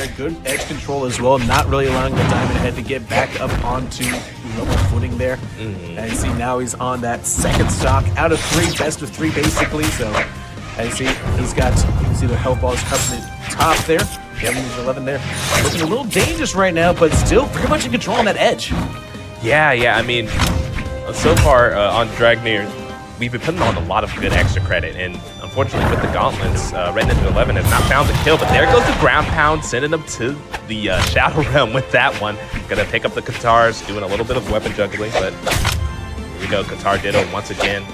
there. Good edge control as well, not really allowing the Diamond Head to get back up onto level footing there. And you see now he's on that second stock out of 3, best of 3 basically. So as you see, he's got, you can see the health ball is covering the top there. Ninja 11 there. Looking a little dangerous right now, but still pretty much in control on that edge. Yeah, I mean, so far on Dragnir, we've been putting on a lot of good extra credit, and unfortunately with the gauntlets, Red Ninja 11 has not found the kill, but there goes the ground pound, sending them to the Shadow Realm with that one. Gonna pick up the Katars, doing a little bit of weapon juggling, but here we go, Katar Ditto once again.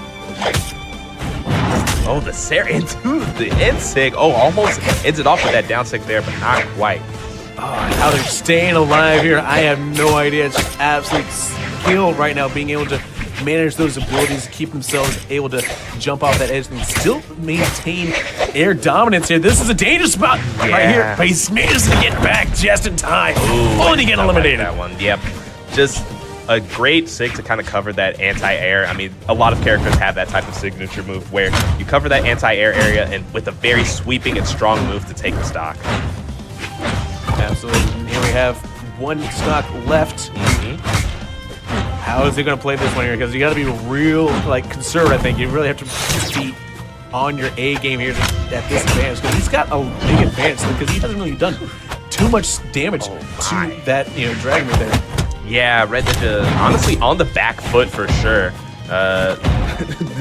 Oh, the Sarah into the N-Sig. Oh, almost ends it off with that down sig there, but not quite. Oh, how they're staying alive here, I have no idea. It's just absolute skill right now, being able to manage those abilities, keep themselves able to jump off that edge and still maintain air dominance here. This is a dangerous spot right here, but he's managed to get back just in time. Only to get eliminated. That one, yep. Just a great sig to kind of cover that anti-air. I mean, a lot of characters have that type of signature move where you cover that anti-air area and with a very sweeping and strong move to take the stock. Absolutely. And here we have 1 stock left. How is he going to play this one here? Because you got to be real, conservative. I think you really have to be on your A game here at this advantage, because he's got a big advantage because he hasn't really done too much damage to that, Dragonir there. Yeah, Red Ninja, honestly, on the back foot for sure.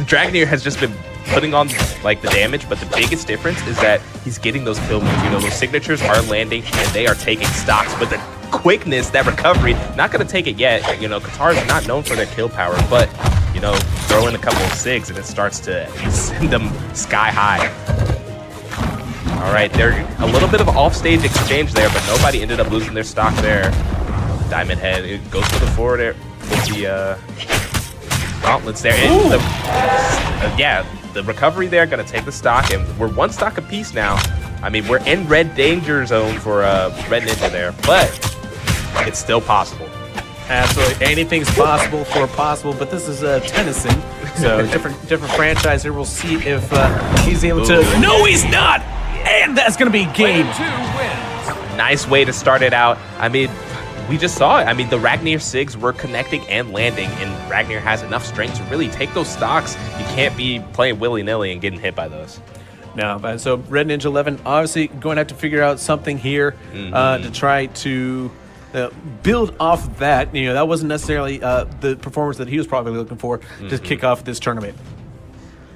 Dragonir has just been putting on the damage, but the biggest difference is that he's getting those kill moves. Those signatures are landing and they are taking stocks, but the quickness, that recovery, not going to take it yet. Qatar is not known for their kill power, but throw in a couple of sigs and it starts to send them sky high. All right, they're a little bit of an off-stage exchange there, but nobody ended up losing their stock there. Diamond Head, it goes for the forward air with the gauntlets there. And the recovery there, gonna take the stock, and we're 1 stock apiece now. I mean, we're in red danger zone for Red Ninja there, but it's still possible. Absolutely, anything's possible for possible, but this is Tennyson, so different franchise here. We'll see if he's able to. No, he's not, and that's gonna be game 2 wins. Nice way to start it out. I mean, we just saw it. I mean, the Ragnir Sigs were connecting and landing, and Ragnir has enough strength to really take those stocks. You can't be playing willy-nilly and getting hit by those. No, but so Red Ninja 11 obviously going to have to figure out something here to try to build off that. That wasn't necessarily the performance that he was probably looking for to kick off this tournament.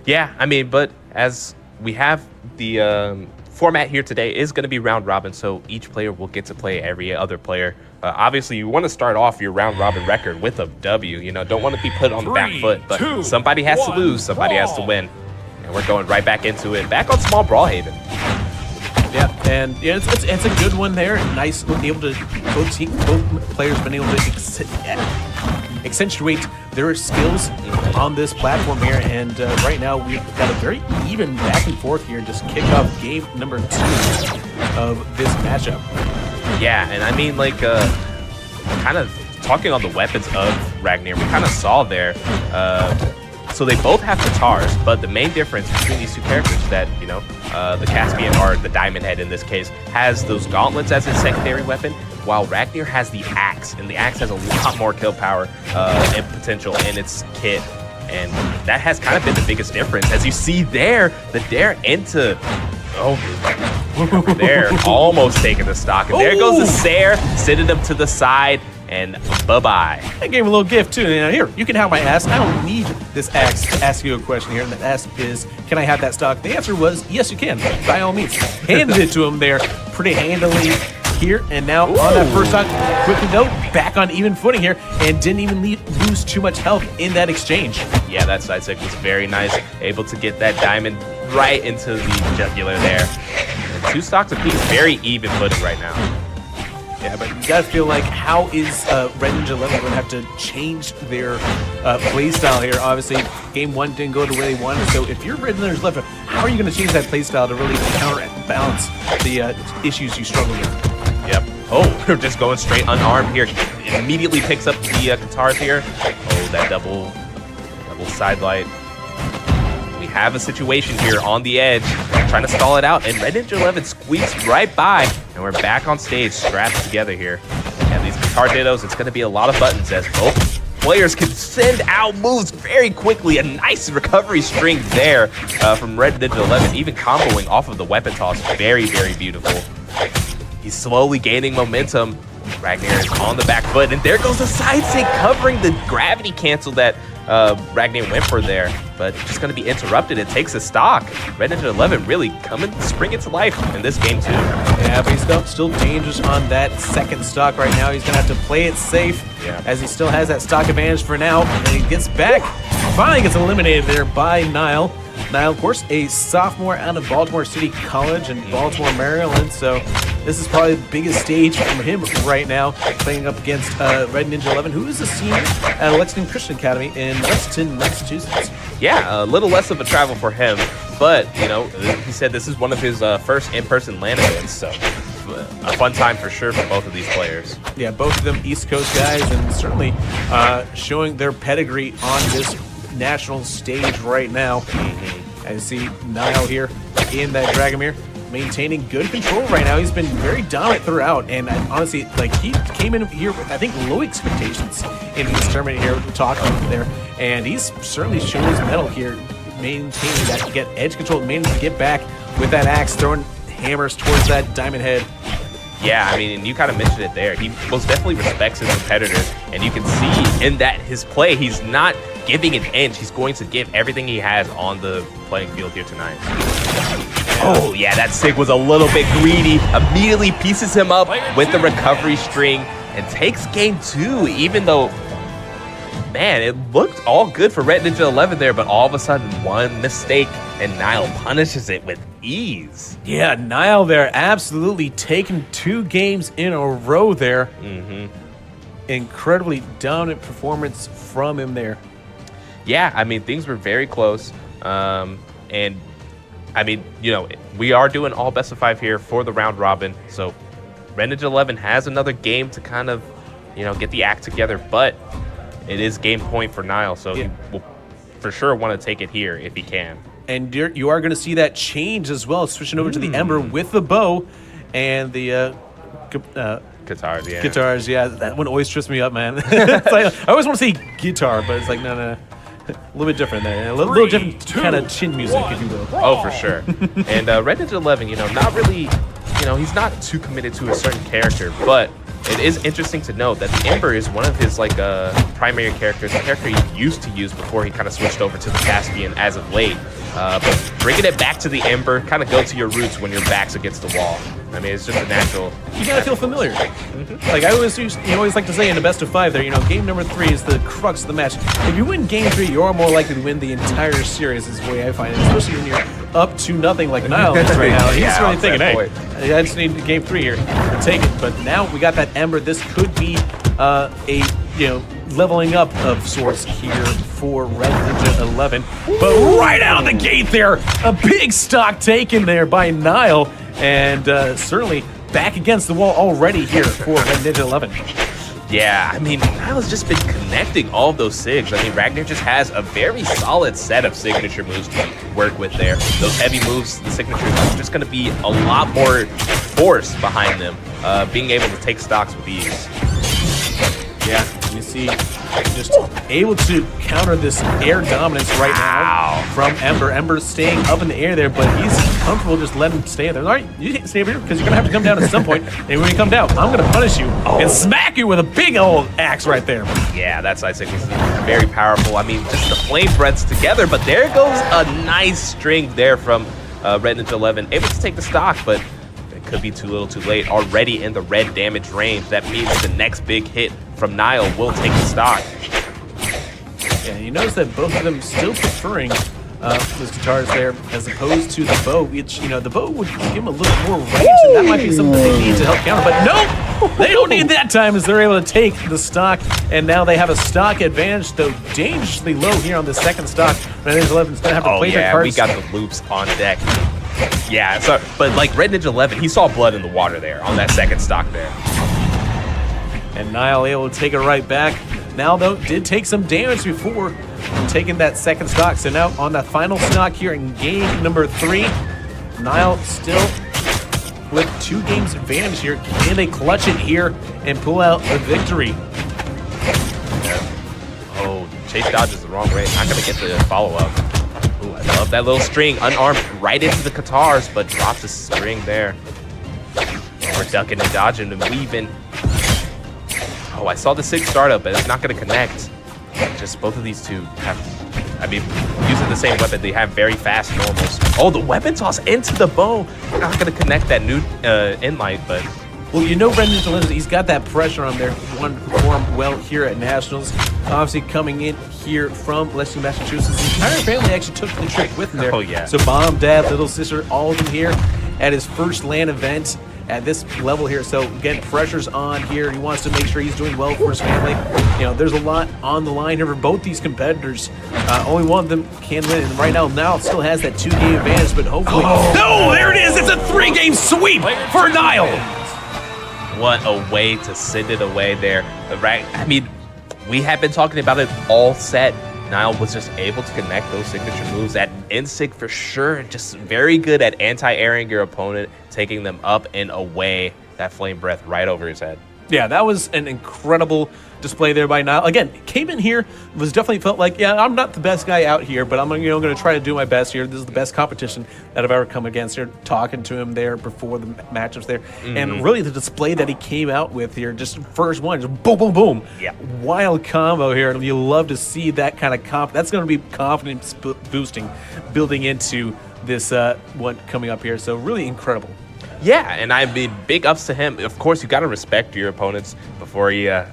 Yeah, I mean, but as we have the format here today is going to be round robin, so each player will get to play every other player. Obviously, you want to start off your round robin record with a W. Don't want to be put on the back foot, but somebody has to lose, somebody has to win. And we're going right back into it, back on Small Brawlhaven. Yeah, and it's a good one there. Nice, able to both players been able to accentuate their skills on this platform here, and right now we've got a very even back and forth here. Just kick off game number 2 of this matchup. Yeah, and I mean, kind of talking on the weapons of Ragnir, we kind of saw there. So they both have Katars, but the main difference between these 2 characters is that, the Caspian, or the Diamond Head in this case, has those gauntlets as his secondary weapon, while Ragnir has the axe, and the axe has a lot more kill power and potential in its kit. And that has kind of been the biggest difference. As you see there, the dare into... Oh, they're almost taking the stock. And there goes the Sair, sending them to the side. And bye-bye. I gave him a little gift, too. Here, you can have my ass. I don't need this axe to ask you a question here. And the ask is, can I have that stock? The answer was, yes, you can. By all means. Handed it to him there pretty handily here. And now on that first stock, quickly though, back on even footing here. And didn't even lose too much health in that exchange. Yeah, that side stick was very nice. Able to get that diamond right into the jugular there. And 2 stocks apiece. Very even footing right now. Yeah, but you gotta feel like, how is Red Ninja 11 going to have to change their playstyle here? Obviously, game 1 didn't go the way they wanted, so if you're Red Ninja 11, how are you going to change that playstyle to really counterbalance the issues you struggle with? Yep. Oh, we're just going straight unarmed here. Immediately picks up the Katars here. Oh, that double sidelight. We have a situation here on the edge, trying to stall it out, and Red Ninja 11 squeaks right by. And we're back on stage, strapped together here. And these guitar dittos, it's going to be a lot of buttons as both players can send out moves very quickly. A nice recovery string there from Red Ninja 11, even comboing off of the weapon toss. Very, very beautiful. He's slowly gaining momentum. Ragnar is on the back foot, and there goes the side stick covering the gravity cancel that Ragnar went for there, but just going to be interrupted. It takes a stock. Red Ninja 11 really springing to life in this game too. Yeah, but he's still dangerous on that second stock right now. He's going to have to play it safe as he still has that stock advantage for now, and he gets back. Finally gets eliminated there by Nile. Nile, of course, a sophomore out of Baltimore City College in Baltimore, Maryland, so this is probably the biggest stage for him right now, playing up against Red Ninja 11, who is a senior at Lexington Christian Academy in Lexington, Massachusetts. Yeah, a little less of a travel for him, but, you know, he said this is one of his first in-person LAN events, so a fun time for sure for both of these players. Yeah, both of them East Coast guys, and certainly showing their pedigree on this national stage right now. I see Nile here in that Dragomir, maintaining good control right now. He's been very dominant throughout, and honestly, like, he came in here with, I think, low expectations in this tournament here, talking there, and he's certainly shown his mettle here, maintaining that to get edge control, managing to get back with that axe, throwing hammers towards that diamond head. Yeah, I mean, and you kind of mentioned it there. He most definitely respects his competitors, and you can see in that his play, he's not giving an inch. He's going to give everything he has on the playing field here tonight. Oh, yeah, that Sig was a little bit greedy. Immediately pieces him up with the recovery string and takes game 2, even though, man, it looked all good for Red Ninja 11 there, but all of a sudden, one mistake, and Nile punishes it with ease. Yeah, Nile there absolutely taking 2 games in a row there. Incredibly dominant performance from him there. Yeah, I mean, things were very close. And, I mean, you know, we are doing all best of 5 here for the round robin. So Red Ninja 11 has another game to kind of, you know, get the act together. But it is game point for Nile. So he will for sure want to take it here if he can. And you are going to see that change as well, switching over to the Ember with the bow and the Guitars, yeah. guitars. Yeah, that one always trips me up, man. It's like, I always want to say guitar, but it's like, no. A little bit different there. A little different kind of chin music, if you will. Oh, for sure. And Red Ninja 11, you know, not really, you know, he's not too committed to a certain character, but it is interesting to note that the Ember is one of his, like, primary characters, a character he used to use before he kind of switched over to the Caspian as of late. But bringing it back to the Ember, kind of go to your roots when your back's against the wall. I mean, it's just a natural. You gotta feel familiar. Like I always like to say in the best of 5 there, you know, game number 3 is the crux of the match. If you win game 3, you're more likely to win the entire series, is the way I find it. Especially when you're up to nothing like Nile is right now. He's really thinking, hey, I just need game 3 here to take it. But now we got that Ember. This could be a, you know, leveling up of sorts here for Red Ninja 11. But right out of the gate there, a big stock taken there by Nile. And certainly back against the wall already here for Red Ninja 11. Yeah, I mean, Nile's just been connecting all of those SIGs. I mean, Ragnar just has a very solid set of signature moves to work with there. Those heavy moves, the signatures, are just going to be a lot more force behind them, being able to take stocks with ease. Yeah, you see, just able to counter this air dominance right now from Ember. Ember staying up in the air there, but he's comfortable just letting him stay there. All right, you can't stay up here because you're going to have to come down at some point. And when you come down, I'm going to punish you and smack you with a big old axe right there. Yeah, that side sickness is very powerful. I mean, just the flame breaths together, but there goes a nice string there from Red Ninja 11. Able to take the stock, but could be too little too late. Already in the red damage range. That means the next big hit from Nile will take the stock. Yeah, you notice that both of them still preferring those guitars there as opposed to the bow, which, you know, the bow would give them a little more range, and that might be something they need to help counter. But no, they don't need that time as they're able to take the stock, and now they have a stock advantage, though dangerously low here on the second stock. Red Ninja 11's going to have to play their cards. We got the loops on deck. Yeah, so, but like Red Ninja 11, he saw blood in the water there on that second stock there. And Nile able to take it right back. Now, though, did take some damage before taking that second stock. So now on the final stock here in game number 3, Nile still with 2 games advantage here. Can they clutch it here and pull out the victory? Oh, chase dodges the wrong way. Not going to get the follow-up. Ooh, I love that little string. Unarmed right into the Qatars, but drops the string there. We're ducking and dodging and weaving. Oh, I saw the 6 startup, but it's not going to connect. Just both of these two have, I mean, using the same weapon, they have very fast normals. Oh, the weapon toss into the bow. Not going to connect that new inlight, but... Well, you know Brendan Delins, he's got that pressure on there. Wanted to perform well here at Nationals. Obviously coming in here from Lexington, Massachusetts. His entire family actually took the trip with him there. Oh, yeah. So mom, dad, little sister, all of them here at his first LAN event at this level here. So again, pressure's on here. He wants to make sure he's doing well for his family. You know, there's a lot on the line here for both these competitors. Only one of them can win. And right now, it still has that 2-game advantage, but hopefully... Oh, no, there it is. It's a 3-game sweep for Nile. What a way to send it away there. Right? I mean, we have been talking about it all set. Nile was just able to connect those signature moves. That insig for sure, just very good at anti-airing your opponent, taking them up and away. That flame breath right over his head. Yeah, that was an incredible display there by Nile. Again, came in here, was definitely felt like, yeah, I'm not the best guy out here, but I'm going to try to do my best here. This is the best competition that I've ever come against here. Talking to him there before the matchups there, and really the display that he came out with here, just first one, just boom, boom, boom. Yeah, wild combo here, and you love to see that kind of that's going to be confidence boosting, building into this one coming up here. So really incredible. Yeah, and I mean, big ups to him. Of course, you got to respect your opponents before you,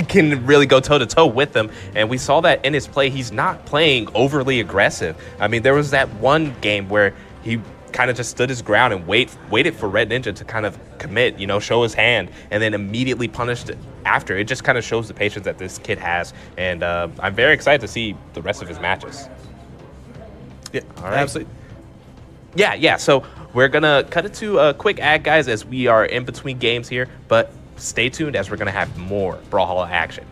can really go toe-to-toe with them. And we saw that in his play. He's not playing overly aggressive. I mean, there was that one game where he kind of just stood his ground and waited for Red Ninja to kind of commit, show his hand, and then immediately punished it after. It just kind of shows the patience that this kid has. And I'm very excited to see the rest of his matches. Yeah, all right. Absolutely. Yeah, so we're going to cut it to a quick ad, guys, as we are in between games here. But stay tuned as we're going to have more Brawlhalla action.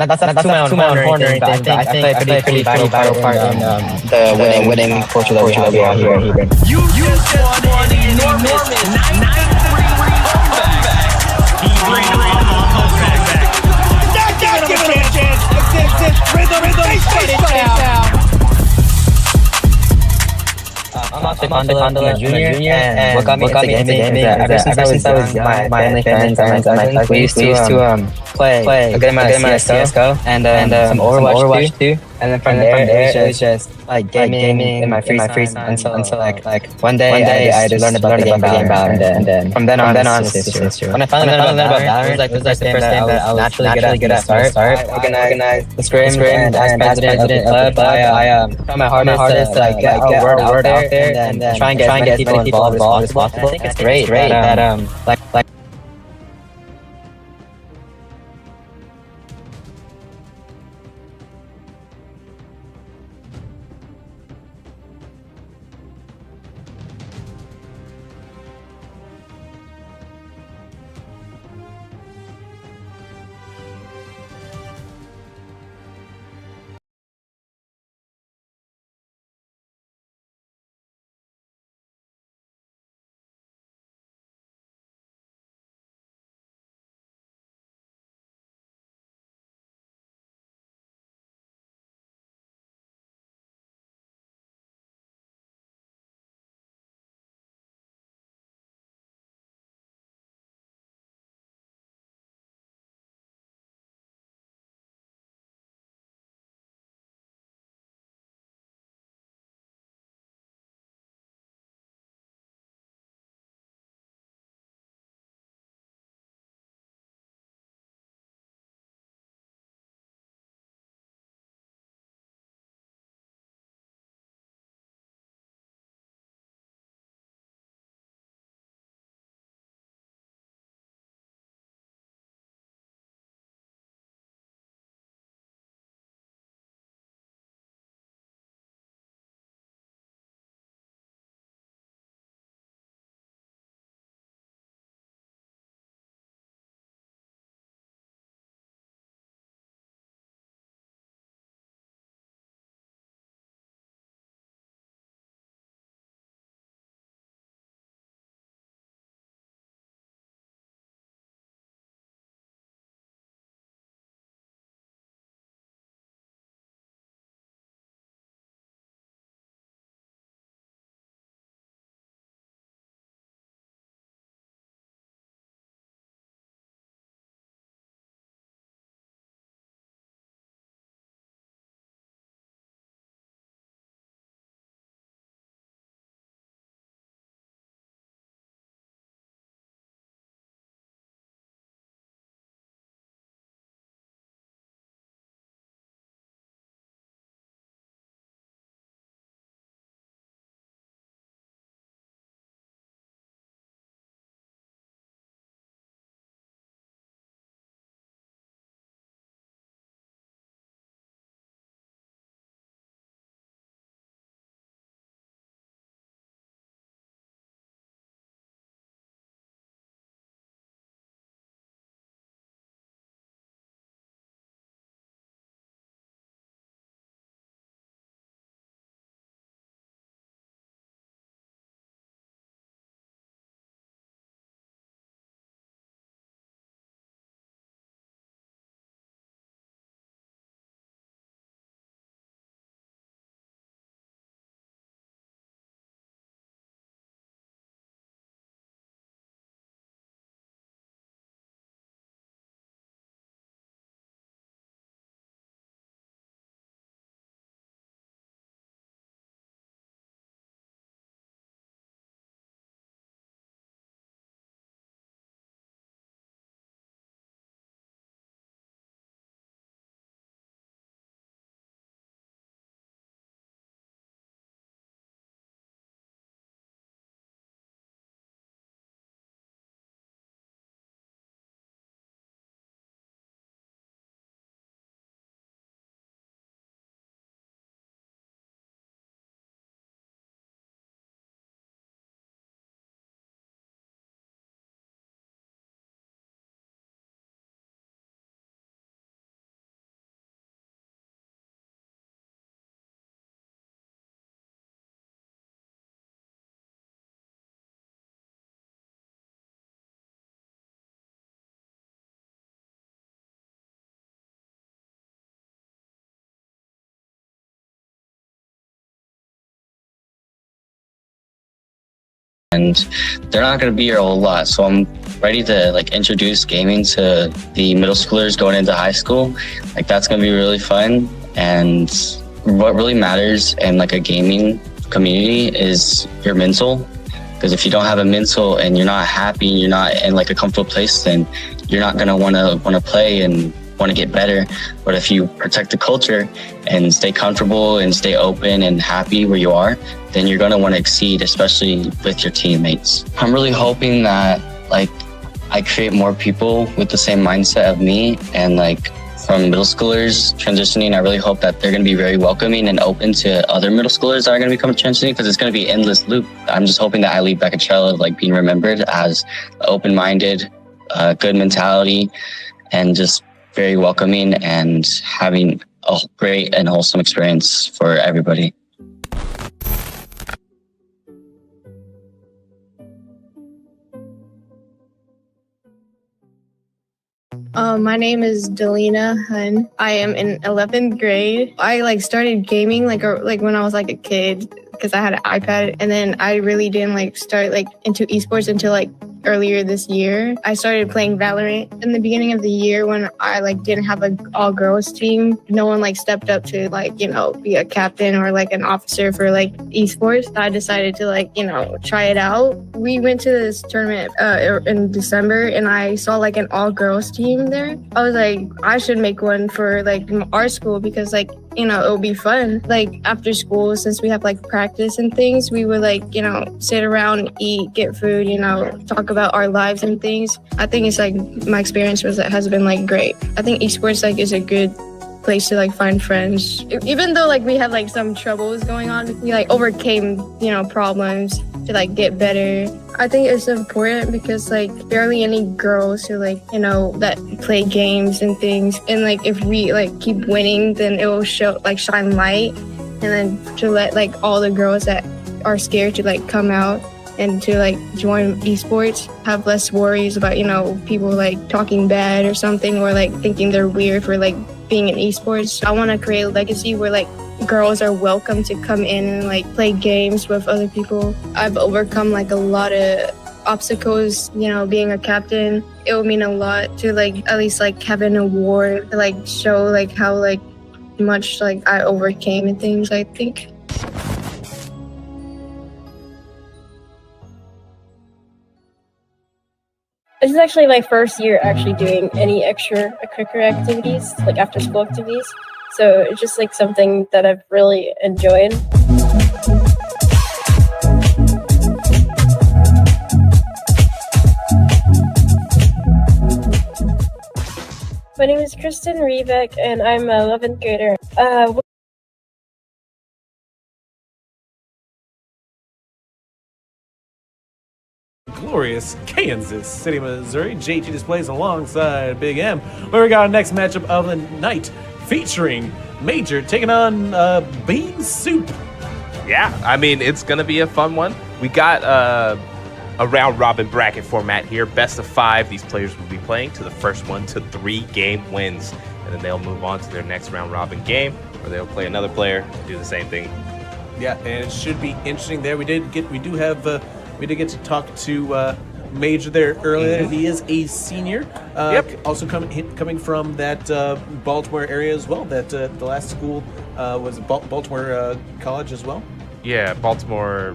That's to my own horn or anything, but I think I played pretty vital part in the winning portrait that we have here. You just won an enormous 9-3 comeback. He ran on comeback. Not giving him a chance. Rhythm, face down. I'm actually Condola Jr. and what got me into gaming is that ever since I was my family, friends, and we used to play a good amount of CSGO and some Overwatch too. And then from there it was just like gaming in my free time until like one day I just learned about the game Valorant, and then from then on it's just history. When I finally learned about Valorant, it was like the first game that I was naturally good at start. I organized the scrim and as president of the club, I tried my hardest to like get our word out there and then try and get as many people involved as possible. I think it's great that like and they're not going to be here a whole lot. So I'm ready to like introduce gaming to the middle schoolers going into high school. Like that's going to be really fun. And what really matters in like a gaming community is your mental. Because if you don't have a mental and you're not happy, you're not in like a comfortable place, then you're not going to want to play and want to get better. But if you protect the culture and stay comfortable and stay open and happy where you are, then you're going to want to exceed, especially with your teammates. I'm really hoping that like I create more people with the same mindset of me, and like from middle schoolers transitioning, I really hope that they're going to be very welcoming and open to other middle schoolers that are going to become transitioning, because it's going to be an endless loop. I'm just hoping that I leave back a trail of like being remembered as open-minded, good mentality, and just very welcoming and having a great and wholesome experience for everybody. My name is Delina Hun. I am in 11th grade. I like started gaming like when I was like a kid, because I had an iPad, and then I really didn't like start like into esports until like earlier this year. I started playing Valorant in the beginning of the year when I like didn't have an all girls team. No one like stepped up to like, you know, be a captain or like an officer for like esports. I decided to like, you know, try it out. We went to this tournament in December, and I saw like an all girls team there. I was like, I should make one for like our school, because like, you know, it would be fun. Like after school, since we have like practice and things, we would like, you know, sit around, eat, get food, you know, talk about our lives and things. I think it's like my experience has been like great. I think esports like is a good place to like find friends. Even though like we had like some troubles going on, we like overcame, you know, problems to like get better. I think it's important because like barely any girls who like, you know, that play games and things, and like if we like keep winning, then it will show like shine light, and then to let like all the girls that are scared to like come out and to like join esports, have less worries about, you know, people like talking bad or something, or like thinking they're weird for like being in esports. I want to create a legacy where like girls are welcome to come in and like play games with other people. I've overcome like a lot of obstacles, you know, being a captain. It would mean a lot to like at least like have an award to like show like how like much like I overcame and things, I think. This is actually my first year actually doing any extracurricular activities, like after school activities. So it's just like something that I've really enjoyed. My name is Kristen Rebeck, and I'm an 11th grader. Glorious Kansas City, Missouri. JT displays alongside Big M, where we got our next matchup of the night, featuring Major taking on Bean Soup. Yeah, I mean, it's going to be a fun one. We got a round-robin bracket format here. Best of 5. These players will be playing to the first 1 to 3 game wins. And then they'll move on to their next round-robin game, where they'll play another player and do the same thing. Yeah, and it should be interesting there. We did get to talk to Major there earlier. He is a senior. Also coming from that Baltimore area as well. That the last school was Baltimore College as well. Yeah, Baltimore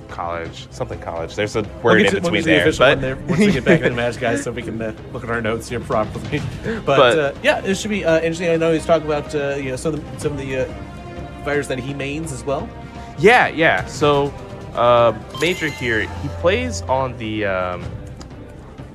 College, something college. There's a word in between there. But once we get back in the match, guys, so we can look at our notes here properly. But yeah, it should be interesting. I know he's talking about you know, some of the fighters that he mains as well. Yeah. So Major here, he plays on the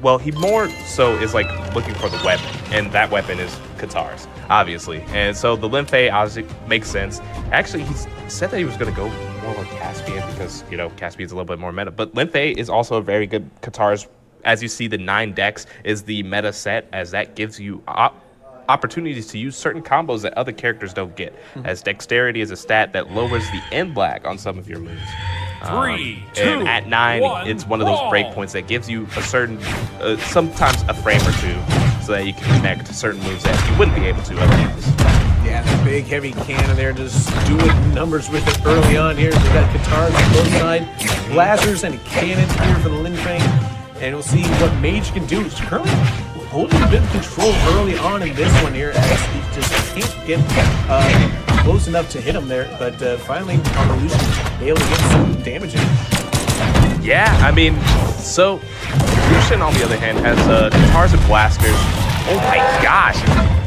well, he more so is like looking for the weapon, and that weapon is Katars, obviously. And so the Linfei obviously makes sense. Actually, he said that he was going to go more like Caspian because, you know, Caspian's a little bit more meta. But Linfei is also a very good Katars. As you see, the 9 decks is the meta set, as that gives you opportunities to use certain combos that other characters don't get, as dexterity is a stat that lowers the end lag on some of your moves. 3, 2, and at 9, 1, it's one of those breakpoints that gives you a certain, sometimes a frame or two, so that you can connect certain moves that you wouldn't be able to otherwise. Yeah, big heavy cannon there, just doing numbers with it early on here. They got guitars on both sides, blasters and a cannon here for the Linfei. And we'll see what Mage can do. He's currently holding a bit of control early on in this one here, as he just can't get close enough to hit him there. But finally, on the Lucian, able to get some damage in. Yeah, I mean, so Lucian, on the other hand, has guitars and blasters. Oh my gosh,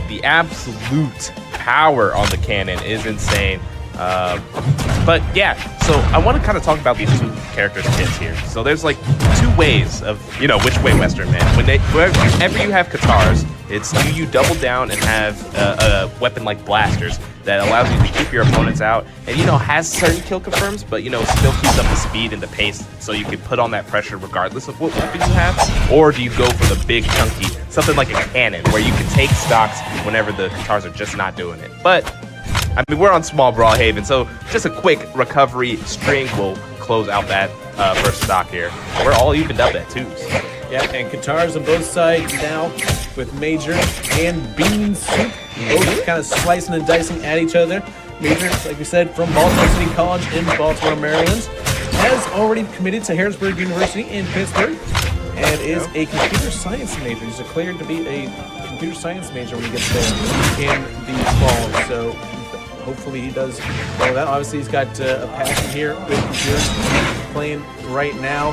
the absolute power on the cannon is insane. But yeah, so I want to kind of talk about these two characters' kits here. So there's like two ways of, you know, which way Western man. Whenever you have guitars, it's do you double down and have a weapon like blasters that allows you to keep your opponents out and, you know, has certain kill confirms, but, you know, still keeps up the speed and the pace so you can put on that pressure regardless of what weapon you have? Or do you go for the big chunky, something like a cannon where you can take stocks whenever the guitars are just not doing it? But I mean, we're on small Brawlhaven, so just a quick recovery string will close out that first stock here. We're all evened up at 2s. Yeah, and guitars on both sides now with Major and Bean Soup. Both kind of slicing and dicing at each other. Major, like we said, from Baltimore City College in Baltimore, Maryland, has already committed to Harrisburg University in Pittsburgh and is a computer science major. He's declared to be a computer science major when he gets there in the fall. So hopefully he does well that. Obviously, he's got a passion here with computers. He's playing right now,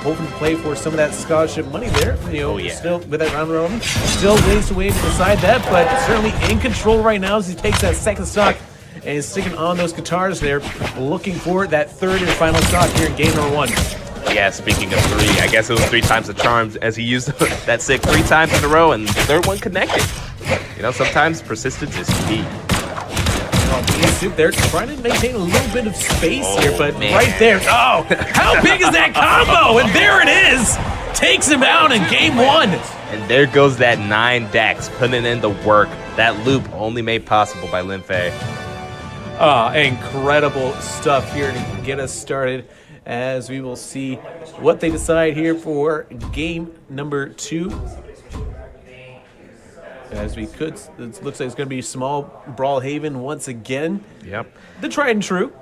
hoping to play for some of that scholarship money there. You know, still with that round robin, still ways to decide that, but certainly in control right now as he takes that second stock and is sticking on those guitars there, looking for that third and final stock here in game number 1. Yeah, speaking of 3, I guess it was 3 times the charms as he used that sick 3 times in a row, and the third one connected. You know, sometimes persistence is key. Soup there trying to maintain a little bit of space here, but man. right there, oh, how big is that combo? And there it is, takes him out in game 1. And there goes that 9 Dex, putting in the work. That loop only made possible by Linfei. Incredible stuff here to get us started, as we will see what they decide here for game number 2. As we could, it looks like it's going to be small Brawlhaven once again. Yep. The tried and true.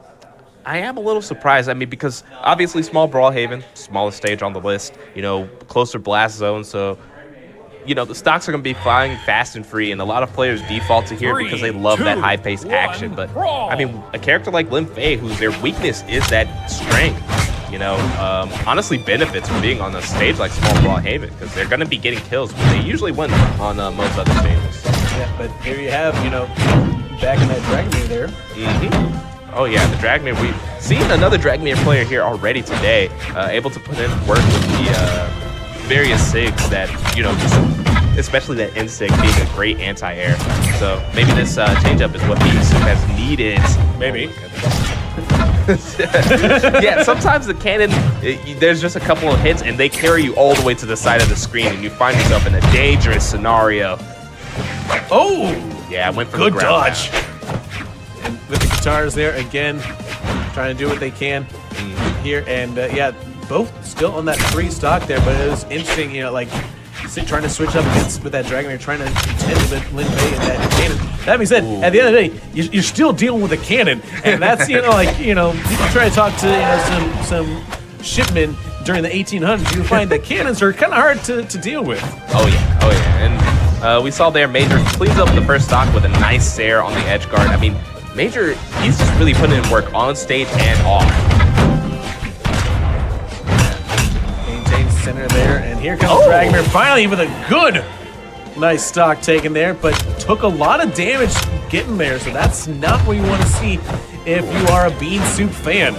I am a little surprised. I mean, because obviously small Brawlhaven, smallest stage on the list, you know, closer blast zone. So, you know, the stocks are going to be flying fast and free. And a lot of players default to here because they love that high-paced action. But, I mean, a character like Linfei, whose their weakness is that strength, you know, honestly benefits from being on a stage like small Brawlhaven because they're going to be getting kills, but they usually win on most other stages. Yeah, but here you have, you know, back in that Dragomir there. Oh yeah, the Dragomir. We've seen another Dragomir player here already today, able to put in work with the various SIGs that, you know, just especially that Insig being a great anti-air. So maybe this change-up is what Bean Soup has needed. Maybe. Yeah, sometimes the cannon, there's just a couple of hits and they carry you all the way to the side of the screen and you find yourself in a dangerous scenario. Oh! Yeah, I went for good the ground dodge. And with the guitars there, again, trying to do what they can here. And yeah, both still on that 3 stock there, but it was interesting, you know, like trying to switch up against with that Dragomir, trying to contend with Linfei and that cannon. That being said, at the end of the day, you're still dealing with a cannon, and that's, you know, like, you know, people try to talk to, you know, some shipmen during the 1800s. You find that cannons are kind of hard to deal with. Oh yeah, and we saw there Major cleans up the first stock with a nice Sair on the edge guard. I mean, Major, he's just really putting in work on stage and off. Center there, and here comes Dragomir finally with a good, nice stock taken there, but took a lot of damage getting there, so that's not what you want to see if you are a Bean Soup fan.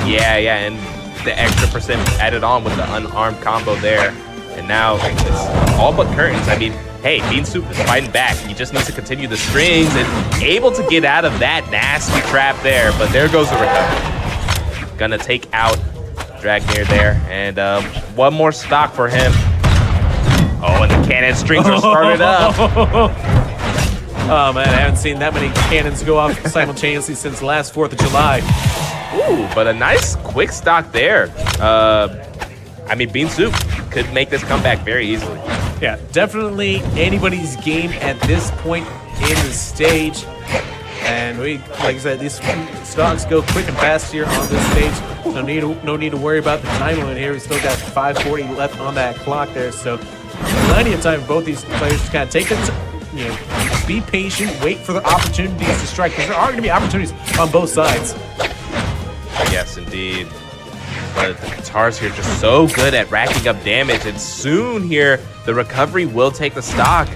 Yeah, and the extra percent added on with the unarmed combo there, and now it's all but curtains. I mean, hey, Bean Soup is fighting back. He just needs to continue the strings and able to get out of that nasty trap there, but there goes the recovery. Gonna take out Dragomir there, and one more stock for him. Oh, and the cannon strings are started up. Oh man, I haven't seen that many cannons go off simultaneously since last 4th of July. Ooh, but a nice quick stock there. I mean, Bean Soup could make this comeback very easily. Yeah, definitely anybody's game at this point in the stage. And like I said, these stocks go quick and fast here on this stage. No need to worry about the time limit here. We still got 5:40 left on that clock there, so plenty of time for both these players to kind of take it, be patient, wait for the opportunities to strike, because there are going to be opportunities on both sides. Yes, indeed. But the guitars here just so good at racking up damage, and soon here the recovery will take the stock.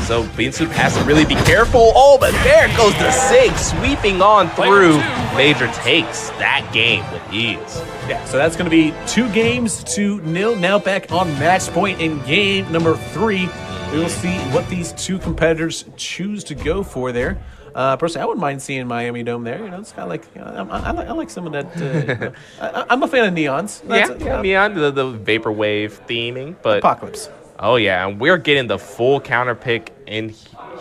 So Beansoup has to really be careful. Oh, but there goes the Sig sweeping on through. Major takes that game with ease. Yeah, so that's going to be 2-0. Now back on match point in game number 3. We will see what these two competitors choose to go for there. Personally, I wouldn't mind seeing Miami Dome there. It's kind of like I like some of that. I'm a fan of neons. Neon, the vaporwave theming, but Apocalypse. Oh yeah, and we're getting the full counter pick in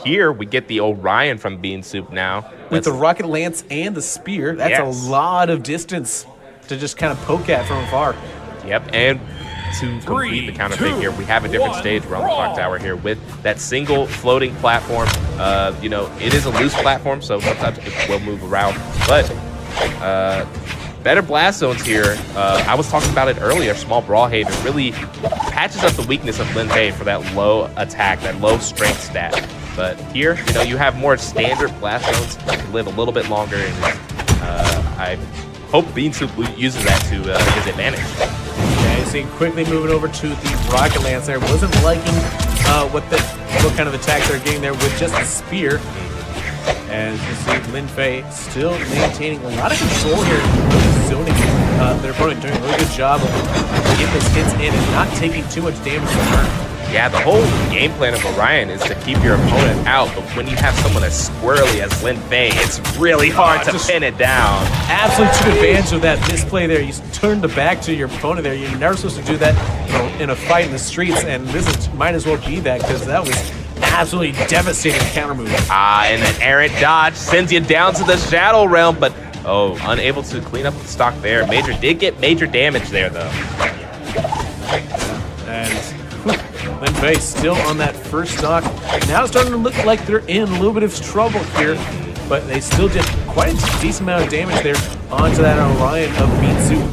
here. We get the Orion from Beansoup now with the rocket lance and the spear. That's a lot of distance to just kind of poke at from afar. Yep, and to complete the counter pick here, we have a different stage. We're on the clock tower here with that single floating platform. It is a loose platform, so sometimes it will move around, but better blast zones here. I was talking about it earlier. Small Brawlhaven really patches up the weakness of Lin Fei for that low attack, that low strength stat. But here, you have more standard blast zones to live a little bit longer, and I hope Beansoup uses that to his advantage. Yeah, you see quickly moving over to the rocket lance there. Wasn't liking what kind of attack they're getting there with just the spear. As you see, Lin Fei still maintaining a lot of control here, really zoning their opponent, doing a really good job of getting those hits in and not taking too much damage in turn. Yeah, the whole game plan of Orion is to keep your opponent out, but when you have someone as squirrely as Lin Fei, it's really hard to pin it down. Absolutely took advantage of that misplay there. You turned the back to your opponent there. You're never supposed to do that in a fight in the streets, and this might as well be that, because that was absolutely devastating counter move. And an errant dodge sends you down to the Shadow Realm, but unable to clean up the stock there. Major did get major damage there, though. And Lin Fei still on that first stock. Now it's starting to look like they're in a little bit of trouble here, but they still did quite a decent amount of damage there onto that Orion of Beansoup.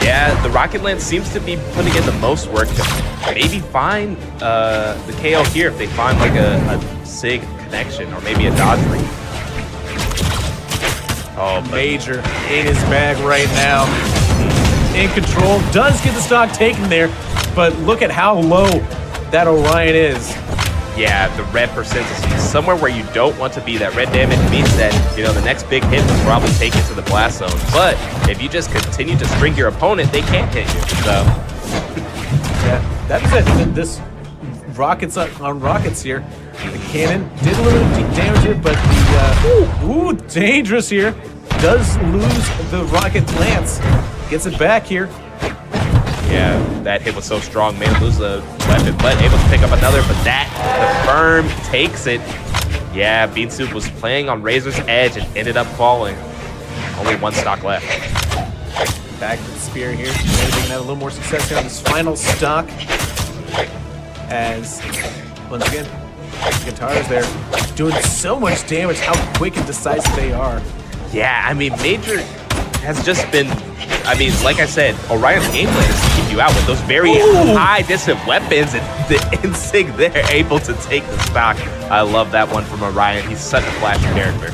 Yeah, the Rocket Lance seems to be putting in the most work to maybe find the KO here if they find like a Sig connection or maybe a dodge read. Oh, Major in his bag right now. In control, does get the stock taken there, but look at how low that Orion is. Yeah, the red percentage is somewhere where you don't want to be. That red damage means that, the next big hit will probably take you to the blast zone. But if you just continue to string your opponent, they can't hit you. So, yeah, that's it. This rockets on rockets here. The cannon did a little bit of damage here, but the dangerous here. Does lose the rocket lance. Gets it back here. Yeah, that hit was so strong, made him lose the weapon, but able to pick up another, but the firm takes it. Yeah, Beansoup was playing on Razor's edge and ended up falling. Only one stock left. Back to the spear here. Maybe they can have a little more success here on this final stock. As, once again, the guitars there doing so much damage, how quick and decisive they are. Yeah, I mean, Major has just been, like I said, Orion's game plan is to keep you out with those very high distant weapons, and the Insig there able to take the stock. I love that one from Orion. He's such a flashy character.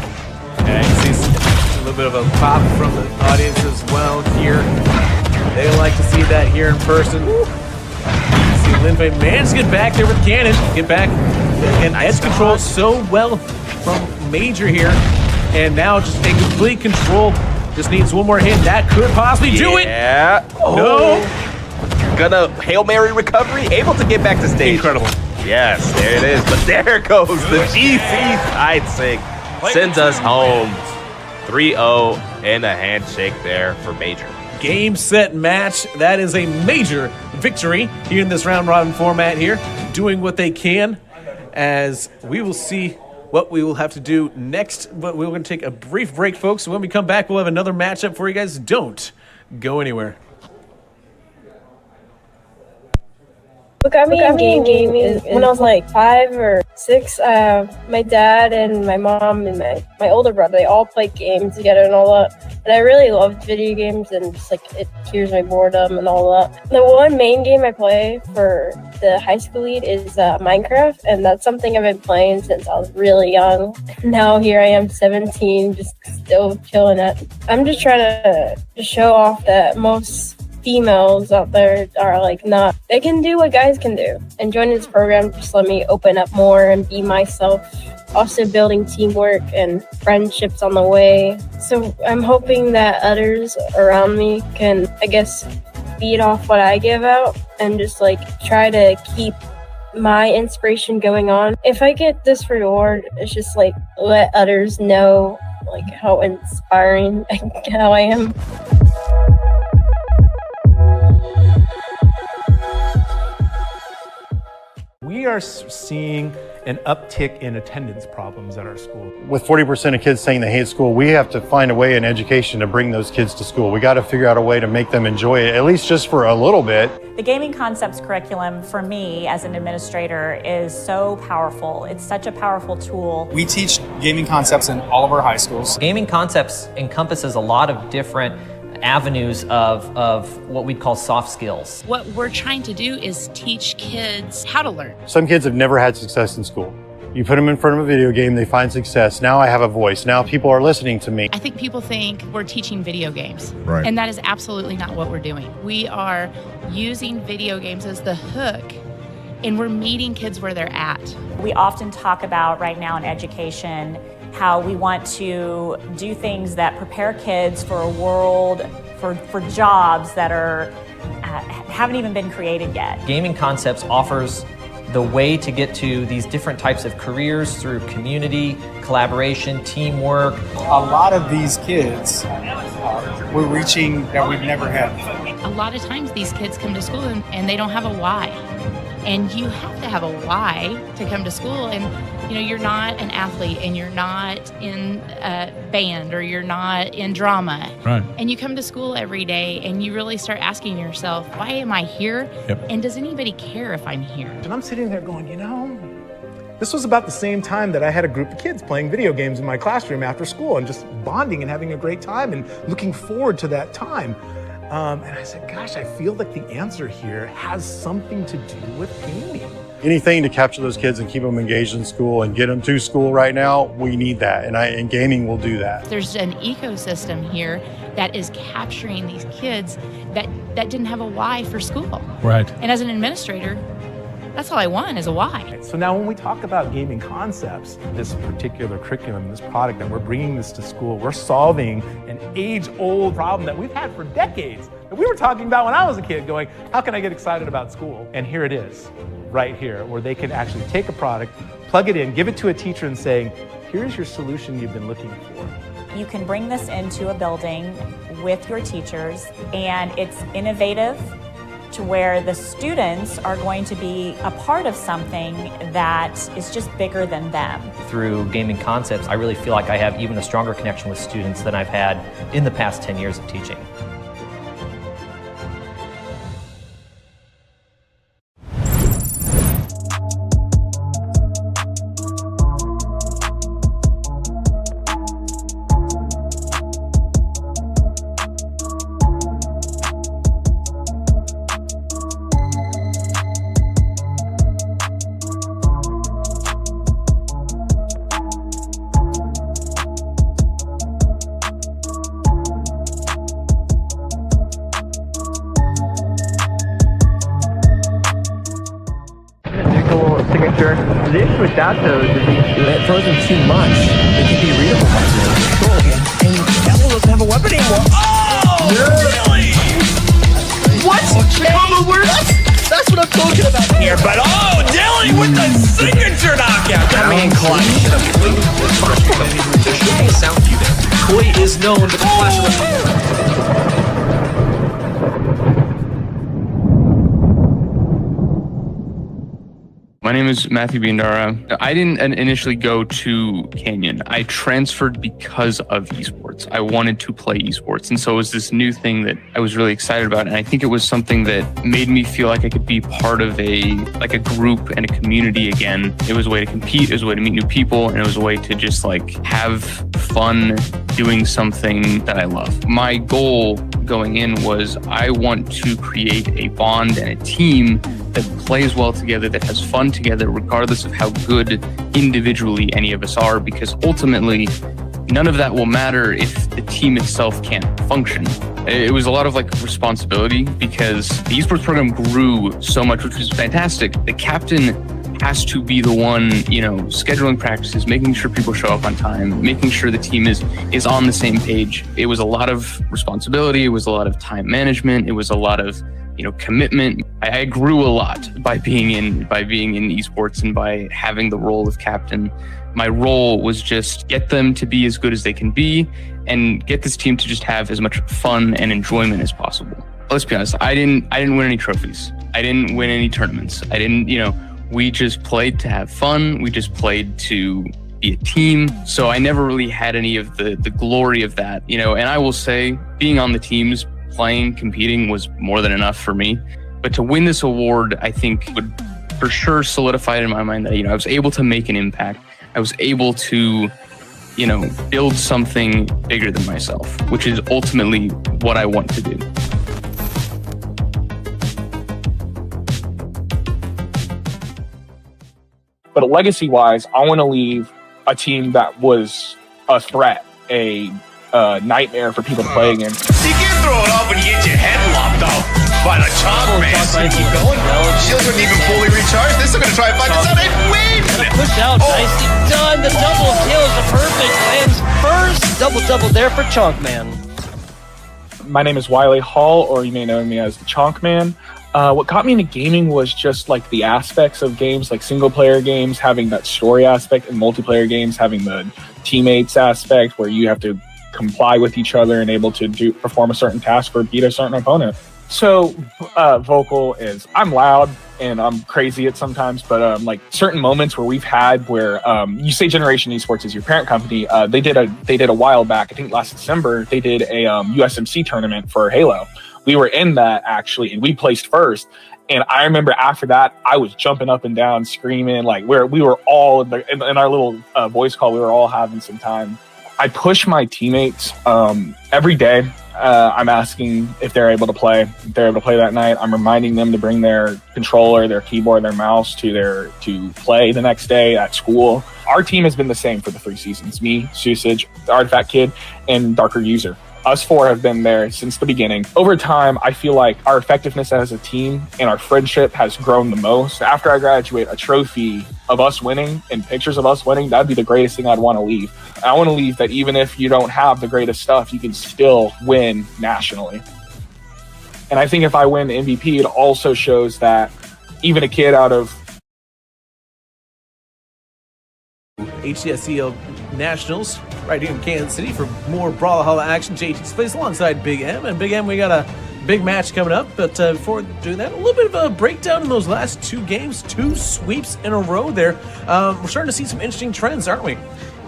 And you see a little bit of a pop from the audience as well here. They like to see that here in person. You see Lin Fei managed to get back there with cannon. Get back and edge control so well from Major here. And now just in complete control. Just needs one more hit. That could possibly do it. Yeah. No. Gonna Hail Mary recovery. Able to get back to stage. Incredible. Yes, there it is. But there goes the GC side sig. Sends us home. 3-0 and a handshake there for Major. Game, set, match. That is a major victory here in this round robin format here. Doing what they can, as we will see what we will have to do next. But we're going to take a brief break, folks. When we come back, we'll have another matchup for you guys. Don't go anywhere. What got me in gaming is when I was like 5 or 6, my dad and my mom and my older brother, they all played games together and all that. And I really loved video games and just like it cures my boredom and all that. The one main game I play for the high school lead is Minecraft, and that's something I've been playing since I was really young. Now here I am 17, just still killing it. I'm just trying to show off that most females out there are like not, they can do what guys can do. And joining this program just let me open up more and be myself. Also building teamwork and friendships on the way. So I'm hoping that others around me can, I guess, feed off what I give out and just like try to keep my inspiration going on. If I get this reward, it's just like let others know like how inspiring how I am. We are seeing an uptick in attendance problems at our school. With 40% of kids saying they hate school, we have to find a way in education to bring those kids to school. We got to figure out a way to make them enjoy it, at least just for a little bit. The Gaming Concepts curriculum for me as an administrator is so powerful. It's such a powerful tool. We teach gaming concepts in all of our high schools. Gaming Concepts encompasses a lot of different avenues of what we'd call soft skills. What we're trying to do is teach kids how to learn. Some kids have never had success in school. You put them in front of a video game, they find success. Now I have a voice. Now people are listening to me. I think people think we're teaching video games. Right. And that is absolutely not what we're doing. We are using video games as the hook, and we're meeting kids where they're at. We often talk about right now in education how we want to do things that prepare kids for a world, for jobs that are haven't even been created yet. Gaming Concepts offers the way to get to these different types of careers through community, collaboration, teamwork. A lot of these kids we're reaching that we've never had. A lot of times these kids come to school and they don't have a why. And you have to have a why to come to school. And you know, you're not an athlete and you're not in a band or you're not in drama. Right. And you come to school every day and you really start asking yourself, why am I here? Yep. And does anybody care if I'm here? And I'm sitting there going, you know, this was about the same time that I had a group of kids playing video games in my classroom after school and just bonding and having a great time and looking forward to that time. And I said, gosh, I feel like the answer here has something to do with gaming. Anything to capture those kids and keep them engaged in school and get them to school right now, we need that. And gaming will do that. There's an ecosystem here that is capturing these kids that didn't have a why for school. Right. And as an administrator, that's all I want is a why. So now when we talk about Gaming Concepts, this particular curriculum, this product, and we're bringing this to school, we're solving an age-old problem that we've had for decades, that we were talking about when I was a kid, going, how can I get excited about school? And here it is, right here, where they can actually take a product, plug it in, give it to a teacher and saying, here's your solution you've been looking for. You can bring this into a building with your teachers, and it's innovative to where the students are going to be a part of something that is just bigger than them. Through Gaming Concepts, I really feel like I have even a stronger connection with students than I've had in the past 10 years of teaching. Signature. The issue with that though is if it frozen too much, it can be readable by the and Devil doesn't have a weapon anymore. Oh! Really? What? That's what I'm talking about here. But oh, Dilly with the signature knockout. Coming in clutch. Sound cue there. Koi is known to flash. My name is Matthew Biandara. I didn't initially go to Canyon. I transferred because of esports. I wanted to play esports. And so it was this new thing that I was really excited about. And I think it was something that made me feel like I could be part of a group and a community again. It was a way to compete. It was a way to meet new people. And it was a way to just have fun doing something that I love. My goal going in was I want to create a bond and a team that plays well together, that has fun together, regardless of how good individually any of us are, because ultimately none of that will matter if the team itself can't function. It was a lot of responsibility because the esports program grew so much, which was fantastic. The captain has to be the one, scheduling practices, making sure people show up on time, making sure the team is on the same page. It was a lot of responsibility. It was a lot of time management. It was a lot of commitment. I grew a lot by being in esports and by having the role of captain. My role was just get them to be as good as they can be and get this team to just have as much fun and enjoyment as possible. Let's be honest, I didn't win any trophies. I didn't win any tournaments. I didn't, we just played to have fun. We just played to be a team. So I never really had any of the glory of that, and I will say being on the teams, playing, competing was more than enough for me. But to win this award, I think would for sure solidify it in my mind that, I was able to make an impact. I was able to, build something bigger than myself, which is ultimately what I want to do. But legacy-wise, I want to leave a team that was a threat, a nightmare for people to play against. You can't throw it off when you get your head lopped off by the chalk man. Keep going, Shields wouldn't even fully recharge. They're still going to try and find this out and win. Push out, nicely done. The double kill is a perfect. Lands first. Double there for Chunk Man. My name is Wiley Hall, or you may know me as the Chonk Man. What got me into gaming was just the aspects of games, like single player games, having that story aspect, and multiplayer games having the teammates aspect where you have to comply with each other and able to perform a certain task or beat a certain opponent. So vocal is I'm loud and I'm crazy at sometimes, but certain moments where we've had where you say Generation Esports is your parent company. They did a while back, I think last December, they did a USMC tournament for Halo. We were in that actually, and we placed first. And I remember after that, I was jumping up and down, screaming we were all in our little voice call. We were all having some time. I push my teammates every day. I'm asking if they're able to play. If they're able to play that night, I'm reminding them to bring their controller, their keyboard, their mouse to play the next day at school. Our team has been the same for the 3 seasons. Me, Susage, the Artifact Kid, and Darker User. Us 4 have been there since the beginning. Over time, I feel like our effectiveness as a team and our friendship has grown the most. After I graduate, a trophy of us winning and pictures of us winning, that'd be the greatest thing I'd want to leave. I want to leave that even if you don't have the greatest stuff, you can still win nationally. And I think if I win MVP, it also shows that even a kid out of HCSCL Nationals right here in Kansas City for more Brawlhalla action. JT's plays alongside Big M, and Big M, we got a big match coming up, but before doing that, a little bit of a breakdown in those last 2 games, 2 sweeps in a row there. We're starting to see some interesting trends, aren't we?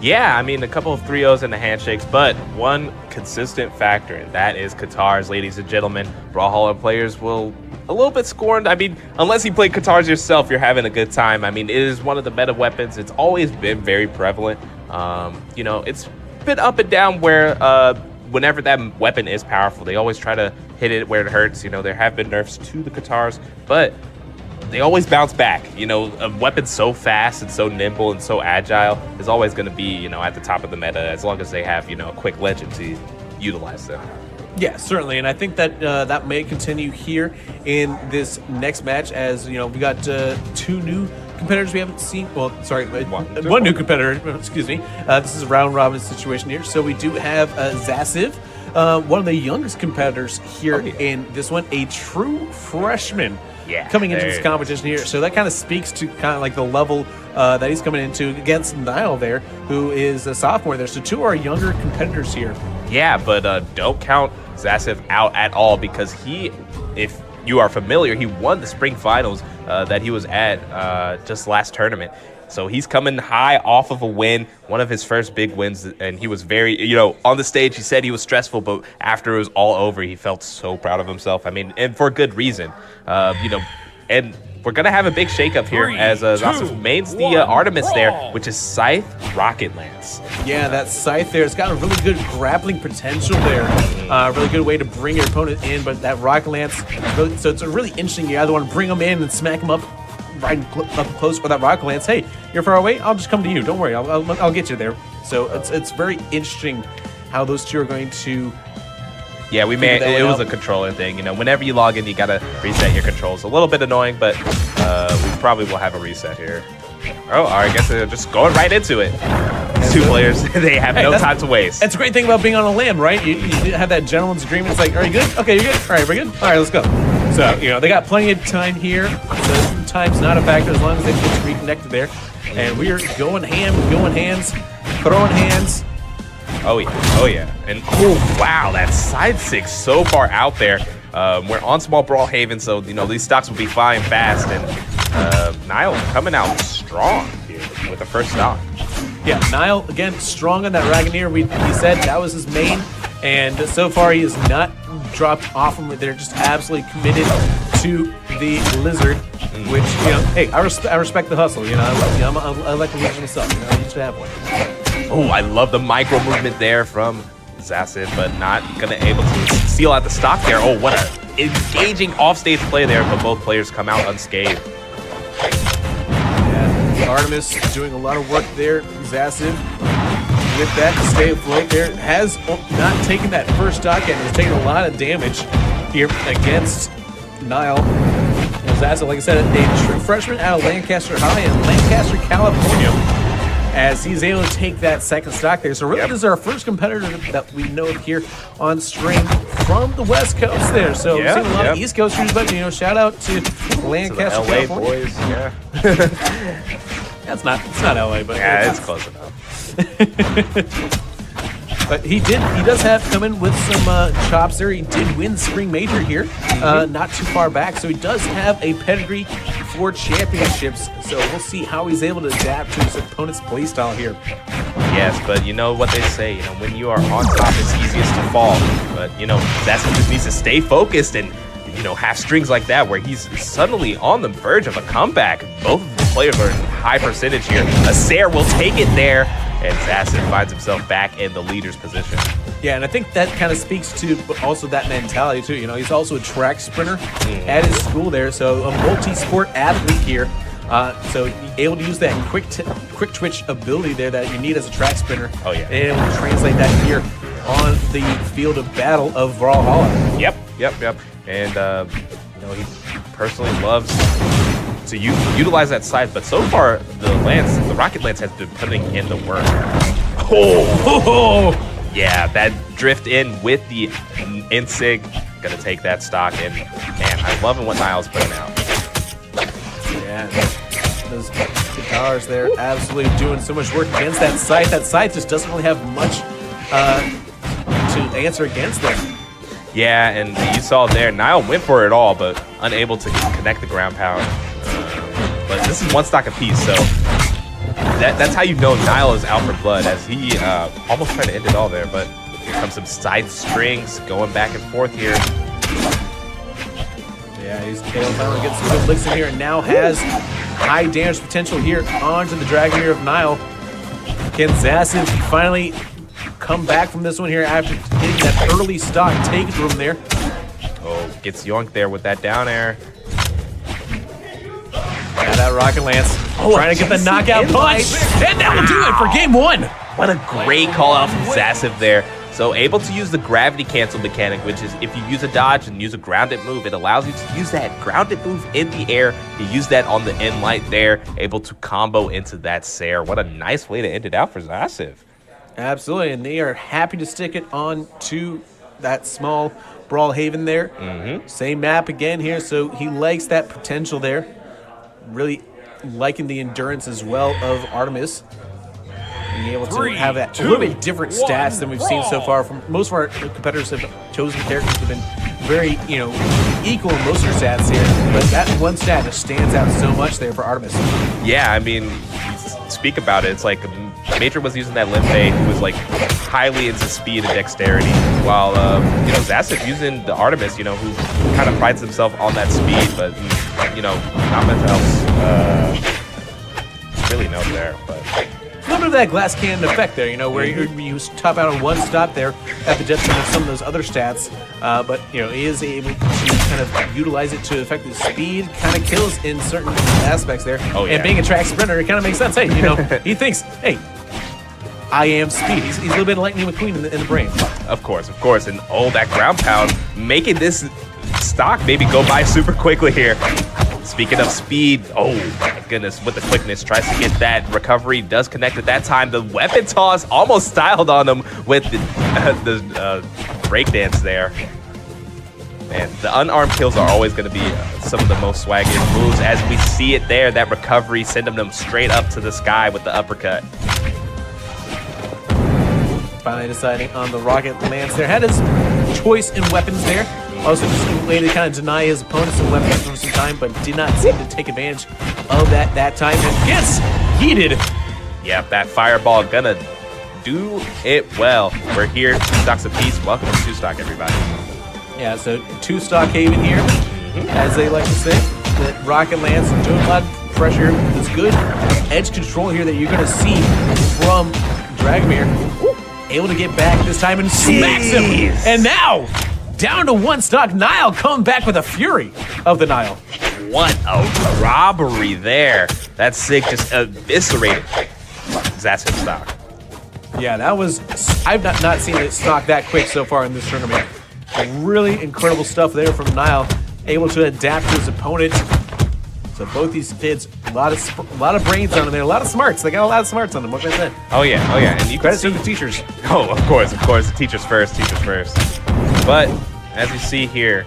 Yeah, I mean, a couple of 3-0s and the handshakes, but one consistent factor, and that is Qatar's, ladies and gentlemen. Brawlhalla players will a little bit scorned. I mean, unless you play Qatar's yourself, you're having a good time. I mean, it is one of the meta weapons. It's always been very prevalent. It's been up and down where whenever that weapon is powerful, they always try to hit it where it hurts. There have been nerfs to the Qatar's, but they always bounce back. A weapon so fast and so nimble and so agile is always going to be, at the top of the meta as long as they have, a quick legend to utilize them. Yeah, certainly, and I think that that may continue here in this next match as, we got 2 new competitors we haven't seen. Well, sorry, one new competitor, excuse me. This is a round robin situation here. So we do have Zassiv, one of the youngest competitors here in this one, a true freshman. Yeah, coming into this competition here. So that kind of speaks to kind of the level that he's coming into against Niall there, who is a sophomore there. So 2 of our younger competitors here. Yeah, but don't count Zassiv out at all because if you are familiar, he won the spring finals that he was at just last tournament. So he's coming high off of a win, one of his first big wins, and he was very, on the stage, he said he was stressful, but after it was all over, he felt so proud of himself. I mean, and for good reason, and we're going to have a big shakeup here as Zasif mains the Artemis there, which is Scythe Rocket Lance. Yeah, that Scythe there, it's got a really good grappling potential there. Really good way to bring your opponent in, but that Rocket Lance, so it's a really interesting, you either want to bring them in and smack them up right up close, or that Rocket Lance, hey, you're far away, I'll just come to you, don't worry, I'll get you there. So it's very interesting how those two are going to... Yeah, it was a controller thing. Whenever you log in, you gotta reset your controls. A little bit annoying, but we probably will have a reset here. Oh, I guess they're just going right into it. Two players, they have no time to waste. That's a great thing about being on a LAN, right? You have that gentleman's agreement. It's like, are you good? Okay, you're good. All right, we're good. All right, let's go. So, they got plenty of time here. So time's not a factor as long as they get reconnected there. And we are going ham, going hands, throwing hands. Oh yeah. And wow, that side six so far out there. We're on small Brawl Haven, so these stocks will be flying fast, and Nile coming out strong here with the first stock. Yeah, Nile again strong on that Raganeer. He said that was his main, and so far he has not dropped off from it. They're just absolutely committed to the Lizard, which hey, I respect the hustle. I like the Lizard myself. I used to have one. Oh, I love the micro movement there from Zasif, but not gonna able to seal out the stock there. Oh, what a engaging offstage play there, but both players come out unscathed. Yeah, Artemis doing a lot of work there. Zasif with that to stay afloat there. Has not taken that first stock yet. Has taken a lot of damage here against Nile. Zasif, like I said, a true freshman out of Lancaster High in Lancaster, California, as he's able to take that second stock there. So really, this is our first competitor that we know of here on stream from the West Coast there. So we've seen a lot of East Coasters, but shout out to Lancaster, to the LA California. boys. Yeah. It's not LA, but it's close enough. But he does have come in with some chops there. He did win Spring Major here, not too far back. So he does have a pedigree for championships. So we'll see how he's able to adapt to his opponent's playstyle here. Yes, but you know what they say, when you are on top, it's easiest to fall. But, Zasif just needs to stay focused and, have strings like that where he's suddenly on the verge of a comeback. Both of the players are in high percentage here. Acer will take it there, and Zasif finds himself back in the leader's position. Yeah, and I think that kind of speaks to also that mentality too. He's also a track sprinter at his school there, so a multi-sport athlete here. So able to use that quick twitch ability there that you need as a track sprinter. Oh yeah, and able to translate that here on the field of battle of Brawlhalla. Yep. And he personally loves to utilize that side, but so far the Rocket Lance has been putting in the work. Yeah, that drift in with the Insig, gonna take that stock, and man, I'm loving what Nile's putting out. Yeah, those guitars there absolutely doing so much work against that Scythe. That Scythe just doesn't really have much to answer against them. Yeah, and you saw there, Nile went for it all, but unable to connect the ground pound. But this is one stock apiece, so that's how you know Nile is out for blood, as he almost tried to end it all there. But here comes some side strings going back and forth here. Yeah, he's finally getting some good licks in here, and now has high damage potential here onto the Dragoneer of Nile. Can Zasif finally come back from this one here after getting that early stock taken from there? Oh, gets yoinked there with that down air. Yeah, that Rocket Lance trying to get the knockout punch, and that will do it for game one. What a great call out from Zasif there. So able to use the gravity cancel mechanic, which is if you use a dodge and use a grounded move, it allows you to use that grounded move in the air. You use that on the end light there, able to combo into that Sair. What a nice way to end it out for Zasif. Absolutely, and they are happy to stick it on to that small Brawl Haven there. Same map again here, so he likes that potential there. Really liking the endurance as well of Artemis. being able to have that a little bit different stats than we've seen so far from most of our competitors have chosen characters that have been very, equal in most of their stats here. But that one stat just stands out so much there for Artemis. Yeah, I mean, speak about it. It's like Major was using that Limpay, who was like highly into speed and dexterity, while Zaciv using the Artemis, who kind of prides himself on that speed, but not much else. Really no there, but. A little bit of that glass cannon effect there, where you top out on one stop there at the detriment of some of those other stats, but he is able to kind of utilize it to affect his speed, kind of kills in certain aspects there. Oh, yeah. And being a track sprinter, it kind of makes sense. Hey, he thinks, hey, I am speed. He's a little bit of Lightning McQueen in the brain. Of course, and that ground pound making this stock maybe go by super quickly here. Speaking of speed, oh my goodness, with the quickness, tries to get that recovery, does connect at that time. The weapon toss almost styled on him with the breakdance there. And the unarmed kills are always going to be some of the most swaggiest moves. As we see it there, that recovery sending them straight up to the sky with the uppercut. Finally deciding on the rocket lance there. Had his choice in weapons there. Also just a way to kind of deny his opponents some weapons for some time, but did not seem to take advantage of that time. And gets heated. Yep, that fireball gonna do it well. We're here, 2 stocks apiece. Welcome to 2 stock, everybody. Yeah, so 2 stock Haven here, as they like to say. The rocket lance doing a lot of pressure. It's good edge control here that you're gonna see from Dragomir. Able to get back this time and smacks him. And now, down to 1 stock. Nile coming back with a fury of the Nile. What a robbery there. That Sig just eviscerated Zaciv stock. Yeah, that was... I've not seen it stock that quick so far in this tournament. Really incredible stuff there from Nile. Able to adapt to his opponent. So both these kids, a lot of brains on them there, a lot of smarts. They got a lot of smarts on them. What can I say? Oh yeah. And you credit to the teachers. Oh, of course. The teachers first. But as you see here,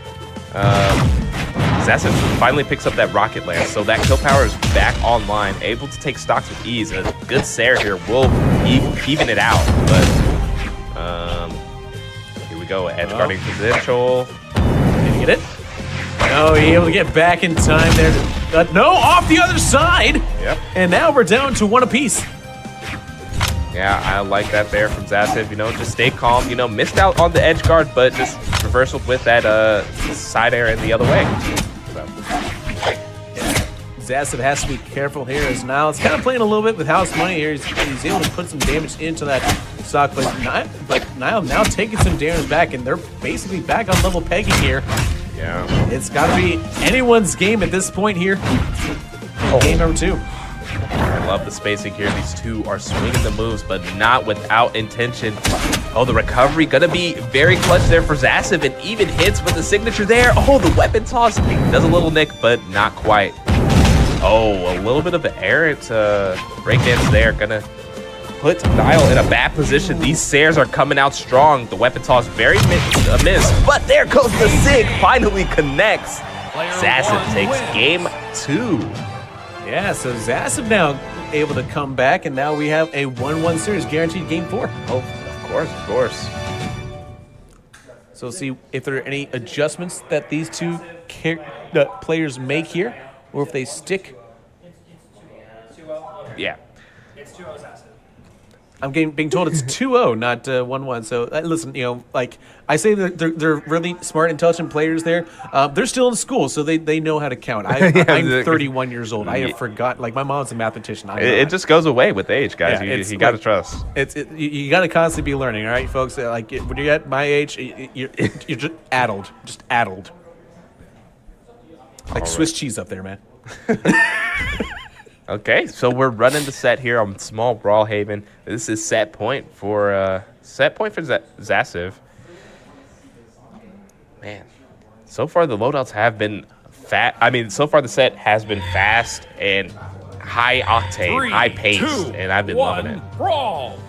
Zaciv finally picks up that rocket lance, so that kill power is back online, able to take stocks with ease. A good Sair here will even it out, but here we go. Edge guarding potential. Did he get it? No, he able to get back in time there. No, off the other side. Yep. And now we're down to 1 apiece. Yeah, I like that there from Zaciv. Just stay calm. Missed out on the edge guard, but just reversal with that side air in the other way. So. Zaciv has to be careful here as Nile is kind of playing a little bit with house money here. He's able to put some damage into that stock, but Nile now taking some damage back, and they're basically back on level pegging here. Yeah. It's got to be anyone's game at this point here. Game number 2. I love the spacing here. These two are swinging the moves, but not without intention. Oh, the recovery gonna be very clutch there for Zaciv, and even hits with the signature there. Oh, the weapon toss does a little nick, but not quite. Oh, a little bit of an errant breakdance there. Gonna put Nile in a bad position. These Sairs are coming out strong. The weapon toss very miss, but there goes the Sig. Finally connects. Zaciv takes game 2. Yeah, so Zaciv now able to come back, and now we have a 1-1 series, guaranteed game 4. Oh, of course. So we'll see if there are any adjustments that these two players make here, or if they stick. Yeah. It's 2-0 Zaciv. I'm being told it's 2-0, not 1-1. So listen, like I say, that they're really smart, intelligent players there. They're still in school, so they know how to count. I'm 31 years old. I have forgot. Like my mom's a mathematician. It just goes away with age, guys. Yeah, you got to trust. You got to constantly be learning. All right, folks. Like when you're at my age, you're just addled, like Swiss cheese up there, man. Okay, so we're running the set here on small Brawl Haven. This is set point for Zaciv. Man, so far the loadouts have been fat. I mean, so far the set has been fast and high octane, high paced, and I've been loving it. Brawl.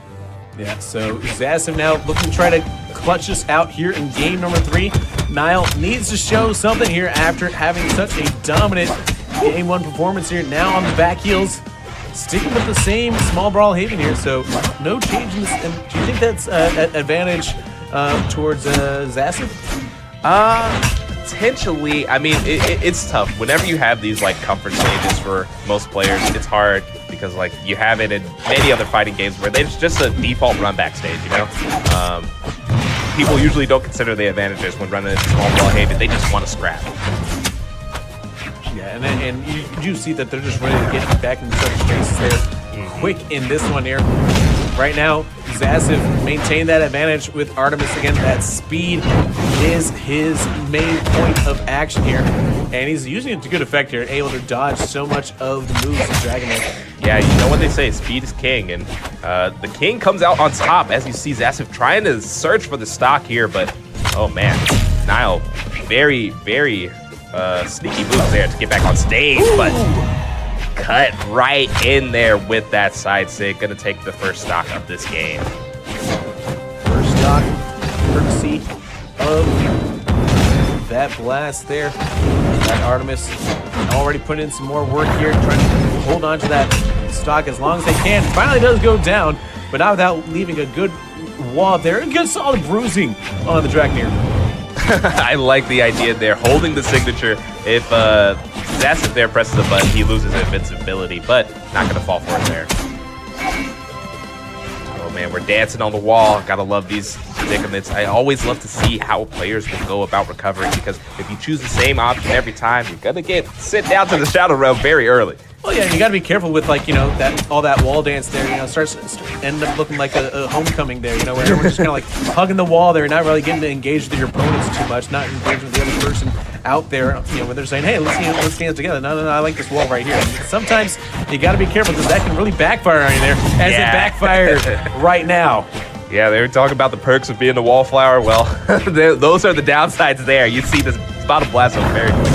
Yeah, so Zaciv now looking to try to clutch us out here in game number 3. Nile needs to show something here after having such a dominant game 1 performance here. Now on the back heels, sticking with the same small brawl haven here, so no change in this. And do you think that's an advantage towards Zaciv? Potentially. I mean, it's tough. Whenever you have these like comfort stages for most players, it's hard because like you have it in many other fighting games where it's just a default run back stage, you know? People usually don't consider the advantages when running into small brawl haven. They just want to scrap. Yeah, and you do see that they're just ready to get back into such spaces there quick in this one here. Right now, Zaciv maintained that advantage with Artemis again. That speed is his main point of action here. And he's using it to good effect here, able to dodge so much of the moves of Dragon Knight. Yeah, you know what they say, speed is king. And the king comes out on top as you see Zaciv trying to search for the stock here. But, oh man, Niall, very, very sneaky moves there to get back on stage. Ooh. But cut right in there with that side sig. Gonna take the first stock of this game. First stock, courtesy of that blast there. That Artemis already put in some more work here, trying to hold on to that stock as long as they can. Finally does go down, but not without leaving a good wall there. A good solid bruising on the Dragoneer. I like the idea there, holding the signature. If Zaciv there presses a button, he loses invincibility, but not going to fall for it there. Oh man, we're dancing on the wall. Gotta love these predicaments. I always love to see how players will go about recovering, because if you choose the same option every time, you're going to get sent down to the Shadow Realm very early. Well, yeah, you got to be careful with, like, you know, that all that wall dance there. You know, starts end up looking like a homecoming there. You know, where everyone's just kind of like hugging the wall there, not really getting to engage with your opponents too much, not engaging with the other person out there. You know, when they're saying, "Hey, let's dance together." No, I like this wall right here. Sometimes you got to be careful because that can really backfire on you there, as it backfired right now. Yeah, they were talking about the perks of being the wallflower. Well, those are the downsides there. You see this bottom blast up very quickly.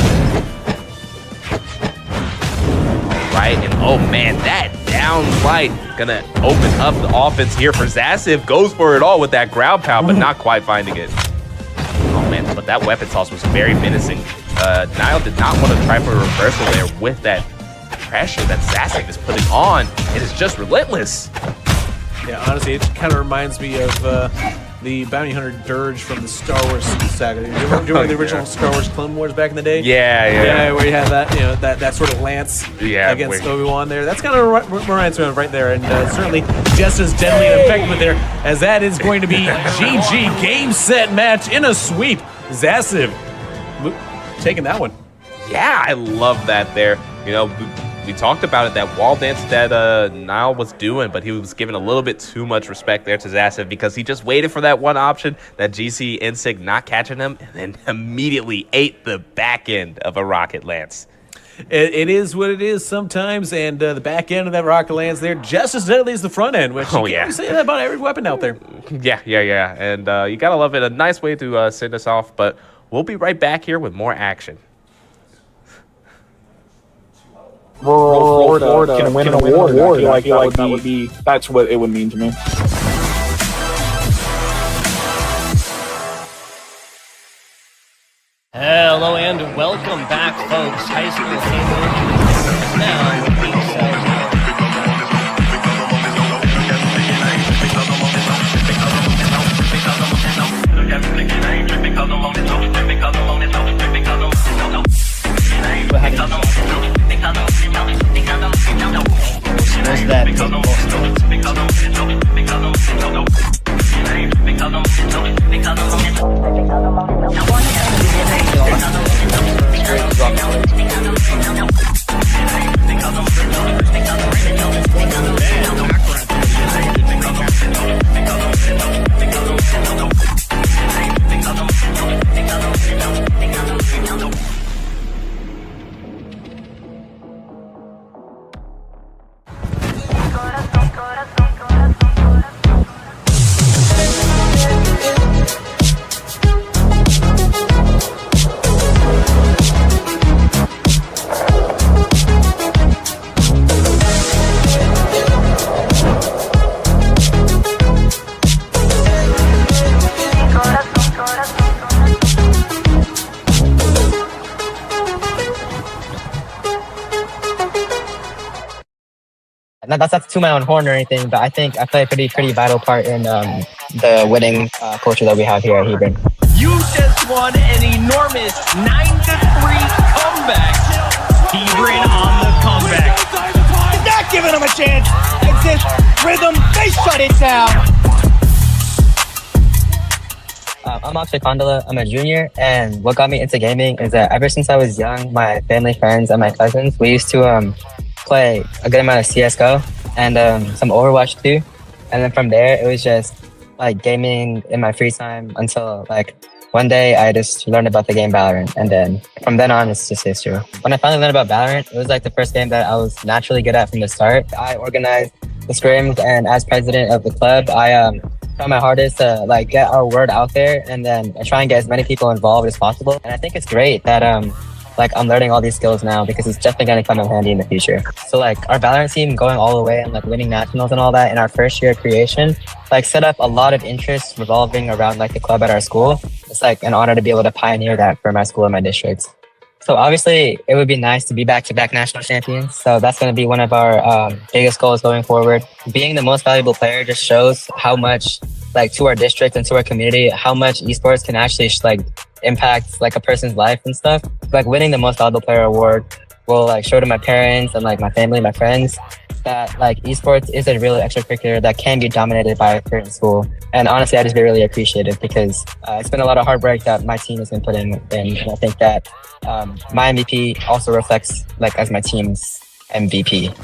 Right, and oh man, that down light gonna open up the offense here for Zaciv. Goes for it all with that ground pound, but not quite finding it. Oh man, but that weapon toss was very menacing. Niall did not want to try for a reversal there with that pressure that Zaciv is putting on. It is just relentless. Yeah, honestly, it kind of reminds me of the Bounty Hunter Dirge from the Star Wars saga. Do you remember the original Star Wars Clone Wars back in the day? Yeah, where you had that, you know, that sort of lance against Obi-Wan there. That's kind of reminds me of right there, and certainly just as deadly and effective there, as that is going to be GG game set match in a sweep. Zaciv taking that one. Yeah, I love that there. You know, we talked about it, that wall dance that Niall was doing, but he was giving a little bit too much respect there to Zaciv because he just waited for that one option, that GC Insig not catching him, and then immediately ate the back end of a rocket lance. It is what it is sometimes, and the back end of that rocket lance there just as deadly as the front end, which you can't say that about every weapon out there. Yeah. And you gotta love it. A nice way to send us off, but we'll be right back here with more action. Rural Florida can win an award. I feel like that would be that's what it would mean to me. Hello and welcome back, folks. High school came now with was that That's to my own horn or anything, but I think I play a pretty vital part in the winning culture that we have here at Hebron. You just won an enormous 9-3 comeback. Hebron on the comeback. He's not giving him a chance. It's this rhythm. They shut it down. I'm Akshay Kondala. I'm a junior, and what got me into gaming is that ever since I was young, my family, friends, and my cousins, we used to play a good amount of CSGO and some Overwatch too. And then from there, it was just like gaming in my free time until like one day I just learned about the game Valorant, and then from then on, it's just history. When I finally learned about Valorant, it was like the first game that I was naturally good at from the start. I organized the scrims, and as president of the club, I try my hardest to like get our word out there, and then I try and get as many people involved as possible. And I think it's great that like I'm learning all these skills now, because it's definitely going to come in handy in the future. So like our Valorant team going all the way and like winning nationals and all that in our first year of creation, like set up a lot of interest revolving around like the club at our school. It's like an honor to be able to pioneer that for my school and my districts. So obviously it would be nice to be back-to-back national champions. So that's going to be one of our biggest goals going forward. Being the most valuable player just shows how much, like, to our district and to our community, how much esports can actually like impact like a person's life and stuff. Like winning the most valuable player award will like show to my parents and like my family, my friends, that like esports is a real extracurricular that can be dominated by a certain school. And honestly, I just really appreciate it, because it's been a lot of hard work that my team has been putting in. And I think that my MVP also reflects like as my team's MVP.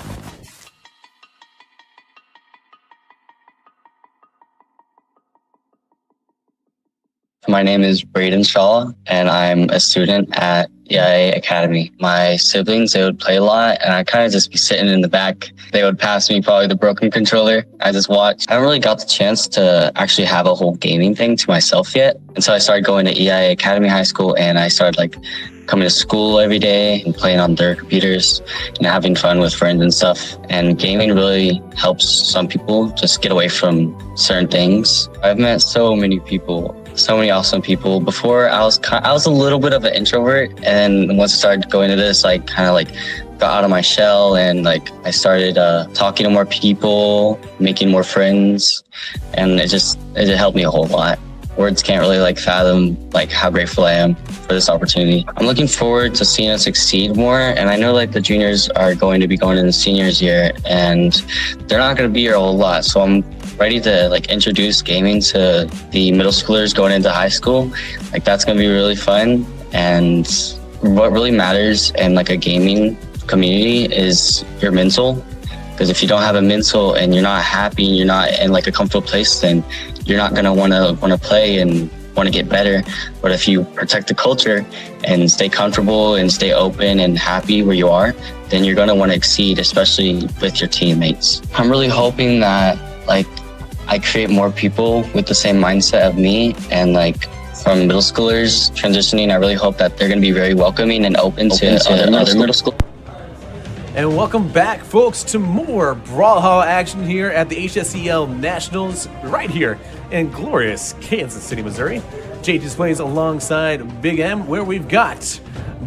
My name is Braden Shaw, and I'm a student at EIA Academy. My siblings, they would play a lot, and I'd kind of just be sitting in the back. They would pass me probably the broken controller. I just watched. I haven't really got the chance to actually have a whole gaming thing to myself yet. And so I started going to EIA Academy High School, and I started like coming to school every day and playing on their computers and having fun with friends and stuff. And gaming really helps some people just get away from certain things. I've met so many people, so many awesome people. Before I was a little bit of an introvert, and once I started going to this, like kind of like got out of my shell, and like I started talking to more people, making more friends, and it helped me a whole lot. Words can't really like fathom like how grateful I am for this opportunity. I'm looking forward to seeing us succeed more, and I know like the juniors are going to be going in the seniors year, and they're not going to be here a whole lot, so I'm ready to like introduce gaming to the middle schoolers going into high school. Like that's going to be really fun, and what really matters in like a gaming community is your mental. Because if you don't have a mental and you're not happy and you're not in like a comfortable place, then you're not gonna wanna play and want to get better. But if you protect the culture and stay comfortable and stay open and happy where you are, then you're gonna want to exceed, especially with your teammates. I'm really hoping that like I create more people with the same mindset of me, and like from middle schoolers transitioning, I really hope that they're gonna be very welcoming and open to other middle school. And welcome back, folks, to more Brawlhalla action here at the HSEL Nationals, right here in glorious Kansas City, Missouri. JT's plays alongside Big M, where we've got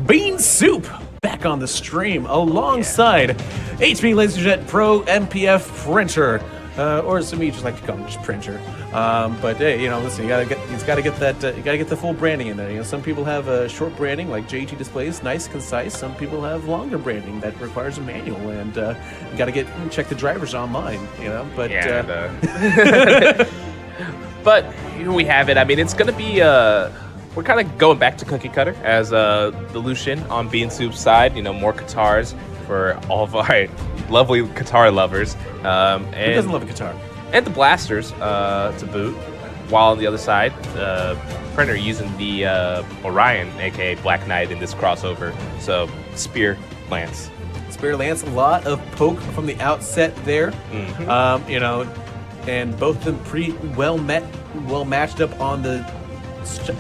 Bean Soup back on the stream alongside HP LaserJet Pro MPF Printer, or some of you just like to call him just Printer. But hey, you know, listen, you gotta get the full branding in there. You know, some people have short branding like JT displays, nice, concise. Some people have longer branding that requires a manual, and you gotta check the drivers online. You know, but but here we have it. I mean, it's gonna be we're kind of going back to cookie cutter as the Lucian on Bean Soup's side. You know, more Qatars for all of our lovely Qatar lovers. Who doesn't love a guitar? And the blasters to boot. While on the other side, Printer using the Orion, aka Black Knight, in this crossover. So Spear Lance. Spear Lance, a lot of poke from the outset there. Mm-hmm. You know, and both of them pretty well matched up on the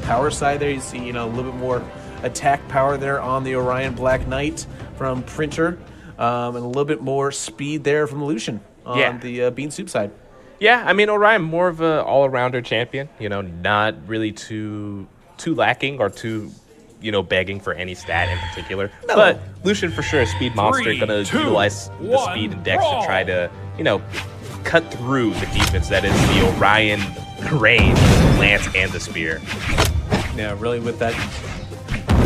power side there. You see, you know, a little bit more attack power there on the Orion Black Knight from Printer, and a little bit more speed there from Lucian on the Bean Soup side. Yeah, I mean, Orion, more of an all-arounder champion, you know, not really too lacking or too you know, begging for any stat in particular. No. But Lucian for sure, speed monster, gonna utilize the speed and dex to try to, you know, cut through the defense that is the Orion range, the lance and the spear. Yeah, really with that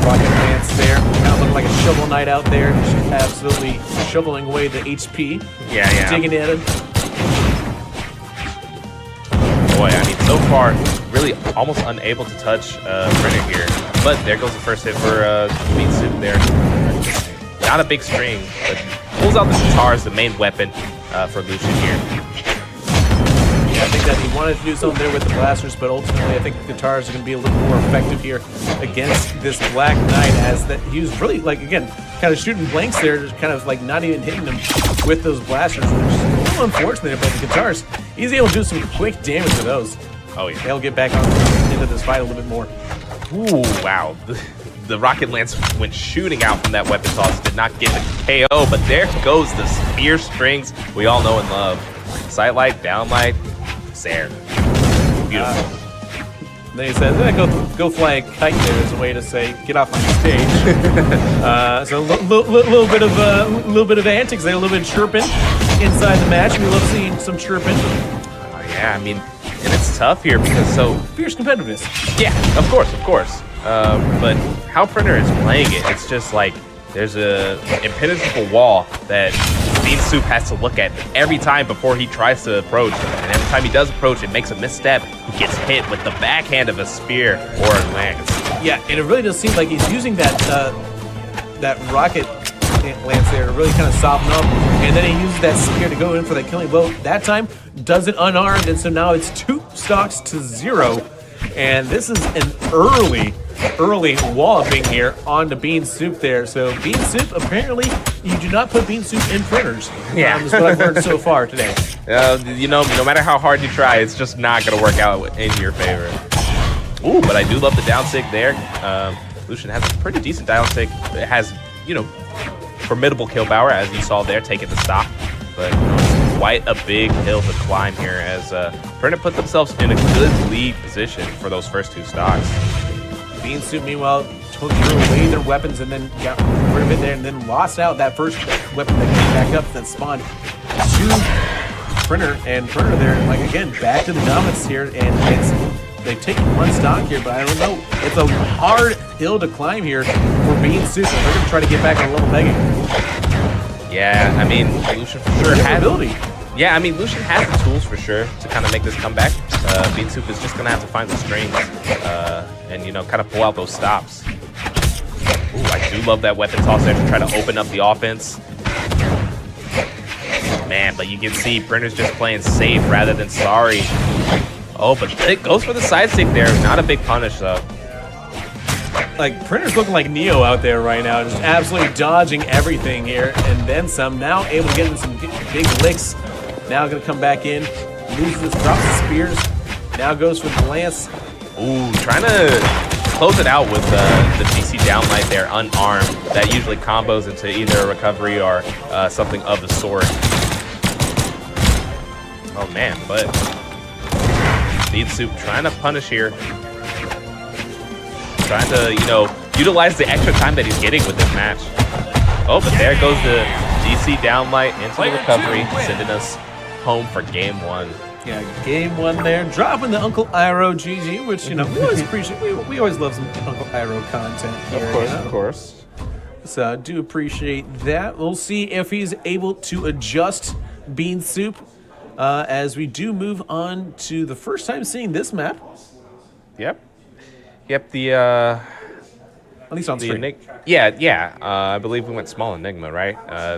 rocket lance there, kind of looking like a shovel knight out there, just absolutely shoveling away the HP. Yeah. Digging at it. Boy, I mean, so far, really almost unable to touch Brenner here. But there goes the first hit for Bean Soup there. Not a big string, but pulls out the guitar as the main weapon for Lucian here. Yeah, I think that he wanted to do something there with the blasters, but ultimately I think the guitars are going to be a little more effective here against this Black Knight, as that he was really, like, again, kind of shooting blanks there, just kind of like not even hitting them with those blasters, which is a little unfortunate, but the guitars, he's able to do some quick damage to those. Oh yeah. They'll get back into this fight a little bit more. Ooh, wow. The rocket lance went shooting out from that weapon toss, did not get the KO, but there goes the spear strings we all know and love. Side light, down light, there. Beautiful. Then he says, go fly a kite there as a way to say, get off my stage. So a little bit of antics there, a little bit of chirping inside the match. We love seeing some chirping. Oh, yeah, I mean, and it's tough here because so... Fierce competitiveness. Yeah, of course. But how Printer is playing it, it's just like there's a impenetrable wall that Bean Soup has to look at every time before he tries to approach. And every time he does approach, it makes a misstep. He gets hit with the backhand of a spear or a lance. Yeah, and it really does seem like he's using that rocket lance there to really kind of soften up. And then he uses that spear to go in for that killing blow. That time, does it unarmed, and so now it's 2 stocks to 0. And this is an early walloping here on the Bean Soup there. So Bean Soup, apparently, you do not put Bean Soup in printers. Yeah. Is what I've learned so far today. You know, no matter how hard you try, it's just not going to work out in your favor. Ooh, but I do love the down sig there. Lucian has a pretty decent down sig. It has, you know, formidable kill power, as you saw there, taking the stock. But you know, it's quite a big hill to climb here as Printer put themselves in a good lead position for those first 2 stocks. Bean Soup, meanwhile, threw away their weapons and then got rid of it there and then lost out that first weapon that came back up that spawned to Printer. And Printer there, like, again, back to the dominance here. And they've taken 1 stock here, but I don't know. It's a hard hill to climb here for Bean Soup. And they're going to try to get back on level begging. Yeah, I mean, Lucian for sure has ability. Yeah, I mean, Lucian has the tools for sure to kind of make this comeback. Bean Soup is just going to have to find the strings and, you know, kind of pull out those stops. Ooh, I do love that weapon toss there to try to open up the offense. Man, but you can see Printer's just playing safe rather than sorry. Oh, but it goes for the side stick there. Not a big punish, though. Like, Printer's looking like Neo out there right now, just absolutely dodging everything here, and then some. Now able to get in some big licks. Now going to come back in, loses, drops the spears. Now goes for the lance. Ooh, trying to close it out with the DC downlight there, unarmed. That usually combos into either a recovery or something of the sort. Oh man, but Bean Soup trying to punish here. Trying to, you know, utilize the extra time that he's getting with this match. Oh, but there goes the DC downlight into the recovery, sending us home for game 1. Yeah, game 1 there, dropping the Uncle Iroh GG, which, you know, we always appreciate. We always love some Uncle Iroh content here. Of course. So I do appreciate that. We'll see if he's able to adjust Bean Soup as we do move on to the first time seeing this map. Yep, at least on stream. Yeah. I believe we went small Enigma, right?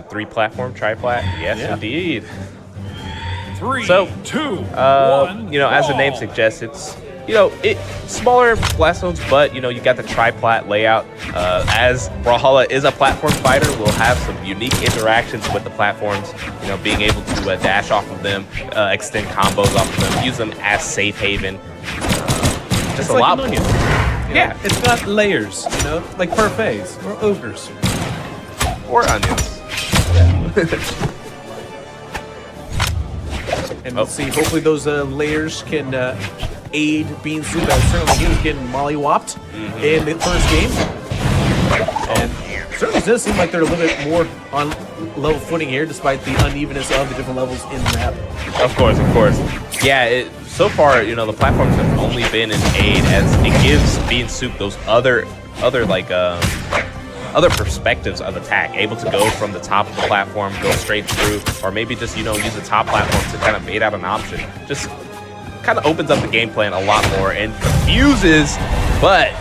3 platform, tri-plat. Yes, yeah. Indeed. 3, so, 2, 1. You know, as the name suggests, it's, you know, smaller blast zones, but you know, you got the tri-plat layout. As Brawlhalla is a platform fighter, we'll have some unique interactions with the platforms. You know, being able to dash off of them, extend combos off of them, use them as safe haven. Just it's a like lot. An onion. Yeah, it's got layers, you know, like parfaits or ogres or onions. And we'll see. Hopefully, those layers can aid Bean Soup. As certainly he was getting mollywopped in the first game. And certainly does seem like they're a little bit more on level footing here, despite the unevenness of the different levels in the map. Of course. Yeah, so far, you know, the platforms have only been an aid as it gives Bean Soup those other perspectives of attack, able to go from the top of the platform, go straight through, or maybe just, you know, use the top platform to kind of bait out an option. Just kind of opens up the game plan a lot more and confuses, but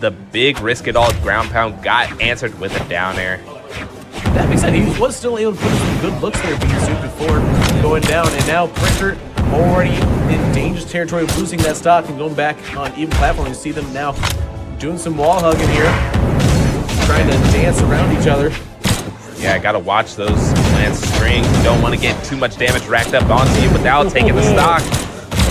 the big risk it all ground pound got answered with a down air. That being said, he was still able to put some good looks there, Bean Soup, before going down, and now Printer already in dangerous territory of losing that stock and going back on even platform. You see them now doing some wall hugging here, trying to dance around each other. Yeah, gotta watch those lance strings. You don't want to get too much damage racked up onto you without taking the stock.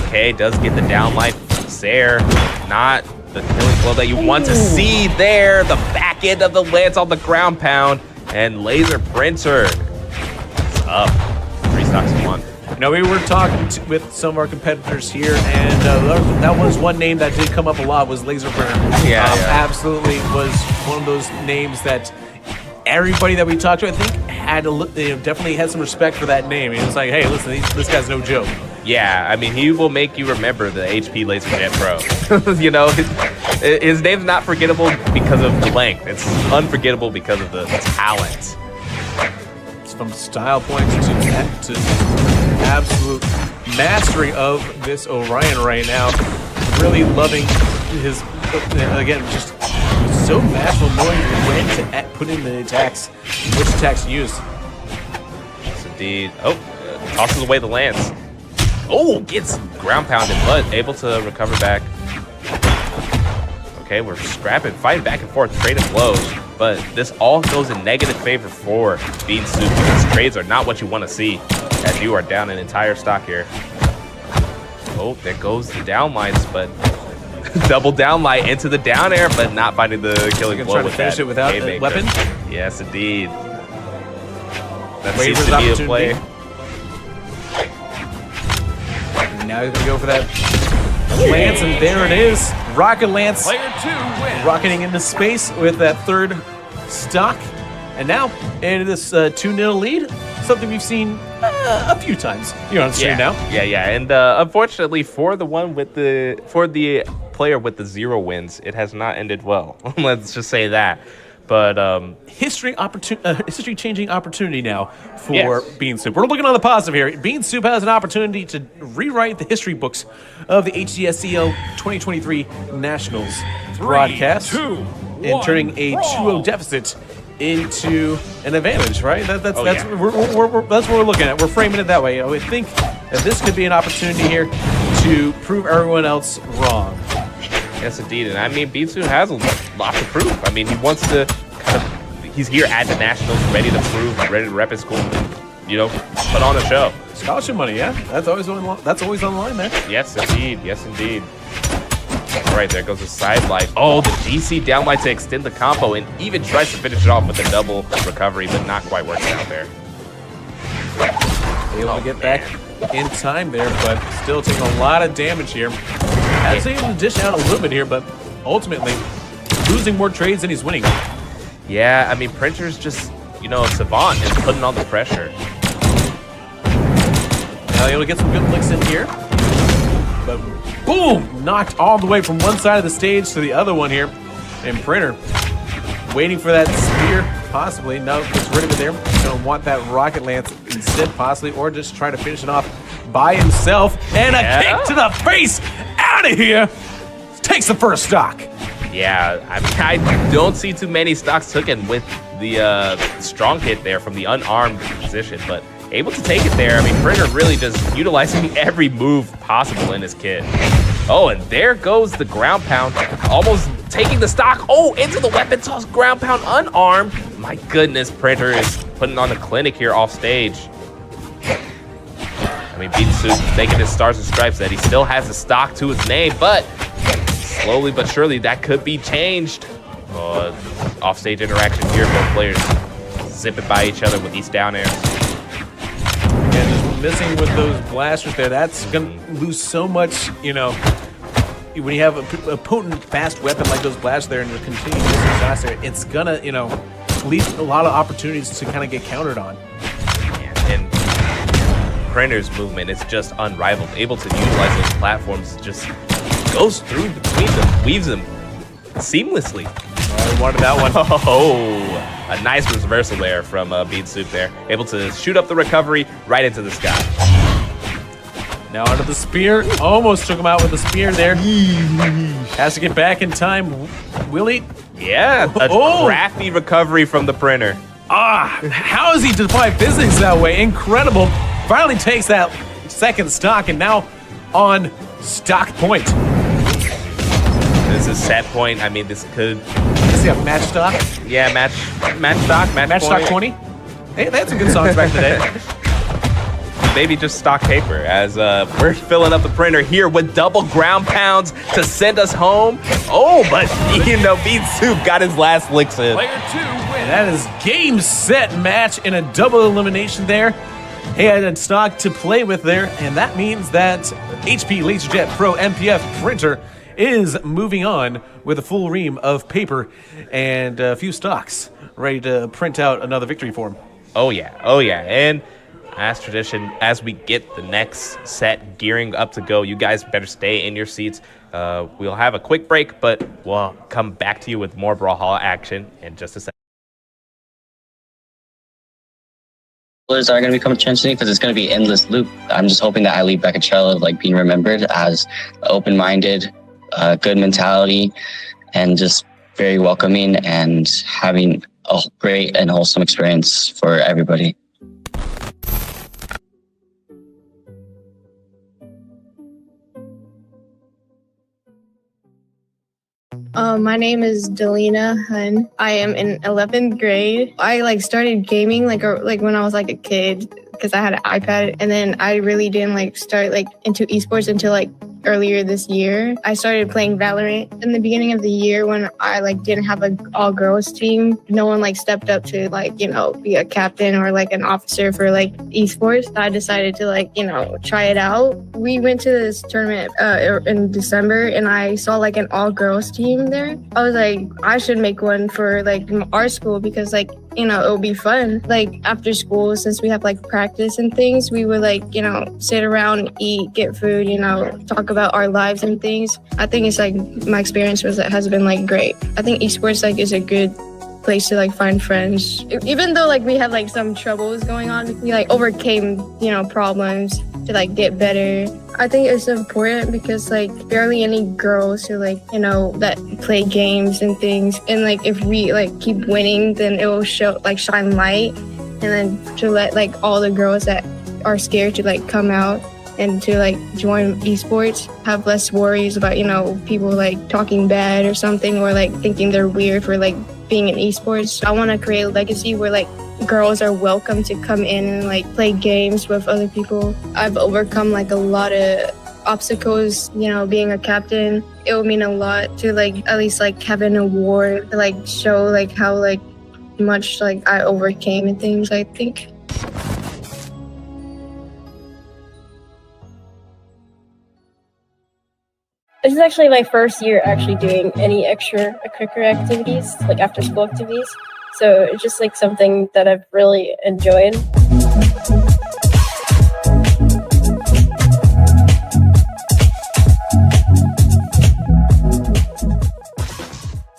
Okay, does get the down life. Sair, not the killing blow that you want to see there. The back end of the lance on the ground pound. And Laser Printer is up. 3 stocks to 1. You know, we were talking with some of our competitors here, and that was one name that did come up a lot, was Laser Printer. Yeah. Absolutely was one of those names that everybody that we talked to, I think, had definitely had some respect for that name. It was like, hey, listen, this guy's no joke. Yeah, I mean, he will make you remember the HP LaserJet Pro. You know, his name's not forgettable because of the length. It's unforgettable because of the talent. It's from style points to absolute mastery of this Orion right now. Really loving his, again, just so masterful, knowing when to put in the attacks, which attacks to use. Yes, indeed. Oh, tosses away the lance. Oh, gets ground pounded, but able to recover back. Okay, we're scrapping, fighting back and forth, trading blows, but this all goes in negative favor for Bean Soup because trades are not what you want to see as you are down an entire stock here. Oh, there goes the down lights, but double down light into the down air, but not finding the killing blow with that. Finish it without a weapon? Yes, indeed. That Waver's seems to be a play. Now he's going to go for that lance, and there it is. Rocket Lance rocketing into space with that third stock. And now, into this 2-0 lead, something we've seen a few times here on stream now. Yeah. And unfortunately, for the player with the 0 wins, it has not ended well. Let's just say that. But history-changing opportunity now for Bean Soup. We're looking on the positive here. Bean Soup has an opportunity to rewrite the history books of the HCSCO 2023 Nationals broadcast and turning a 2-0 deficit into an advantage, right? That's what we're looking at. We're framing it that way. I think that this could be an opportunity here to prove everyone else wrong. Yes, indeed. And I mean, Bean Soup has a lot to prove. I mean, he wants to he's here at the Nationals, ready to prove, ready to rep his school, and, you know, put on a show. Scholarship money, yeah. That's always on the line, man. Yes, indeed. Yes, indeed. All right, there goes the side light. Oh, the DC down light to extend the combo and even tries to finish it off with a double recovery, but not quite working out there. Able to get back in time there, but still taking a lot of damage here. Has able to dish out a little bit here, but ultimately losing more trades than he's winning. Yeah, I mean, Printer's just, you know, a savant and putting on the pressure. Now able to get some good licks in here. But boom! Knocked all the way from one side of the stage to the other one here. And Printer waiting for that spear, possibly. No, gets rid of it there. Gonna want that rocket lance instead, possibly, or just try to finish it off by himself. And a kick to the face! Out of here! Takes the first stock. Yeah, I mean, I don't see too many stocks taken with the strong hit there from the unarmed position, but able to take it there. I mean, Printer really just utilizing every move possible in his kit. Oh, and there goes the ground pound, almost taking the stock. Oh, into the weapon toss, ground pound unarmed. My goodness, Printer is putting on the clinic here off stage. I mean, Bean Soup making his stars and stripes that he still has the stock to his name, but slowly but surely that could be changed. Offstage interaction here, both players zipping by each other with these down airs. Again, just missing with those blasters there. That's gonna lose so much, you know, when you have a potent, fast weapon like those blasts there and you're continuing to missing shots there, it's gonna, leave a lot of opportunities to kind of get countered on. And Printer's movement is just unrivaled. Able to utilize those platforms, just goes through between them, weaves them seamlessly. Oh, he wanted that one. Oh, a nice reversal there from Bean Soup there. Able to shoot up the recovery right into the sky. Now onto the spear. Almost took him out with the spear there. Has to get back in time. Will he? Yeah, a crafty recovery from the Printer. How does he defy physics that way? Incredible. Finally takes that second stock and now on stock point. This is set point. I mean, this could... Does he have match stock? Yeah, match stock, match stock 20. Hey, they had some good songs back in the day. Maybe just stock paper, as we're filling up the Printer here with double ground pounds to send us home. Oh, but Bean Soup got his last licks in. Player 2 win. That is game, set, match in a double elimination there. He had stock to play with there, and that means that HP LaserJet Pro MPF Printer is moving on with a full ream of paper and a few stocks ready to print out another victory for him. Oh yeah, and as tradition, as we get the next set gearing up to go, you guys better stay in your seats. We'll have a quick break, but we'll come back to you with more Brawlhalla action in just a second. Are going to become a chance to me because it's going to be endless loop. I'm just hoping that I leave Beccacello like being remembered as open-minded, good mentality, and just very welcoming and having a great and wholesome experience for everybody. My name is Delina Hun. I am in 11th grade. I started gaming like when I was a kid because I had an iPad, and then I really didn't start into esports until earlier this year. I started playing Valorant in the beginning of the year when I didn't have an all-girls team. No one stepped up to be a captain or an officer for esports. I decided to try it out. We went to this tournament in December, and I saw an all-girls team there. I was I should make one for our school because it'll be fun. After school, since we have practice and things, we would sit around, eat, get food, talk about our lives and things. I think it's my experience has been great. I think esports is a good place to find friends. Even though we had some troubles going on, we overcame problems to get better. I think it's important because barely any girls who that play games and things, and if we keep winning, then it will show shine light, and then to let all the girls that are scared to come out and to join esports, have less worries about people talking bad or something, or thinking they're weird for being in esports. I want to create a legacy where girls are welcome to come in and play games with other people. I've overcome a lot of obstacles, being a captain. It would mean a lot to at least have an award to show how much I overcame and things, I think. This is actually my first year actually doing any extracurricular activities, after school activities. So it's just something that I've really enjoyed.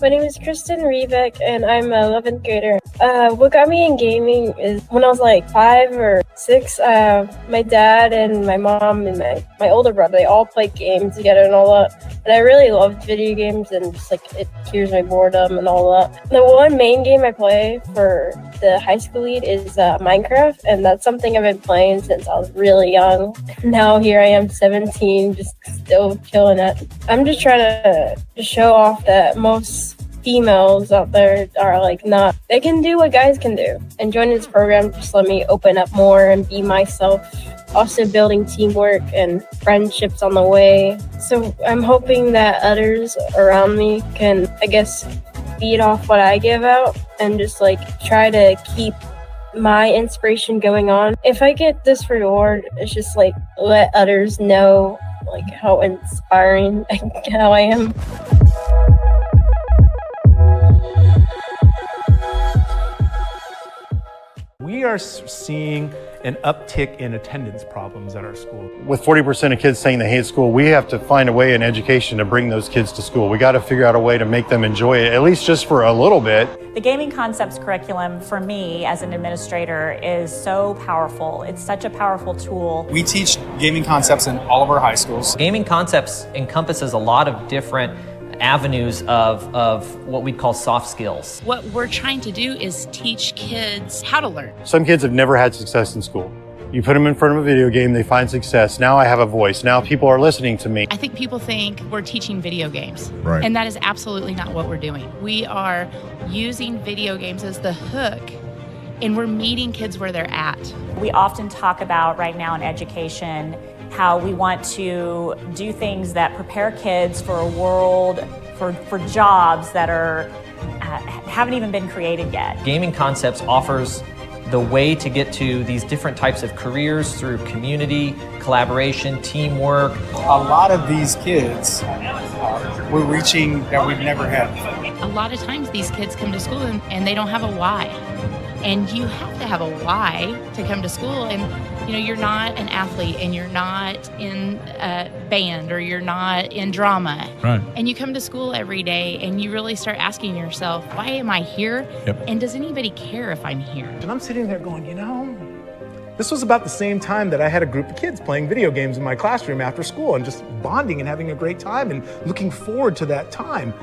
My name is Kristen Rebeck, and I'm an 11th grader. What got me in gaming is when I was 5 or 6, my dad and my mom and my older brother, they all played games together and all that. And I really loved video games, and just it cures my boredom and all that. The one main game I play for the high school lead is Minecraft, and that's something I've been playing since I was really young. Now here I am, 17, just still killing it. I'm just trying to show off that most females out there are not, they can do what guys can do. And joining this program just let me open up more and be myself. Also building teamwork and friendships on the way. So I'm hoping that others around me can, feed off what I give out and just try to keep my inspiration going on. If I get this reward, it's just let others know like how inspiring how I am. We are seeing an uptick in attendance problems at our school. With 40% of kids saying they hate school, we have to find a way in education to bring those kids to school. We got to figure out a way to make them enjoy it, at least just for a little bit. The gaming concepts curriculum for me as an administrator is so powerful. It's such a powerful tool. We teach gaming concepts in all of our high schools. Gaming concepts encompasses a lot of different avenues of what we call soft skills. What we're trying to do is teach kids how to learn. Some kids have never had success in school. You put them in front of a video game, they find success. Now I have a voice. Now people are listening to me. I think people think we're teaching video games. Right. And that is absolutely not what we're doing. We are using video games as the hook, and we're meeting kids where they're at. We often talk about right now in education how we want to do things that prepare kids for a world, for jobs that are haven't even been created yet. Gaming Concepts offers the way to get to these different types of careers through community, collaboration, teamwork. A lot of these kids we're reaching that we've never had. A lot of times these kids come to school and they don't have a why. And you have to have a why to come to school. And you know, you're not an athlete and you're not in a band or you're not in drama. Right. And you come to school every day and you really start asking yourself, why am I here? Yep. And does anybody care if I'm here? And I'm sitting there going, you know, this was about the same time that I had a group of kids playing video games in my classroom after school and just bonding and having a great time and looking forward to that time.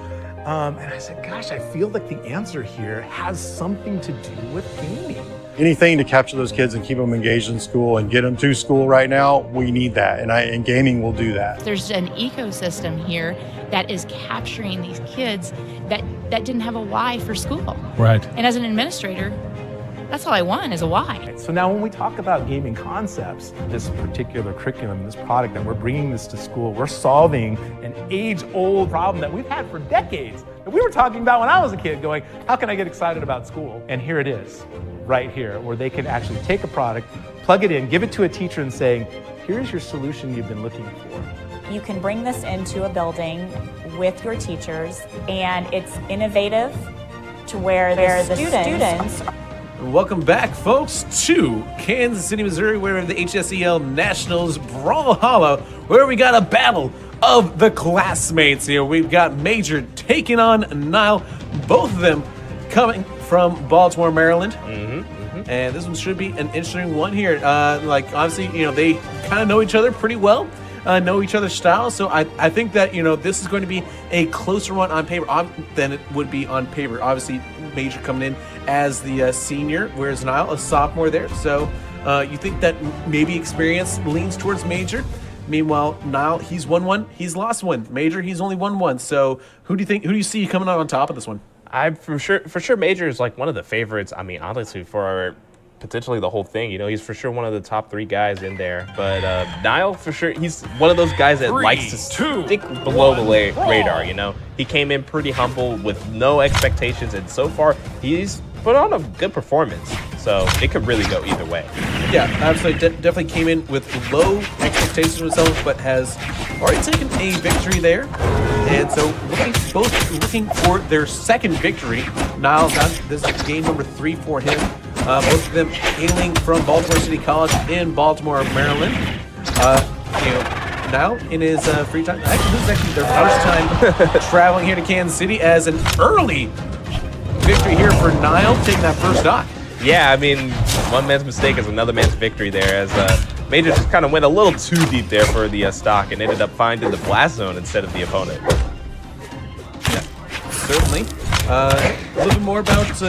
And I said, gosh, I feel like the answer here has something to do with gaming. Anything to capture those kids and keep them engaged in school and get them to school right now, we need that. And gaming will do that. There's an ecosystem here that is capturing these kids that didn't have a why for school. Right. And as an administrator, that's all I want is a why. So now when we talk about gaming concepts, this particular curriculum, this product, and we're bringing this to school, we're solving an age-old problem that we've had for decades. That we were talking about when I was a kid going, how can I get excited about school? And here it is, right here, where they can actually take a product, plug it in, give it to a teacher and saying, here's your solution you've been looking for. You can bring this into a building with your teachers, and it's innovative to where the students Welcome back, folks, to Kansas City, Missouri, where the HSEL Nationals Brawlhalla, where we got a battle of the classmates here. We've got Major taking on Niall, both of them coming from Baltimore, Maryland. And this one should be an interesting one here. Like, obviously, you know, they kind of know each other pretty well. Know each other's styles, so I think that, you know, this is going to be a closer one on paper than it would be on paper. Obviously, Major coming in as the senior, whereas Niall a sophomore there. So you think that maybe experience leans towards Major. Meanwhile, Niall, he's won one, he's lost one. Major, he's only won one. So who do you see coming out on top of this one? I'm for sure Major is like one of the favorites. I mean, honestly, for potentially the whole thing, you know, he's for sure one of the top 3 guys in there. But Niall, for sure, he's one of those guys that likes to stick below the radar, you know. He came in pretty humble with no expectations, and so far, he's put on a good performance. So it could really go either way. Yeah, absolutely. Definitely came in with low expectations of himself, but has already taken a victory there. And so both looking for their second victory. Niall got this is game number 3 for him. Both of them hailing from Baltimore City College in Baltimore, Maryland. You know, Niall in his free time. Actually, this is actually their first time traveling here to Kansas City as an early victory here for Niall, taking that first stock. Yeah, I mean, one man's mistake is another man's victory there, as Major just kind of went a little too deep there for the stock and ended up finding the blast zone instead of the opponent. Yeah, certainly. A little bit more about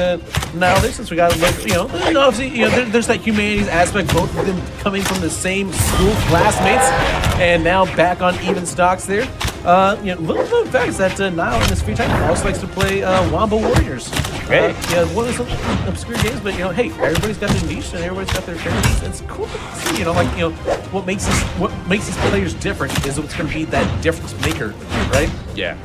Niall there, since we got a little, you know, obviously, you know, there's that humanities aspect, both of them coming from the same school classmates, and now back on even stocks there. You know, little known fact is that Niall in his free time also likes to play Wamba Warriors. Hey. Yeah, one of those obscure games, but you know, hey, everybody's got their niche and everybody's got their favorites. It's cool to see, you know, like, you know, what makes these players different is what's going to be that difference maker, right? Yeah.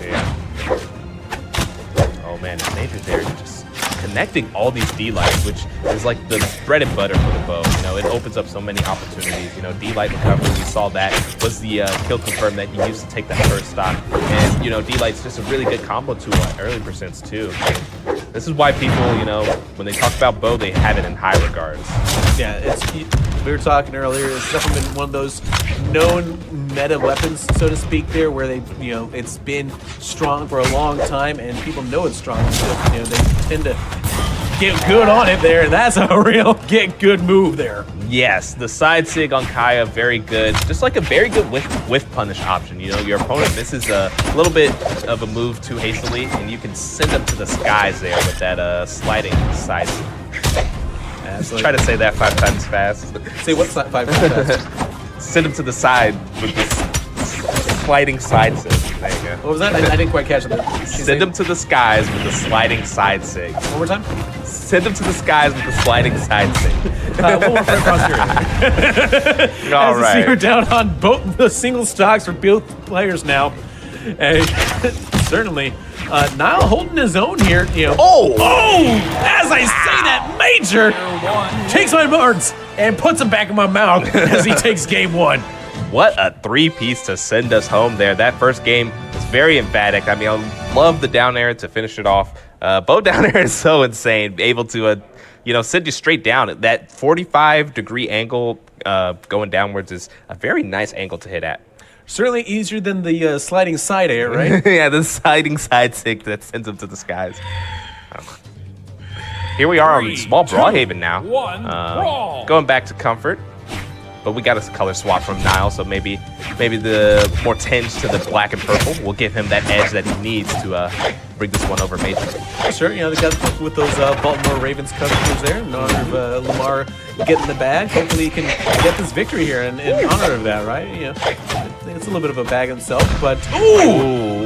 Oh man, it's Major there, just connecting all these D-lights, which is like the bread and butter for the bow. You know, it opens up so many opportunities. You know, D-light recovery, we saw that was the kill confirm that he used to take that first stock. And, you know, D-light's just a really good combo tool at early percents too. This is why people, you know, when they talk about bow, they have it in high regards. Yeah, we were talking earlier, it's definitely been one of those known meta weapons, so to speak, there, where they, you know, it's been strong for a long time and people know it's strong. So, you know, they tend to get good on it there, and that's a real get good move there. Yes, the side sig on Kaya, very good. Just like a very good whiff punish option. You know, your opponent misses a little bit of a move too hastily, and you can send them to the skies there with that sliding side sig. Try to say that 5 times fast. Say what's that 5 times fast? Send them to the side with this sliding side sig. There you go. What was that? I didn't quite catch it. Send them to the skies with the sliding side sig. One more time? Send them to the skies with the sliding side sig. One more for across here. All right. As we're down on both the single stocks for both players now. And certainly, Niall holding his own here. You know. Oh! As I say that, Major takes my words and puts them back in my mouth as he takes game 1. What a 3-piece to send us home there. That first game was very emphatic. I mean, I love the down air to finish it off. Bow down air is so insane. Able to, you know, send you straight down. That 45-degree angle going downwards is a very nice angle to hit at. Certainly easier than the sliding side air, right? Yeah, the sliding side stick that sends them to the skies. Here we are on small Brawlhaven now. Going back to comfort. But we got a color swap from Niall, so maybe the more tinge to the black and purple will give him that edge that he needs to bring this one over Major. Sure, you know, they got with those Baltimore Ravens customers there in honor of Lamar getting the bag. Hopefully he can get this victory here in honor of that, right? You know, it's a little bit of a bag himself, but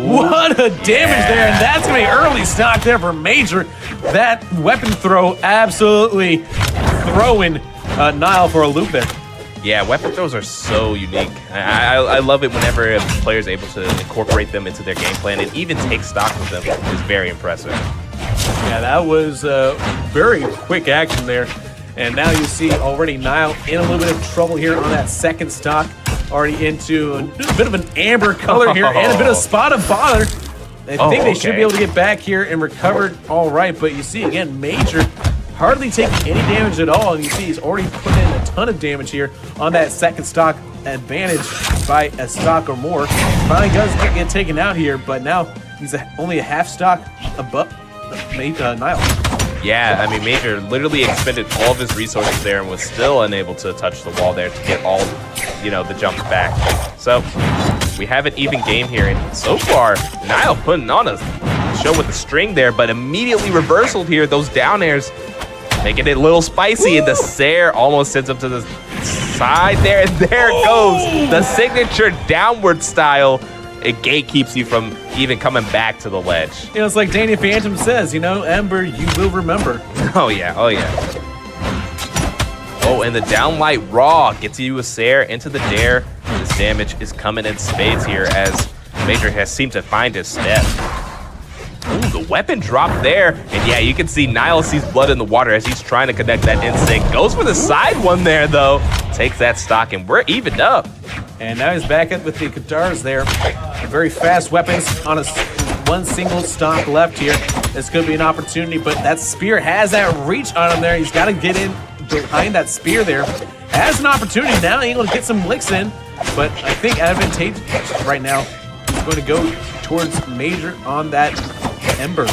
what a damage there, and that's going to be early stock there for Major. That weapon throw absolutely throwing Niall for a loop there. Yeah, weapon throws are so unique. I love it whenever a player is able to incorporate them into their game plan and even take stock with them. It's very impressive. Yeah, that was very quick action there. And now you see already Niall in a little bit of trouble here on that second stock. Already into a bit of an amber color here and a bit of spot of bother. I think they should be able to get back here and recover all right. But you see, again, Major hardly taking any damage at all. And you see he's already put in a ton of damage here on that second stock advantage by a stock or more. Finally does get taken out here, but now he's only a half stock above Niall. Yeah, I mean, Major literally expended all of his resources there and was still unable to touch the wall there to get all, you know, the jumps back. So we have an even game here, and so far, Niall putting on a show with the string there, but immediately reversaled here. Those down airs making it a little spicy, and the Sair almost sends him to the side there, and there it goes. The signature downward style. It gatekeeps you from even coming back to the ledge. You know, it's like Danny Phantom says, you know, Ember, you will remember. Oh, yeah. Oh, yeah. Oh, and the downlight raw gets you a Sair into the dare. This damage is coming in spades here as Major has seemed to find his step. Ooh, the weapon drop there. And yeah, you can see Niall sees blood in the water as he's trying to connect that instinct. Goes for the side one there, though. Takes that stock, and we're evened up. And now he's back up with the Katars there. Very fast weapons on one single stock left here. This could be an opportunity, but that spear has that reach on him there. He's got to get in behind that spear there. Has an opportunity now, able to get some licks in, but I think advantageous right now. He's going to go towards Major on that Ember.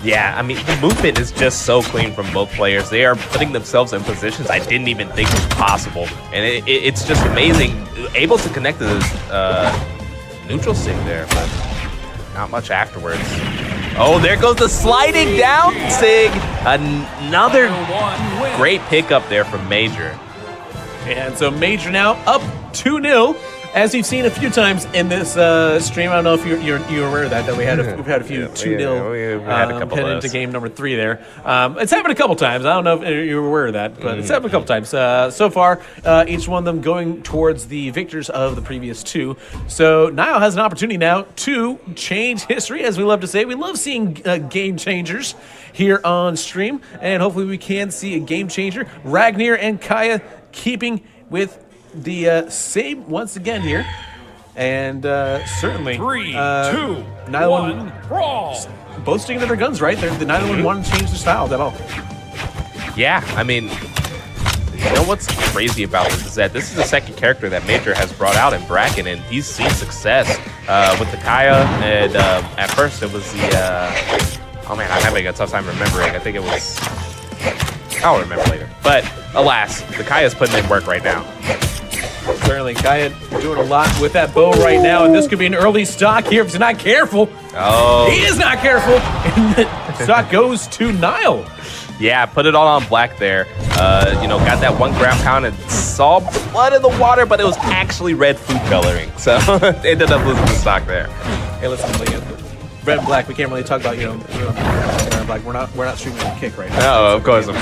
Yeah, I mean, the movement is just so clean from both players. They are putting themselves in positions I didn't even think was possible. And it's just amazing. Able to connect the neutral sig there, but not much afterwards. Oh, there goes the sliding down sig. Another great pickup there from Major. And so Major now up 2-0 as you've seen a few times in this stream, I don't know if you're aware of that we had we've had a few 2-0 heading into game number 3 there. It's happened a couple times. I don't know if you're aware of that, but it's happened a couple times. So far, each one of them going towards the victors of the previous 2. So Niall has an opportunity now to change history, as we love to say. We love seeing game changers here on stream, and hopefully we can see a game changer. Ragnar and Kaya keeping with the same once again here, and certainly 3, 2, neither 1, brawl. Both sticking to their guns, right? Neither one wanted to change their styles at all. Yeah, I mean, you know what's crazy about this is that this is the second character that Major has brought out in Bracken, and he's seen success with the Kaya, and at first it was the oh man, I'm having a tough time remembering. I think it was, I'll remember later. But alas, the Kaya's putting in work right now. Certainly, Kaya doing a lot with that bow right now, and this could be an early stock here if he's not careful. Oh. He is not careful, and the stock goes to Niall. Yeah, put it all on black there. You know, got that 1 ground pound and saw blood in the water, but it was actually red food coloring. So ended up losing the stock there. Hey, listen, red and black, we can't really talk about, red and black. We're not streaming on Kick right now. No, of course. We're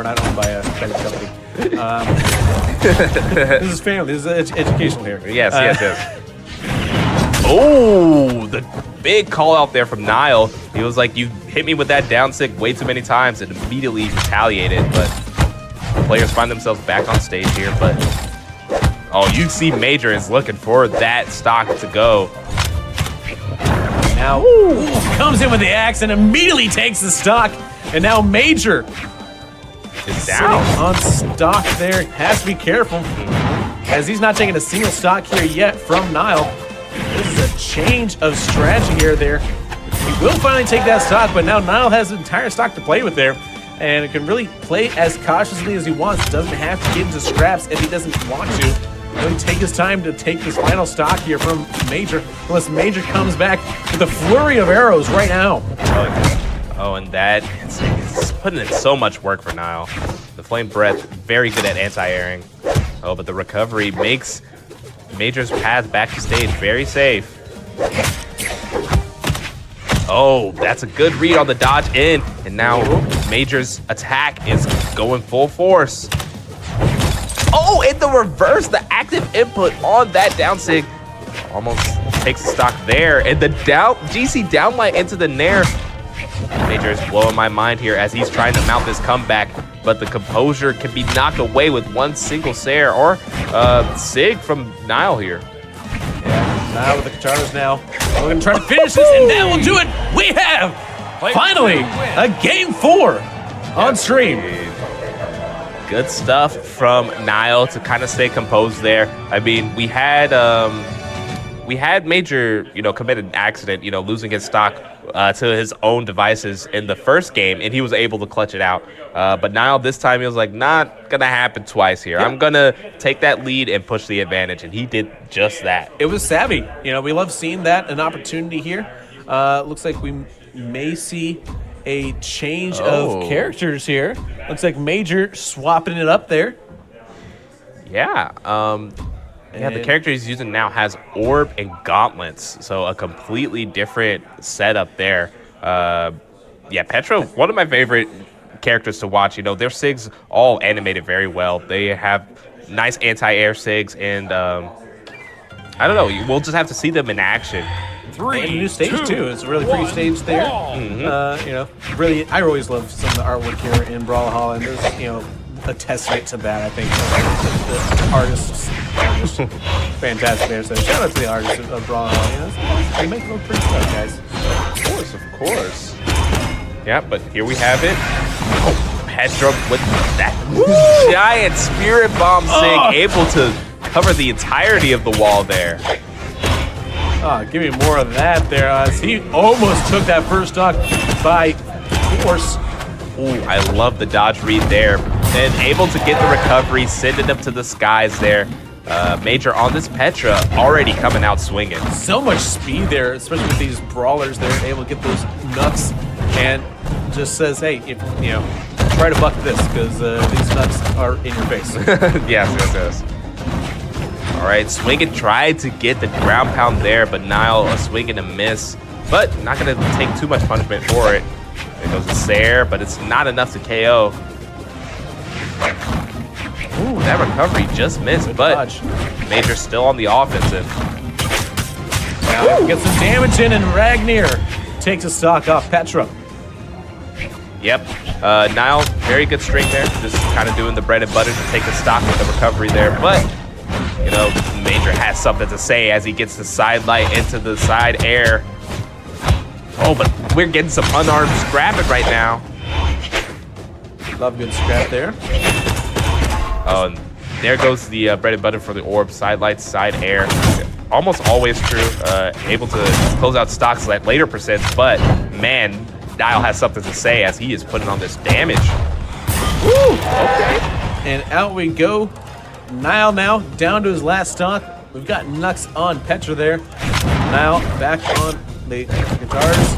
not owned by a company. This is family. This is educational here. Yes. Oh, the big call out there from Niall. He was like, you hit me with that down sick way too many times, and immediately retaliated. But players find themselves back on stage here. But oh, you see Major is looking for that stock to go. Now comes in with the axe and immediately takes the stock. And now Major is down on stock there. Has to be careful, as he's not taking a single stock here yet from Niall. This is a change of strategy here. He will finally take that stock, but now Niall has an entire stock to play with there, and it can really play as cautiously as he wants. Doesn't have to get into scraps if he doesn't want to. Really take his time to take this final stock here from Major, unless Major comes back with a flurry of arrows right now. Oh, and that it's putting in so much work for Niall. The Flame Breath, very good at anti-airing. Oh, but the recovery makes Major's path back to stage very safe. Oh, that's a good read on the dodge in, and now Major's attack is going full force. Oh, in the reverse, the active input on that down sig almost takes the stock there, and the GC downlight into the Nair. Major is blowing my mind here as he's trying to mount this comeback, but the composure can be knocked away with one single Sair or Sig from Niall here. Yeah, Niall with the Kataras now. We're going to try to finish this, and that will do it. We have finally a game 4 on stream. Good stuff from Niall to kind of stay composed there. I mean, we had Major, commit an accident, losing his stock to his own devices in the first game, and he was able to clutch it out. But Niall, this time, he was like, not going to happen twice here. I'm going to take that lead and push the advantage, and he did just that. It was savvy. We love seeing that, an opportunity here. Looks like we may see a change of characters here. Looks like Major swapping it up there. Yeah. Yeah, the character he's using now has Orb and Gauntlets, so a completely different setup there. Yeah, Petra, one of my favorite characters to watch. Their SIGs all animated very well. They have nice anti-air SIGs, and I don't know, we'll just have to see them in action. And a new stage too. It's a really pretty stage there. Really, I always love some of the artwork here in Brawlhalla, and there's a testament to that. I think the artists are just fantastic there. So shout out to the artists of Brawlhalla. They make it look pretty good, guys. Of course. Yeah, but here we have it. Oh, Petra with that giant Spirit Bomb Sig, able to cover the entirety of the wall there. Give me more of that there. He almost took that first stock by force. Ooh, I love the dodge read there. And able to get the recovery, sending them to the skies there. Major on this Petra, already coming out swinging. So much speed there, especially with these brawlers. They're able to get those nuts, and just says, hey, try to buck this, because these nuts are in your face. Yes. All right, Swinging tried to get the ground pound there, but Niall a swing and a miss. But not going to take too much punishment for it. There goes a Sair, but it's not enough to KO. Ooh, that recovery just missed, but Major's still on the offensive. Now gets some damage in, and Ragnar takes a stock off Petra. Yep, Niall, very good string there. Just kind of doing the bread and butter to take the stock with the recovery there. But, you know, Major has something to say as he gets the side light into the side air. Oh, but we're getting some unarmed scrapping right now. Love good scrap there. Oh, and there goes the bread and butter for the orb. Side light, side air. Almost always true. Able to close out stocks at later percents, but man, Niall has something to say as he is putting on this damage. Woo! Okay. And out we go. Niall now down to his last stock. We've got Nux on Petra there. Niall back on the guitars.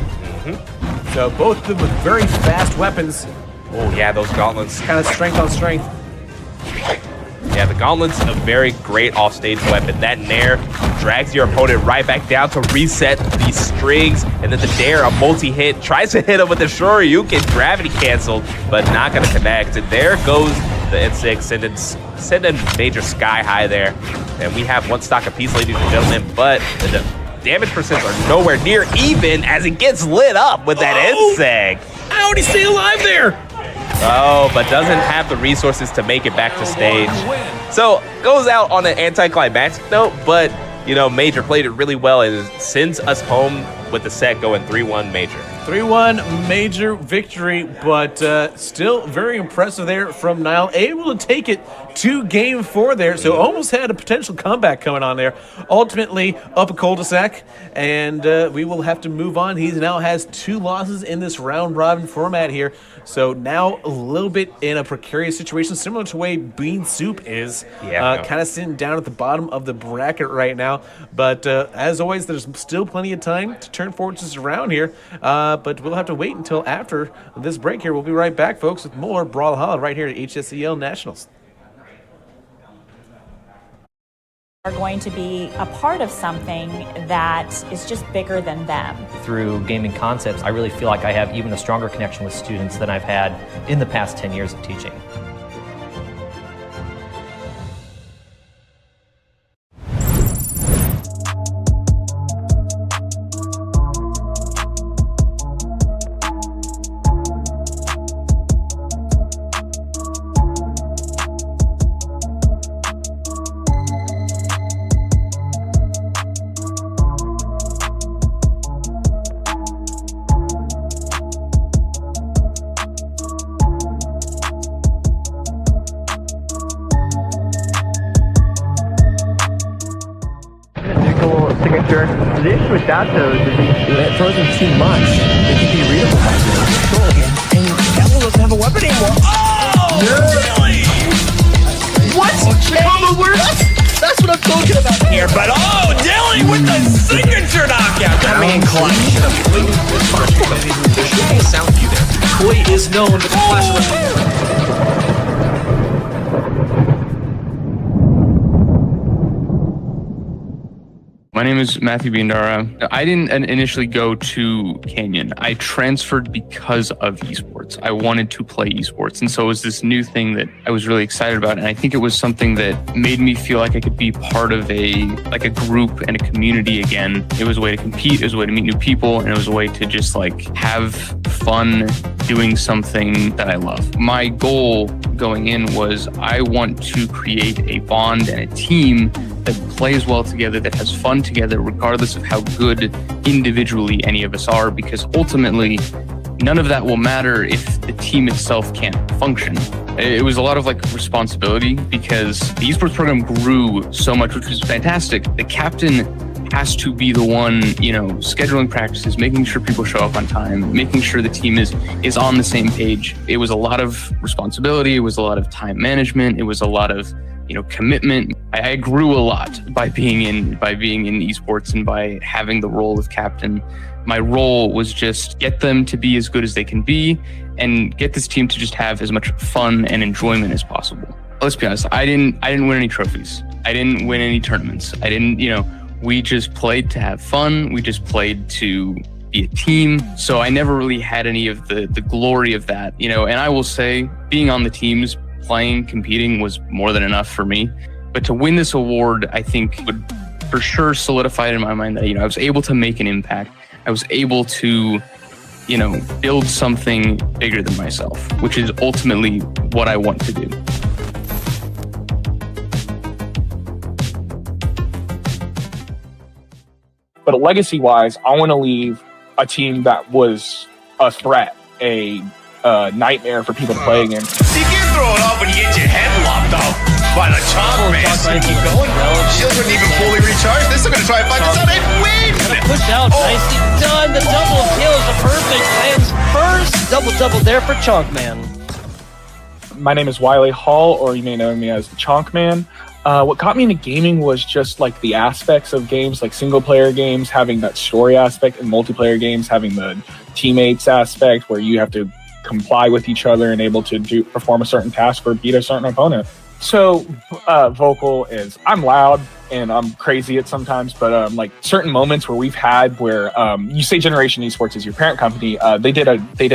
So both of them with very fast weapons. Oh yeah, those gauntlets. Kind of strength on strength. Yeah, the gauntlet's a very great offstage weapon. That Nair drags your opponent right back down to reset these strings, and then the Dare, a multi-hit, tries to hit him with the Shoryuken, gravity canceled, but not gonna connect. And there goes the N6, sending Major sky high there. And we have one stock apiece, ladies and gentlemen, but the damage percents are nowhere near even as it gets lit up with that N-Seg. How did he stay alive there? Oh, but doesn't have the resources to make it back to stage. So goes out on an anticlimactic note, but you know, Major played it really well and sends us home with the set going 3-1 Major. 3-1 Major victory, but still very impressive there from Niall. Able to take it to game 4 there, so almost had a potential comeback coming on there. Ultimately up a cul-de-sac, and we will have to move on. He now has 2 losses in this round-robin format here, so now a little bit in a precarious situation, similar to the way Bean Soup is. Yeah. Kind of sitting down at the bottom of the bracket right now, but as always, there's still plenty of time to turn fortunes around here. But we'll have to wait until after this break here. We'll be right back, folks, with more Brawlhalla right here at HSEL Nationals. Are going to be a part of something that is just bigger than them. Through gaming concepts, I really feel like I have even a stronger connection with students than I've had in the past 10 years of teaching. The issue with that though is that it frozen too much. It can be readable by the control again. And Devil doesn't have a weapon anymore. Oh! Really? What? Combo works? That's what I'm talking about here. But oh, Dilly with the signature knockout. Coming in clutch. There should be a sound cue there. Koi is known for the flash of My name is Matthew Biandara. I didn't initially go to Canyon. I transferred because of esports. I wanted to play esports. And so it was this new thing that I was really excited about. And I think it was something that made me feel like I could be part of a group and a community again. It was a way to compete. It was a way to meet new people. And it was a way to just have fun doing something that I love. My goal going in was I want to create a bond and a team that plays well together, that has fun together, regardless of how good individually any of us are, because ultimately, none of that will matter if the team itself can't function. It was a lot of responsibility because the esports program grew so much, which was fantastic. The captain has to be the one, scheduling practices, making sure people show up on time, making sure the team is on the same page. It was a lot of responsibility. It was a lot of time management. It was a lot of commitment. I grew a lot by being in esports and by having the role of captain. My role was just get them to be as good as they can be and get this team to just have as much fun and enjoyment as possible. Let's be honest, I didn't win any trophies. I didn't win any tournaments. I didn't, we just played to have fun. We just played to be a team. So I never really had any of the glory of that, and I will say being on the teams, playing, competing was more than enough for me. But to win this award, I think would for sure solidify it in my mind that, I was able to make an impact. I was able to, build something bigger than myself, which is ultimately what I want to do. But legacy-wise, I want to leave a team that was a threat, a nightmare for people to play against. You can throw it off when you get your head lopped off by the chalk man. Keep going, shield wouldn't even fully recharge. They're still going to try and find this out and win. Push out, nicely done. The double kill is a perfect. Lands first. Double there for Chunk Man. My name is Wiley Hall, or you may know me as the Chonk Man. What got me into gaming was just like the aspects of games, like single player games having that story aspect, and multiplayer games having the teammates aspect where you have to comply with each other and able to perform a certain task or beat a certain opponent. So vocal is, I'm loud and I'm crazy at sometimes, but like certain moments where we've had where you say Generation Esports is your parent company. They did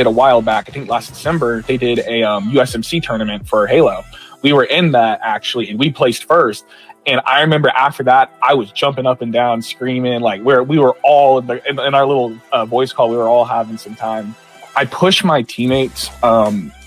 a while back, I think last December, they did a USMC tournament for Halo. We were in that actually, and we placed first. And I remember after that, I was jumping up and down, screaming, like we were all in our little voice call. We were all having some time. I push my teammates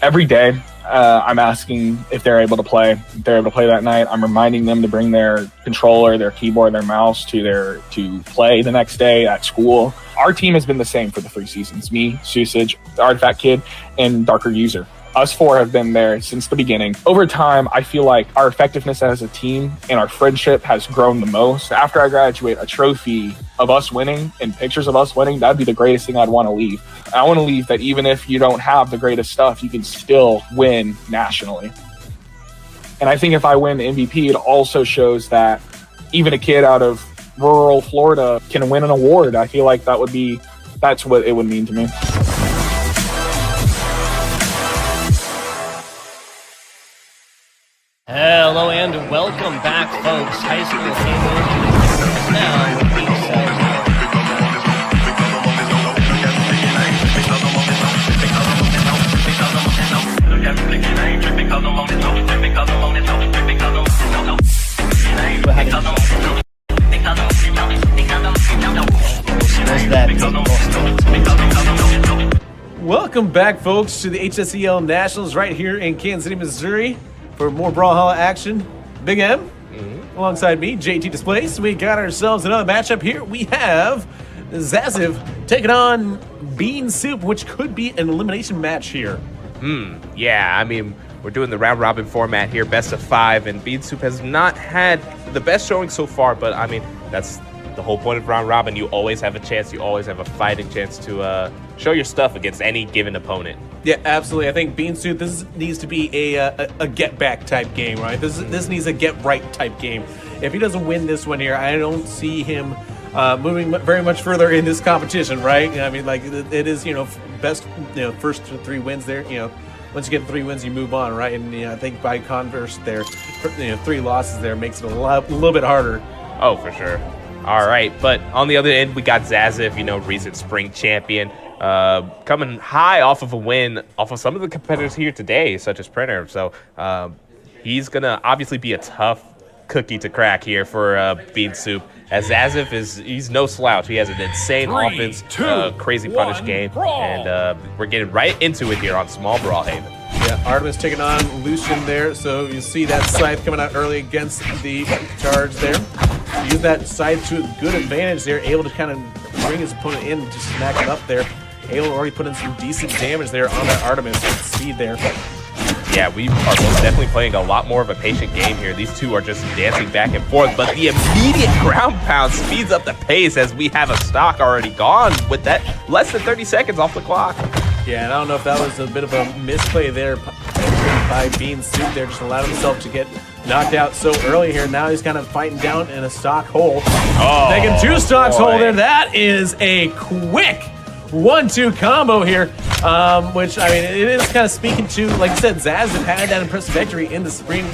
every day. I'm asking if they're able to play. If they're able to play that night, I'm reminding them to bring their controller, their keyboard, their mouse to play the next day at school. Our team has been the same for the 3 seasons. Me, Susage, the Artifact Kid, and Darker User. Us 4 have been there since the beginning. Over time, I feel like our effectiveness as a team and our friendship has grown the most. After I graduate, a trophy of us winning and pictures of us winning, that'd be the greatest thing I'd want to leave. I want to leave that even if you don't have the greatest stuff, you can still win nationally. And I think if I win the MVP, it also shows that even a kid out of rural Florida can win an award. I feel like that's what it would mean to me. Hello and welcome back, folks. High school came in now. Welcome back, folks, to the HSEL Nationals right here in Kansas City, Missouri. For more Brawlhalla action, Big M, alongside me, JT Displays. We got ourselves another matchup here. We have Zaziv taking on Bean Soup, which could be an elimination match here. Yeah, I mean, we're doing the round robin format here, best of 5, and Bean Soup has not had the best showing so far, but I mean, that's the whole point of round robin. You always have a chance, you always have a fighting chance to show your stuff against any given opponent. Yeah, absolutely. I think Bean Soup, this needs to be a get back type game, right? This needs a get right type game. If he doesn't win this one here, I don't see him moving very much further in this competition, right? I mean, like it is, best, first 3 wins there. Once you get 3 wins, you move on, right? And I think by converse, there, 3 losses there makes it a little bit harder. Oh, for sure. All right, but on the other end, we got Zaziv, recent spring champion. Coming high off of a win off of some of the competitors here today, such as Printer. So he's going to obviously be a tough cookie to crack here for Bean Soup. As Zaziv he's no slouch. He has an insane offense, crazy punish game, and we're getting right into it here on Small Brawlhaven. Yeah, Artemis taking on Lucian there. So you see that scythe coming out early against the charge there. Use that scythe to a good advantage there, able to kind of bring his opponent in to smack it up there. Able to already put in some decent damage there on that Artemis with speed there. Yeah, we are most definitely playing a lot more of a patient game here. These two are just dancing back and forth, but the immediate ground pound speeds up the pace as we have a stock already gone with that less than 30 seconds off the clock. Yeah, and I don't know if that was a bit of a misplay there by Bean Soup there, just allowed himself to get knocked out so early here. Now he's kind of fighting down in a stock hole. Taking 2 stocks hole there. That is a quick 1-2 combo here, which, I mean, it is kind of speaking to, like I said, Zazif had that impressive victory in the spring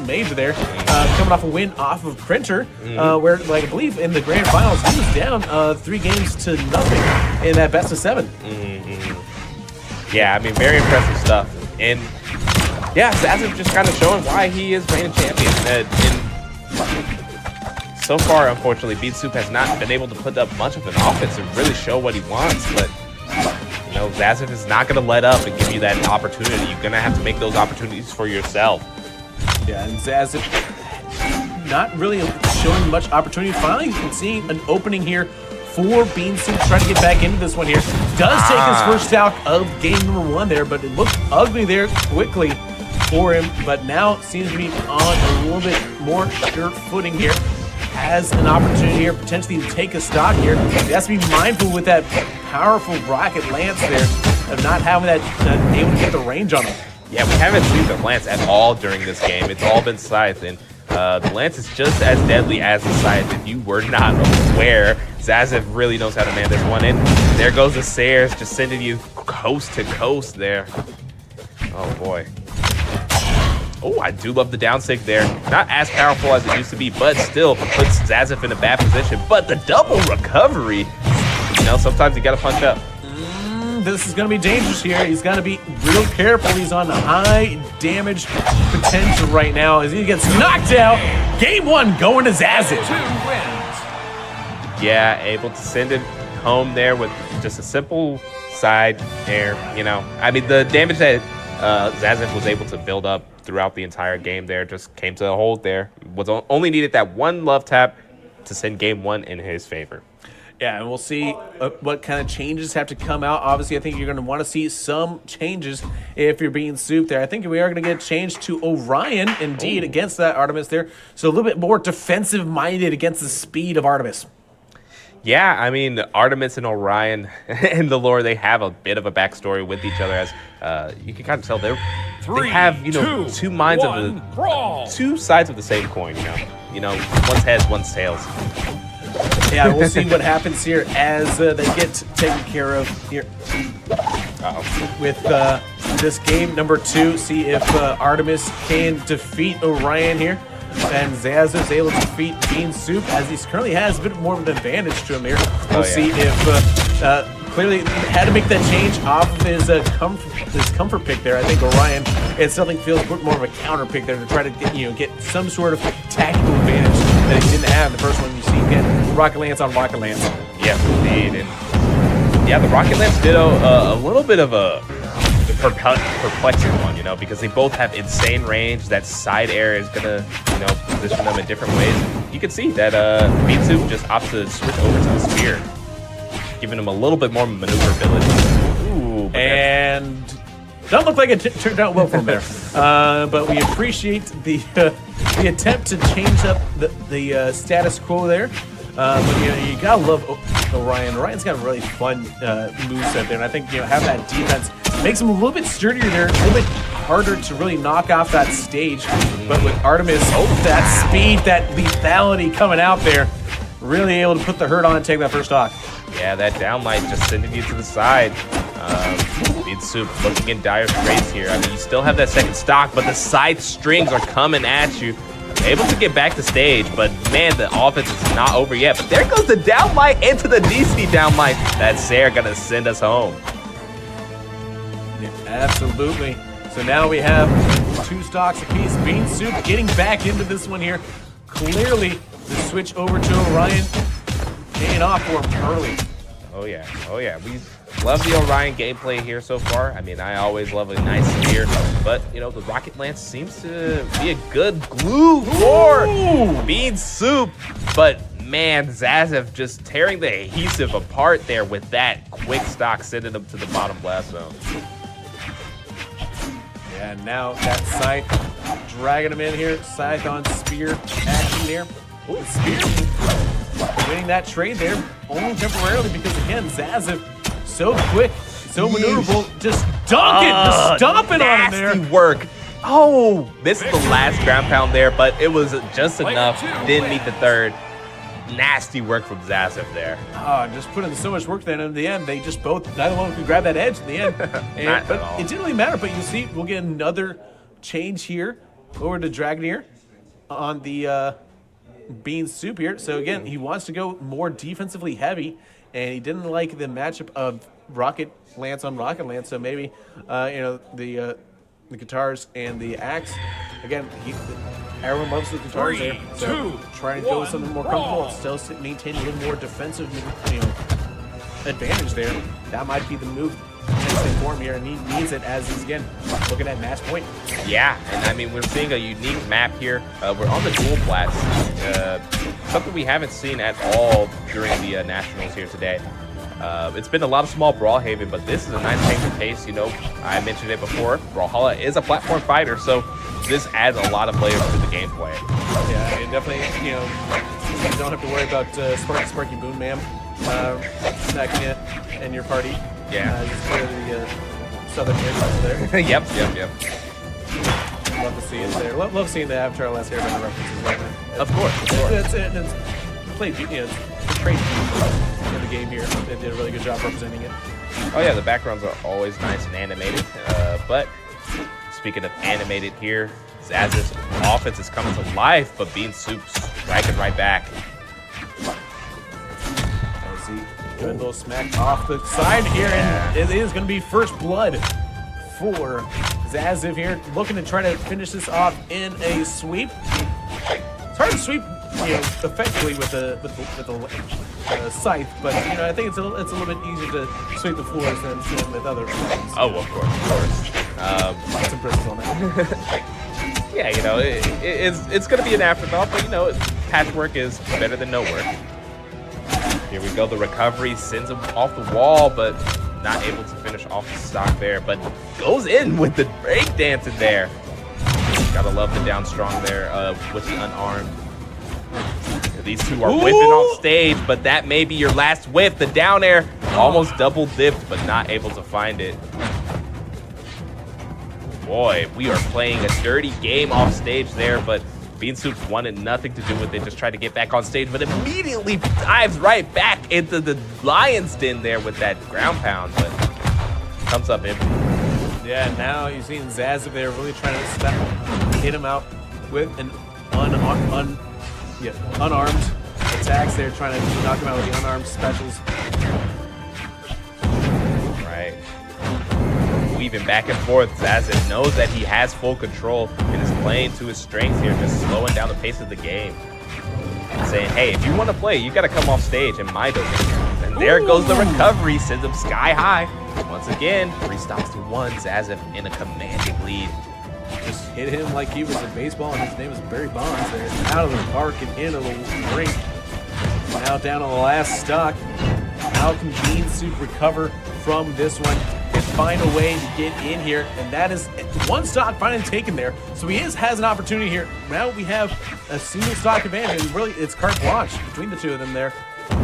major there, coming off a win off of Printer, where, like, I believe in the grand finals, he was down 3 games to nothing in that best of 7. Yeah, I mean, very impressive stuff. And yeah, Zazif just kind of showing why he is reigning champion. And so far, unfortunately, Bean Soup has not been able to put up much of an offense and really show what he wants. But, you know, Zazif is not going to let up and give you that opportunity. You're going to have to make those opportunities for yourself. Yeah, and Zazif not really showing much opportunity. Finally, seeing an opening here for Bean Soup trying to get back into this one here. Does take his first stock of game number 1 there, but it looked ugly there quickly for him. But now seems to be on a little bit more sure footing here. Has an opportunity here potentially to take a stock here. He has to be mindful with that powerful rocket lance there of not having that able to get the range on him. Yeah, we haven't seen the lance at all during this game. It's all been scythe, and the lance is just as deadly as the scythe. If you were not aware, Zazif really knows how to man this one. And there goes the Sayers, just sending you coast to coast there. Oh boy. Oh, I do love the down sig there. Not as powerful as it used to be, but still puts Zazif in a bad position. But the double recovery, you know, sometimes you gotta punch up. This is going to be dangerous here. He's got to be real careful. He's on high damage potential right now as he gets knocked out. Game 1 going to Zazif. Yeah, able to send it home there with just a simple side air, you know. I mean, the damage that Zazif was able to build up throughout the entire game there just came to a hold there. Was only needed that one love tap to send game 1 in his favor. Yeah, and we'll see what kind of changes have to come out. Obviously, I think you're going to want to see some changes if you're being Soup there. I think we are going to get changed to Orion, indeed, against that Artemis there. So a little bit more defensive-minded against the speed of Artemis. Yeah, I mean, Artemis and Orion in the lore, they have a bit of a backstory with each other, as you can kind of tell they have, you know, two sides of the same coin, you know, one's heads, one's tails. Yeah, we'll see what happens here as they get taken care of here with this game number 2. See if Artemis can defeat Orion here. And Zazif is able to defeat Bean Soup as he currently has a bit more of an advantage to him here. We'll see if clearly had to make that change off of his comfort pick there. I think Orion, it something feels more of a counter pick there to try to get some sort of tactical advantage that he didn't have in the first one. You see again, Rocket Lance on Rocket Lance. Yes, indeed. And yeah, the Rocket Lance did a little bit of a perplexing one, you know, because they both have insane range. That side air is gonna, you know, position them in different ways. You can see that Bean Soup just opts to switch over to the spear, giving him a little bit more maneuverability. Ooh, and doesn't look like it turned out well for him there. But we appreciate the attempt to change up the status quo there. But you gotta love Orion. Orion's got a really fun moveset there, and I think having that defense makes him a little bit sturdier there, a little bit harder to really knock off that stage. But with Artemis, that speed, that lethality coming out there, really able to put the hurt on and take that first stock. Yeah, that downlight just sending you to the side. Bean Soup looking in dire straits here. I mean, you still have that second stock, but the side strings are coming at you. Able to get back to stage, but man, the offense is not over yet. But there goes the downlight into the DC downlight. That's Sarah gonna send us home. Yeah, absolutely. So now we have 2 stocks apiece. Bean Soup getting back into this one here. Clearly, the switch over to Orion paying off for him early. Oh yeah, oh yeah. We love the Orion gameplay here so far. I mean, I always love a nice spear, but the Rocket Lance seems to be a good glue for Bean Soup. But man, Zazif just tearing the adhesive apart there with that quick stock, sending him to the bottom blast zone. Yeah, now that Scythe dragging him in here. Scythe on spear action there. Ooh, spear winning that trade there only temporarily because again, Zazif so quick, so maneuverable, just stomping on him there. Nasty work. Oh, this is the last ground pound there, but it was just enough. Didn't meet the third. nasty work from Zazev there. Oh, just put in so much work then. In the end, they just both, neither one could grab that edge in the end. But it didn't really matter. But you see, we'll get another change here over to Dragoneer on the Bean Soup here. So again, he wants to go more defensively heavy, and he didn't like the matchup of Rocket Lance on Rocket Lance. So maybe, the guitars and the axe. Again, everyone loves the guitars there. So trying to go with something more comfortable and still maintain a little more defensive, advantage there. That might be the move for him here, and he needs it as he's again looking at match point. Yeah, and I mean, we're seeing a unique map here. We're on the dual flats, something we haven't seen at all during the nationals here today. It's been a lot of small Brawlhaven, but this is a nice change of pace. I mentioned it before. Brawlhalla is a platform fighter, so this adds a lot of layers to the gameplay. Yeah, and definitely, you don't have to worry about Sparky Boom Ma'am snacking it in your party. Yeah. Just clear the southern air there. Yep. Love to see it there. Love seeing the Avatar Last Airbender references right now. Of course. It's played, it's great in the game here. They did a really good job representing it. Oh yeah, the backgrounds are always nice and animated. But speaking of animated here, Zaz's offense is coming to life, but Bean Soup's striking right back. As he good little smack off the side here, and it is going to be first blood for Zaziv here, looking to try to finish this off in a sweep. It's hard to sweep, effectively with the scythe, but I think it's a little bit easier to sweep the floors than with other weapons. Oh, of course. Some bristles on that. Yeah, it's going to be an afterthought, but patchwork is better than no work. Here we go, the recovery sends him off the wall, but not able to finish off the stock there, but goes in with the breakdancing there. Gotta love the down strong there with the unarmed. These two are whipping off stage, but that may be your last whiff. The down air almost double dipped, but not able to find it. Boy, we are playing a dirty game off stage there, but Bean Soup wanted nothing to do with it, just tried to get back on stage, but immediately dives right back into the lion's den there with that ground pound, but comes up empty. Yeah, now you've seen Zaziv there really trying to hit him out with an unarmed attacks there, trying to knock him out with the unarmed specials. Right. Weaving back and forth, Zaziv knows that he has full control and is playing to his strengths here, just slowing down the pace of the game. Saying, hey, if you want to play, you got to come off stage in my domain. And there goes the recovery, sends him sky high. Once again, 3 stocks to 1, Zaziv in a commanding lead. Just hit him like he was a baseball, and his name is Barry Bonds there. Out of the park and into the ring. Now down on the last stock. How can Bean Soup recover from this one and find a way to get in here? And that is 1 stock finally taken there. So he has an opportunity here. Now we have a single stock advantage. And really, it's carte blanche between the two of them there.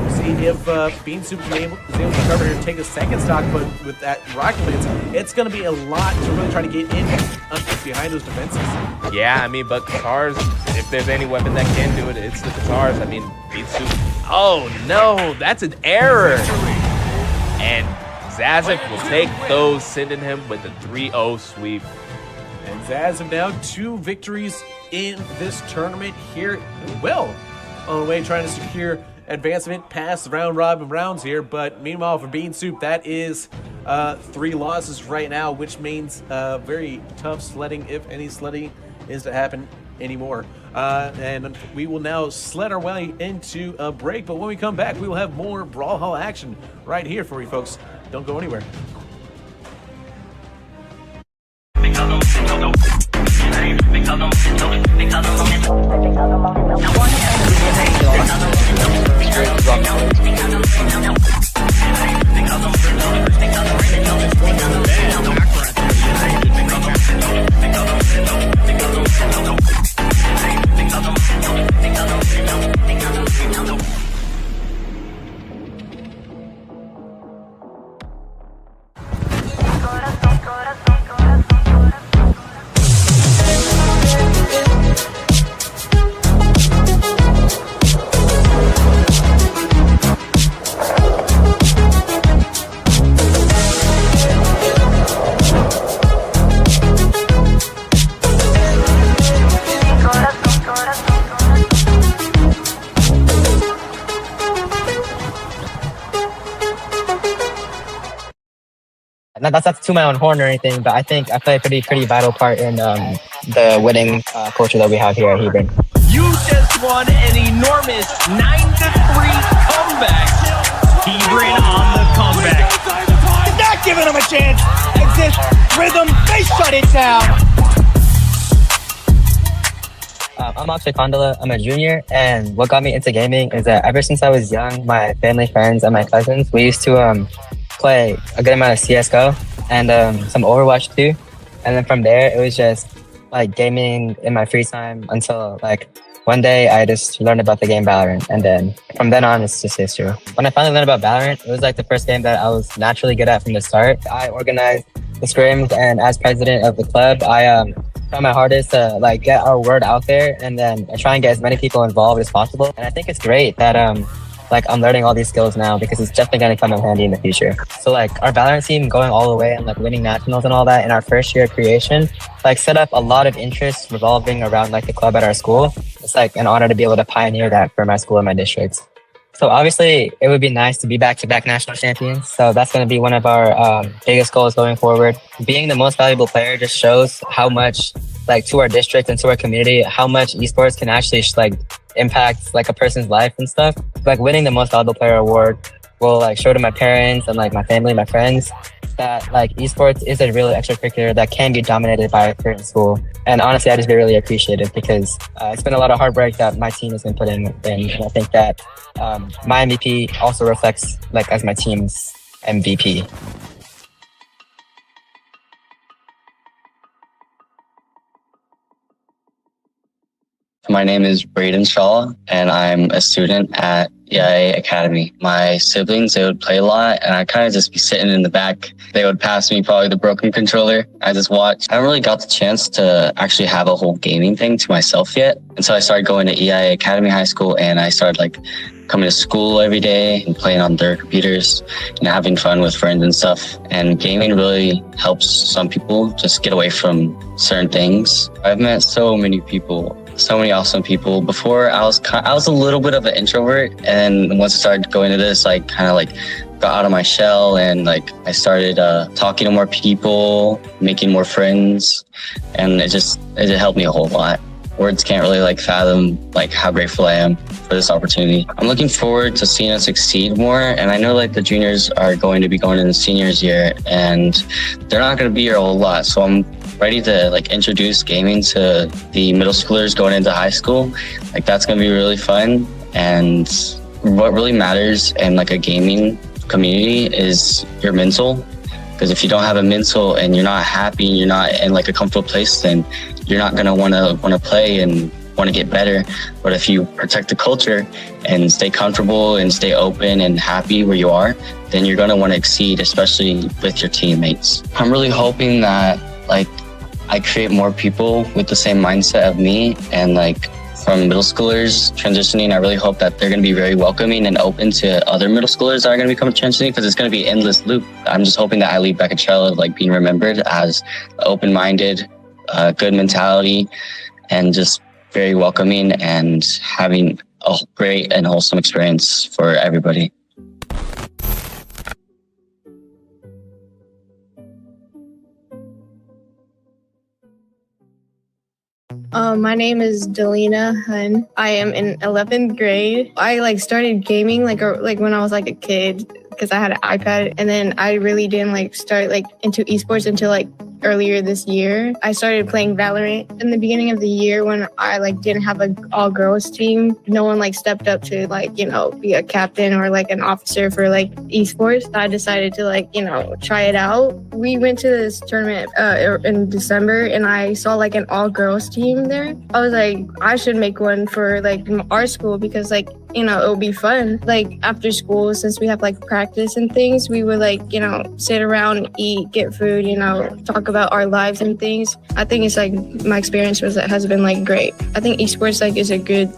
See if Bean Soup is able to recover here and take a 2nd stock, but with that Rocket Lance, it's going to be a lot to really try to get in behind those defenses. Yeah, I mean, but Katars, if there's any weapon that can do it, it's the Katars. I mean, Bean Soup. Oh no, that's an error. And Zaziv will take those, sending him with a 3-0 sweep. And Zaziv now 2 victories in this tournament here. Well, on the way trying to secure advancement past round robin rounds here, but meanwhile for Bean Soup, that is 3 losses right now, which means very tough sledding, if any sledding is to happen anymore. And we will now sled our way into a break, but when we come back, we will have more Brawlhalla action right here for you folks. Don't go anywhere. that's not to my own horn or anything, but I think I play a pretty vital part in the winning culture that we have here at Hebron. You just won an enormous 9-3 comeback. Hebron on the comeback. Not giving them a chance. It's this rhythm. They shut it down. I'm Akshay Kondala. I'm a junior, and what got me into gaming is that ever since I was young, my family, friends, and my cousins, we used to play a good amount of CSGO and some Overwatch too. And then from there, it was just like gaming in my free time until like one day I just learned about the game Valorant, and then from then on, it's just history. When I finally learned about Valorant, it was like the first game that I was naturally good at from the start. I organized the scrims, and as president of the club, I try my hardest to like get our word out there, and then I try and get as many people involved as possible. And I think it's great that like I'm learning all these skills now, because it's definitely going to come in handy in the future. So like our Valorant team going all the way and like winning nationals and all that in our first year of creation, like set up a lot of interest revolving around like the club at our school. It's like an honor to be able to pioneer that for my school and my districts. So obviously it would be nice to be back-to-back national champions. So that's going to be one of our biggest goals going forward. Being the most valuable player just shows how much like to our district and to our community, how much esports can actually like impact like a person's life and stuff. Like winning the most valuable player award will like show to my parents and like my family, my friends, that like esports is a real extracurricular that can be dominated by a certain school. And honestly, I just really appreciate it, because it's been a lot of hard work that my team has been putting in. And I think that my MVP also reflects like as my team's MVP. My name is Braden Shaw, and I'm a student at EIA Academy. My siblings, they would play a lot, and I'd kind of just be sitting in the back. They would pass me probably the broken controller. I just watched. I haven't really got the chance to actually have a whole gaming thing to myself yet. And so I started going to EIA Academy High School, and I started like coming to school every day and playing on their computers and having fun with friends and stuff. And gaming really helps some people just get away from certain things. I've met so many people, so many awesome people. Before I was a little bit of an introvert, and once I started going to this, I kind of like got out of my shell, and like I started talking to more people, making more friends, and it helped me a whole lot. Words can't really like fathom like how grateful I am for this opportunity. I'm looking forward to seeing us succeed more, and I know like the juniors are going to be going in the seniors year, and they're not going to be here a whole lot, so I'm ready to like introduce gaming to the middle schoolers going into high school. Like that's going to be really fun, and what really matters in like a gaming community is your mental, because if you don't have a mental and you're not happy and you're not in like a comfortable place, then you're not going to want to play and want to get better. But if you protect the culture and stay comfortable and stay open and happy where you are, then you're going to want to exceed, especially with your teammates. I'm really hoping that like I create more people with the same mindset of me, and like from middle schoolers transitioning, I really hope that they're going to be very welcoming and open to other middle schoolers that are going to become transitioning, because it's going to be an endless loop. I'm just hoping that I leave back a trail of like being remembered as open-minded, good mentality, and just very welcoming and having a great and wholesome experience for everybody. My name is Delina Hun. I am in 11th grade. I like started gaming like when I was like a kid, because I had an iPad, and then I really didn't like start like into esports until like earlier this year. I started playing Valorant in the beginning of the year when I like didn't have an all-girls team. No one like stepped up to like, you know, be a captain or like an officer for like esports. I decided to like, you know, try it out. We went to this tournament in December, and I saw like an all-girls team there. I was like, I should make one for like our school, because like, you know, it'll be fun. Like after school, since we have like practice and things, we would like, you know, sit around, eat, get food, you know, talk about our lives and things. I think it's like my experience has been like great. I think esports like is a good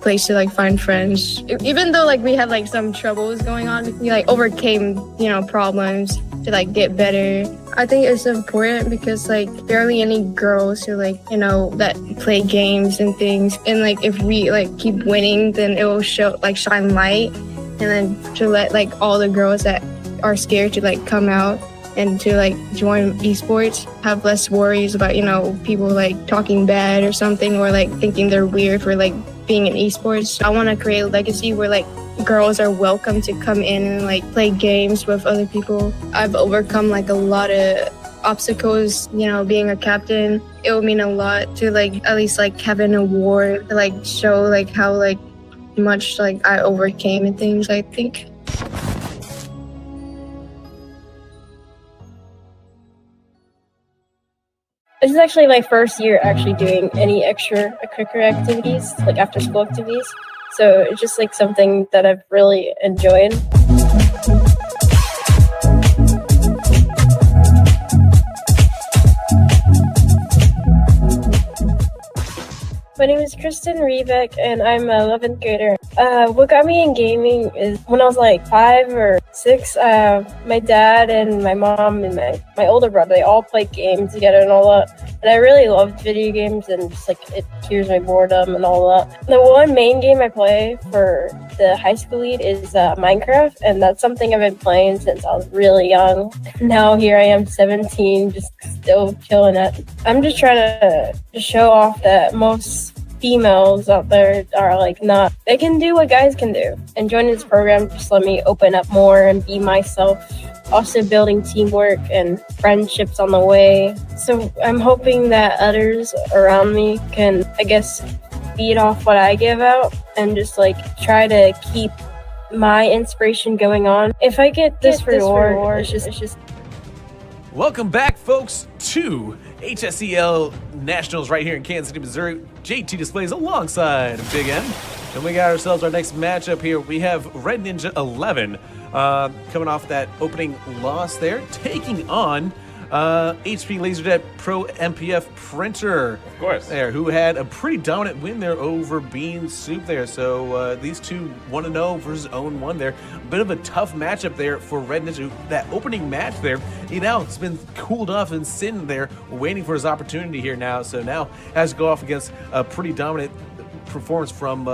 place to like find friends. Even though like we had like some troubles going on, we like overcame, you know, problems to like get better. I think it's important because like barely any girls who like, you know, that play games and things. And like if we like keep winning, then it will show like shine light, and then to let like all the girls that are scared to like come out. and to like join esports, have less worries about, you know, people like talking bad or something, or like thinking they're weird for like being in esports. I want to create a legacy where like girls are welcome to come in and like play games with other people. I've overcome like a lot of obstacles, you know, being a captain. It would mean a lot to like at least like have an award to like show like how like much like I overcame and things, I think. This is actually my first year actually doing any extracurricular activities, like after school activities. So it's just like something that I've really enjoyed. My name is Kristen Riebeck, and I'm an 11th grader. What got me in gaming is when I was like 5 or 6, my dad and my mom and my older brother, they all played games together and all that. And I really loved video games, and just like it cures my boredom and all that. The one main game I play for the high school lead is Minecraft, and that's something I've been playing since I was really young. Now here I am, 17, just still killing it. I'm just trying to show off that most females out there are like not, they can do what guys can do. And joining this program just let me open up more and be myself. Also building teamwork and friendships on the way. So I'm hoping that others around me can, I guess, feed off what I give out and just like try to keep my inspiration going on. If I get this reward, it's just. Welcome back, folks, to HSEL Nationals right here in Kansas City, Missouri. JT displays alongside Big M. And we got ourselves our next matchup here. We have Red Ninja 11 coming off that opening loss there, taking on HP LaserJet Pro MPF Printer. Of course. There, who had a pretty dominant win there over Bean Soup there. So these two 1-0 versus 0-1 there. A bit of a tough matchup there for Red Ninja. That opening match there, he now has been cooled off and sitting there waiting for his opportunity here now. So now has to go off against a pretty dominant performance from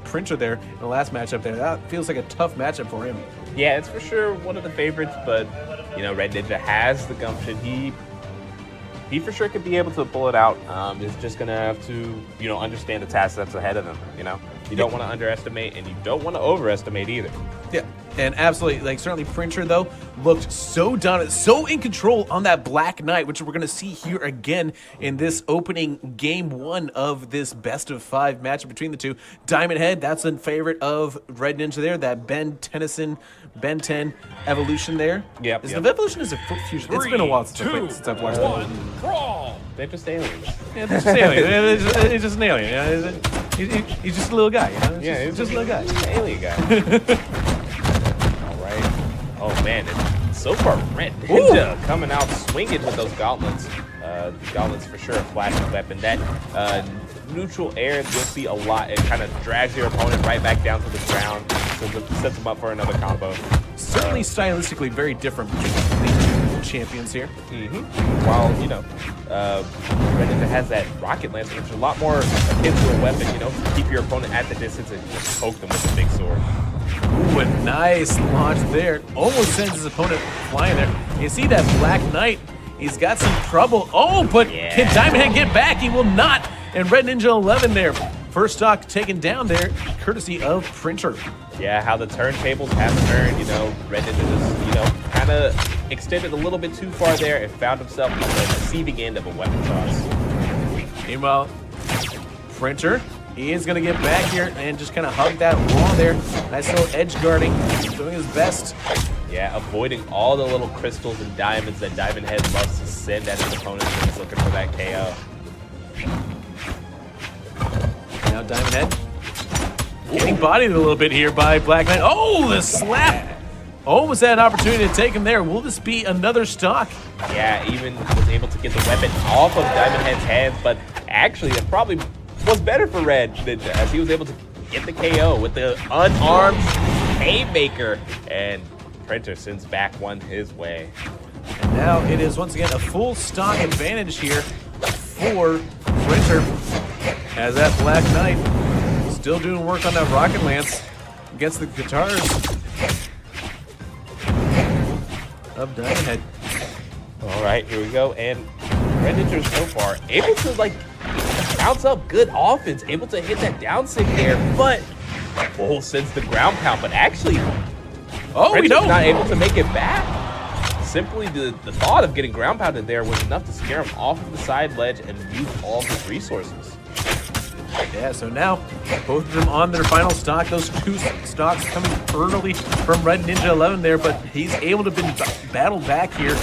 Printer there in the last matchup there. That feels like a tough matchup for him. Yeah, it's for sure one of the favorites, but you know, Red Ninja has the gumption. He for sure could be able to pull it out. Is just gonna have to, you know, understand the task that's ahead of him. You know, you don't want to underestimate, and you don't want to overestimate either. Yeah, and absolutely, like certainly Printer though looked so dominant, so in control on that Black Knight, which we're gonna see here again in this opening game 1 of this best of 5 matchup between the two. Diamond Head, that's in favorite of Red Ninja there. That Ben 10 evolution there. Yep. Is the evolution is a fusion? It's been a while since I've watched Evolution. Crawl. They're just aliens. Yeah, they're just aliens. It's just an alien. You know? He's just a little guy. You know? He's just a little guy. He's an alien guy. All right. Oh man, so far Red Ninja coming out swinging with those gauntlets. Gauntlets for sure a flashing weapon. That neutral air, you'll see a lot. It kind of drags your opponent right back down to the ground, so it sets them up for another combo. Certainly stylistically very different between the champions here. While, you know, Red Ninja has that rocket lance, which is a lot more akin to a weapon, you know, keep your opponent at the distance and just poke them with a big sword. Ooh, a nice launch there. Almost sends his opponent flying there. You see that Black Knight, he's got some trouble. Oh, but can Diamond Head get back? He will not. And Red Ninja 11 there. First stock taken down there, courtesy of Printer. Yeah, how the turntables have turned, you know, Red Ninja just, you know, kind of extended a little bit too far there and found himself on the receiving end of a weapon toss. Meanwhile, Printer, he is going to get back here and just kind of hug that wall there. Nice little edge guarding, doing his best. Yeah, avoiding all the little crystals and diamonds that Diamond Head loves to send at his opponents when he's looking for that KO. Now Diamond Head getting bodied a little bit here by Black Knight. Oh, the slap! Almost had an opportunity to take him there. Will this be another stock? Yeah, even was able to get the weapon off of Diamond Head's hands, but actually that probably was better for Red Ninja as he was able to get the KO with the unarmed haymaker, and Printer sends back one his way. And now it is once again a full stock advantage here for Printer, as that Black Knight still doing work on that rocket lance against the guitars of Diamond Head. All right, here we go. And Red Ninja so far able to like bounce up good offense, able to hit that down sig there, but sends the ground pound. But actually, we don't. Not able to make it back. Simply the thought of getting ground pounded there was enough to scare him off of the side ledge and use all of his resources. Yeah, so now both of them on their final stock. Those two stocks coming early from Red Ninja 11 there, but he's able to be battled back here.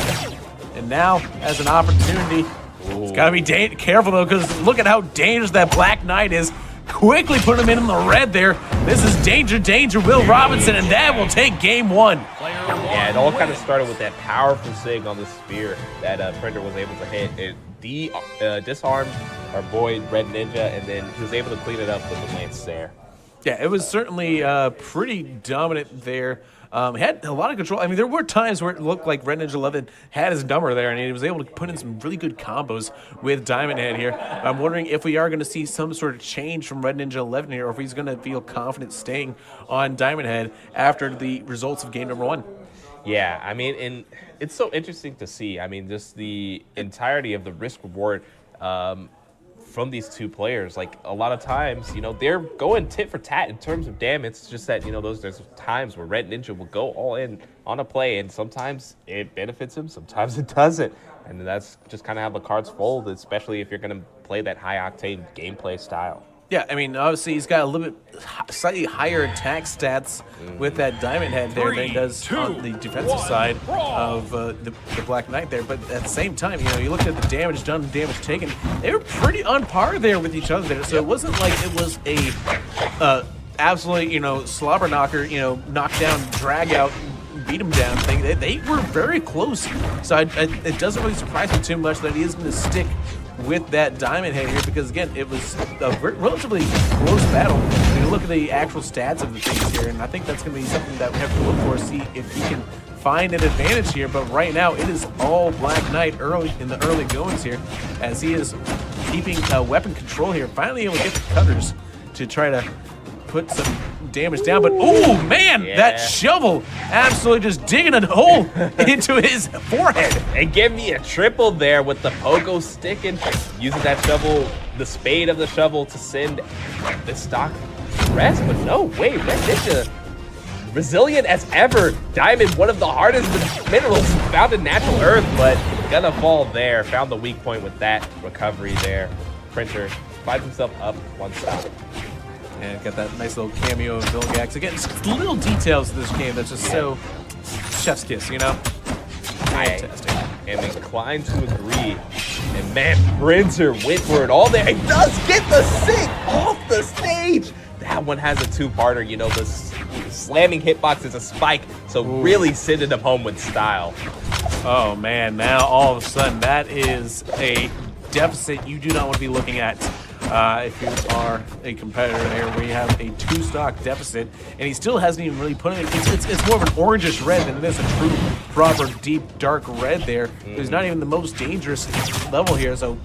And now has an opportunity. It's got to be careful though, because look at how dangerous that Black Knight is. Quickly put him in the red there. This is danger, Will Robinson, and that will take game 1. Yeah, it all kind of started with that powerful sig on the spear that Printer was able to hit. It disarmed our boy Red Ninja, and then he was able to clean it up with the lance there. Yeah, it was certainly pretty dominant there. He had a lot of control. I mean, there were times where it looked like Red Ninja 11 had his number there, and he was able to put in some really good combos with Diamond Head here. I'm wondering if we are going to see some sort of change from Red Ninja 11 here, or if he's going to feel confident staying on Diamond Head after the results of game number 1. Yeah, I mean, and it's so interesting to see. I mean, just the entirety of the risk-reward from these two players. Like, a lot of times, you know, they're going tit for tat in terms of damage. It's just that, you know, there's times where Red Ninja will go all in on a play, and sometimes it benefits him, sometimes it doesn't. And that's just kind of how the cards fold, especially if you're going to play that high-octane gameplay style. Yeah, I mean, obviously he's got a little bit slightly higher attack stats with that Diamond Head there than he does on the defensive side of the Black Knight there. But at the same time, you know, you look at the damage done and damage taken, they were pretty on par there with each other there. So it wasn't like it was a absolutely, you know, slobber knocker, you know, knock down, drag out, beat him down thing. They were very close. So it doesn't really surprise me too much that he is going to stick with that Diamond Head here, because again, it was a relatively close battle. When you look at the actual stats of the things here, and I think that's going to be something that we have to look for, see if he can find an advantage here. But right now, it is all Black Knight early in the early goings here, as he is keeping weapon control here, finally able to get the cutters to try to put some damage down. But oh man, that shovel absolutely just digging a hole into his forehead. And give me a triple there with the pogo sticking, using that shovel, the spade of the shovel, to send the stock to rest. But no way, Red Ninja, resilient as ever. Diamond, one of the hardest minerals found in natural earth, but gonna fall there. Found the weak point with that recovery there. Printer finds himself up one stock. And got that nice little cameo of Vilgax. Again, just little details of this game that's just so chef's kiss, you know? Fantastic. I am inclined to agree. And man, Printer went for it all there. It does get the sig off the stage. That one has a two-parter. You know, the slamming hitbox is a spike, so really sending him home with style. Oh man, now all of a sudden that is a deficit you do not want to be looking at. If you are a competitor there where you have a 2-stock deficit, and he still hasn't even really put in it's more of an orangish red than it is a true, proper, deep, dark red there. It's not even the most dangerous level here, so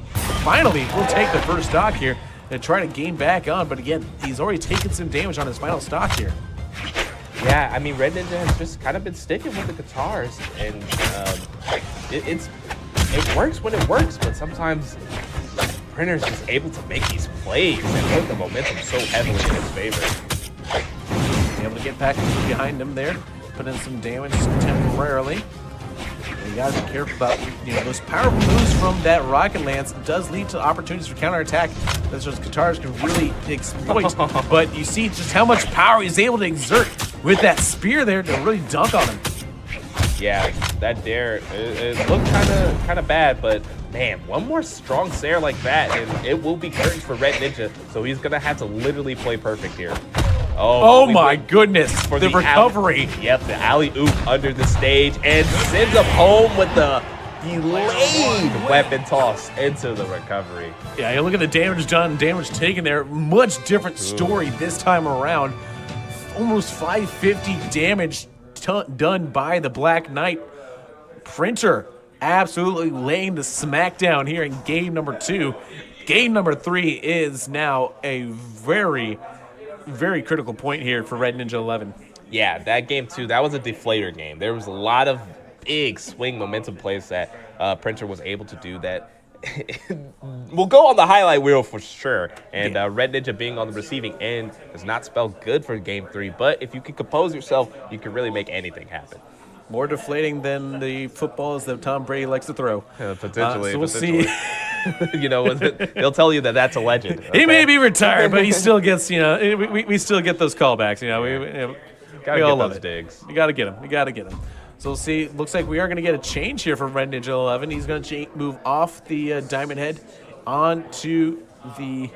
finally we'll take the first stock here and try to gain back on, but again, he's already taken some damage on his final stock here. Yeah, I mean, Red Ninja has just kind of been sticking with the guitars, and it works when it works, but sometimes Printer's just able to make these plays and put the momentum so heavily in his favor. Be able to get back behind him there, put in some damage temporarily. And you gotta be careful about, you know, those powerful moves from that Rocket Lance does lead to opportunities for counterattack that those guitars can really exploit. But you see just how much power he's able to exert with that spear there to really dunk on him. Yeah, that dare, it looked kind of bad, but man, one more strong Sair like that, and it will be curtains for Red Ninja, so he's going to have to literally play perfect here. Oh my goodness, for the recovery. The alley-oop under the stage, and sends him home with the delayed weapon toss into the recovery. Yeah, you look at the damage done, damage taken there. Much different story this time around. Almost 550 damage done by the Black Knight. Printer absolutely laying the smackdown here in game number 2. Game number 3 is now a very, very critical point here for Red Ninja 11. Yeah, that game 2, that was a deflator game. There was a lot of big swing momentum plays that Printer was able to do that will go on the highlight reel for sure. And Red Ninja being on the receiving end does not spell good for Game 3. But if you can compose yourself, you can really make anything happen. More deflating than the footballs that Tom Brady likes to throw. Potentially. So we'll see. You know, they'll tell you that that's a legend. He may be retired, but he still gets, you know, we still get those callbacks. You know, we all love it. Digs. You got to get him. You got to get him. So we'll see. Looks like we are going to get a change here from Red Ninja 11. He's going to move off the Diamond Head onto the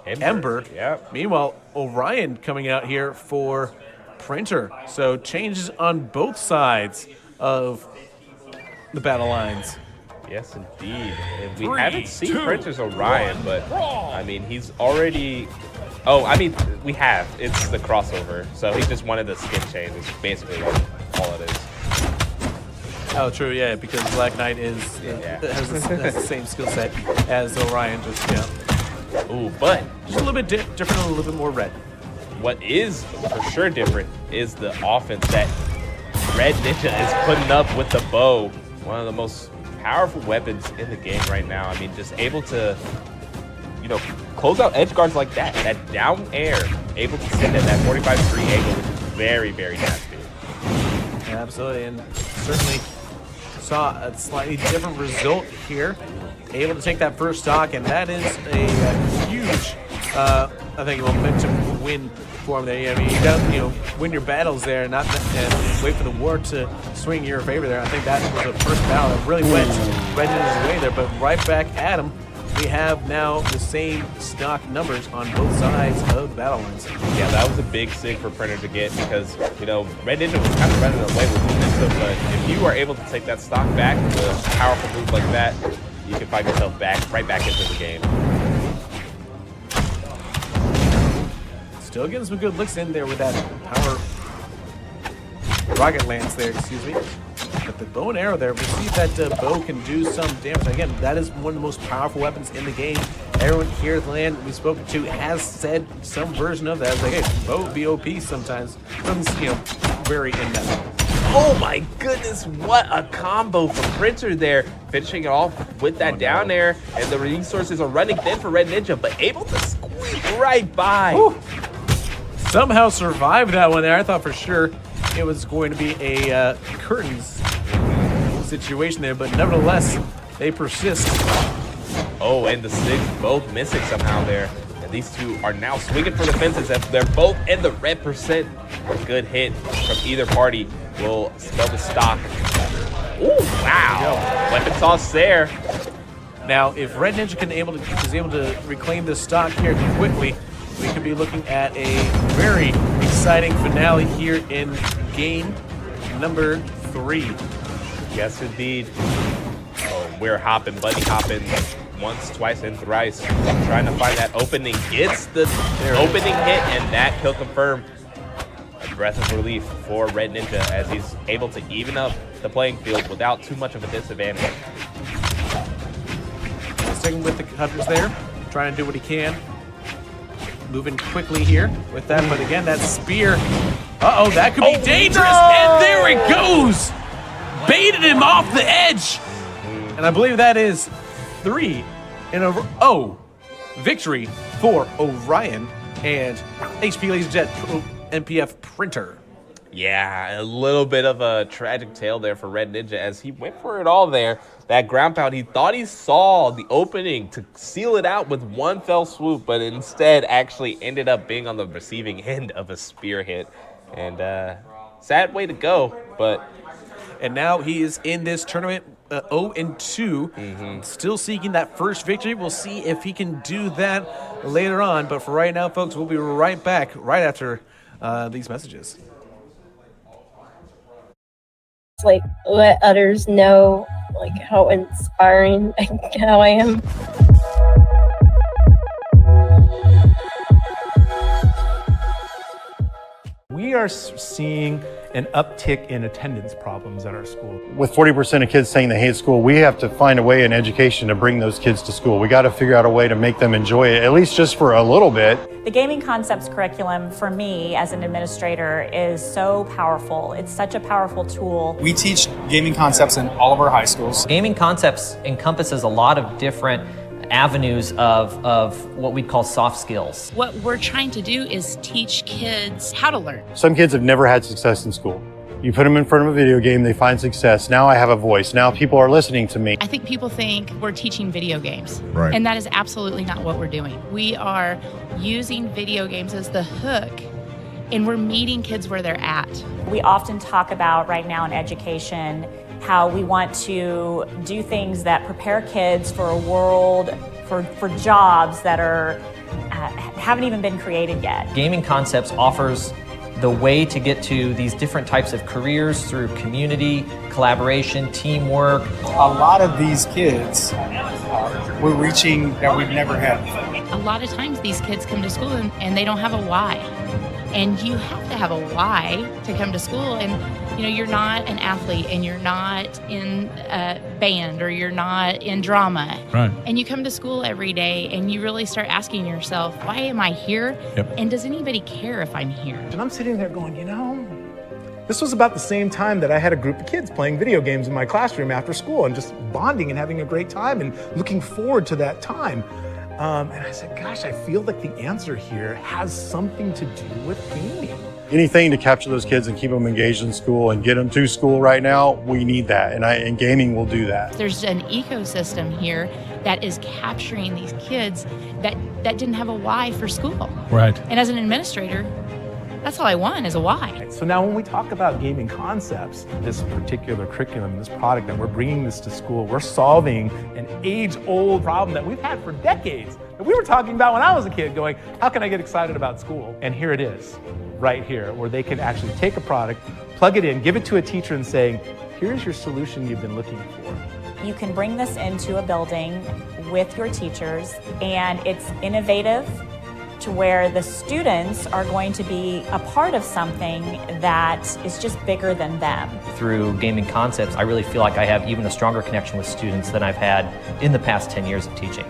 Ember. Yeah. Meanwhile, Orion coming out here for Printer. So changes on both sides of the battle lines. Yes, indeed. And we haven't seen Printer's Orion, but I mean, he's already. Oh, I mean, we have. It's the crossover. So he just wanted the skin change. It's basically all it is. Oh, true, yeah, because Black Knight has the same skill set as Orion, just, yeah. Ooh, but just a little bit different, a little bit more red. What is for sure different is the offense that Red Ninja is putting up with the bow. One of the most powerful weapons in the game right now. I mean, just able to, you know, close out edge guards like that. That down air, able to send at that 45-degree angle, which is very, very nasty. Yeah, absolutely, and certainly saw a slightly different result here. Able to take that first stock, and that is a huge, I think, momentum win for him there. I mean, you got to, you know, win your battles there, and wait for the war to swing in your favor there. I think that was the first battle that really went Red Ninja's way there, but right back at him. We have now the same stock numbers on both sides of the battle lines. Yeah, that was a big sig for Printer to get because, you know, Red Ninja was kind of running away with momentum, but if you are able to take that stock back with a powerful move like that, you can find yourself right back into the game. Still getting some good looks in there with that power rocket lance there, excuse me. But the bow and arrow there, we see that bow can do some damage. Again, that is one of the most powerful weapons in the game. Everyone here at the land we've spoken to has said some version of that. It's like, hey, bow be OP sometimes. Something's, you know, very in that. Oh my goodness, what a combo from Printer there. Finishing it off with that down air, and the resources are running thin for Red Ninja, but able to squeak right by. Woo. Somehow survived that one there. I thought for sure it was going to be a curtains situation there, but nevertheless, they persist. Oh, and the Sigs both missing somehow there. And these two are now swinging for the fences as they're both in the red percent. A good hit from either party will spell the stock. Ooh, wow. Weapon toss there. Now, if Red Ninja is able to reclaim this stock here quickly, we could be looking at a very exciting finale here in game number 3. Yes, indeed. Oh, we're hopping, buddy hopping once, twice, and thrice. Trying to find that opening. Gets the opening hit, and that kill confirmed. A breath of relief for Red Ninja as he's able to even up the playing field without too much of a disadvantage. Sticking with the hunters there, trying to do what he can. Moving quickly here with that, but again, that spear. Uh-oh, that could be dangerous, and there it goes! Baited him off the edge! And I believe that is 3 in a row. Oh, victory for Orion and HP LaserJet MPF Printer. Yeah, a little bit of a tragic tale there for Red Ninja as he went for it all there. That ground pound, he thought he saw the opening to seal it out with one fell swoop, but instead actually ended up being on the receiving end of a spear hit. And sad way to go, but... And now he is in this tournament 0-2, still seeking that first victory. We'll see if he can do that later on. But for right now, folks, we'll be right back right after these messages. Like, let others know like how inspiring how I am. We are seeing an uptick in attendance problems at our school. With 40% of kids saying they hate school, we have to find a way in education to bring those kids to school. We got to figure out a way to make them enjoy it, at least just for a little bit. The Gaming Concepts curriculum for me as an administrator is so powerful. It's such a powerful tool. We teach gaming concepts in all of our high schools. Gaming Concepts encompasses a lot of different avenues of what we call soft skills. What we're trying to do is teach kids how to learn. Some kids have never had success in school. You put them in front of a video game, they find success. Now I have a voice. Now people are listening to me. I think people think we're teaching video games. Right. And that is absolutely not what we're doing. We are using video games as the hook, and we're meeting kids where they're at. We often talk about right now in education how we want to do things that prepare kids for a world, for jobs that are haven't even been created yet. Gaming Concepts offers the way to get to these different types of careers through community, collaboration, teamwork. A lot of these kids we're reaching that we've never had. A lot of times these kids come to school and they don't have a why. And you have to have a why to come to school. And you know, you're not an athlete and you're not in a band or you're not in drama. Right. And you come to school every day and you really start asking yourself, why am I here? Yep. And does anybody care if I'm here? And I'm sitting there going, you know, this was about the same time that I had a group of kids playing video games in my classroom after school and just bonding and having a great time and looking forward to that time. And I said, gosh, I feel like the answer here has something to do with gaming. Anything to capture those kids and keep them engaged in school and get them to school right now, we need that. And gaming will do that. There's an ecosystem here that is capturing these kids that didn't have a why for school. Right. And as an administrator, that's all I want is a why. So now when we talk about gaming concepts, this particular curriculum, this product that we're bringing this to school, we're solving an age-old problem that we've had for decades. That we were talking about when I was a kid going, how can I get excited about school? And here it is, right here, where they can actually take a product, plug it in, give it to a teacher and saying, here's your solution you've been looking for. You can bring this into a building with your teachers, and it's innovative to where the students are going to be a part of something that is just bigger than them. Through Gaming Concepts, I really feel like I have even a stronger connection with students than I've had in the past 10 years of teaching.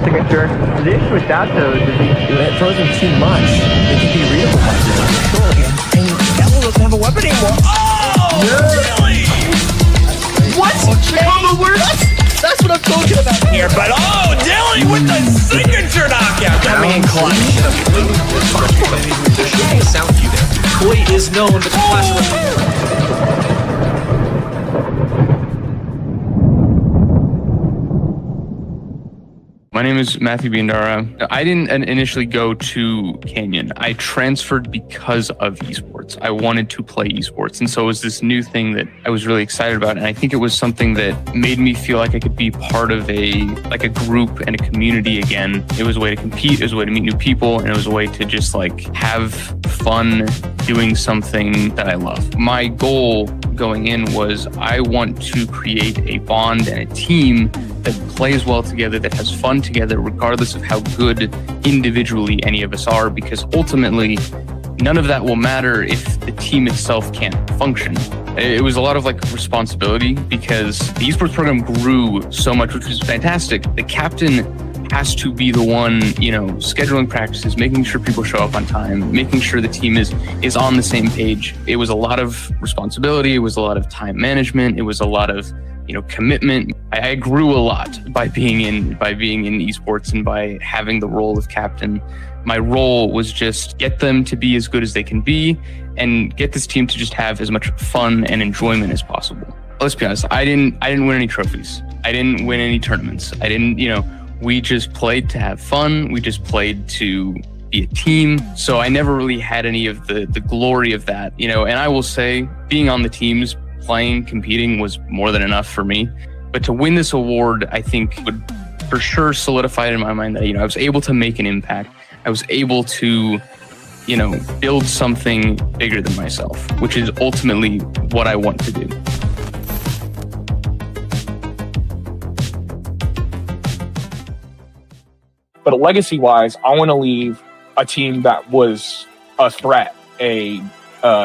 Signature. The issue without those is it throws them too much. They can be readable by the and Devil doesn't have a weapon anymore. Oh! Really? What? Combo words? That's what I'm talking about here. But oh, Dilly with the signature knockout. Coming in clutch. Sound cue there. Koi is known, but the flash. My name is Matthew Biandara. I didn't initially go to Canyon. I transferred because of esports. I wanted to play esports. And so it was this new thing that I was really excited about. And I think it was something that made me feel like I could be part of a group and a community again. It was a way to compete. It was a way to meet new people. And it was a way to just have fun doing something that I love. My goal going in was I want to create a bond and a team that plays well together, that has fun together, regardless of how good individually any of us are, because ultimately, none of that will matter if the team itself can't function. It was a lot of responsibility because the esports program grew so much, which was fantastic. The captain has to be the one, scheduling practices, making sure people show up on time, making sure the team is on the same page. It was a lot of responsibility. It was a lot of time management. It was a lot of commitment. I grew a lot by being in esports and by having the role of captain. My role was just get them to be as good as they can be and get this team to just have as much fun and enjoyment as possible. Let's be honest, I didn't win any trophies. I didn't win any tournaments. I didn't, We just played to have fun. We just played to be a team. So I never really had any of the glory of that, you know, and I will say being on the teams, playing, competing was more than enough for me. But to win this award, I think would for sure solidify it in my mind that, you know, I was able to make an impact. I was able to, you know, build something bigger than myself, which is ultimately what I want to do. But legacy-wise, I want to leave a team that was a threat, a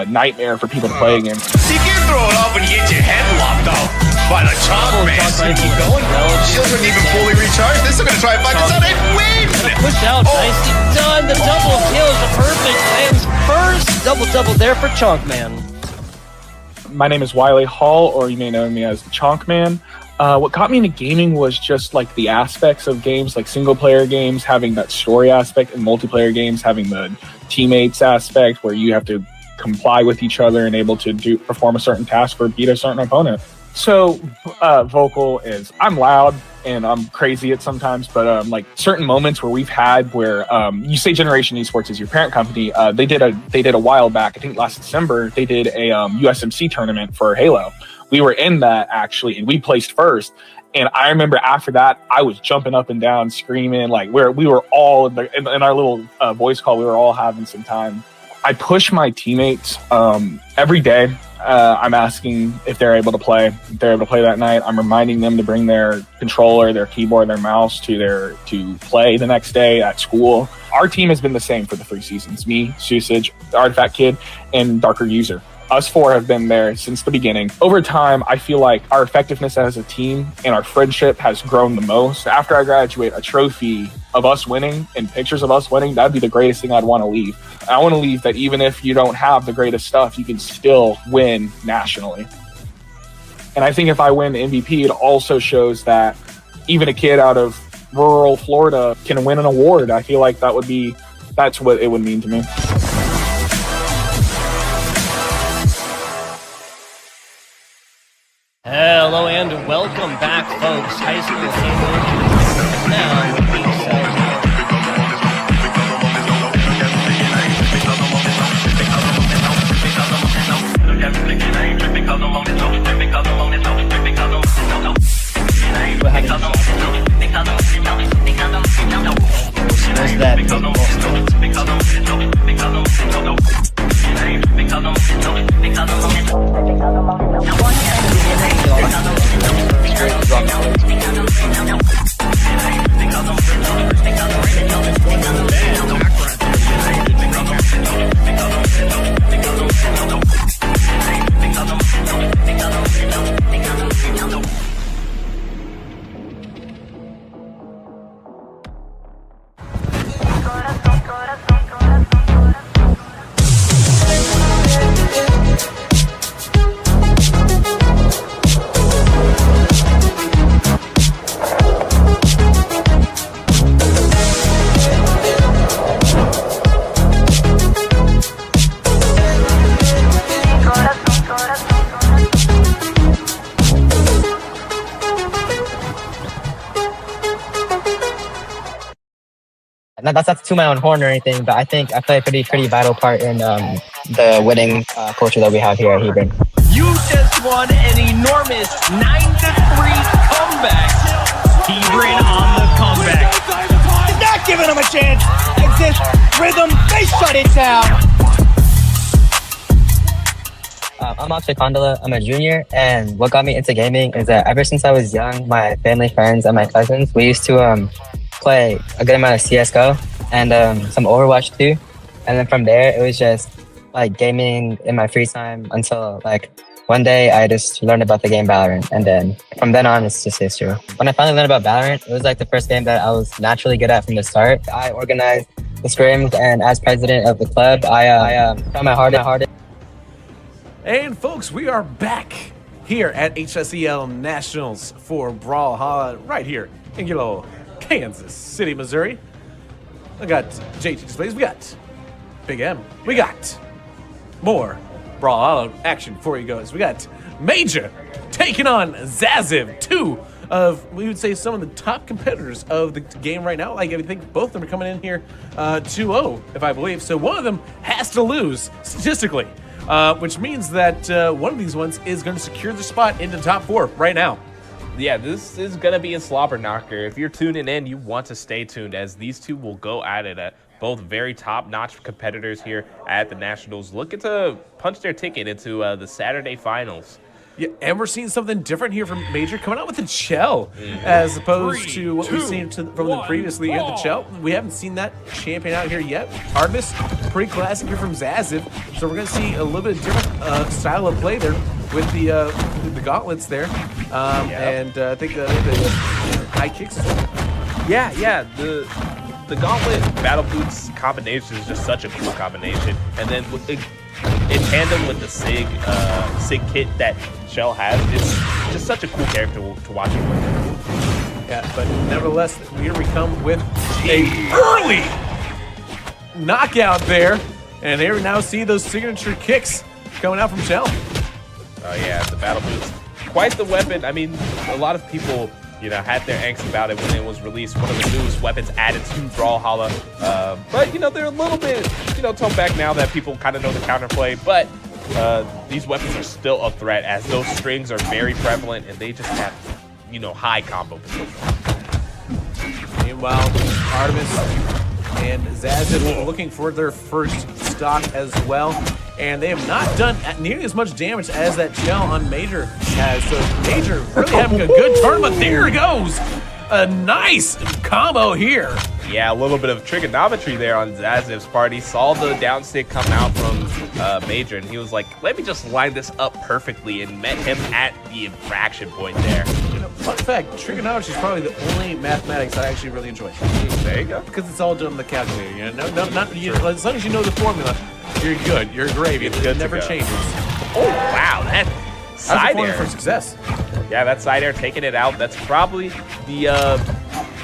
nightmare for people to play against. You can throw it up and get your head lopped off by the chop, man. Keep going, Shields wouldn't even fully recharge. They're still going to try and fight this out and win. Push out, nicely done. The double kill is a perfect and first double there for Chunk Man. My name is Wiley Hall, or you may know me as the Chonk Man. What got me into gaming was just like the aspects of games, like single player games having that story aspect, and multiplayer games having the teammates aspect where you have to comply with each other and able to perform a certain task or beat a certain opponent. So vocal is, I'm loud and I'm crazy at sometimes, but like certain moments where we've had where you say Generation Esports is your parent company, they did a while back, I think last December, they did a USMC tournament for Halo. We were in that actually, and we placed first. And I remember after that, I was jumping up and down, screaming, like we were all in our little voice call. We were all having some time. I push my teammates every day. I'm asking if they're able to play. If they're able to play that night, I'm reminding them to bring their controller, their keyboard, their mouse to play the next day at school. Our team has been the same for the 3 seasons. Me, Susage, the Artifact Kid, and Darker User. Us 4 have been there since the beginning. Over time, I feel like our effectiveness as a team and our friendship has grown the most. After I graduate, a trophy of us winning and pictures of us winning, that'd be the greatest thing I'd want to leave. I want to leave that even if you don't have the greatest stuff, you can still win nationally. And I think if I win MVP, it also shows that even a kid out of rural Florida can win an award. I feel like that's what it would mean to me. Hello and welcome back, folks. High school game now. That's to my own horn or anything, but I think I play a pretty vital part in the winning culture that we have here at Hebron. You just won an enormous 9-3 comeback. Hebron on the comeback. Not giving him a chance. Exist rhythm. They shut it down. I'm Akshay Kondala. I'm a junior, and what got me into gaming is that ever since I was young, my family, friends, and my cousins, we used to play a good amount of CSGO and some Overwatch too. And then from there, it was just like gaming in my free time until like one day I just learned about the game Valorant. And then from then on, it's just history. When I finally learned about Valorant, it was like the first game that I was naturally good at from the start. I organized the scrims, and as president of the club, I tried my hardest. And folks, we are back here at HSEL Nationals for Brawlhalla right here in good old Kansas City, Missouri. I got JT displays, we got Big M, we got more Brawlhalla action for you guys. We got Major taking on Zaziv, 2 of, we would say, some of the top competitors of the game right now. Like, I think both of them are coming in here 2-0, if I believe. So one of them has to lose, statistically, which means that one of these ones is going to secure the spot into top 4 right now. Yeah, this is going to be a slobber knocker. If you're tuning in, you want to stay tuned, as these two will go at it at both very top-notch competitors here at the Nationals, looking to punch their ticket into the Saturday finals. Yeah, and we're seeing something different here from Major coming out with the Chell, as opposed to what we've seen from them previously here. The Chell, we haven't seen that champion out here yet. Artemis, pretty classic here from Zaziv, so we're going to see a little bit different style of play there with the gauntlets there, and I think the high kicks as well. Yeah, the gauntlet battle boots combination is just such a cool combination, and then in tandem with the Sig kit that Shell has, it's just such a cool character to watch it with. Yeah, but nevertheless, here we come with a early knockout there, and here we now see those signature kicks coming out from Shell. Oh yeah, the battle boots, quite the weapon. I mean, a lot of people, had their angst about it when it was released. One of the newest weapons added to Brawlhalla. But, they're a little bit, toned back now that people kind of know the counterplay. But these weapons are still a threat, as those strings are very prevalent and they just have, high combo potential. Meanwhile, Artemis and Zaziv looking for their first stock as well. And they have not done nearly as much damage as that Shell on Major has. So Major really having a good tournament. There goes a nice combo here. Yeah, a little bit of trigonometry there on Zaziv's part. He saw the down stick come out from Major, and he was like, let me just line this up perfectly, and met him at the infraction point there. Fun fact, trigonometry is probably the only mathematics I actually really enjoy. There you go. Because it's all done on the calculator. As long as you know the formula, you're good. You're gravy. It never changes. Oh, wow. That side air for success. Yeah, that side air taking it out. That's probably the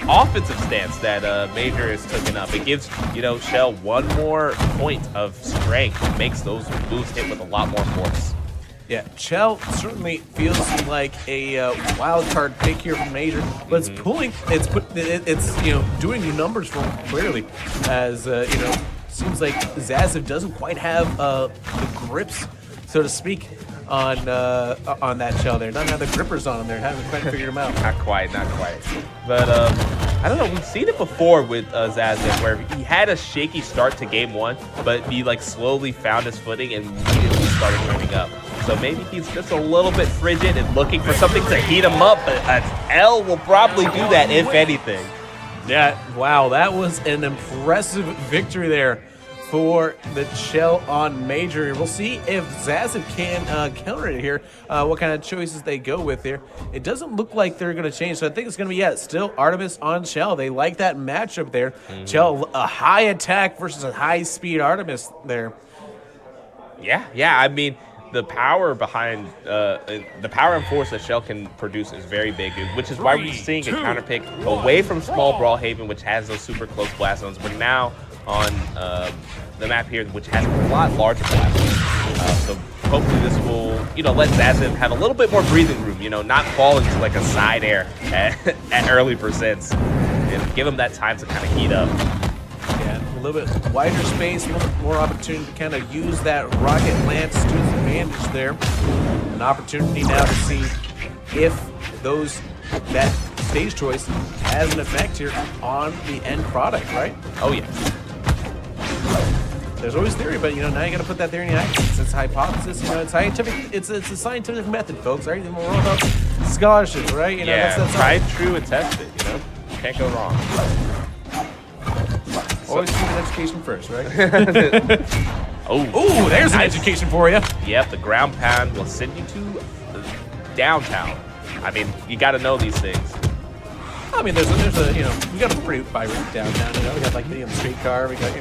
offensive stance that Major is taking up. It gives, Shell one more point of strength. It makes those moves hit with a lot more force. Yeah, Chell certainly feels like a wild card pick here from Major, but it's pulling, it's doing the numbers for him clearly, as seems like Zaziv doesn't quite have the grips, so to speak, on that Chell there. Doesn't have the grippers on him there. Haven't quite figured him out. Not quite. But I don't know. We've seen it before with Zaziv, where he had a shaky start to game 1, but he slowly found his footing and immediately started turning up. So maybe he's just a little bit frigid and looking for something to heat him up, but L will probably do that, if anything. Yeah, wow, that was an impressive victory there for the Chell on Major. We'll see if Zaziv can counter it here, what kind of choices they go with here. It doesn't look like they're going to change, so I think it's going to be, still Artemis on Chell. They like that matchup there. Chell, a high attack versus a high speed Artemis there. Yeah, I mean, the power behind the power and force that Shell can produce is very big, which is why we're seeing a counter pick away from small Brawlhaven, which has those super close blast zones. We're now on the map here, which has a lot larger blast zones. So hopefully this will, let Zaziv have a little bit more breathing room, not fall into a side air at early percents, and give him that time to kind of heat up. Yeah, a little bit wider space, a little bit more opportunity to kind of use that rocket lance to his advantage there. An opportunity now to see if that stage choice has an effect here on the end product, right? Oh yeah. There's always theory, but now you got to put that theory in action. It's a hypothesis, it's scientific. It's a scientific method, folks. Right? We're all about scholarships, right? That's try true and test it. Can't go wrong. Always keep an education first, right? Oh, there's nice. An education for you. Yep, the ground pound will send you to downtown. I mean, you got to know these things. I mean, there's a we got a pretty vibrant downtown. We got the streetcar. We got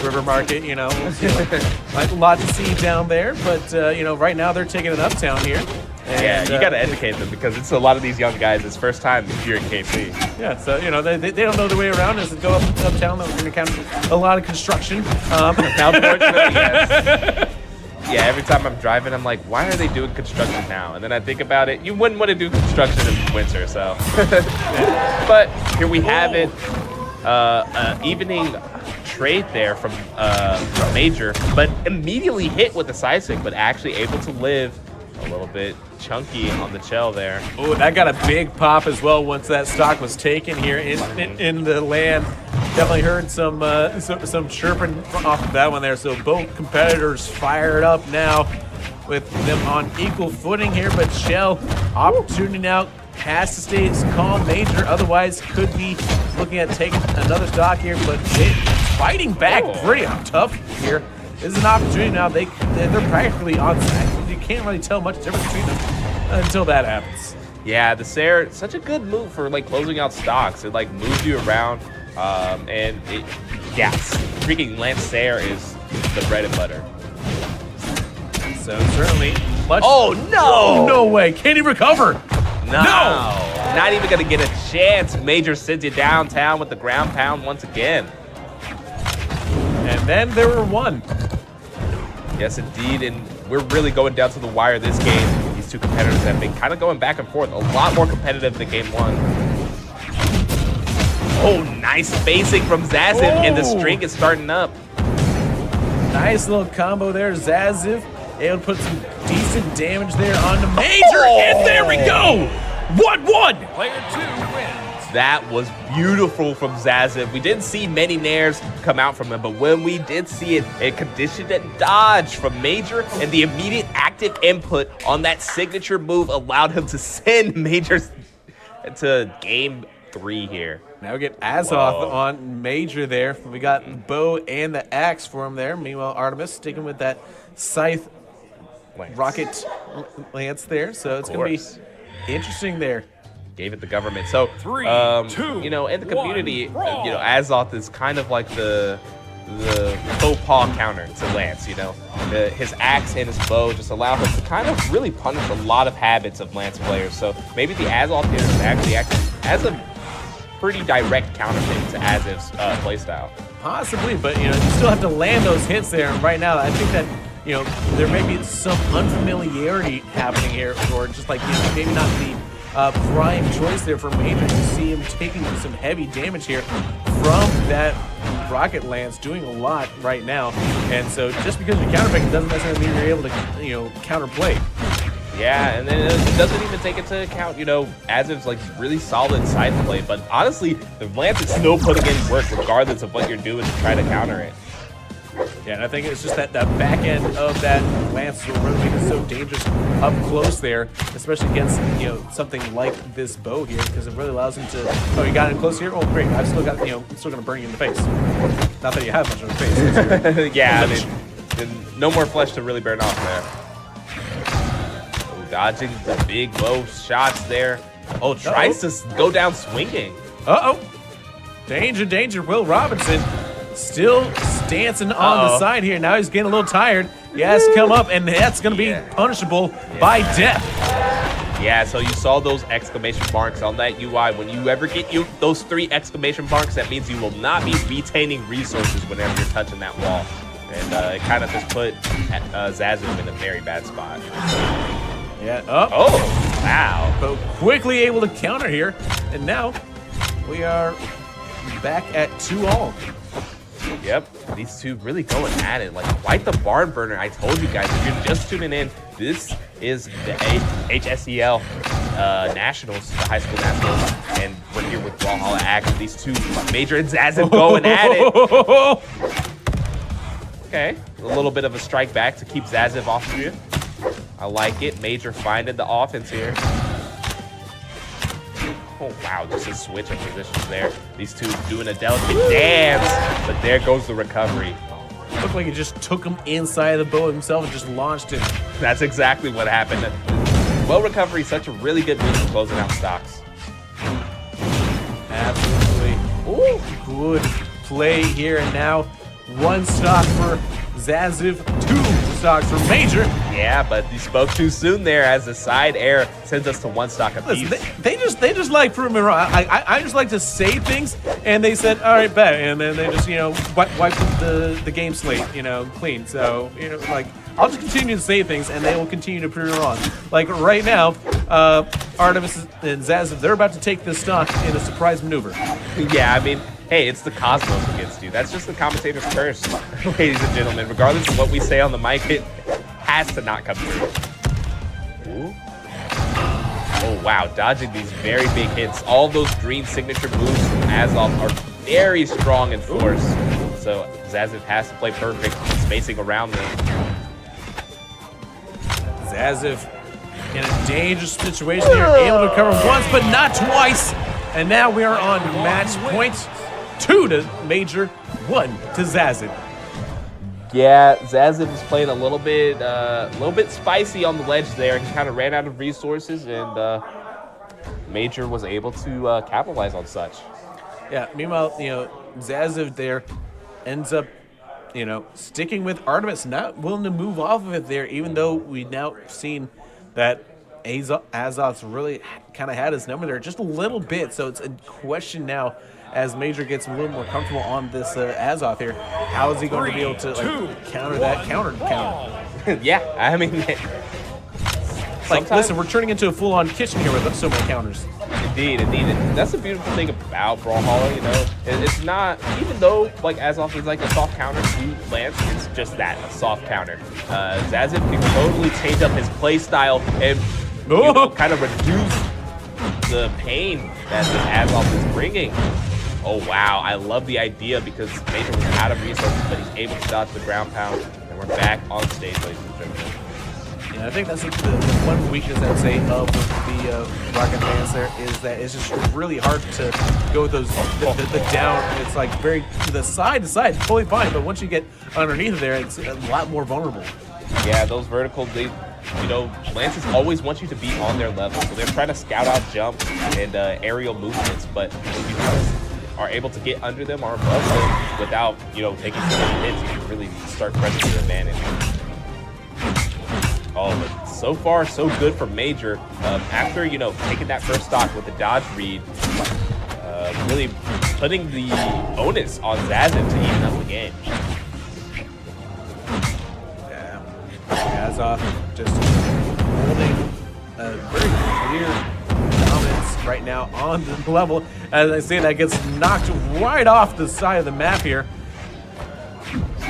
River Market. A lot to see down there. But right now they're taking it uptown here. And, you got to educate them, because it's a lot of these young guys. It's first time here in KC. Yeah, so they don't know the way around. As they go uptown, they're going to encounter a lot of construction. Unfortunately, yes. Yeah, every time I'm driving, I'm like, why are they doing construction now? And then I think about it, you wouldn't want to do construction in winter, so. But here we have it. Evening trade there from Major, but immediately hit with the side stick, but actually able to live a little bit chunky on the shell there. Oh, that got a big pop as well once that stock was taken here in the land. Definitely heard some chirping off of that one there. So both competitors fired up now with them on equal footing here, but Shell opportunity now has to stay calm. Major otherwise could be looking at taking another stock here, but fighting back pretty tough here. This is an opportunity now. They're practically on side. You can't really tell much difference between them until that happens. Yeah, the Sair, such a good move for like closing out stocks. It like moves you around, and freaking Lance Sair is the bread and butter. So certainly much. Oh no! Oh, no way! Can he recover? No! Not even gonna get a chance. Major sends you downtown with the ground pound once again. And then there were one. Yes, indeed, and we're really going down to the wire this game. These two competitors have been kind of going back and forth, a lot more competitive than game one. Oh, nice spacing from Zaziv, and the string is starting up. Nice little combo there, Zaziv. Able to put some decent damage there onto Major, and there we go! 1-1! Player 2 wins. That was beautiful from Zaziv. We didn't see many nairs come out from him, but when we did see it, a conditioned dodge from Major, and the immediate active input on that signature move allowed him to send Major to game 3 here. Now we get Azoth on Major there. We got the bow and the axe for him there. Meanwhile, Artemis sticking with that scythe rocket lance there. So it's going to be interesting there. Gave it the government. So, 3, 2, you know, in the community, 1, you know, Azoth is kind of like the faux pas counter to Lance, you know. His axe and his bow just allow him to kind of really punish a lot of habits of Lance players. So maybe the Azoth here is actually as a pretty direct counterfeit to Aziv's playstyle. Possibly, but, you know, you still have to land those hits there. And right now, I think that, you know, there may be some unfamiliarity happening here, or just like, you know, maybe not the prime choice there for Major to see him taking some heavy damage here from that rocket lance, doing a lot right now. And so just because you're counterpicking doesn't necessarily mean you're able to, you know, counterplay. Yeah, and then it doesn't even take into account, you know, Aziv's like really solid side play, but honestly, the lance is still putting in work regardless of what you're doing to try to counter it. Yeah, and I think it's just that back end of that lance will really make it so dangerous up close there, especially against, you know, something like this bow here, because it really allows him to. Oh, you got it close here. Oh, great! I've still got, you know, I'm still gonna burn you in the face. Not that you have much of a face. Yeah, I mean, no more flesh to really burn off there. Oh, dodging the big bow shots there. Oh, tries to go down swinging. Danger, danger! Will Robinson still dancing on the side here. Now he's getting a little tired. He has to come up, and that's going to be punishable by death. Yeah, so you saw those exclamation marks on that UI. When you ever get those 3 exclamation marks, that means you will not be retaining resources whenever you're touching that wall. And it kind of just put Zaziv in a very bad spot. Yeah. Oh, wow. But quickly able to counter here. And now we are back at 2-all. Yep, these two really going at it. Like, quite the barn burner. I told you guys, if you're just tuning in, this is the HSEL Nationals, the high school nationals, and we're here with Brawlhalla Action. These two, Major and Zaziv, going at it. Okay, a little bit of a strike back to keep Zaziv off of you. I like it. Major finding the offense here. Oh, wow, just a switch of positions there. These two doing a delicate dance, but there goes the recovery. Looked like he just took him inside the bow himself and just launched him. That's exactly what happened. Well, recovery is such a really good move for closing out stocks. Absolutely. Ooh, good play here, and now 1 stock for Zaziv, 2 stocks for Major. Yeah, but you spoke too soon there, as the side air sends us to 1 stock apiece. Listen, they just like proving me wrong. I just like to say things, and they said, all right, bet, and then they just, you know, wiped the game slate, you know, clean. So, you know, like, I'll just continue to say things, and they will continue to prove it wrong. Like right now, Artemis and Zazev, they're about to take this stock in a surprise maneuver. Yeah, I mean, hey, it's the Cosmos against you. That's just the commentator's curse, ladies and gentlemen. Regardless of what we say on the mic, it has to not come through. Ooh. Oh, wow, dodging these very big hits. All those green signature moves from Azov are very strong in force. So Zazev has to play perfect, spacing around them. Zazev in a dangerous situation here, able to recover once, but not twice. And now we are on match point. 2 to Major, 1 to Zazev. Yeah, Zazev is playing a little bit spicy on the ledge there. He kind of ran out of resources, and Major was able to capitalize on such. Yeah, meanwhile, Zazev there ends up, sticking with Artemis, not willing to move off of it there, even though we've now seen that Azov's really kind of had his number there just a little bit. So it's a question now as Major gets a little more comfortable on this Azov here. How is he going to be able to counter that counter? Yeah, I mean, listen, we're turning into a full-on kitchen here with so many counters. Indeed. That's the beautiful thing about Brawlhalla, It's not, even though, Azov is like a soft counter to Lance, it's just that, a soft counter. Zazev can totally change up his play style and, kind of reduce the pain that this Azov is bringing. Oh, wow, I love the idea because Major was out of resources, but he's able to dodge the ground pound, and we're back on stage, ladies and gentlemen. Yeah, I think that's the one weakness I would say of the Rocket fans there is that it's just really hard to go with those the down. It's like very to the side, fully fine, but once you get underneath there, it's a lot more vulnerable. Yeah, those vertical, Lances always want you to be on their level, so they're trying to scout out jump and aerial movements, but if you are able to get under them or above them without, taking so many hits, you can really start pressing your advantage. Oh, but so far, so good for Major. After, taking that first stock with the dodge read, really putting the onus on Zazev to even up the game. Yeah, Azov just holding a very clear dominance right now on the level. As I say, that gets knocked right off the side of the map here.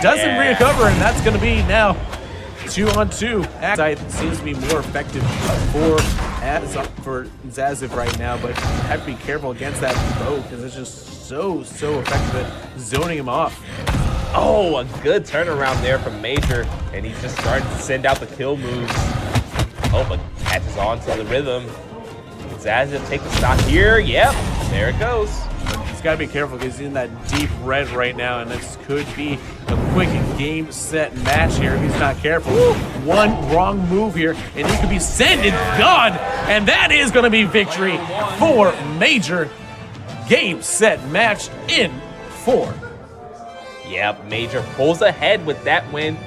Doesn't recover, and that's going to be now 2-on-2. Side seems to be more effective for Zazev right now, but you have to be careful against that bow because it's just so effective at zoning him off. Oh, a good turnaround there from Major, and he's just starting to send out the kill moves. Oh, but catches on to the rhythm. Zazev take the stock here. Yep, there it goes. He's got to be careful because he's in that deep red right now, and this could be a quick game, set, match here if he's not careful. One wrong move here, and he could be sent and gone, and that is going to be victory for Major. Game, set, match in 4. Yep, Major pulls ahead with that win.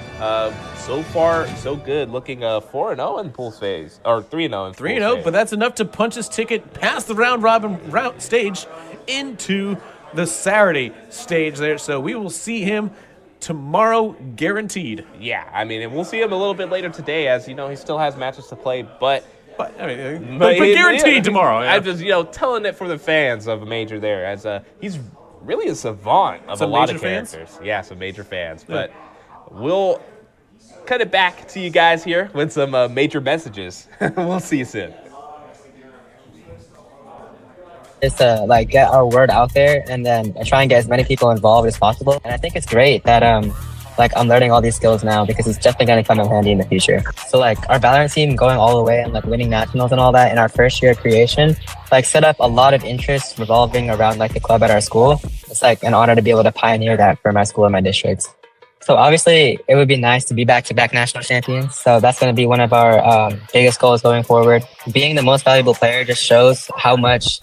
So far, so good. Looking 4-0 in pool phase, or 3-0 in 3-0, but that's enough to punch his ticket past the round-robin stage into the Saturday stage there. So we will see him tomorrow, guaranteed. Yeah, I mean, and we'll see him a little bit later today, as he still has matches to play, but guaranteed tomorrow. Yeah. I'm just telling it for the fans of Major there, as he's really a savant of a lot of characters. Fans? Yeah, some Major fans, but we'll cut it back to you guys here with some Major messages. We'll see you soon. Just to get our word out there and then try and get as many people involved as possible. And I think it's great that I'm learning all these skills now because it's definitely going to come in handy in the future. So our Valorant team going all the way and winning nationals and all that in our first year of creation, set up a lot of interest revolving around the club at our school. It's an honor to be able to pioneer that for my school and my districts. So obviously it would be nice to be back-to-back national champions. So that's going to be one of our biggest goals going forward. Being the most valuable player just shows how much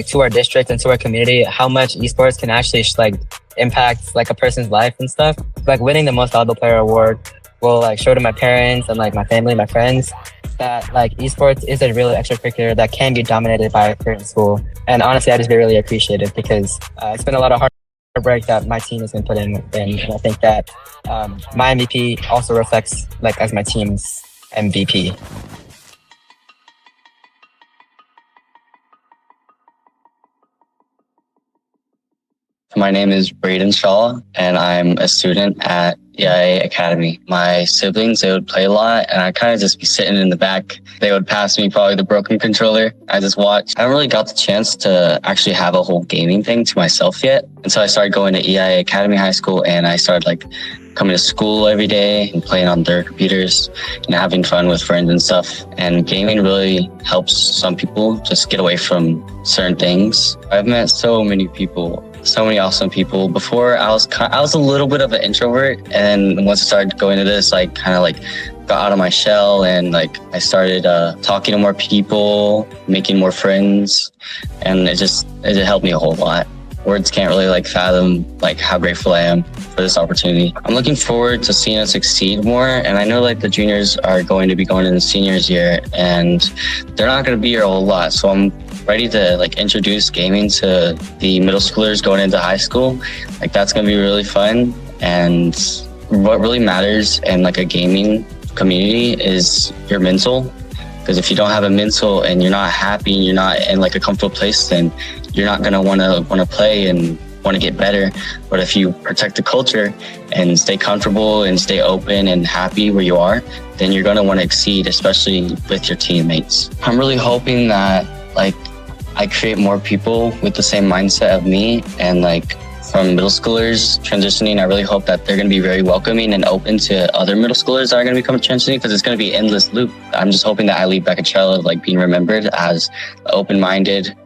to our district and to our community, how much esports can actually impact a person's life and stuff. Winning the most valuable player award will show to my parents and my family, my friends that esports is a real extracurricular that can be dominated by a certain school. And honestly, I just really appreciate it because it's been a lot of hard break that my team has been putting in. And I think that my MVP also reflects like as my team's MVP. My name is Braden Shaw, and I'm a student at EIA Academy. My siblings, they would play a lot, and I kind of just be sitting in the back. They would pass me probably the broken controller. I just watched. I haven't really got the chance to actually have a whole gaming thing to myself yet. And so I started going to EIA Academy High School, and I started like coming to school every day and playing on their computers and having fun with friends and stuff. And gaming really helps some people just get away from certain things. I've met so many people, so many awesome people. Before I was a little bit of an introvert, and once I started going to this, like kind of like got out of my shell, and like I started talking to more people, making more friends, and it helped me a whole lot. Words can't really like fathom like how grateful I am for this opportunity. I'm looking forward to seeing us succeed more, and I know like the juniors are going to be going into seniors year, and they're not going to be here a whole lot, so I'm ready to like introduce gaming to the middle schoolers going into high school. Like that's going to be really fun, and what really matters in like a gaming community is your mental, because if you don't have a mental and you're not happy and you're not in like a comfortable place, then you're not going to want to play and want to get better. But if you protect the culture and stay comfortable and stay open and happy where you are, then you're going to want to exceed, especially with your teammates. I'm really hoping that like I create more people with the same mindset of me, and like from middle schoolers transitioning, I really hope that they're going to be very welcoming and open to other middle schoolers that are going to become transitioning, because it's going to be an endless loop. I'm just hoping that I leave back a trail of like being remembered as open-minded,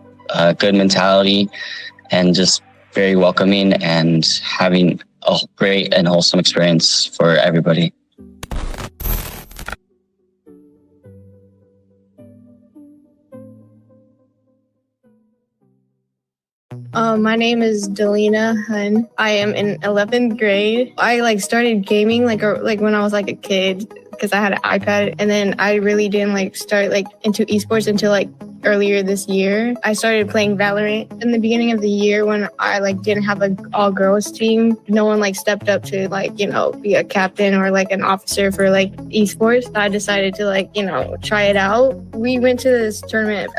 good mentality, and just very welcoming and having a great and wholesome experience for everybody. My name is Delina Hun. I am in 11th grade. I like started gaming like when I was like a kid, because I had an iPad, and then I really didn't like start like into esports until like earlier this year. I started playing Valorant in the beginning of the year when I like didn't have an all-girls team. No one like stepped up to like, you know, be a captain or like an officer for like esports. I decided to like, you know, try it out. We went to this tournament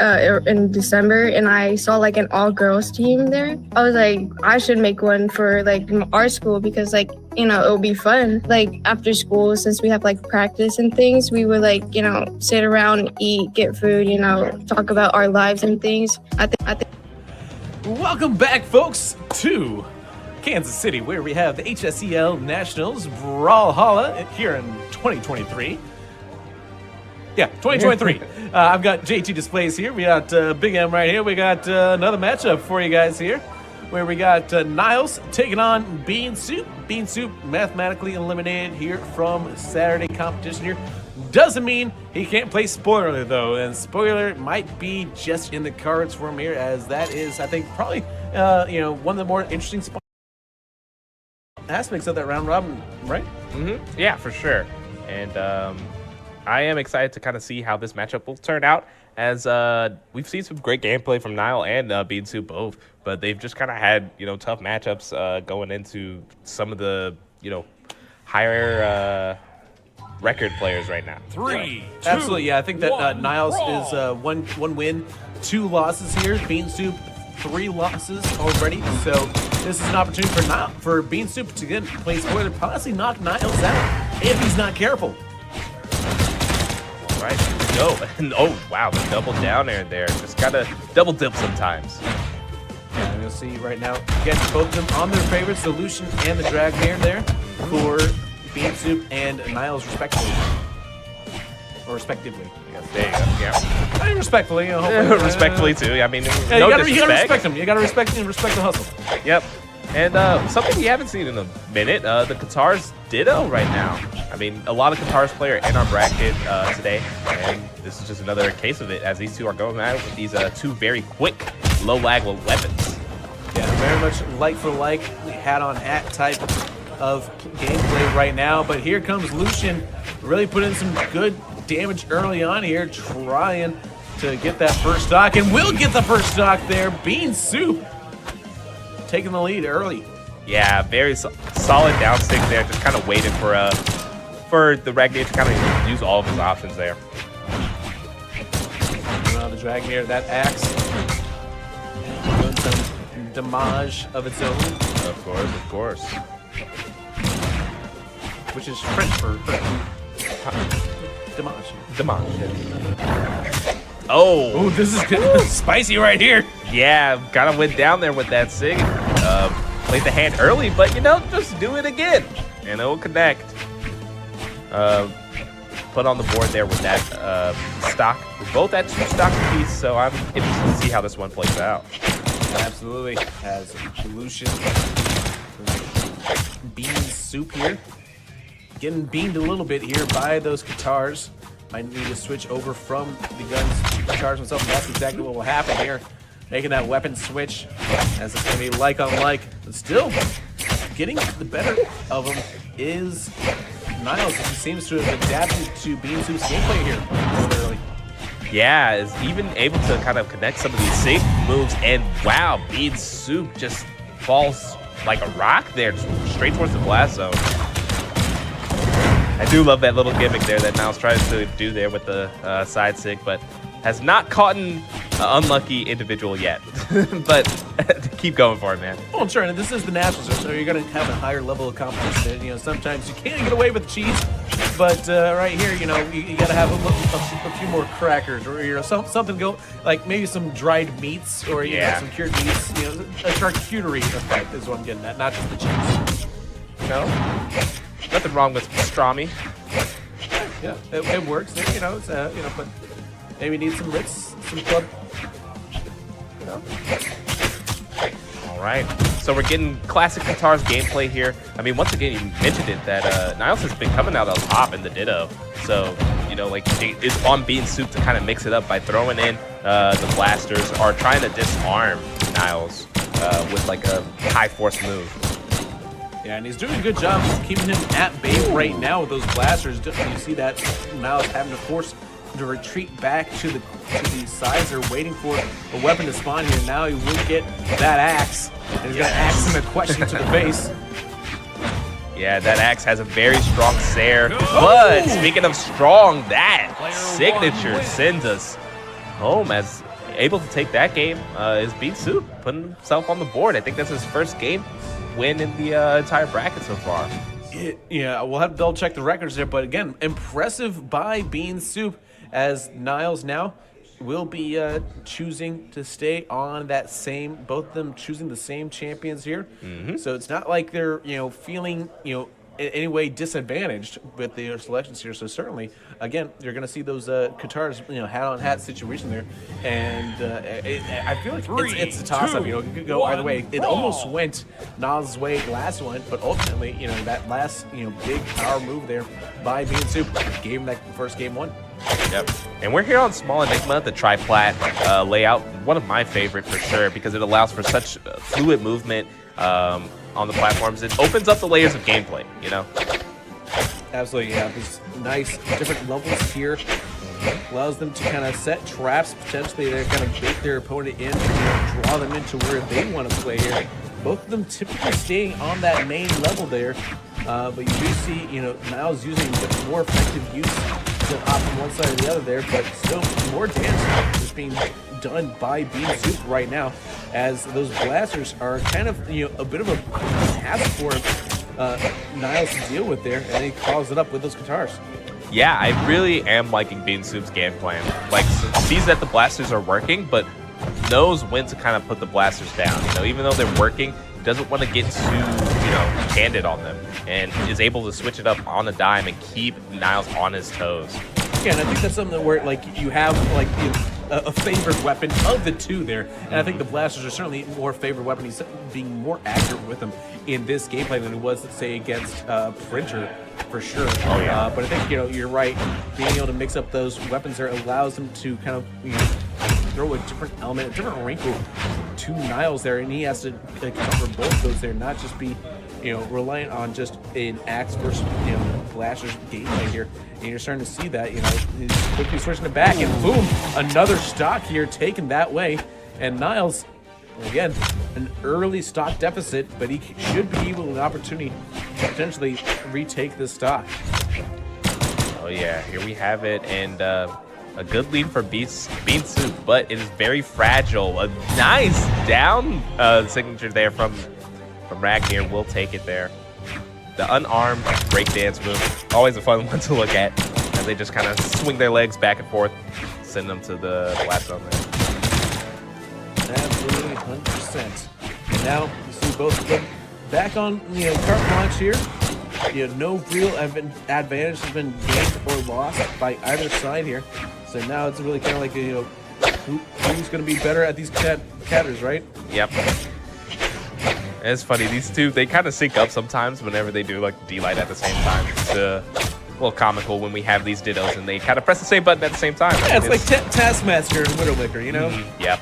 in December, and I saw like an all-girls team there. I was like, I should make one for like our school, because like, you know, it'll be fun. Like after school, since we have like practice and things, we would like, you know, sit around, eat, get food, you know, talk about our lives and things. I think. Welcome back, folks, to Kansas City, where we have the HSEL Nationals Brawlhalla here in 2023. Yeah, 2023. I've got JT Displays here. We got Big M right here. We got another matchup for you guys here, where we got Niles taking on Bean Soup. Bean Soup mathematically eliminated here from Saturday competition here. Doesn't mean he can't play Spoiler, though, and Spoiler might be just in the cards for him here, as that is, I think, probably you know, one of the more interesting aspects of that round robin, right? Mm-hmm. Yeah, for sure. And I am excited to kind of see how this matchup will turn out, as we've seen some great gameplay from Nile and Bean Soup both, but they've just kind of had, you know, tough matchups going into some of the, you know, higher record players right now. Absolutely, yeah. I think that Niles is one win, 2 losses here. Bean Soup 3 losses already. So this is an opportunity for Bean Soup to again play Spoiler, possibly knock Niles out if he's not careful. All right, here we go. And oh wow, the double down air there. Just gotta double dip sometimes. Yeah, and you'll see right now, get both of them on their favorites, the Lucian and the Drag Mare there for Bean Soup and Niles respectively. Or respectively, I guess. There you go, yeah. I mean, respectfully, you know, respectfully too. I mean, yeah, no you gotta disrespect. respect them. You gotta respect them and respect the hustle. Yep. And something we haven't seen in a minute, the Qatar's Ditto right now. I mean, a lot of Qatar's player in our bracket today, and this is just another case of it, as these two are going at it with these 2 very quick, low lag weapons. Yeah, very much like for like, hat on hat type of gameplay right now, but here comes Lucian, really put in some good damage early on here, trying to get that first stock, and will get the first stock there. Bean Soup taking the lead early. Yeah, very solid down stick there. Just kind of waiting for the Ragnar to kind of use all of his options there. Well, the Ragnar, that axe, doing some damage of its own. Of course. Which is French for damage. Damage. Oh, this is good. Spicy right here. Yeah, kind of went down there with that sig. Played the hand early, but just do it again, and it will connect. Put on the board there with that stock. We're both at 2 stock apiece, so I'm interested to see how this one plays out. Absolutely. Has Lucian. Bean Soup here. Getting beamed a little bit here by those guitars. Might need to switch over from the guns to guitars himself, and that's exactly what will happen here. Making that weapon switch, as it's going to be like on like. But still, getting the better of him is Niles. He seems to have adapted to Bean Soup's gameplay here early. Yeah, is even able to kind of connect some of these safe moves, and wow, Bean Soup just falls like a rock there, straight towards the blast zone. I do love that little gimmick there that Niles tries to do there with the side sig, but has not caught an unlucky individual yet. But keep going for it, man. Well, sure, and this is the Nationals, so you're going to have a higher level of competition. Sometimes you can't get away with cheese, but right here, you got to have a few more crackers, or something go like maybe some dried meats, or some cured meats. A charcuterie effect is what I'm getting at, not just the cheese. Nothing wrong with pastrami. Yeah, it works. It's but maybe need some Ritz, some club. All right, so we're getting classic guitars gameplay here. I mean, once again, you mentioned it that Niles has been coming out on top in the Ditto. So it's on Bean Soup to kind of mix it up by throwing in the blasters, or trying to disarm Niles with like a high force move. Yeah, and he's doing a good job keeping him at bay right now with those blasters. You see that Niles having to force him to retreat back to the sides. They're waiting for a weapon to spawn here. Now he will get that axe, and he's going to axe him a question to the face. Yeah, that axe has a very strong Sair. But speaking of strong, that signature sends us home as able to take that game is Bean Soup, putting himself on the board. I think that's his first game win in the entire bracket so far. Yeah, we'll have to double check the records there, but again, impressive by Bean Soup, as Niles now will be choosing to stay on that same, both of them choosing the same champions here. So it's not like they're feeling in any way disadvantaged with their selections here. So certainly, again, you're going to see those guitars, hat on hat situation there, and I feel like it's a toss up. It could go either way. It almost went Niles' way last one, but ultimately, that last big power move there by Bean Soup gave him that first game one. Yep. And we're here on Small Enigma, the tri-plat layout. One of my favorite for sure, because it allows for such fluid movement on the platforms. It opens up the layers of gameplay, Absolutely, yeah. There's nice different levels here. Allows them to kind of set traps, potentially to kind of bait their opponent in, draw them into where they want to play here. Both of them typically staying on that main level there, but you do see, Niles using a bit more effective use to hop from one side or the other there, but still more damage is being done by Bean Soup right now, as those blasters are kind of a bit of a task for Niles to deal with there, and he calls it up with those guitars. Yeah, I really am liking Bean Soup's game plan. Like, sees that the blasters are working, but knows when to kind of put the blasters down. Even though they're working, doesn't want to get too candid on them, and is able to switch it up on a dime and keep Niles on his toes. Yeah, and I think that's something where you have a favored weapon of the two there, and I think the blasters are certainly more favored weapon. He's being more accurate with them in this gameplay than he was, let's say, against Printer, for sure. Oh yeah. But I think you're right. Being able to mix up those weapons there allows them to kind of throw a different element, a different wrinkle to Niles there, and he has to account for both those there, not just be reliant on just an axe versus blasters gameplay here. And you're starting to see that he's quickly switching it back, and boom, another stock here taken that way. And Niles Again, an early stock deficit, but he should be able to an opportunity to potentially retake this stock. Oh yeah, here we have it, and a good lead for Bean Soup, but it is very fragile. A nice down signature there from Ragnar. Will take it there. The unarmed breakdance move, always a fun one to look at, as they just kind of swing their legs back and forth, send them to the blast zone there. Absolutely, 100%. And now you see both of them back on, carte blanche here. No real advantage has been gained or lost by either side here. So now it's really kind of like who's going to be better at these catters, right? Yep. It's funny, these two, they kind of sync up sometimes whenever they do like D-Light at the same time. It's a little comical when we have these dittos and they kind of press the same button at the same time. Yeah, it's like Taskmaster and Widowmaker, Yep.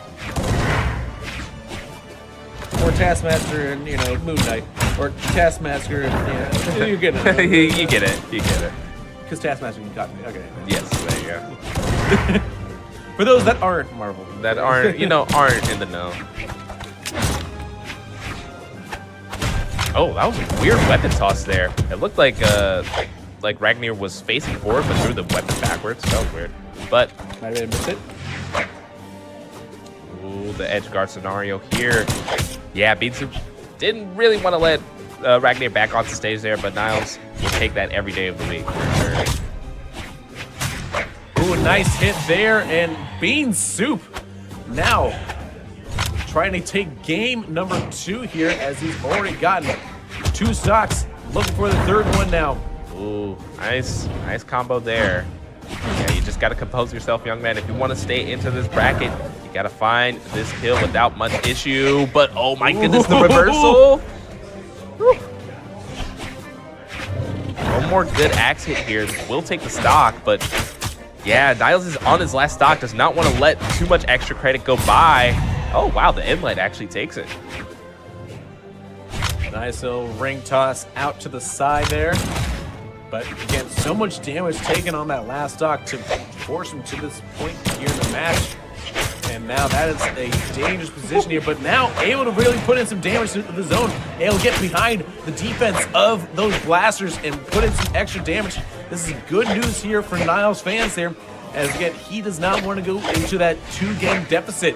Or Taskmaster and, Moon Knight. Or Taskmaster and, you get it. You get it. Because Taskmaster, you got me. Okay. Yes, there you go. For those that aren't Marvel. That aren't, aren't in the know. Oh, that was a weird weapon toss there. It looked like Ragnar was facing forward, but threw the weapon backwards. That was weird. But might have missed it. Ooh, the edge guard scenario here. Yeah, Bean Soup didn't really want to let Ragnar back onto stage there, but Niles will take that every day of the week. Ooh, nice hit there, and Bean Soup now trying to take game number 2 here, as he's already gotten 2 stocks. Looking for the 3rd one now. Ooh, nice combo there. Yeah, you just got to compose yourself, young man. If you want to stay into this bracket, you got to find this kill without much issue. But oh my goodness, the reversal. Whew. One more good axe hit here. Will take the stock, but yeah, Niles is on his last stock. Does not want to let too much extra credit go by. Oh, wow, the inlet actually takes it. Nice little ring toss out to the side there. But again, so much damage taken on that last stock to force him to this point here in the match. And now that is a dangerous position here, but now able to really put in some damage to the zone. Able to get behind the defense of those blasters and put in some extra damage. This is good news here for Niles fans here, as again, he does not want to go into that 2-game deficit.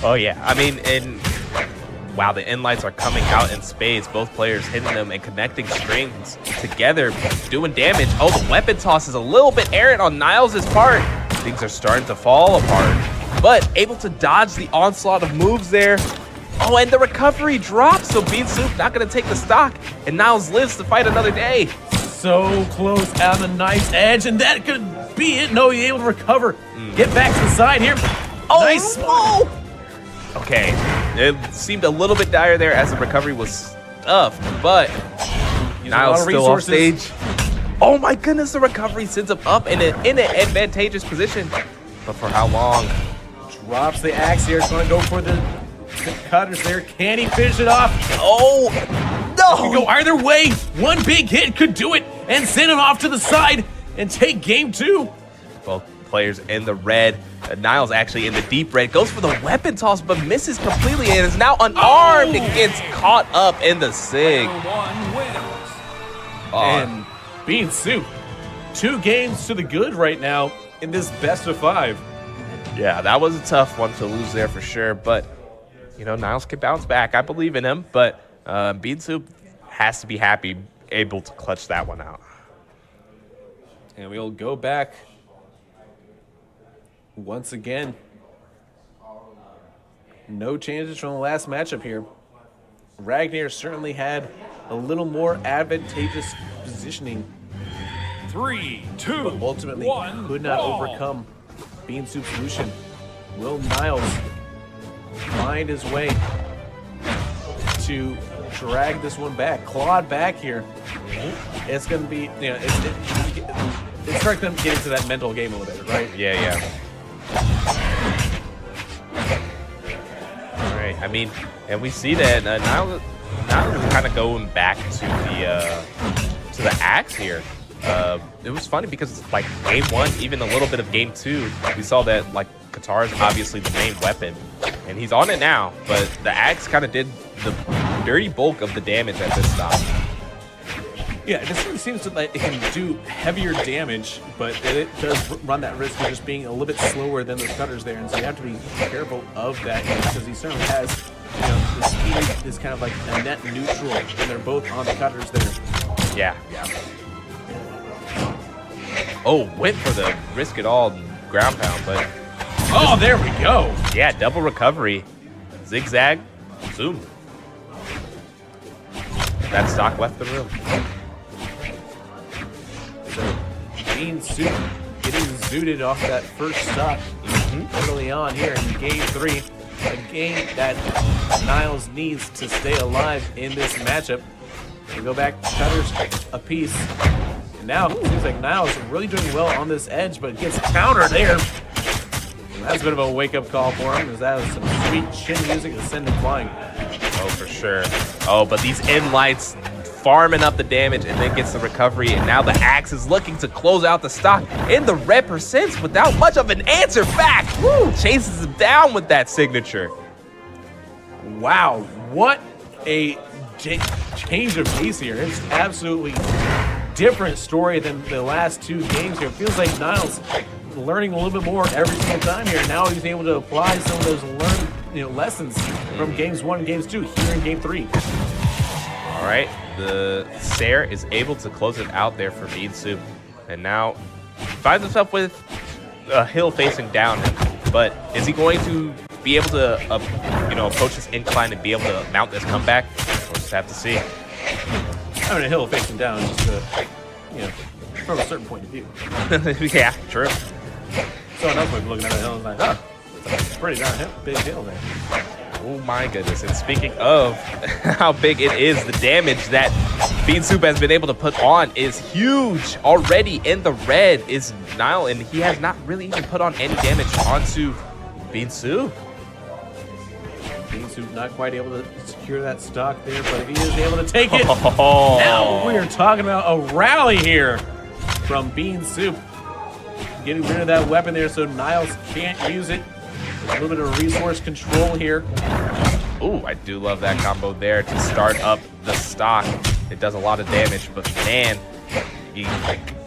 Oh yeah, I mean, wow, the inlights are coming out in spades. Both players hitting them and connecting strings together, doing damage. Oh, the weapon toss is a little bit errant on Niles' part. Things are starting to fall apart, but able to dodge the onslaught of moves there. Oh, and the recovery drops, so Bean Soup not going to take the stock, and Niles lives to fight another day. So close on the nice edge, and that could be it. No, he's able to recover. Get back to the side here. Oh, nice. No. Okay, it seemed a little bit dire there as the recovery was stuffed, but Niles still off stage. Oh my goodness, the recovery sends him up in an advantageous position, but for how long? Drops the axe here, trying to go for the cutters there. Can he finish it off? Oh, no! Could go either way. One big hit could do it and send him off to the side and take game 2. Both players in the red. Niles actually in the deep red, goes for the weapon toss, but misses completely and is now unarmed and gets caught up in the sig. And Bean Soup, 2 games to the good right now in this best of 5. Yeah, that was a tough one to lose there for sure, but Niles can bounce back. I believe in him, but Bean Soup has to be happy, able to clutch that one out. And we'll go back once again. No changes from the last matchup here. Ragnar certainly had a little more advantageous positioning. 3, 2, but ultimately 1, could not ball. overcome Bean Soup's solution. Will Niles find his way to drag this one back, clawed back here? It's going to be, it's starting them getting to that mental game a little bit, right? Yeah. All right, I mean, and we see that now we're kind of going back to the axe here. It was funny because like game 1, even a little bit of game 2, we saw that like Qatar is obviously the main weapon, and he's on it now, but the axe kind of did the dirty bulk of the damage at this stop. Yeah, this one seems to like it can do heavier damage, but it does run that risk of just being a little bit slower than those cutters there, and so you have to be careful of that because he certainly has, you know, the speed is kind of like a net neutral, and they're both on the cutters there. Yeah. Oh, went for the risk it all ground pound, but oh, there we go. Yeah, double recovery, zigzag, zoom. That stock left the room. So, Bean Soup getting zooted off that first stock early on here in game 3. A game that Niles needs to stay alive in this matchup. We go back cutters apiece. And now it seems like Niles is really doing well on this edge, but gets countered there. And that's a bit of a wake-up call for him, as that was some sweet chin music to send him flying. Oh, for sure. Oh, but these in lights farming up the damage and then gets the recovery, and now the axe is looking to close out the stock in the red percents without much of an answer back. Woo! Chases him down with that signature. Wow, what a change of pace here. It's absolutely different story than the last 2 games here. It feels like Niles learning a little bit more every single time here. Now he's able to apply some of those learned lessons from games 1 and games 2 here in game 3. All right, the Sair is able to close it out there for Bean Soup, and now finds himself with a hill facing down. But is he going to be able to, approach this incline and be able to mount this comeback? We'll just have to see. I mean, a hill facing down is just from a certain point of view. Yeah, true. So another way of looking at a hill is like, oh, it's a pretty darn big hill there. Oh my goodness, and speaking of how big it is, the damage that Bean Soup has been able to put on is huge. Already in the red is Nile, and he has not really even put on any damage onto Bean Soup. Bean Soup not quite able to secure that stock there, but if he is able to take it, now we are talking about a rally here from Bean Soup. Getting rid of that weapon there so Niles can't use it. A little bit of resource control here. Ooh, I do love that combo there to start up the stock. It does a lot of damage, but man, you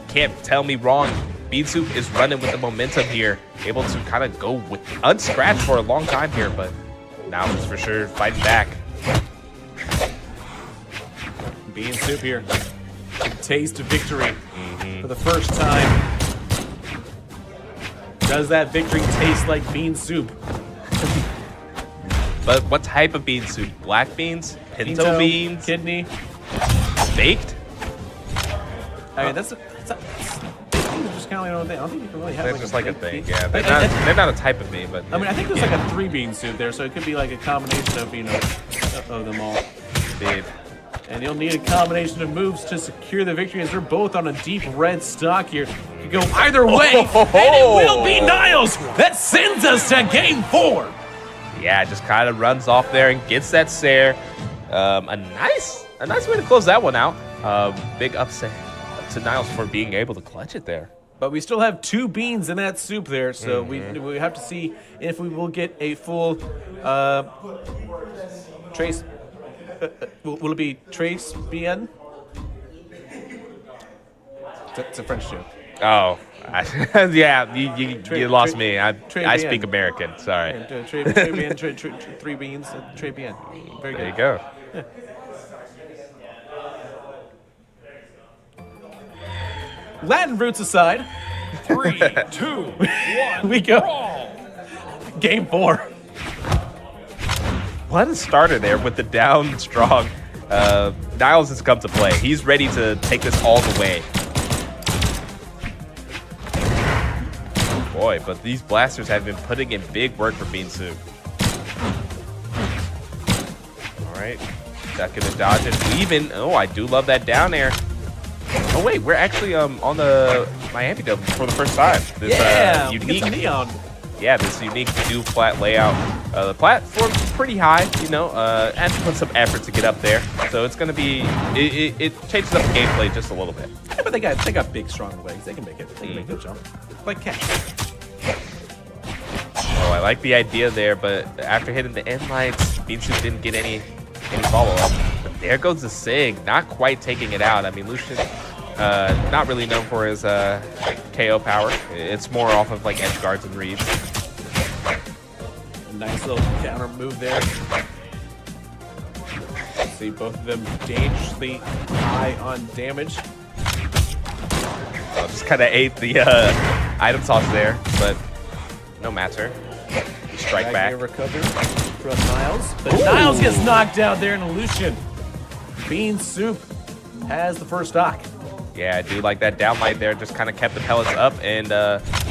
can't tell me wrong. Bean Soup is running with the momentum here, able to kind of go with unscratched for a long time here, but now he's for sure fighting back. Bean Soup here. A taste of victory for the first time. Does that victory taste like bean soup? But what type of bean soup? Black beans? Pinto beans? Kidney? Baked? I mean, that's just kind of like thing. I don't think you can really have That's like just a like a baked thing, bean. yeah. They're not a type of meat, but... I mean, I think there's like a 3-bean soup there, so it could be like a combination of, of them all. Babe. And you'll need a combination of moves to secure the victory as they're both on a deep red stock here. You go either way, and it will be Niles that sends us to game 4. Yeah, just kind of runs off there and gets that Sair. A nice way to close that one out. Big upset to Niles for being able to clutch it there. But we still have 2 beans in that soup there, so we have to see if we will get a full trace. Will it be Trace Bien? It's a French joke. Oh, yeah, you lost me. I speak American, sorry. Trey Bien, 3 beans, Trey Bien. Very good. There you go. Yeah. Latin roots aside. 3, 2, 1. We go. Game 4. What a starter there with the down strong. Niles has come to play. He's ready to take this all the way. Boy, but these blasters have been putting in big work for Bean Soup. All right, ducking and dodging, weaving. Oh, I do love that down air. Oh wait, we're actually on the Miami Dome for the first time. This unique neon. Yeah, this unique new flat layout. The platform's pretty high, had to put some effort to get up there. So it's gonna be, it changes up the gameplay just a little bit. Yeah, but they got big, strong legs. They can make it. They can make the jump. Like cats. I like the idea there, but after hitting the end lights, Beansoup didn't get any follow-up. But there goes the Sig, not quite taking it out. I mean, Lucian, not really known for his KO power. It's more off of like edge guards and reads. A nice little counter move there. See both of them dangerously high on damage. Just kind of ate the item toss there, but no matter. Strike back. Recover from Niles, but Niles gets knocked out there, and Lucian. Beansoup has the first stock. Yeah, I do like that downlight there. Just kind of kept the pellets up and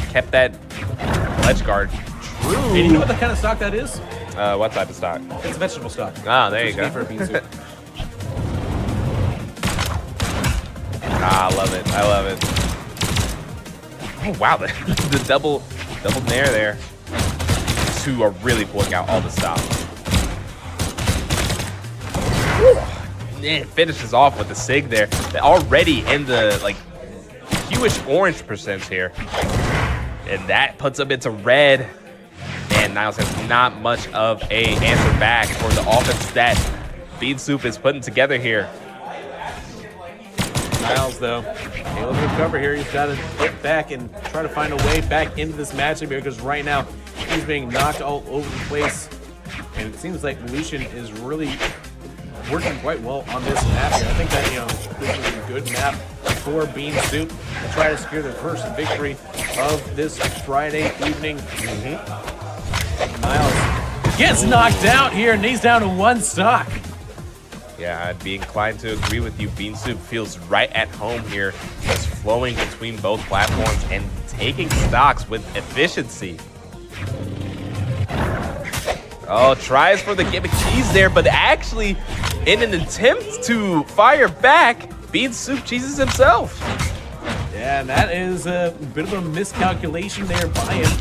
kept that ledge guard. True. And you know what the kind of stock that is? What type of stock? It's vegetable stock. Ah, there you go. For Beansoup. Ah, I love it. I love it. Oh, wow. The double nair there. These two are really pulling out all the stops. Man, finishes off with the Sig there. They're already in the, like, hueish orange percents here. And that puts them into red. And Niles has not much of a answer back for the offense that Beansoup is putting together here. Niles, though, able to recover here. He's got to get back and try to find a way back into this matchup here, because right now he's being knocked all over the place. And it seems like Lucian is really working quite well on this map here. I think that, this is a good map for Beansoup to try to secure their first victory of this Friday evening. Niles gets knocked out here, and he's down to one stock. Yeah, I'd be inclined to agree with you. Beansoup feels right at home here, just flowing between both platforms and taking stocks with efficiency. Oh, tries for the gimmick cheese there, but actually, in an attempt to fire back, Beansoup cheeses himself. Yeah, and that is a bit of a miscalculation there by him,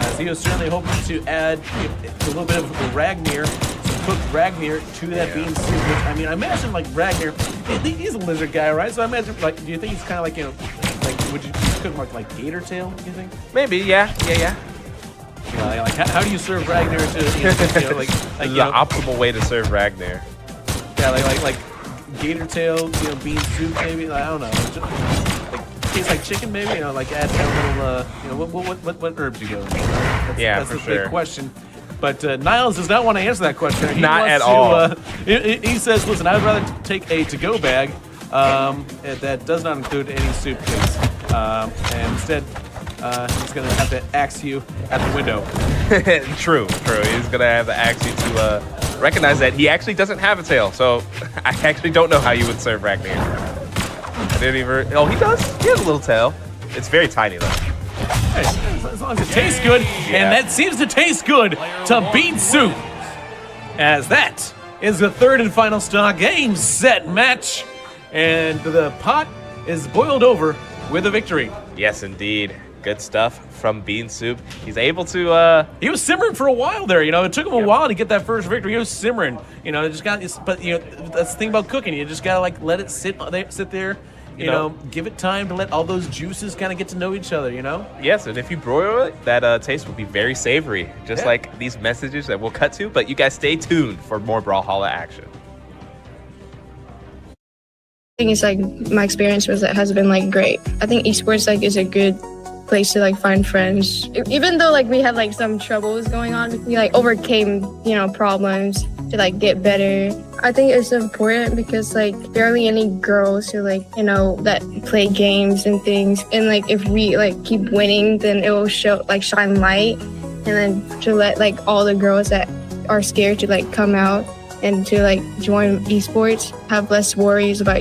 as he was certainly hoping to add a little bit of Ragnar, some cooked Ragnar to that Beansoup. Which, I mean, I imagine like Ragnar, he's a lizard guy, right? So I imagine, like, do you think he's kind of like, like, would you cook like gator tail? You think? Maybe, yeah. Like how do you serve Ragnar to like the optimal way to serve Ragnar? Yeah, like gator tail, bean soup maybe. Like, I don't know. Like tastes like chicken maybe. Like add a little. What herbs you go? That's for the sure. big question. But Niles does not want to answer that question. He Not wants at all. He says, "Listen, I'd rather take a to-go bag that does not include any soup, please, and instead." He's gonna have to axe you at the window. True. He's gonna have to axe you to recognize that he actually doesn't have a tail. So I actually don't know how you would serve Ragnar. I didn't even. Oh, he does. He has a little tail. It's very tiny though. Hey, as long as it tastes good, and that seems to taste good to Beansoup. As that is the third and final stock game set match, and the pot is boiled over with a victory. Yes, indeed. Good stuff from Beansoup. He's able to. He was simmering for a while there. It took him a while to get that first victory. He was simmering. But that's the thing about cooking. You just gotta let it sit there. Give it time to let all those juices kind of get to know each other. Yes, and if you broil it, that taste will be very savory, just like these messages that we'll cut to. But you guys stay tuned for more Brawlhalla action. I think it's like my experience has been great. I think esports is a good place to find friends. Even though we had some troubles going on, we overcame problems to get better. I think it's important because barely any girls who that play games and things, and if we keep winning, then it will show shine light, and then to let all the girls that are scared to come out and to join esports, have less worries about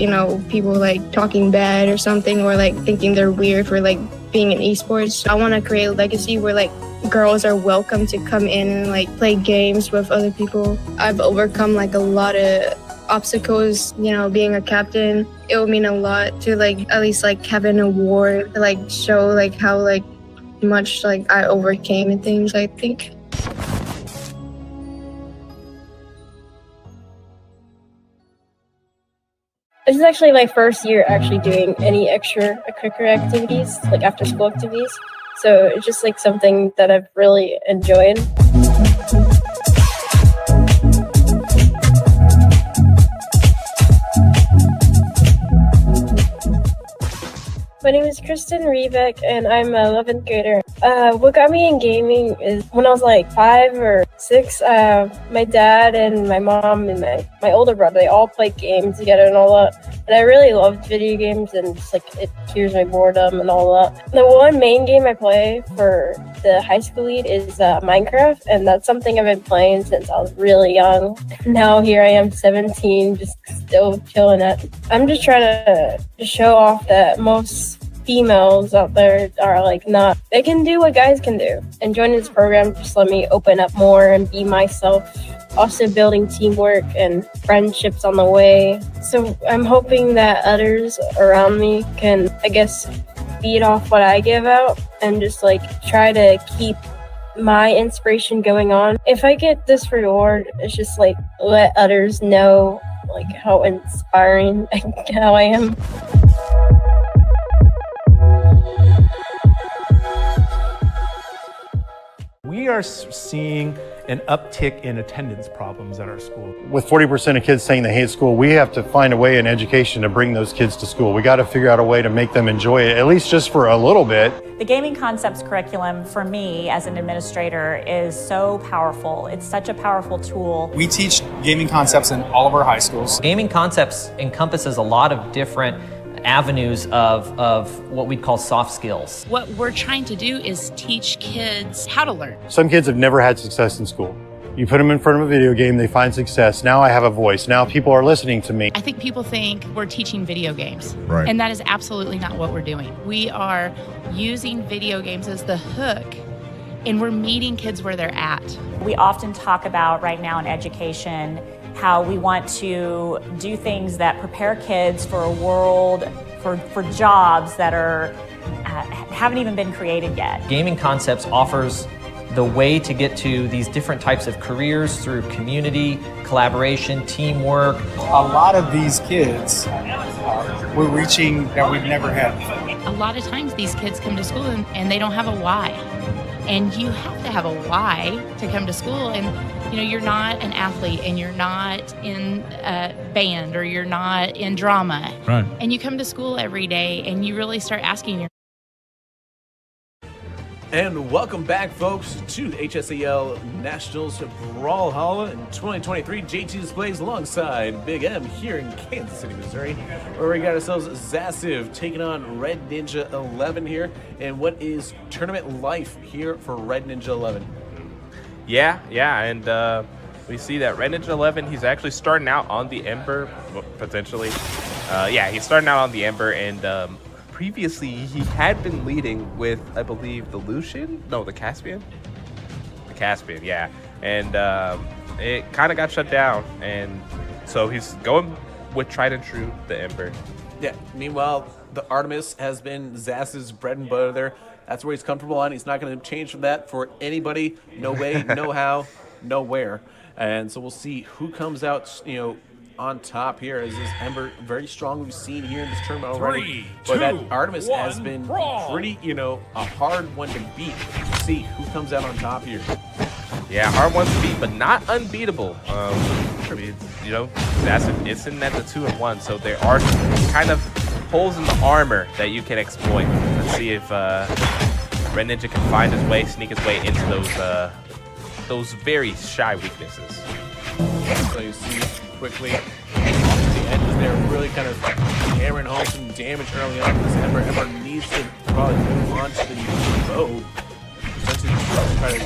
people talking bad or something, or thinking they're weird for being in esports. I want to create a legacy where girls are welcome to come in and play games with other people. I've overcome a lot of obstacles, being a captain. It would mean a lot to at least have an award to show how much I overcame and things, I think. This is actually my first year actually doing any extracurricular activities, after school activities. So it's just like something that I've really enjoyed. My name is Kristen Riebeck, and I'm an 11th grader. What got me in gaming is when I was like 5 or 6, my dad and my mom and my older brother, they all played games together and all that. And I really loved video games, and just like it cures my boredom and all that. The one main game I play for the high school lead is Minecraft, and that's something I've been playing since I was really young. Now here I am, 17, just still killing it. I'm just trying to show off that most females out there are like not, they can do what guys can do. And joining this program just let me open up more and be myself. Also building teamwork and friendships on the way. So I'm hoping that others around me can, I guess, feed off what I give out and just like try to keep my inspiration going on. If I get this reward, it's just like let others know like how inspiring how I am. We are seeing an uptick in attendance problems at our school. With 40% of kids saying they hate school, we have to find a way in education to bring those kids to school. We got to figure out a way to make them enjoy it, at least just for a little bit. The Gaming Concepts curriculum, for me as an administrator, is so powerful. It's such a powerful tool. We teach gaming concepts in all of our high schools. Gaming Concepts encompasses a lot of different avenues of what we call soft skills. What we're trying to do is teach kids how to learn. Some kids have never had success in school. You put them in front of a video game, they find success. Now I have a voice. Now people are listening to me. I think people think we're teaching video games. Right. And that is absolutely not what we're doing. We are using video games as the hook, and we're meeting kids where they're at. We often talk about right now in education how we want to do things that prepare kids for a world, for jobs that are haven't even been created yet. Gaming Concepts offers the way to get to these different types of careers through community, collaboration, teamwork. A lot of these kids we're reaching that we've never had. A lot of times these kids come to school and they don't have a why. And you have to have a why to come to school. And you know, you're not an athlete and you're not in a band or you're not in drama. Right. And you come to school every day and you really start asking your. And welcome back, folks, to the HSAL Nationals Brawlhalla in 2023. JT Displays alongside Big M here in Kansas City, Missouri, where we got ourselves Zassive taking on Red Ninja 11 here. And what is tournament life here for Red Ninja 11? Yeah, and we see that Red Ninja 11, he's actually starting out on the Ember, potentially. He's starting out on the Ember, and previously he had been leading with, I believe, the Lucian? No, the Caspian? The Caspian, yeah. And it kind of got shut down, and so he's going with tried and true, the Ember. Yeah, meanwhile, the Artemis has been Zass's bread and butter there. That's where he's comfortable on. He's not going to change from that for anybody. No way, no how, nowhere. And so we'll see who comes out, on top here. Is this Ember very strong? We've seen here in this tournament already. But that Artemis has been pretty, a hard one to beat. We'll see who comes out on top here. Yeah, hard one to beat, but not unbeatable. Zass is sitting at the 2-1, so there are kind of holes in the armor that you can exploit. Let's see if Red Ninja can find his way, sneak his way into those very shy weaknesses. So you see quickly the edges there really kind of hammering home some damage early on. This Ember needs to probably move on to the bow. Essentially try to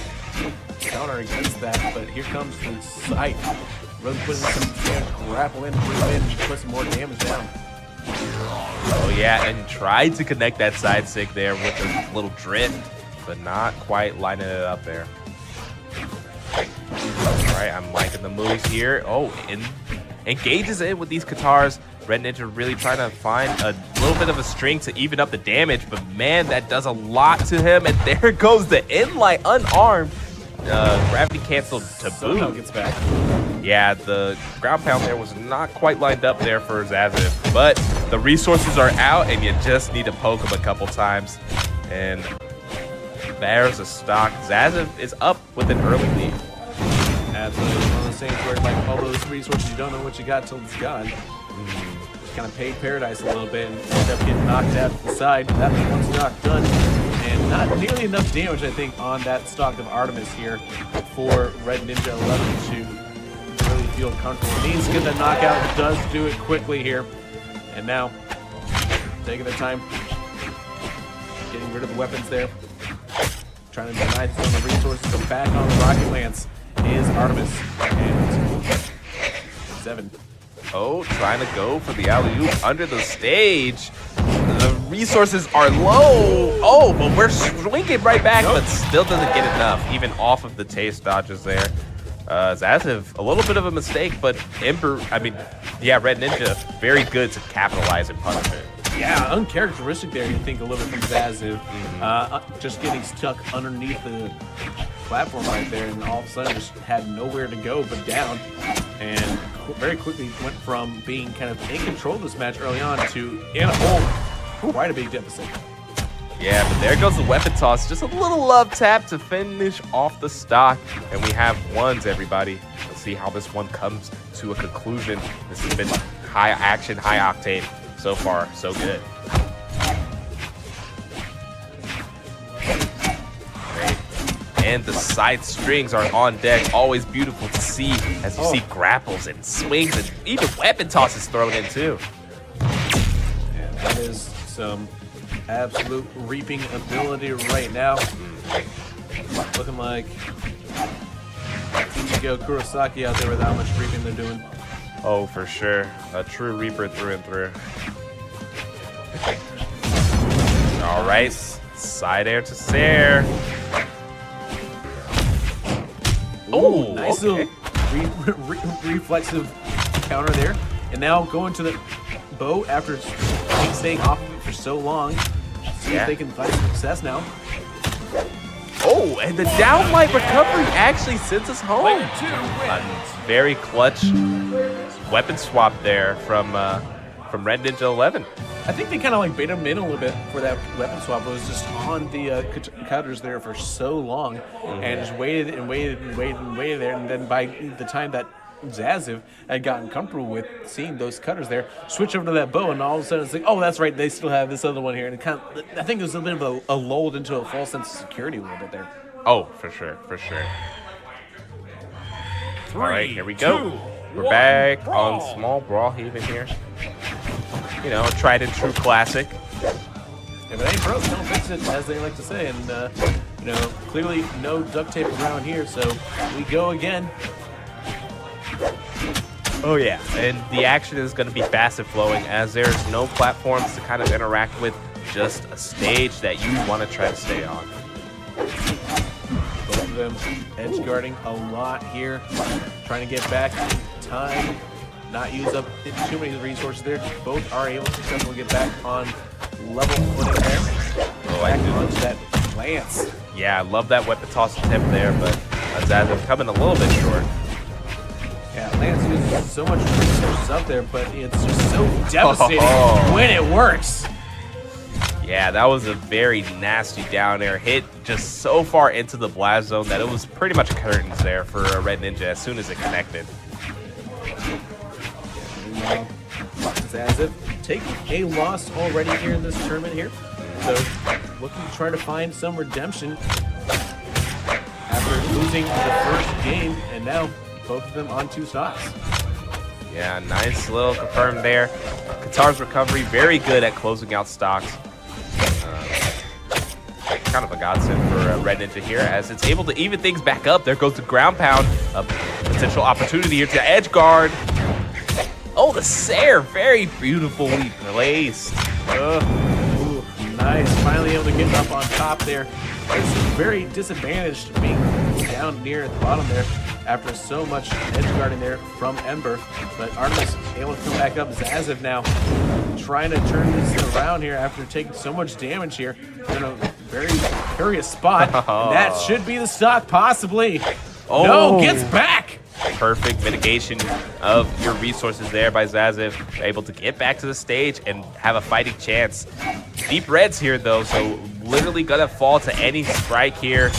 counter against that, but here comes the sight. Really putting some grapple in, put some more damage down. Oh yeah, and tried to connect that side stick there with a little drift, but not quite lining it up there. Alright, I'm liking the moves here. Oh, and engages it with these Katars. Red Ninja really trying to find a little bit of a string to even up the damage, but man, that does a lot to him. And there goes the inlight unarmed. Gravity canceled to boot. Gets back. Yeah, the ground pound there was not quite lined up there for Zaziv, but the resources are out and you just need to poke him a couple times. And There's a stock. Zazev is up with an early lead. Absolutely. One of those things where, like, all those resources, you don't know what you got till it's gone. Just kind of paid paradise a little bit and end up getting knocked out to the side. That's one stock done. And not nearly enough damage, I think, on that stock of Artemis here for Red Ninja 11 to really feel comfortable. Needs to get the knockout. Does do it quickly here. And now, taking their time, getting rid of the weapons there. Trying to deny some of the resources. So back on the Rocket Lance is Artemis and 7. Oh, trying to go for the alley-oop under the stage. The resources are low. Oh, but we're swinging right back, but still doesn't get enough, even off of the taste dodges there. Zazev, a little bit of a mistake, but Red Ninja, very good to capitalize and punish it. Yeah, uncharacteristic there, you think, a little bit from Zazev. Just getting stuck underneath the platform right there, and all of a sudden just had nowhere to go but down. And very quickly went from being kind of in control of this match early on to in a hole. Quite a big deficit. Yeah, but there goes the weapon toss. Just a little love tap to finish off the stock. And we have ones, everybody. Let's see how this one comes to a conclusion. This has been high action, high octane. So far, so good. Great. And the side strings are on deck. Always beautiful to see as you see grapples and swings and even weapon tosses thrown in too. And that is some absolute reaping ability right now. Looking like Ichigo Kurosaki out there with how much reaping they're doing. Oh, for sure. A true reaper through and through. All right, side air to Sair. Oh, nice okay. little reflexive counter there. And now going to the bow after staying off of it for so long. See if they can find success now. Oh, and the downlight recovery actually sends us home. A very clutch weapon swap there from Red Ninja 11. I think they kind of like bait him in a little bit for that weapon swap. It was just on the counters there for so long, and just waited and waited and waited and waited there. And then by the time that Zazev had gotten comfortable with seeing those cutters there, switch over to that bow, and all of a sudden it's like, oh, that's right, they still have this other one here. And it kind of, I think it was a bit of a lulled into a false sense of security a little bit there. Oh, for sure, for sure. All right, here we go. We're back on Small Brawlhaven here. You know, tried and true classic. If it ain't broke, don't fix it, as they like to say. And, you know, clearly no duct tape around here, so we go again. Oh, yeah. And the action is going to be fast and flowing as there's no platforms to kind of interact with, just a stage that you want to try to stay on. Both of them edge guarding a lot here, trying to get back in time. Not use up too many resources there. Both are able to successfully get back on level footing there. Oh, I do love that lance. Yeah, I love that weapon toss attempt there, but Zazev coming a little bit short. Yeah, Lance uses so much resources up there, but it's just so devastating when it works. Yeah, that was a very nasty down air hit, just so far into the blast zone that it was pretty much curtains there for a Red Ninja as soon as it connected. Zazev taking a loss already here in this tournament here. So looking to try to find some redemption after losing the first game, and now both of them on 2 stocks. Yeah, nice little confirm there. Qatar's recovery, very good at closing out stocks. Kind of a godsend for Red Ninja here as it's able to even things back up. There goes the ground pound, a potential opportunity here to edge guard. Oh, the Sair, very beautifully placed. Ooh, nice, finally able to get up on top there. It's very disadvantaged being down near at the bottom there after so much edge guarding there from Ember. But Artemis able to come back up. Zazev now trying to turn this around here after taking so much damage here. In a very curious spot. And that should be the stock, possibly. Oh. No, gets back. Perfect mitigation of your resources there by Zazev. Able to get back to the stage and have a fighting chance. Deep reds here, though, so literally gonna fall to any strike here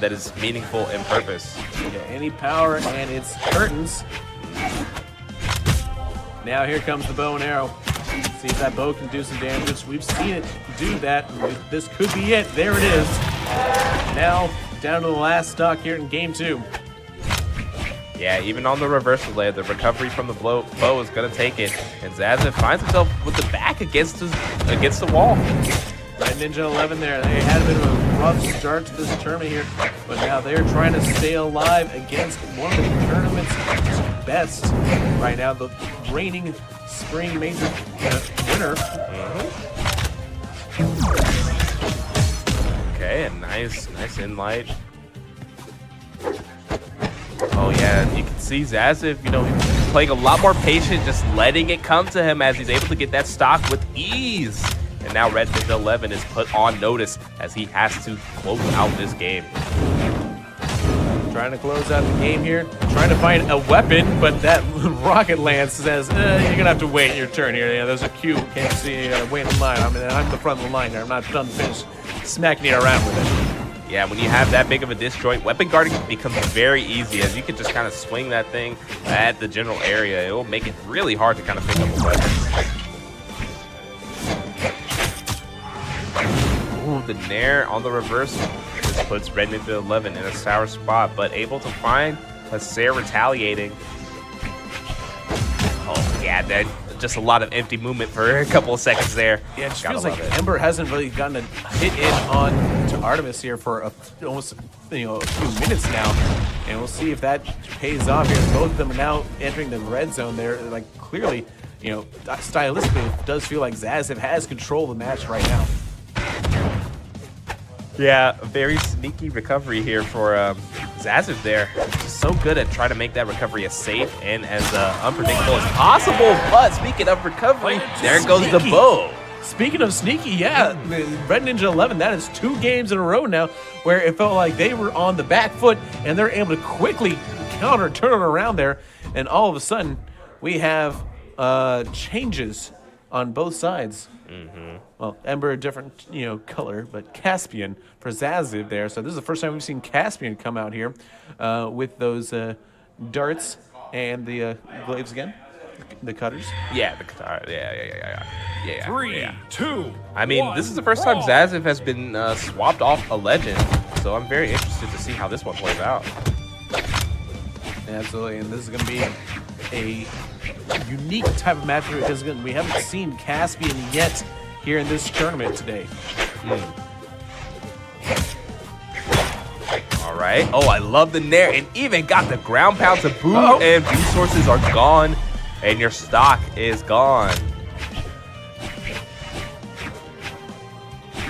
that is meaningful in purpose. Yeah, any power, and it's curtains. Now here comes the bow and arrow. See if that bow can do some damage. We've seen it do that. This could be it. There it is. Now down to the last stock here in game 2. Yeah, even on the reversal layer, the recovery from the bow is gonna take it, and Zazev finds himself with the back against the wall. Red Ninja 11 there. They had a bit of a rough start to this tournament here, but now they're trying to stay alive against one of the tournament's best right now, the reigning spring major winner. Okay, a nice in light. Oh yeah, you can see Zazev, you know, he's playing a lot more patient, just letting it come to him as he's able to get that stock with ease. And now Red Ninja 11 is put on notice as he has to close out this game. Trying to close out the game here, trying to find a weapon, but that rocket lance says, you're gonna have to wait your turn here. Yeah, there's a queue, can't see, you gotta wait in line. I'm the front of the line here, I'm not done finished smacking you around with it. Yeah, when you have that big of a disjoint, weapon guarding becomes very easy as you can just kind of swing that thing at the general area. It will make it really hard to kind of pick up a weapon. Ooh, the Nair on the reverse just puts Red Ninja 11 in a sour spot, but able to find a Sair retaliating. Oh, yeah, then just a lot of empty movement for a couple of seconds there. Yeah, it just feels like Ember hasn't really gotten a hit in on to Artemis here for almost a few minutes now, and we'll see if that pays off here. Both of them are now entering the red zone there. Like clearly, you know, stylistically, it does feel like Zazev has control of the match right now. Yeah, a very sneaky recovery here for Zazev there. Just so good at trying to make that recovery as safe and as unpredictable as possible. But speaking of recovery, there goes the bow. Speaking of sneaky, yeah, Red Ninja 11, that is 2 games in a row now where it felt like they were on the back foot and they're able to quickly turn it around there. And all of a sudden, we have changes on both sides. Well, Ember a different, color, but Caspian for Zazev there. So this is the first time we've seen Caspian come out here with those darts and the glaives again, the cutters. Yeah, the cutter. Yeah. 3, 2. I mean, this is the first time Zazev has been swapped off a legend, so I'm very interested to see how this one plays out. Absolutely, and this is going to be a unique type of match because we haven't seen Caspian yet here in this tournament today. All right. Oh, I love the Nair, and even got the ground pound to boot, and resources are gone, and your stock is gone.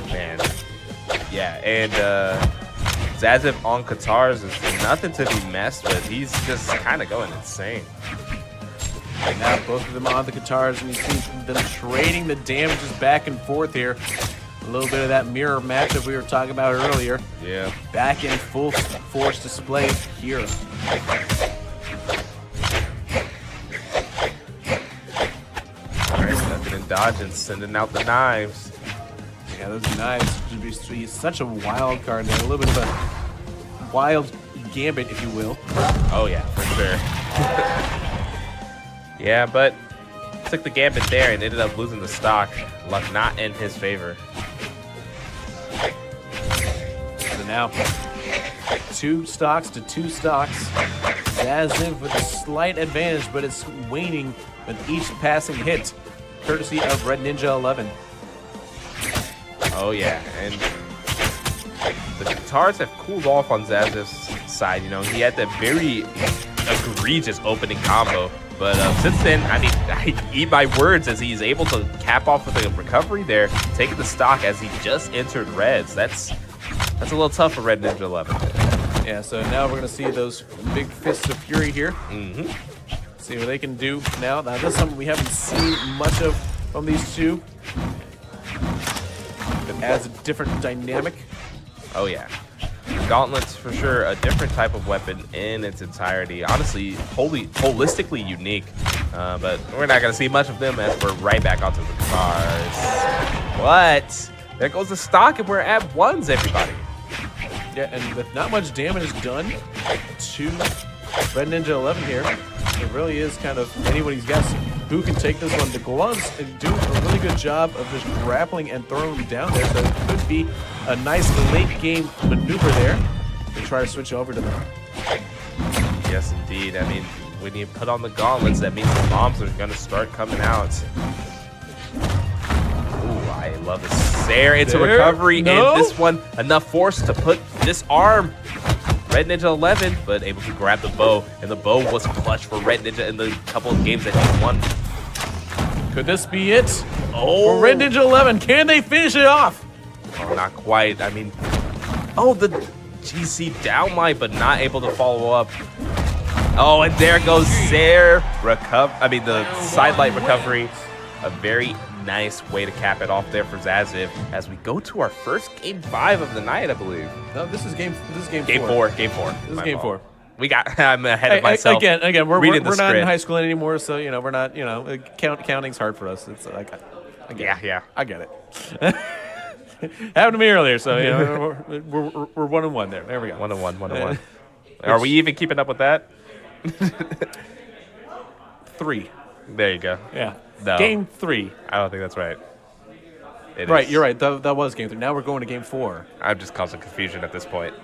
Man. Yeah, and Zazev on Katars is nothing to be messed with. He's just kind of going insane. And now both of them on the Katars, and you see them trading the damages back and forth here. A little bit of that mirror matchup we were talking about earlier. Yeah. Back in full force display here. All right, ducking and dodging, sending out the knives. Yeah, those knives should be such a wild card there. A little bit of a wild gambit, if you will. Oh yeah, for sure. Yeah, but took the gambit there and ended up losing the stock. Luck not in his favor. So now, 2 stocks to 2 stocks. Zazev with a slight advantage, but it's waning with each passing hit, courtesy of Red Ninja 11. Oh yeah, and the Katars have cooled off on Zazev's side. You know, he had that very egregious opening combo. But since then, I mean, I eat my words as he's able to cap off with a recovery there, taking the stock as he just entered reds. That's a little tough for Red Ninja 11. Yeah, so now we're going to see those big fists of fury here. See what they can do now. Now, this is something we haven't seen much of from these two. It adds a different dynamic. Oh, yeah. Gauntlets, for sure, a different type of weapon in its entirety. Honestly, holistically unique. But we're not going to see much of them as we're right back onto the cars. What? There goes the stock, and we're at ones, everybody. Yeah, and with not much damage done to Red Ninja 11 here, it really is kind of anybody's guess who can take this one. The gloves do a really good job of just grappling and throwing them down there, so it could be a nice late game maneuver there to try to switch over to them. Yes, indeed. I mean, when you put on the gauntlets, that means the bombs are going to start coming out. Ooh, I love this. There, it's a recovery, and this one, enough force to put this arm. Red Ninja 11, but able to grab the bow, and the bow was clutch for Red Ninja in the couple of games that he won. Could this be it? For Red Ninja 11, can they finish it off? Oh, not quite. I mean, oh, the GC downline, but not able to follow up. Oh, and there goes their the sidelight recovery. A very nice way to cap it off there for Zaziv as we go to our first game 5 of the night, I believe. No, this is game 4. Game 4. This is game 4. I'm ahead of myself. Again, we're not script. in high school anymore, so we're not. Counting's hard for us. It's like, I get it. Happened to me earlier, so we're 1-1 there. There we go. 1-1. Are we even keeping up with that? 3. There you go. Yeah. No. Game 3. I don't think that's right. You're right. That was game 3. Now we're going to game 4. I'm just causing confusion at this point.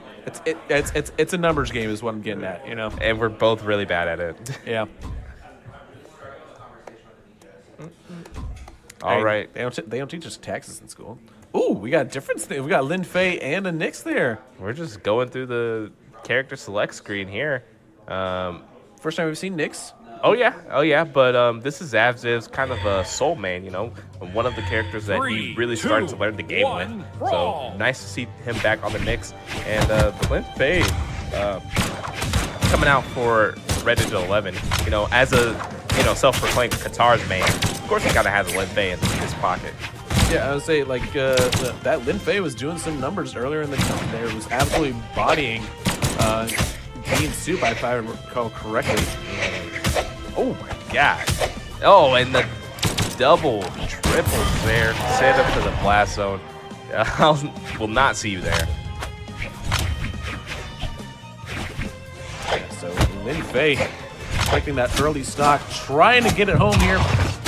It's a numbers game, is what I'm getting at. And we're both really bad at it. Yeah. All right. They don't teach us taxes in school. Ooh, we got a difference. We got Lin Fei and a Nyx there. We're just going through the character select screen here. First time we've seen Nyx. Oh yeah, but this is Zavziv's kind of a soul main, one of the characters that he really started to learn the game with. So nice to see him back on the Nyx. And the Lin Fei coming out for Red Ninja 11, as a self-proclaimed Qatar's main, of course he kind of has a Lin Fei in his pocket. Yeah, I would say that Lin Fei was doing some numbers earlier in the game there. It was absolutely bodying Bean Soup, if I recall correctly. Oh my god. Oh, and the double triples there. Set up to the blast zone. I will not see you there. Yeah, so Lin Fei collecting that early stock, trying to get it home here.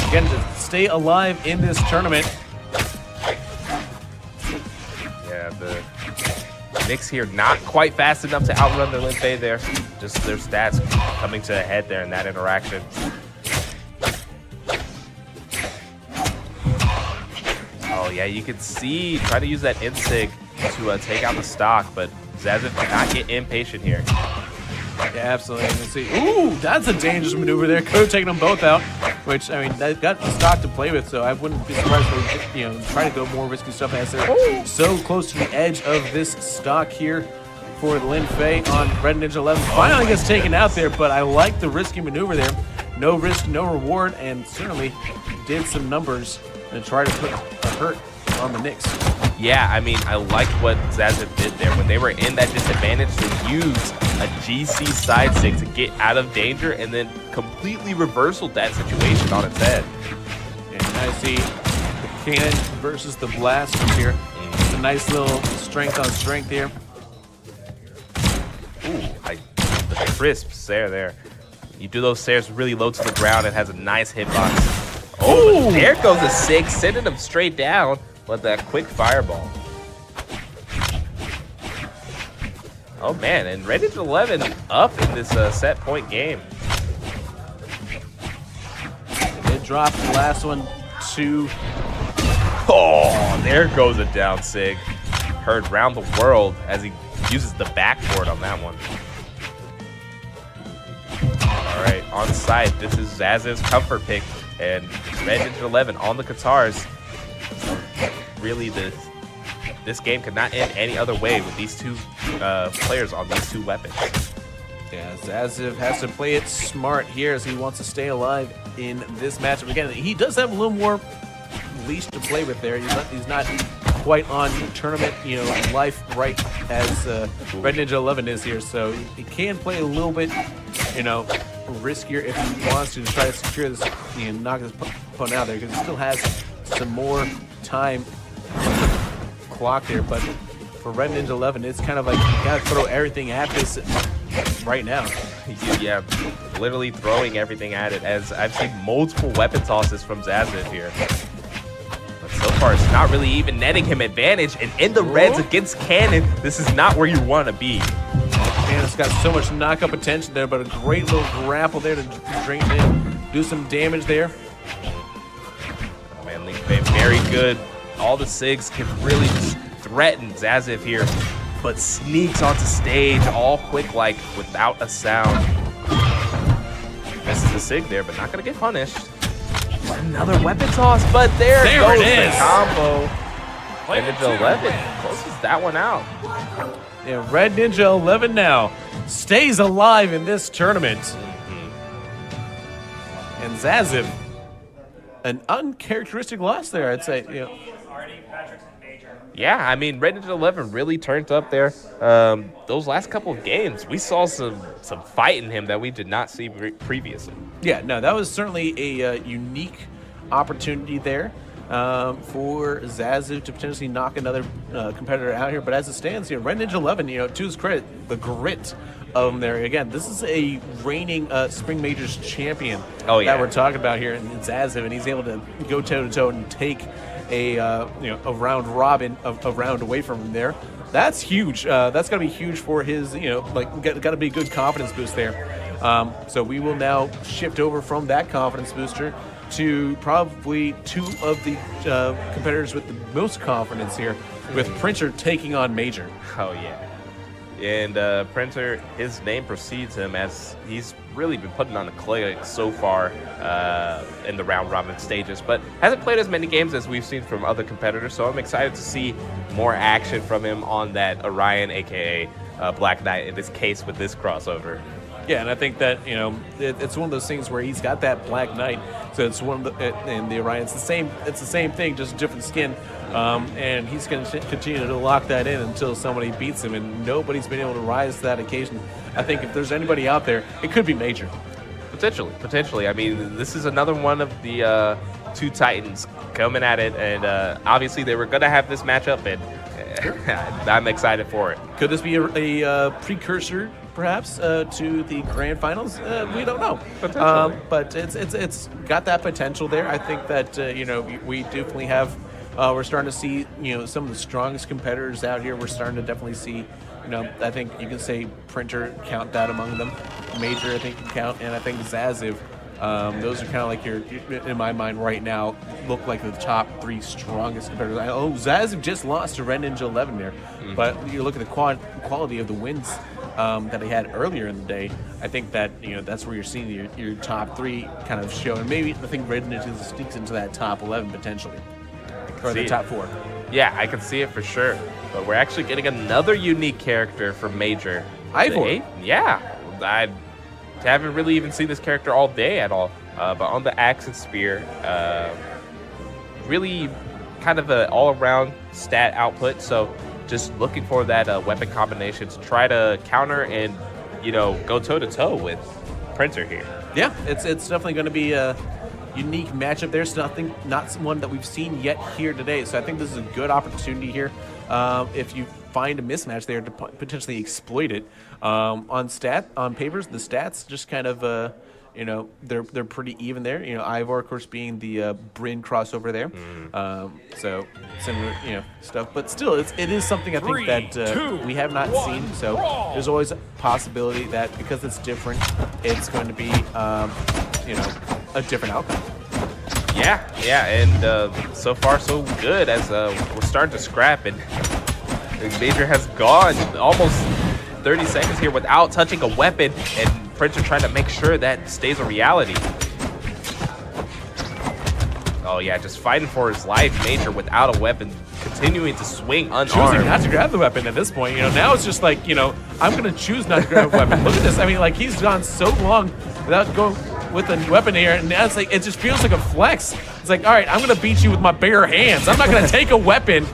Again, to stay alive in this tournament. Yeah, the Nyx here not quite fast enough to outrun their Lin Fei there. Just their stats coming to a head there in that interaction. Oh yeah, you can see, try to use that insig to take out the stock, but Zaziv cannot get impatient here. Yeah, absolutely. You can see, ooh, that's a dangerous maneuver there. Could have taken them both out, which, I mean, they've got the stock to play with, so I wouldn't be surprised if they, try to go more risky stuff as they're so close to the edge of this stock here for Lin Fei on Red Ninja 11. Finally gets taken out there, but I like the risky maneuver there. No risk, no reward, and certainly did some numbers and try to put a hurt on the Nyx. Yeah, I mean, I liked what Zaziv did there. When they were in that disadvantage, they used a GC side stick to get out of danger and then completely reversaled that situation on its head. And I see the cannon versus the blast from here. It's a nice little strength on strength here. Ooh, the crisp stare there. You do those stairs really low to the ground, it has a nice hitbox. Oh, there goes a 6, sending him straight down with that quick fireball. Oh man, and Red Ninja 11 up in this set point game. They dropped the last one to... Oh, there goes a down sig. Heard round the world as he uses the backboard on that one. All right, on site, this is Zaz's comfort pick, and Red Ninja 11 on the Qatars. So really, this game could not end any other way with these two players on these two weapons. Yeah, Zaziv has to play it smart here as he wants to stay alive in this matchup. Again, he does have a little more leash to play with there. He's not quite on tournament, life right as Red Ninja 11 is here. So he can play a little bit, riskier if he wants to try to secure this, knock this opponent out there, because he still has some more time clock there, but for Red Ninja 11, it's kind of like you gotta throw everything at this right now. Yeah, literally throwing everything at it, as I've seen multiple weapon tosses from Zaziv here. But so far, it's not really even netting him advantage, and in the reds against Cannon, this is not where you want to be. Man, it's got so much knock-up potential there, but a great little grapple there to drain in, do some damage there. Oh, man, Link Bay, very good. All the SIGs can really just threaten Zaziv here, but sneaks onto stage all quick like without a sound. Misses the SIG there, but not gonna get punished. Another weapon toss, but there goes the combo. Red Ninja 11 closes that one out. Yeah, Red Ninja 11 now stays alive in this tournament. And Zaziv, an uncharacteristic loss there, I'd say. You know. Yeah, I mean, Red Ninja 11 really turned up there. Those last couple of games, we saw some fight in him that we did not see previously. Yeah, no, that was certainly a unique opportunity there for Zaziv to potentially knock another competitor out here. But as it stands here, Red Ninja 11, to his credit, the grit of him there. Again, this is a reigning Spring Majors champion that we're talking about here in Zaziv, and he's able to go toe-to-toe and take a round robin a round away from him there. That's huge. That's got to be huge for his, got to be a good confidence boost there. So we will now shift over from that confidence booster to probably two of the competitors with the most confidence here, with Printer taking on Major. Oh, yeah. And Printer, his name precedes him, as he's really been putting on a clinic so far in the round robin stages, but hasn't played as many games as we've seen from other competitors, so I'm excited to see more action from him on that Orion, aka Black Knight, in this case with this crossover. Yeah, and I think that it's one of those things where he's got that Black Knight, so it's one of the and the Orion. It's the same thing, just different skin, and he's going to continue to lock that in until somebody beats him, and nobody's been able to rise to that occasion. I think if there's anybody out there, it could be Major. Potentially. I mean, this is another one of the two Titans coming at it, and obviously they were going to have this matchup, and I'm excited for it. Could this be a precursor, perhaps, to the grand finals? We don't know. But it's got that potential there. I think that we definitely have. We're starting to see some of the strongest competitors out here. We're starting to definitely see. I think you can say Printer, count that among them. Major, I think, can count, and I think Zaziv. Those are kind of like in my mind right now, look like the top three strongest competitors. Zaziv just lost to Red Ninja 11 there, but you look at the quality of the wins that he had earlier in the day. I think that that's where you're seeing your top three kind of show, and maybe I think Red Ninja sneaks into that top 11 potentially, or the top 4. Yeah, I can see it for sure. But we're actually getting another unique character from Major. Ivor. Yeah, I haven't really even seen this character all day at all. But on the Axe and Spear, really kind of an all-around stat output. So just looking for that weapon combination to try to counter and, go toe-to-toe with Printer here. Yeah, it's definitely going to be a unique matchup. There's not one that we've seen yet here today. So I think this is a good opportunity here. If you find a mismatch there, to potentially exploit it. On papers, the stats just kind of they're pretty even there. Ivor, of course, being the Bryn crossover there. So similar stuff, but still it is something I think that we have not seen. So there's always a possibility that because it's different, it's going to be a different outcome. Yeah, and so far so good, as we're starting to scrap, and Major has gone almost 30 seconds here without touching a weapon, and Printer trying to make sure that stays a reality. Oh yeah, just fighting for his life, Major without a weapon, continuing to swing unarmed. Choosing not to grab the weapon at this point. Now it's just like, I'm going to choose not to grab a weapon. Look at this. I mean, like, he's gone so long without going with a weapon here, and now it's like, it just feels like a flex. It's like, all right, I'm going to beat you with my bare hands. I'm not going to take a weapon.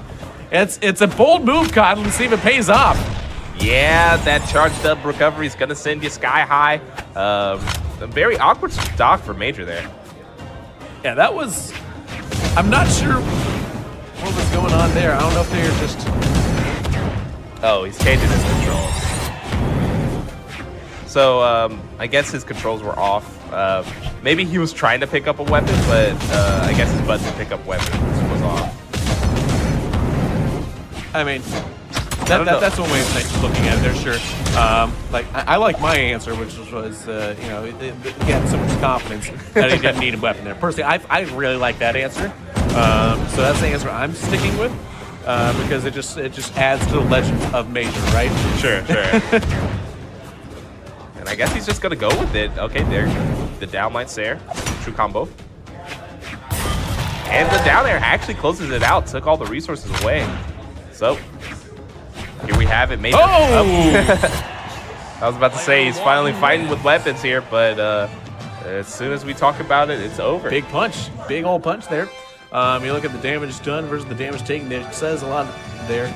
It's a bold move, Cotton. Let's see if it pays off. Yeah, that charged up recovery is going to send you sky high. A very awkward stock for Major there. Yeah, that was... I'm not sure what was going on there. I don't know if they were just... Oh, he's changing his controls. So I guess his controls were off. Maybe he was trying to pick up a weapon, but I guess his button to pick up weapons was off. I mean, that's one way of looking at it. They're sure. Like I like my answer, which was you know, he had so much confidence that he didn't need a weapon there. Personally, I really like that answer. So that's the answer I'm sticking with because it just adds to the legend of Major, right? Sure. And I guess he's just gonna go with it. Okay, there, the down light's there, true combo. And the down air actually closes it out, took all the resources away. So, here we have it, Major. Oh! I was about to say, he's finally fighting with weapons here, but as soon as we talk about it, it's over. Big punch. Big old punch there. You look at the damage done versus the damage taken. It says a lot there.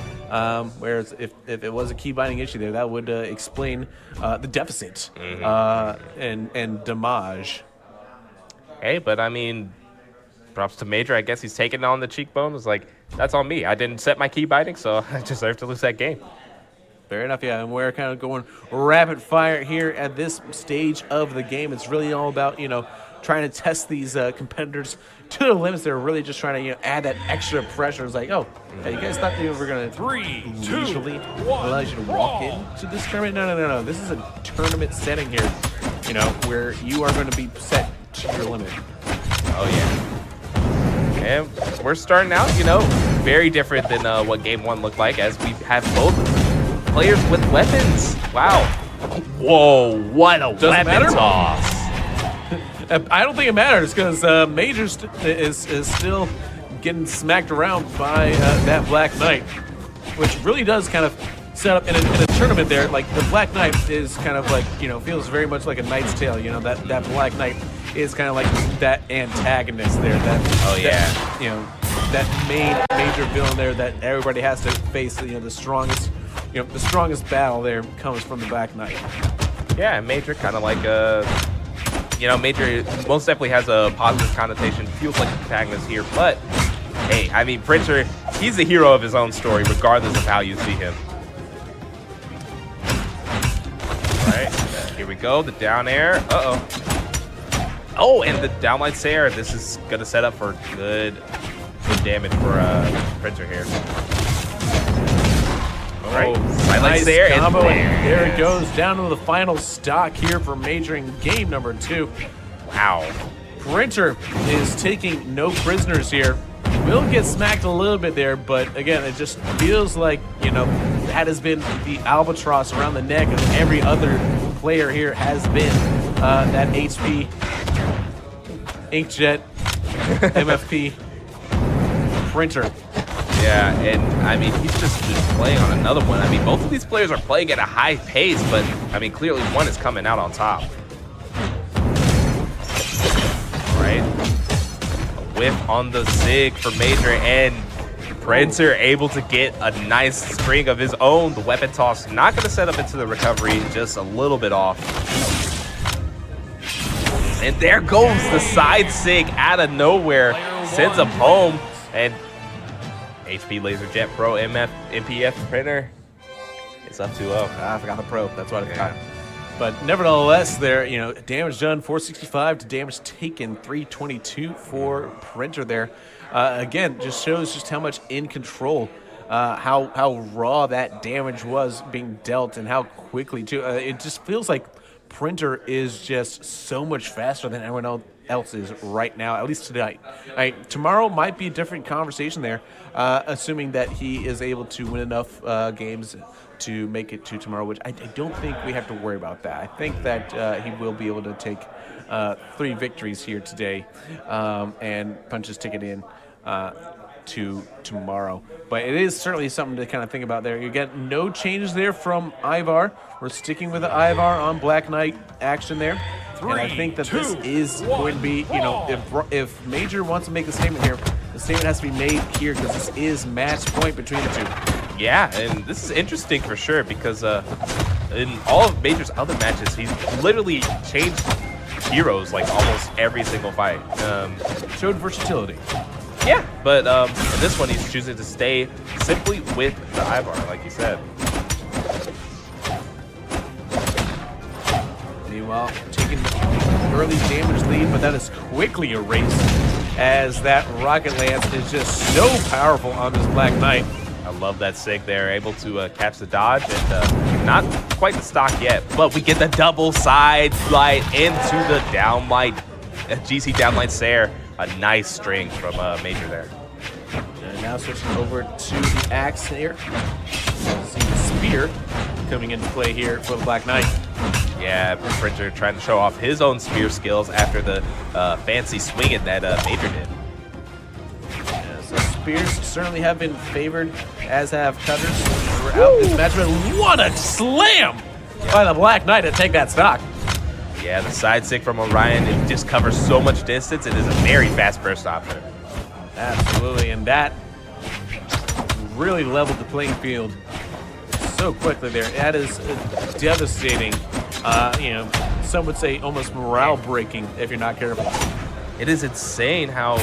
Whereas if it was a key binding issue there, that would explain the deficit and damage. Hey, but I mean, props to Major. I guess he's taking on the cheekbone. It's like, that's on me. I didn't set my key binding, so I deserve to lose that game. Fair enough, yeah. And we're kind of going rapid fire here at this stage of the game. It's really all about, you know, trying to test these competitors to the limits. They're really just trying to, you know, add that extra pressure. It's like, oh, hey, you guys thought they were going to usually allow you to walk into this tournament? No. This is a tournament setting here, you know, where you are going to be set to your limit. Oh, yeah. And we're starting out, you know, very different than what Game 1 looked like, as we have both players with weapons. Wow. Whoa, what a weapon toss. I don't think it matters because Major is still getting smacked around by that Black Knight, which really does kind of set up in a tournament there. Like the Black Knight is kind of like, you know, feels very much like a Knight's Tale. You know, that Black Knight is kind of like that antagonist there. That, you know, that main Major villain there that everybody has to face. You know, the strongest battle there comes from the Black Knight. Yeah, Major kind of like you know, Major most definitely has a positive connotation, feels like an antagonist here, but hey, I mean, Printer, he's the hero of his own story, regardless of how you see him. All right, here we go, the down air. Oh, and the down light air. This is gonna set up for good damage for Printer here. All right, nice there, combo, and there it goes down to the final stock here for Major in game number 2. Wow. Printer is taking no prisoners here. Will get smacked a little bit there, but again, it just feels like, you know, that has been the albatross around the neck of every other player here has been that HP, Inkjet, MFP, Printer. Yeah, and I mean, he's just playing on another one. I mean, both of these players are playing at a high pace, but I mean, clearly one is coming out on top. All right, a whiff on the Zig for Major, and Printer able to get a nice string of his own. The weapon toss not going to set up into the recovery, just a little bit off. And there goes the side Sig out of nowhere, sends him home, and HP Laser Jet Pro MPF Printer. It's up 2-0. I forgot the Pro. That's what I forgot. But nevertheless, there, you know, damage done 465 to damage taken 322 for Printer there. Again, just shows just how much in control, how raw that damage was being dealt, and how quickly too. It just feels like Printer is just so much faster than everyone else is right now, at least tonight. Tomorrow might be a different conversation there, assuming that he is able to win enough games to make it to tomorrow, which I don't think we have to worry about that. I think that he will be able to take 3 victories here today and punch his ticket in to tomorrow. But it is certainly something to kind of think about there. You get no changes there from Ivar. We're sticking with the Ivar on Black Knight action there. And I think that this is going to be, you know, if Major wants to make a statement here, the statement has to be made here because this is match point between the two. Yeah, and this is interesting for sure because in all of Major's other matches, he's literally changed heroes like almost every single fight. Showed versatility. Yeah, but in this one, he's choosing to stay simply with the Ivar, like you said. Meanwhile, taking the early damage lead, but that is quickly erased as that Rocket Lance is just so powerful on this Black Knight. I love that sig there, able to catch the dodge, and not quite the stock yet, but we get the double side slide into the downlight, GC downlight Sair. A nice string from Major there. And now switching over to the axe here. See the spear coming into play here for the Black Knight. Yeah, Printer trying to show off his own spear skills after the fancy swinging that Major did. Yeah, so spears certainly have been favored, as have cutters throughout this match. But what a slam by the Black Knight to take that stock. Yeah, the side stick from Orion, it just covers so much distance. It is a very fast burst option. Absolutely, and that really leveled the playing field so quickly there. That is devastating. You know, some would say almost morale breaking if you're not careful. It is insane how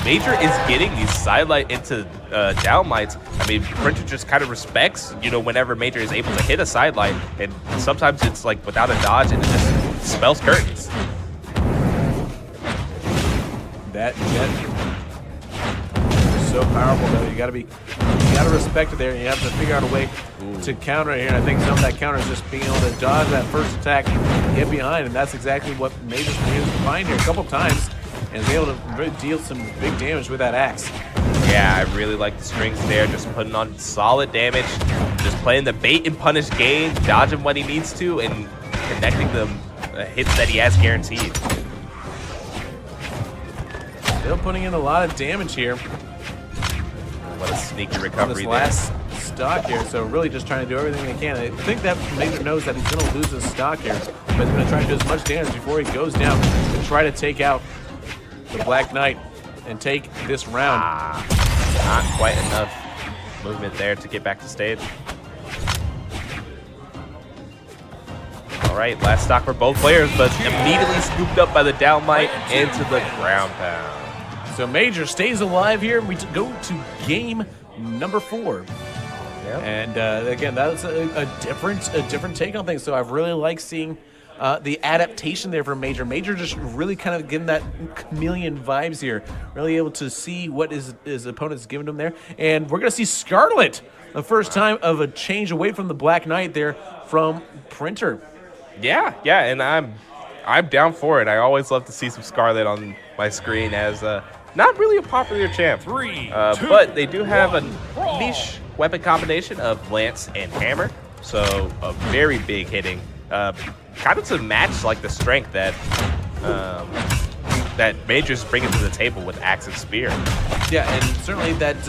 Major is getting these sidelight into downlights. I mean, Printer just kind of respects, you know, whenever Major is able to hit a sidelight, and sometimes it's like without a dodge and it just spells curtains. That jet is so powerful though. You gotta respect it there. You have to figure out a way to counter it here. And I think some of that counter is just being able to dodge that first attack, get behind, and that's exactly what Major's been able to find here a couple times, and is able to really deal some big damage with that axe. Yeah, I really like the strings there, just putting on solid damage, just playing the bait and punish game, dodging what he needs to, and connecting the hits that he has guaranteed. Still putting in a lot of damage here. What a sneaky recovery on this last stock here. So really just trying to do everything they can. I think that Major knows that he's going to lose his stock here, but he's going to try to do as much damage before he goes down to try to take out the Black Knight and take this round. Not quite enough movement there to get back to stage. All right, last stock for both players, but immediately scooped up by the downlight into the ground pound. So Major stays alive here. We go to game number 4. Yep. And again, that was a different take on things. So I really like seeing the adaptation there for Major. Major just really kind of giving that chameleon vibes here. Really able to see what his opponent's giving him there. And we're going to see Scarlet, the first time of a change away from the Black Knight there from Printer. Yeah, and I'm down for it. I always love to see some Scarlet on my screen as not really a popular champ. But they do have a niche weapon combination of Lance and Hammer. So a very big hitting, kind of to match like the strength that that Major's bringing to the table with Axe and Spear. Yeah, and certainly that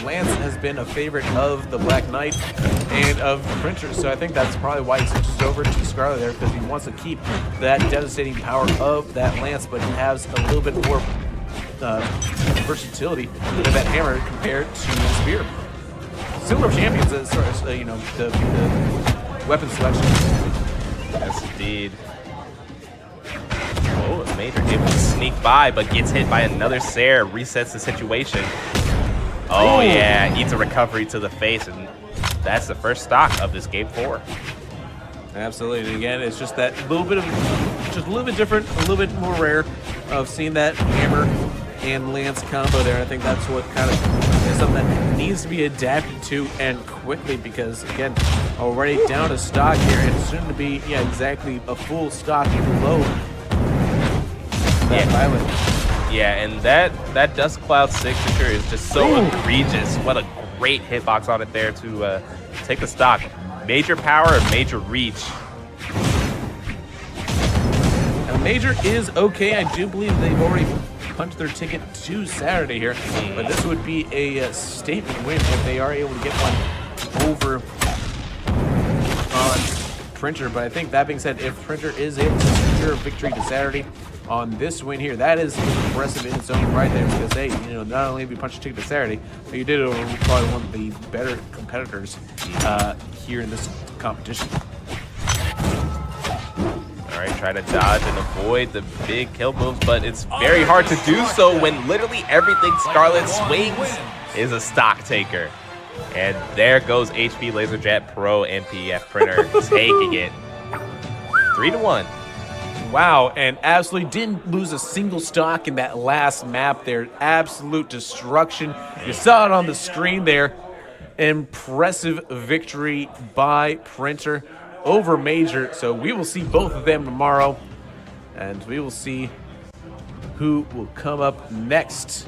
Lance has been a favorite of the Black Knight and of Printer, so I think that's probably why he switches over to Scarlet there, because he wants to keep that devastating power of that Lance, but he has a little bit more versatility with that Hammer compared to Spear. Similar champions as far as, you know, the weapon selection. Yes, indeed. Oh, Major able to sneak by, but gets hit by another Sair, resets the situation. Oh yeah, eats a recovery to the face, and that's the first stock of this game 4. Absolutely, and again, it's just that little bit of, just a little bit different, a little bit more rare of seeing that Hammer and Lance combo there. I think that's what kind of is something that needs to be adapted to and quickly, because again, already down a stock here, and soon to be, exactly a full stock below that island. Yeah, and that Dust Cloud signature is just so egregious. What a great hitbox on it there to take the stock. Major power and major reach. Now, Major is okay. I do believe they've already punched their ticket to Saturday here, but this would be a statement win if they are able to get one over on Printer. But I think that being said, if Printer is able to secure a victory to Saturday on this win here, that is impressive in its own right there, because hey, not only have you punched a ticket to Saturday, but you did it over probably one of the better competitors here in this competition. All right, try to dodge and avoid the big kill moves, but it's very hard to do so when literally everything Scarlet swings is a stock taker. And there goes HP LaserJet Pro MPF Printer taking it 3-1. Wow, and absolutely didn't lose a single stock in that last map there. Absolute destruction. You saw it on the screen there. Impressive victory by Printer over Major. So we will see both of them tomorrow, and we will see who will come up next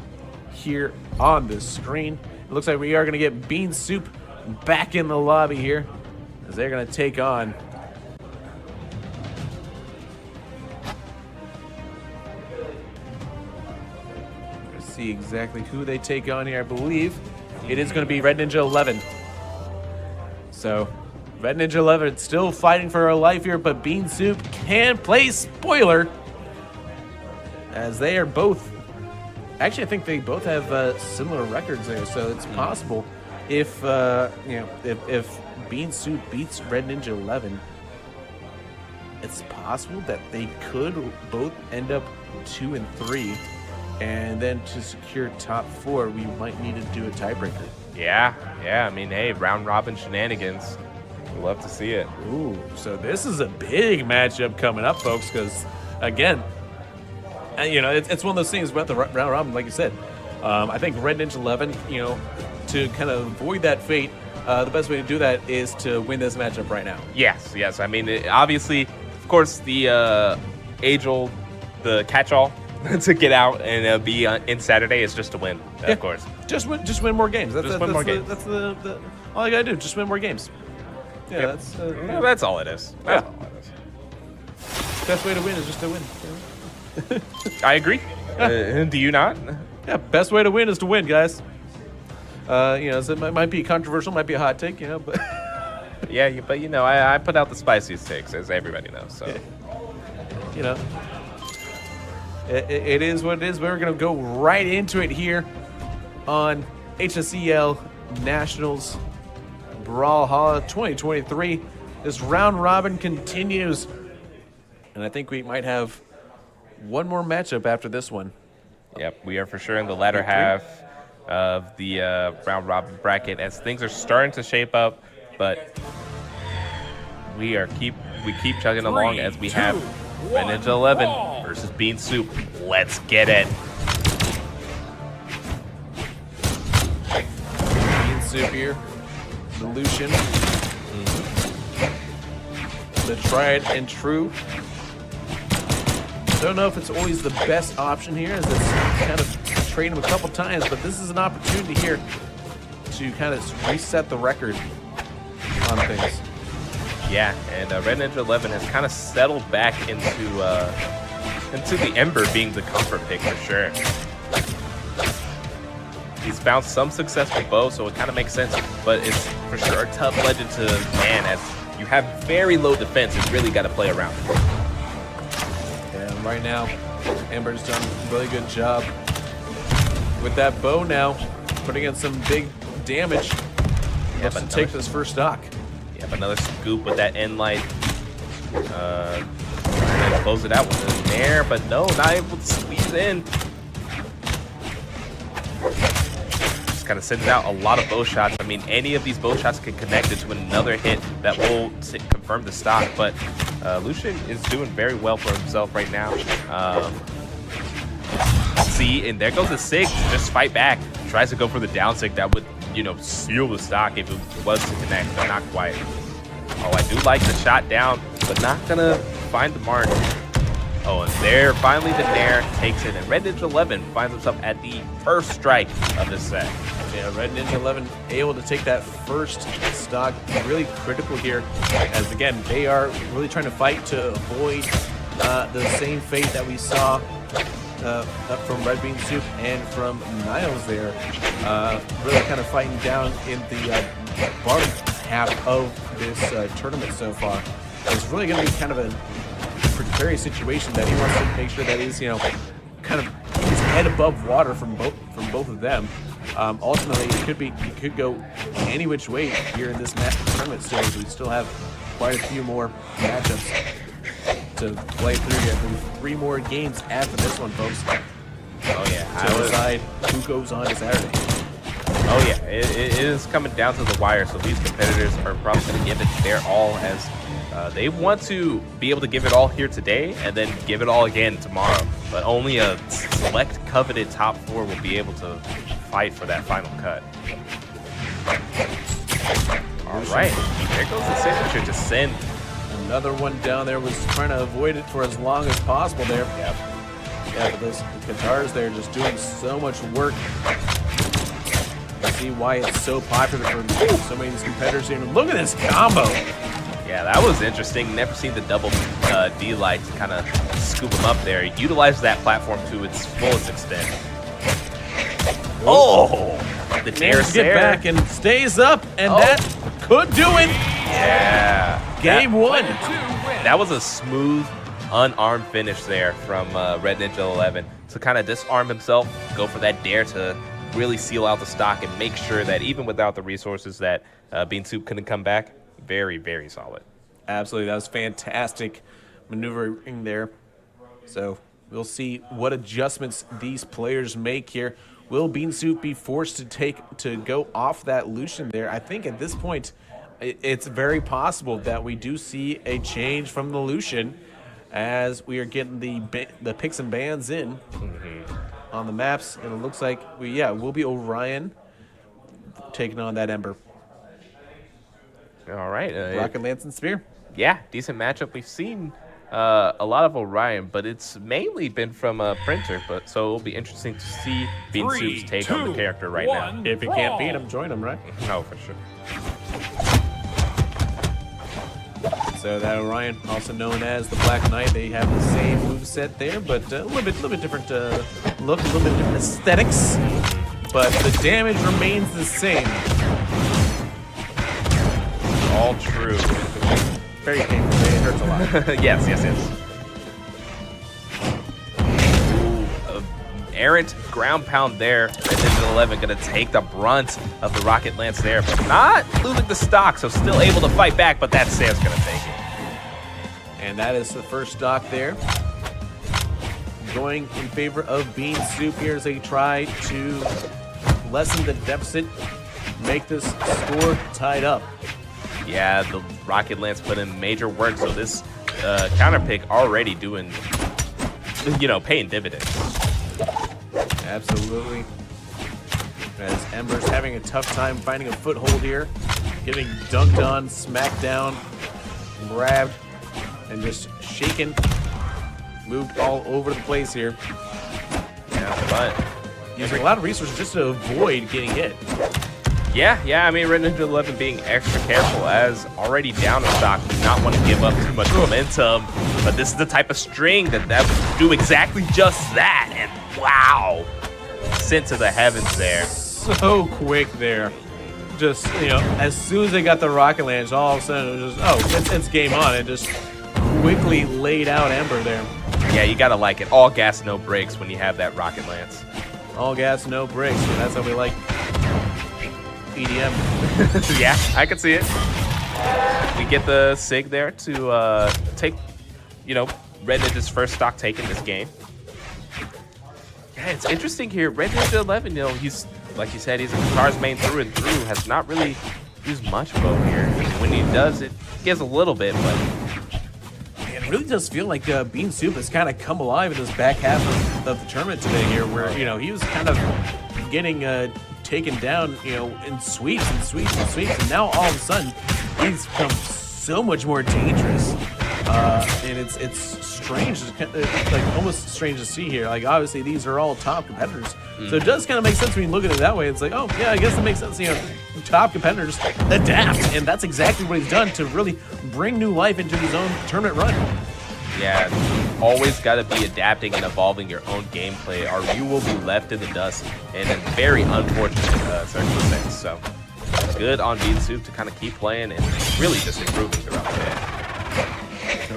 here on the screen. It looks like we are going to get Bean Soup back in the lobby here, as they're going to take on see exactly who they take on here. I believe it is going to be Red Ninja 11. So Red Ninja 11 still fighting for her life here, but Bean Soup can play spoiler, as they are both, actually I think they both have similar records there, so it's possible if if Bean Soup beats Red Ninja 11, it's possible that they could both end up 2 and 3. And then to secure top 4, we might need to do a tiebreaker. Yeah. I mean, hey, round robin shenanigans. We'd love to see it. Ooh, so this is a big matchup coming up, folks, because, again, it's one of those things about the round robin, like you said. I think Red Ninja 11, to kind of avoid that fate, the best way to do that is to win this matchup right now. Yes. I mean, obviously, of course, the age-old, the catch-all, to get out and be in Saturday is just to win, of course. Just win more games. That's the all I gotta do. Just win more games. Yeah, yep. That's all it is. That's all it is. Best way to win is just to win. I agree. Do you not? Yeah, best way to win is to win, guys. So it might be controversial, might be a hot take, but yeah, but I put out the spiciest takes, as everybody knows. So It is what it is. We're going to go right into it here on HSEL Nationals Brawlhalla 2023. This round robin continues, and I think we might have one more matchup after this one. Yep, we are for sure in the latter half of the round robin bracket as things are starting to shape up, but we keep chugging along as we have Red Ninja 11 versus Bean Soup. Let's get it. Bean Soup here. The Lucian. The tried and true. Don't know if it's always the best option here, as it's kind of trained him a couple times, but this is an opportunity here to kind of reset the record on things. Yeah, and Red Ninja 11 has kind of settled back into the Ember being the comfort pick for sure. He's found some success with bow, so it kind of makes sense, but it's for sure a tough legend to man as you have very low defense. It's really got to play around. And right now, Ember's done a really good job with that bow now, putting in some big damage. Yep, to take this first stock. Yep, another scoop with that end light. And then close it out with an air, but no, not able to squeeze in. Just kind of sends out a lot of bow shots. I mean, any of these bow shots can connect into another hit that will confirm the stock, but Lucian is doing very well for himself right now. See, and there goes the Sig to just fight back. Tries to go for the down Sig that would, seal the stock if it was to connect, but not quite. Oh, I do like the shot down, but not gonna find the mark. Oh, and there, finally the Nair takes it, and Red Ninja 11 finds himself at the first strike of this set. Yeah, Red Ninja 11 able to take that first stock, really critical here, as again, they are really trying to fight to avoid the same fate that we saw from Red Bean Soup and from Niles there. Really kind of fighting down in the bottom half of this tournament so far. It's really going to be kind of a precarious situation that he wants to make sure that he's, kind of his head above water from both of them. Ultimately, it could go any which way here in this tournament still, as we still have quite a few more matchups to play through yet. 3 more games after this one, folks. Oh yeah, to decide who goes on to Saturday. Oh yeah, it is coming down to the wire. So these competitors are probably going to give it their all, as they want to be able to give it all here today and then give it all again tomorrow. But only a select coveted top 4 will be able to fight for that final cut. All right, there goes the signature to send. Another one down there, was trying to avoid it for as long as possible there. Yep. Yeah, but those guitars there just doing so much work. You see why it's so popular for so many of these competitors here. Look at this combo. Yeah, that was interesting. Never seen the double D-light to kind of scoop him up there. Utilize that platform to its fullest extent. Oh, the dare get back and stays up, and that could do it. Yeah. Game 1. That was a smooth, unarmed finish there from Red Ninja 11 to kind of disarm himself, go for that dare to really seal out the stock and make sure that even without the resources that Bean Soup couldn't come back. Very, very solid. Absolutely. That was fantastic maneuvering there. So we'll see what adjustments these players make here. Will Bean Soup be forced to go off that Lucian there? I think at this point, it's very possible that we do see a change from the Lucian as we are getting the picks and bans in on the maps. And it looks like will be Orion taking on that Ember. All right. Rocket Lance and Spear. Yeah, decent matchup. We've seen a lot of Orion, but it's mainly been from a Printer. But so it'll be interesting to see Bean Soup's take on the character right now. If you can't beat him, join him, right? No, for sure. So that Orion, also known as the Black Knight, they have the same moveset there, but a little bit different look, a little bit different aesthetics, but the damage remains the same. All true. Very painful. It hurts a lot. yes. Ooh, errant ground pound there. Red Ninja 11 going to take the brunt of the Rocket Lance there, but not losing the stock, so still able to fight back, but that Sam's going to take it. And that is the first stock there. Going in favor of Bean Soup here as they try to lessen the deficit, make this score tied up. Yeah, the Rocket Lance put in major work, so this counter pick already doing, paying dividends. Absolutely. As Ember's having a tough time finding a foothold here, getting dunked on, smacked down, grabbed, and just shaken, moved all over the place here. Yeah, but using a lot of resources just to avoid getting hit. Yeah, I mean, Red Ninja 11 being extra careful as already down in stock, do not want to give up too much momentum, but this is the type of string that would do exactly just that, and wow, sent to the heavens there. So quick there. Just, as soon as they got the Rocket Lance, all of a sudden it was just, it's game on. It just quickly laid out Ember there. Yeah, you gotta like it. All gas, no brakes when you have that Rocket Lance. All gas, no brakes. Yeah, that's how we like EDM. Yeah, I can see it. We get the Sig there to take, Red Ninja's first stock take in this game. Yeah, it's interesting here. Red Ninja 11, he's, like you said, he's a guitar's main through and through, has not really used much bow here. When he does, it gives a little bit, but it really does feel like Bean Soup has kind of come alive in this back half of the tournament today here, where, he was kind of getting taken down, in sweeps, and now all of a sudden he's become so much more dangerous, and it's strange. It's like almost strange to see here. Like, obviously these are all top competitors, so it does kind of make sense when you look at it that way. It's like, oh yeah, I guess it makes sense. Top competitors adapt, and that's exactly what he's done to really bring new life into his own tournament run. Yeah, always got to be adapting and evolving your own gameplay, or you will be left in the dust in a very unfortunate circumstance. So good on Bean Soup to kind of keep playing and really just improving throughout the day.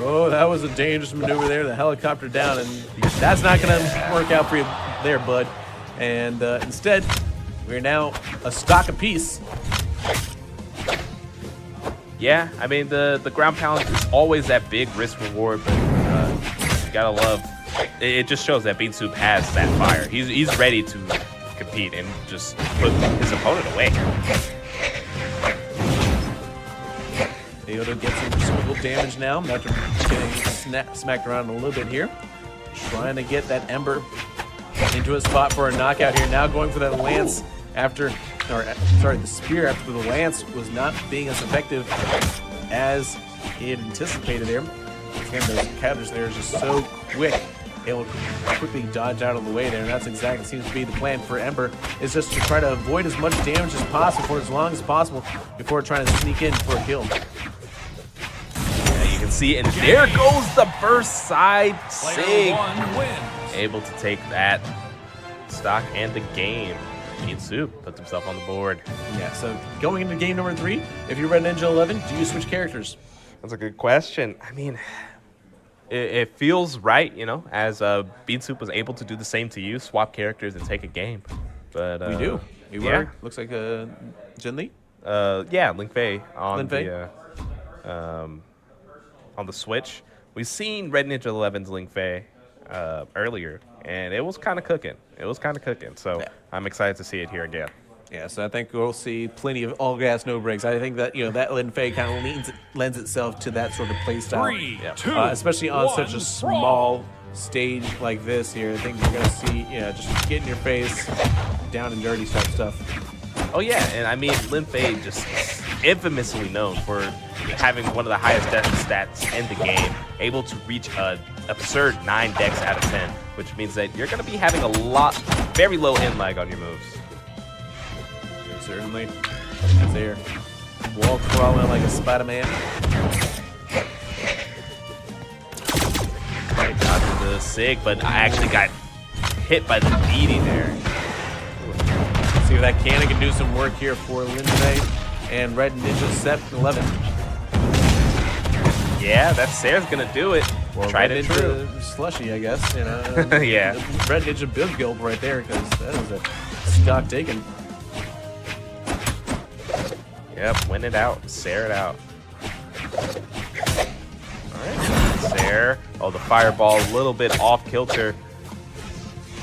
Oh, that was a dangerous maneuver there. The helicopter down, and that's not going to work out for you there, bud. And instead, we're now a stock apiece. Yeah, I mean, the ground pound is always that big risk reward, but you gotta love. It just shows that Bean Soup has that fire. He's ready to compete and just put his opponent away. Yoda gets some reciprocal damage now after getting smacked around a little bit here. Trying to get that Ember into a spot for a knockout here. Now going for that lance after, the spear after the lance was not being as effective as he had anticipated there. Again, those counters there are just so quick. Able to quickly dodge out of the way there, and that's exactly seems to be the plan for Ember, is just to try to avoid as much damage as possible for as long as possible before trying to sneak in for a kill. Yeah, you can see, and there goes the burst side sig. Able to take that stock and the game. Bean Soup puts himself on the board. Yeah, so going into game number 3, if you're Red Ninja 11, do you switch characters? That's a good question. I mean, it feels right, you know, as Bean Soup was able to do the same to you, swap characters and take a game. But we do. We were. Looks like Jin Lee? Yeah, Lin Fei on Lin on the Switch. We've seen Red Ninja 11's Lin Fei earlier, and it was kind of cooking. So yeah. I'm excited to see it here again. Yeah, so I think we'll see plenty of all gas, no brakes. I think that, that Lin Fei kind of lends itself to that sort of play style. 3, 2, especially on 1, such a small stage like this here. I think you're going to see, just get in your face, down and dirty type stuff. Oh, yeah, and I mean, Lin Fei just infamously known for having one of the highest death stats in the game, able to reach an absurd 9 dex out of 10, which means that you're going to be having very low in lag on your moves. Certainly. As they're wall crawling like a Spider-Man. Right, dodged the sig, but I actually got hit by the beaty there. See if that cannon can do some work here for Lin Fei and Red Ninja 7-11. Yeah, that Sarah's gonna do it. Well, Tried Red it Ninja true. Slushy, I guess. Yeah. Red Ninja build guild right there, because that is a stock taken. Yep, win it out, Sarah it out. Alright, Sarah. Oh, the fireball a little bit off kilter.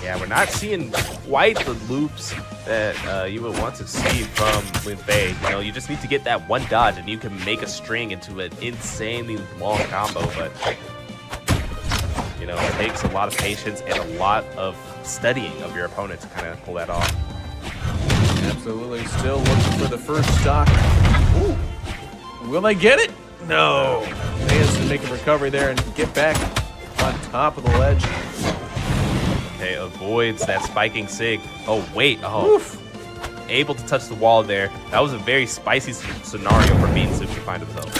Yeah, we're not seeing quite the loops that you would want to see from Lin Fei. You just need to get that one dodge and you can make a string into an insanely long combo, but it takes a lot of patience and a lot of studying of your opponent to kind of pull that off. Absolutely. Still looking for the first stock. Ooh. Will they get it? No. They has to make a recovery there and get back on top of the ledge. Okay, avoids that spiking sig. Oh, wait. Oh. Oof. Able to touch the wall there. That was a very spicy scenario for Bean Soup to find himself.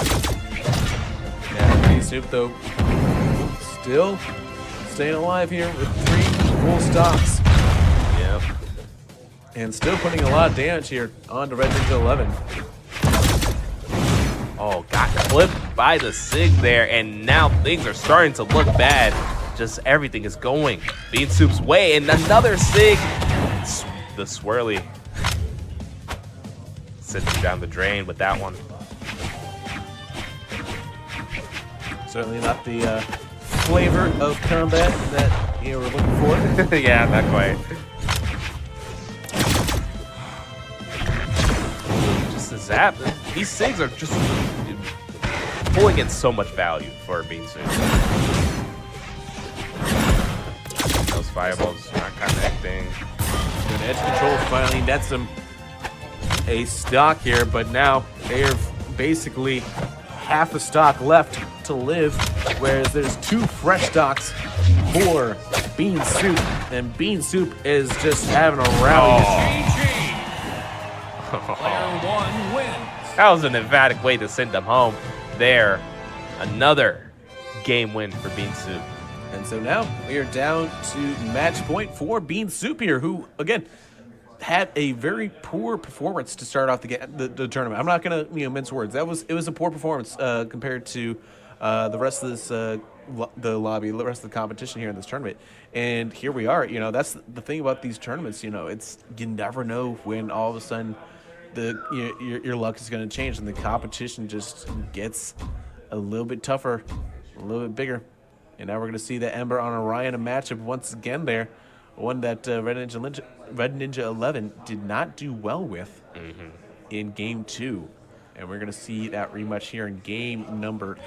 Yeah, Bean Soup, though, still staying alive here with 3 full stocks. Yep. And still putting a lot of damage here onto Red Ninja 11. Oh, got clipped by the sig there, and now things are starting to look bad. Just everything is going Bean Soup's way, and another sig. The swirly sends him down the drain with that one. Certainly not the flavor of combat that we're looking for. Yeah, not quite. Just a zap. These sigs are just pulling in so much value for Bean Soup. Those fireballs not connecting. Good edge control finally nets them a stock here, but now they're basically half a stock left to live, whereas there's 2 fresh stocks for Bean Soup, and Bean Soup is just having a rally. Player 1 wins. That was an emphatic way to send them home. There, another game win for Bean Soup. And so now we are down to match point for Bean Soup here, who, again, had a very poor performance to start off the tournament. I'm not going to mince words. It was a poor performance compared to the rest of this the rest of the competition here in this tournament. And here we are. That's the thing about these tournaments. It's you never know when all of a sudden your luck is going to change, and the competition just gets a little bit tougher, a little bit bigger. And now we're going to see the Ember on Orion, a matchup once again there, one that Red Ninja 11 did not do well with in Game 2. And we're going to see that rematch here in game number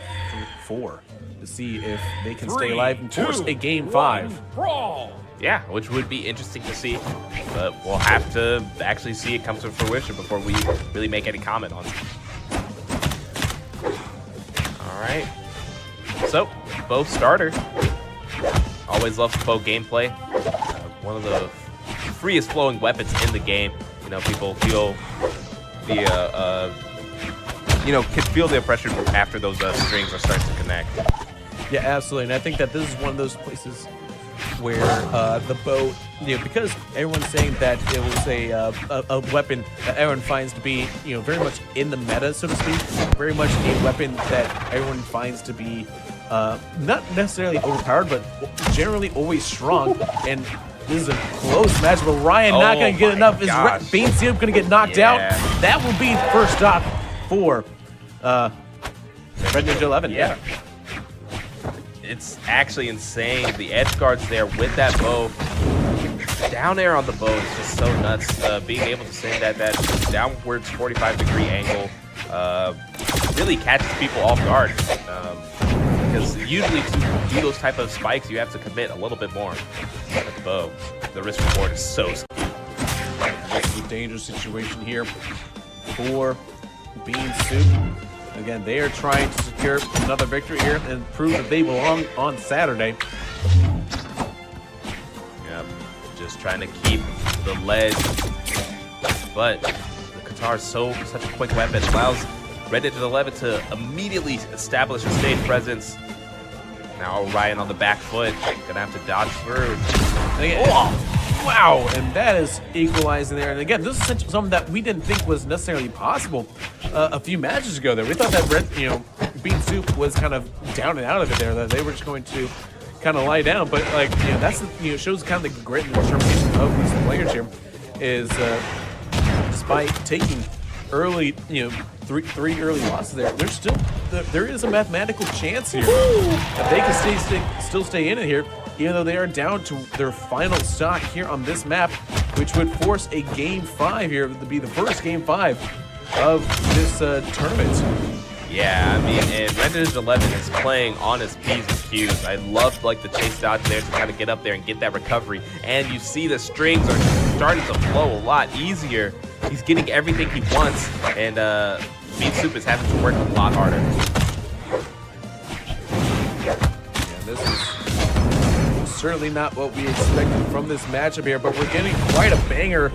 4 to see if they can stay alive and force a Game 5. Brawl. Yeah, which would be interesting to see, but we'll have to actually see it come to fruition before we really make any comment on it. All right. So, bow starter. Always love bow gameplay. One of the freest flowing weapons in the game. You know, people feel the can feel the oppression after those strings are starting to connect. Yeah, absolutely. And I think that this is one of those places where the bow, because everyone's saying that it was a weapon that everyone finds to be, very much in the meta, so to speak, very much a weapon that everyone finds to be not necessarily overpowered, but generally always strong. And this is a close match, but Ryan not going to get enough. Is Bean Soup going to get knocked out? That will be the first stop for Red Ninja 11. Yeah. It's actually insane. The edge guards there with that bow. Down air on the bow is just so nuts. Being able to send that downwards 45-degree angle really catches people off guard. Because usually to do those type of spikes, you have to commit a little bit more. At the bow, the risk reward is so skewed. This is a dangerous situation here for Bean Soup. Again, they are trying to secure another victory here and prove that they belong on Saturday. Yep, just trying to keep the ledge. But the Qatar is such a quick weapon. Allows Red Ninja 11 to immediately establish a stage presence. Now Orion on the back foot. Gonna have to dodge through. Wow, and that is equalizing there. And again, this is something that we didn't think was necessarily possible a few matches ago. There, we thought that Bean Soup was kind of down and out of it there. That they were just going to kind of lie down. But that's shows kind of the grit and determination of these players here. Is despite taking early, three early losses there, there is a mathematical chance here that they can still stay in it here, even though they are down to their final stock here on this map, which would force a Game 5 here to be the first Game 5 of this tournament. Yeah, I mean, and Red Ninja 11 is playing on his P's and Q's. I love the chase dodge there to kind of get up there and get that recovery. And you see the strings are starting to flow a lot easier. He's getting everything he wants, and Bean Soup is having to work a lot harder. Yeah, this is certainly not what we expected from this matchup here, but we're getting quite a banger.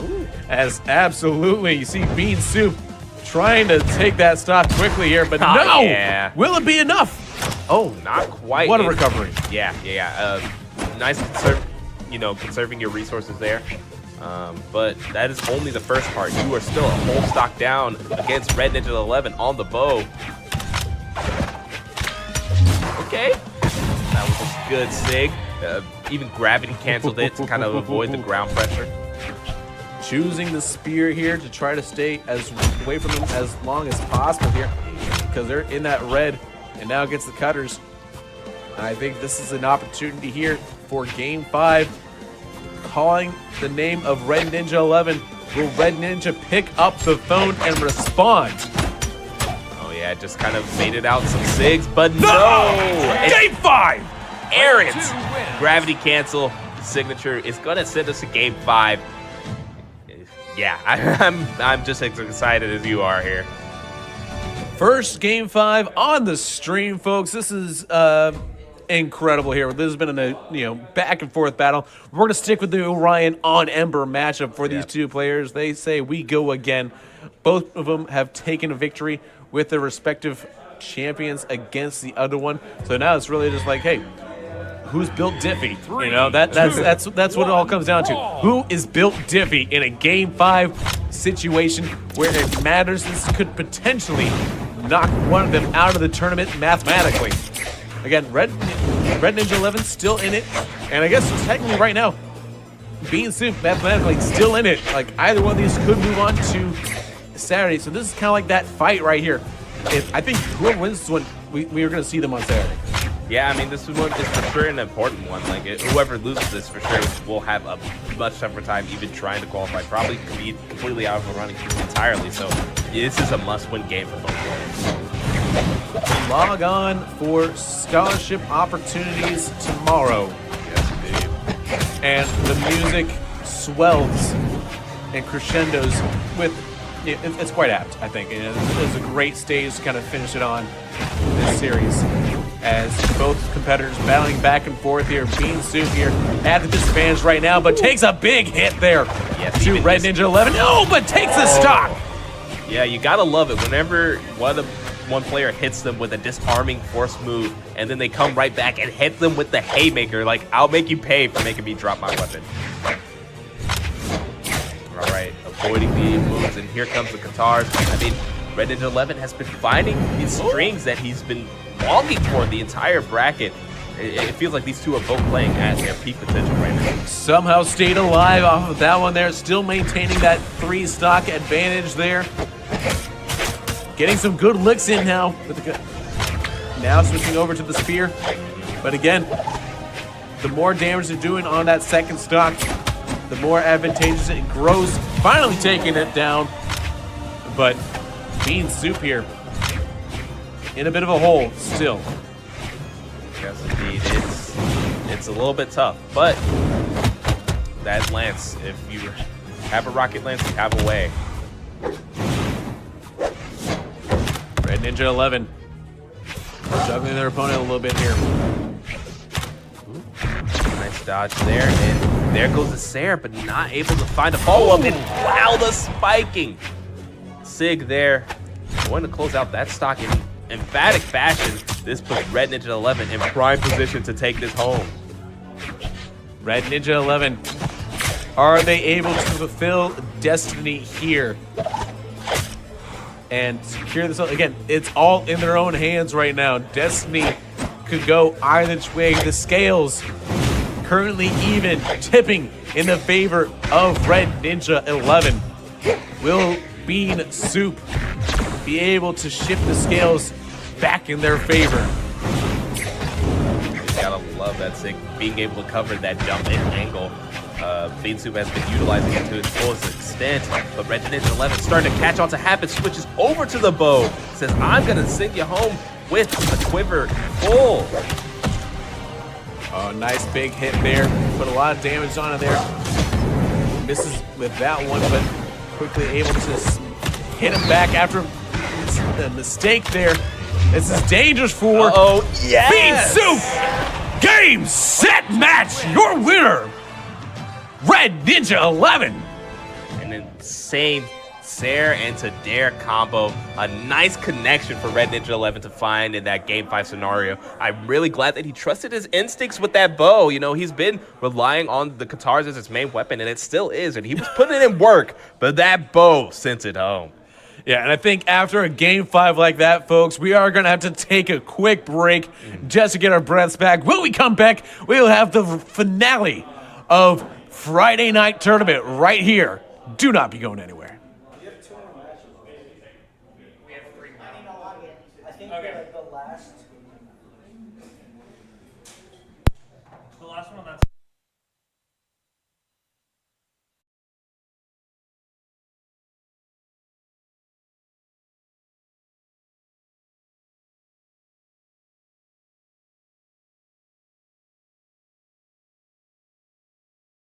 As absolutely, you see Bean Soup trying to take that stock quickly here, but no! Yeah. Will it be enough? Oh, not quite. What a recovery. Yeah. Nice conserving your resources there. But that is only the first part. You are still a whole stock down against Red Ninja 11 on the bow. Okay. That was a good sig. Even gravity canceled it to kind of avoid the ground pressure. Choosing the spear here to try to stay as away from them as long as possible here, because they're in that red, and now gets the cutters. I think this is an opportunity here for Game 5. Calling the name of Red Ninja 11. Will Red Ninja pick up the phone and respond? Oh yeah, just kind of faded out some sigs, but no! Game 5! Aaron's gravity cancel signature is gonna send us to Game 5. Yeah, I'm just as excited as you are here. First Game 5 on the stream, folks. This is incredible here. This has been a back and forth battle. We're gonna stick with the Orion on Ember matchup for these two players. They say we go again. Both of them have taken a victory with their respective champions against the other one. So now it's really just like, hey, who's built diffy? That's what it all comes down to. Who is built diffy in a Game 5 situation where it matters? This could potentially knock one of them out of the tournament mathematically. Again, Red Ninja 11 still in it, and I guess technically right now, Bean Soup mathematically still in it. Like either one of these could move on to Saturday. So this is kind of like that fight right here. I think whoever wins this one, we are going to see them on Saturday. Yeah, I mean, this one is for sure an important one. Like, whoever loses this for sure will have a much tougher time even trying to qualify. Probably could be completely out of the running entirely. So this is a must-win game for both players. Log on for scholarship opportunities tomorrow. Yes, indeed. And the music swells and crescendos with, it's quite apt, I think. It's a great stage to kind of finish it on this series, as both competitors battling back and forth here. Bean Soup here at the disadvantage right now, but takes a big hit there to Red Ninja 11. No, but takes the stock. Yeah, you gotta love it whenever one player hits them with a disarming force move, and then they come right back and hit them with the haymaker. Like, I'll make you pay for making me drop my weapon. All right, avoiding the moves, and here comes the Katars. I mean, Red Ninja 11 has been finding these strings that he's been longing for the entire bracket. It feels like these two are both playing at their peak potential right now. Somehow stayed alive off of that one there, still maintaining that 3 stock advantage there. Getting some good licks in now. Now switching over to the spear. But again, the more damage they're doing on that second stock, the more advantageous it grows. Finally taking it down. But Bean Soup here in a bit of a hole still. Yes, indeed. It's a little bit tough, but that lance, if you have a rocket lance, you have a way. Red Ninja 11 juggling their opponent a little bit here. Nice dodge there, and there goes the Sarah, but not able to find a follow-up. And wow, the spiking. Sig there, going to close out that stock in emphatic fashion. This puts Red Ninja 11 in prime position to take this home. Red Ninja 11, are they able to fulfill destiny here and secure this? Again, it's all in their own hands right now. Destiny could go either way. The scales currently even, tipping in the favor of Red Ninja 11. Will Bean Soup be able to shift the scales back in their favor? You gotta love that Sig being able to cover that jump in angle. Bean Soup has been utilizing it to its fullest extent, but Red Ninja 11 starting to catch on to habit, switches over to the bow, says, I'm gonna send you home with the quiver full. Oh, nice big hit there. Put a lot of damage on it there. Misses with that one, but quickly able to hit him back after a mistake there. This is dangerous for yes! Bean Soup! Game, set, match! Your winner, Red Ninja 11! An insane Sarah and to Dare combo. A nice connection for Red Ninja 11 to find in that Game 5 scenario. I'm really glad that he trusted his instincts with that bow. You know, he's been relying on the Katars as his main weapon, and it still is, and he was putting in work, but that bow sent it home. Yeah, and I think after a Game 5 like that, folks, we are going to have to take a quick break just to get our breaths back. When we come back, we'll have the finale of Friday Night Tournament right here. Do not be going anywhere.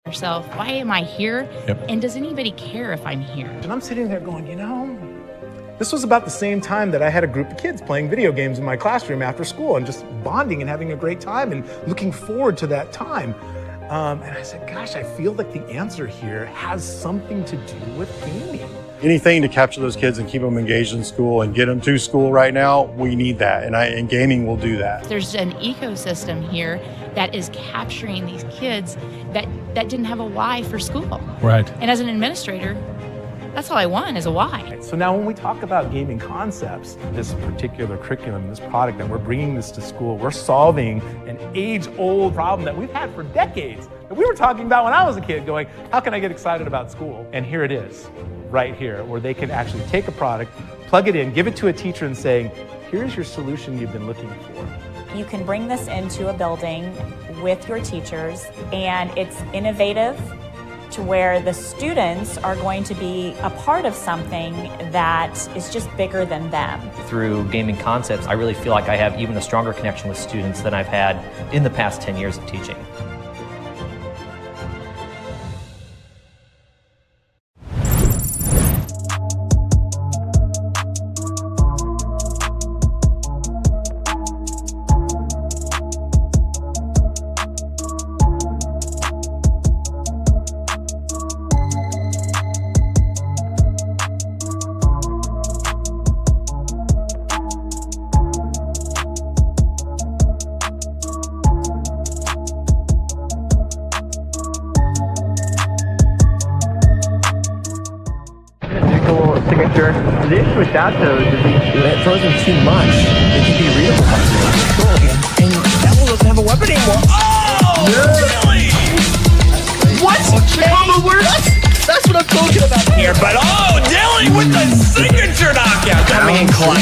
Yourself, why am I here? Yep. And does anybody care if I'm here? And I'm sitting there going, you know, this was about the same time that I had a group of kids playing video games in my classroom after school and just bonding and having a great time and looking forward to that time. And I said, gosh, I feel like the answer here has something to do with gaming. Anything to capture those kids and keep them engaged in school and get them to school right now, we need that. And gaming will do that. There's an ecosystem here that is capturing these kids that didn't have a why for school. Right. And as an administrator, that's all I want is a why. So now when we talk about gaming concepts, this particular curriculum, this product, and we're bringing this to school, we're solving an age-old problem that we've had for decades, that we were talking about when I was a kid going, how can I get excited about school? And here it is. right here, where they can actually take a product, plug it in, give it to a teacher and saying, here's your solution you've been looking for. You can bring this into a building with your teachers, and it's innovative to where the students are going to be a part of something that is just bigger than them. Through gaming concepts, I really feel like I have even a stronger connection with students than I've had in the past 10 years of teaching. Signature. The issue with that though is it throws them too much. They can be readable by the and Devil doesn't have a weapon anymore. Oh! Really? What? The combo works? That's what I'm talking about here. But Dilly with the signature knockout coming in clutch.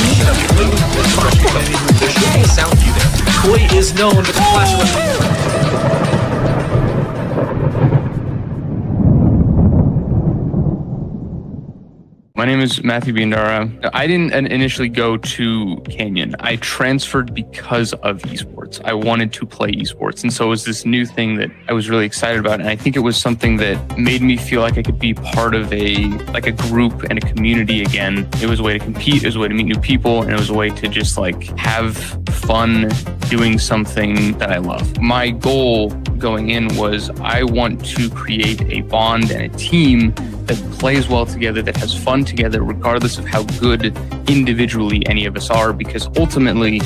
There should be a sound cue there. Koi is known to flash My name is Matthew Biandara. I didn't initially go to Canyon. I transferred because of esports. I wanted to play esports. And so it was this new thing that I was really excited about. And I think it was something that made me feel like I could be part of a group and a community again. It was a way to compete. It was a way to meet new people. And it was a way to just have fun doing something that I love. My goal going in was I want to create a bond and a team that plays well together, that has fun together, regardless of how good individually any of us are, because ultimately,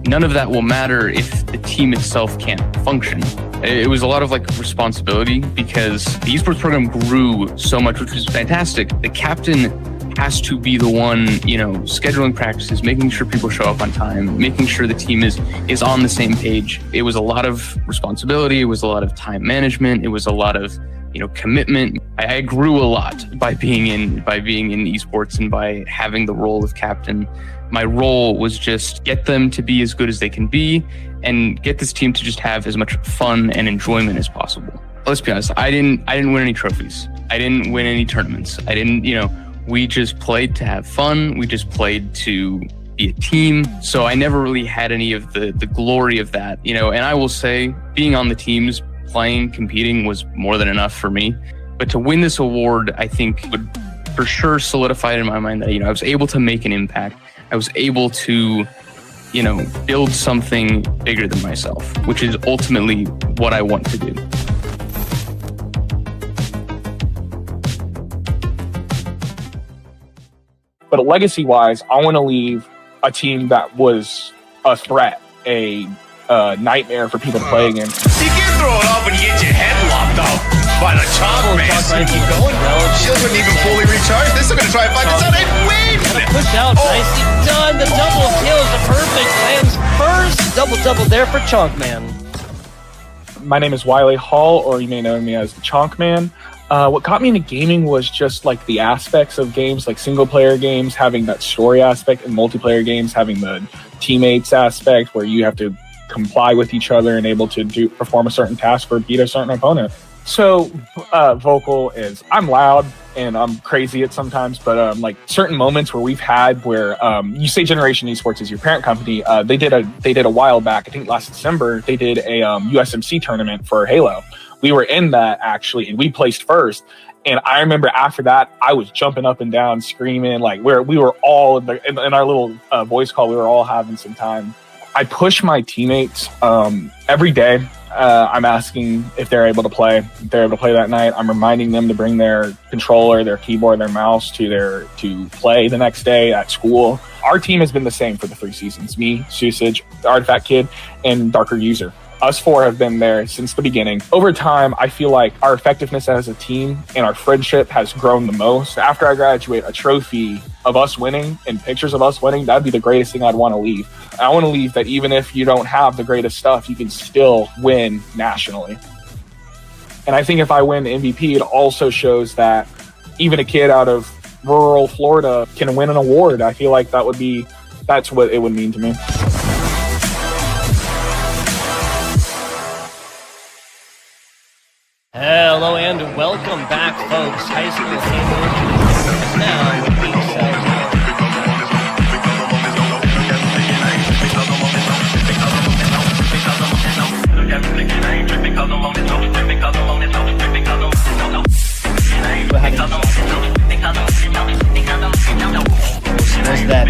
none of that will matter if the team itself can't function. It was a lot of responsibility because the esports program grew so much, which was fantastic. The captain has to be the one, scheduling practices, making sure people show up on time, making sure the team is on the same page. It was a lot of responsibility. It was a lot of time management. It was a lot of commitment. I grew a lot by being in esports and by having the role of captain. My role was just get them to be as good as they can be and get this team to just have as much fun and enjoyment as possible. Let's be honest, I didn't win any trophies. I didn't win any tournaments. I didn't, we just played to have fun. We just played to be a team. So I never really had any of the glory of that, and I will say being on the teams, playing, competing was more than enough for me. But to win this award, I think would for sure solidify it in my mind that, I was able to make an impact. I was able to, build something bigger than myself, which is ultimately what I want to do. But legacy-wise, I want to leave a team that was a threat, a nightmare for people to play against. You can throw it up and you get your head lopped off by the chop man. Keep going, Shield wouldn't even fully recharge. They're still going to try and fight this out and win. Push out, nicely done. The double kill is a perfect. Lands first. Double there for Chunk Man. My name is Wiley Hall, or you may know me as the Chunk Man. What got me into gaming was just the aspects of games, single player games, having that story aspect, and multiplayer games having the teammates aspect where you have to comply with each other and able to perform a certain task or beat a certain opponent. So vocal is I'm loud and I'm crazy at sometimes, but certain moments where we've had where you say Generation Esports is your parent company. They did a while back, I think last December, they did a USMC tournament for Halo. We were in that actually, and we placed first. And I remember after that, I was jumping up and down, screaming we were all in our little voice call. We were all having some time. I push my teammates every day. I'm asking if they're able to play. If they're able to play that night, I'm reminding them to bring their controller, their keyboard, their mouse to play the next day at school. Our team has been the same for the 3 seasons. Me, Susage, the Artifact Kid, and Darker User. Us 4 have been there since the beginning. Over time, I feel like our effectiveness as a team and our friendship has grown the most. After I graduate, a trophy of us winning and pictures of us winning, that'd be the greatest thing I'd want to leave. I want to leave that even if you don't have the greatest stuff, you can still win nationally. And I think if I win the MVP, it also shows that even a kid out of rural Florida can win an award. I feel like that's what it would mean to me. Hello and welcome back, folks. High school game now with Cchs was that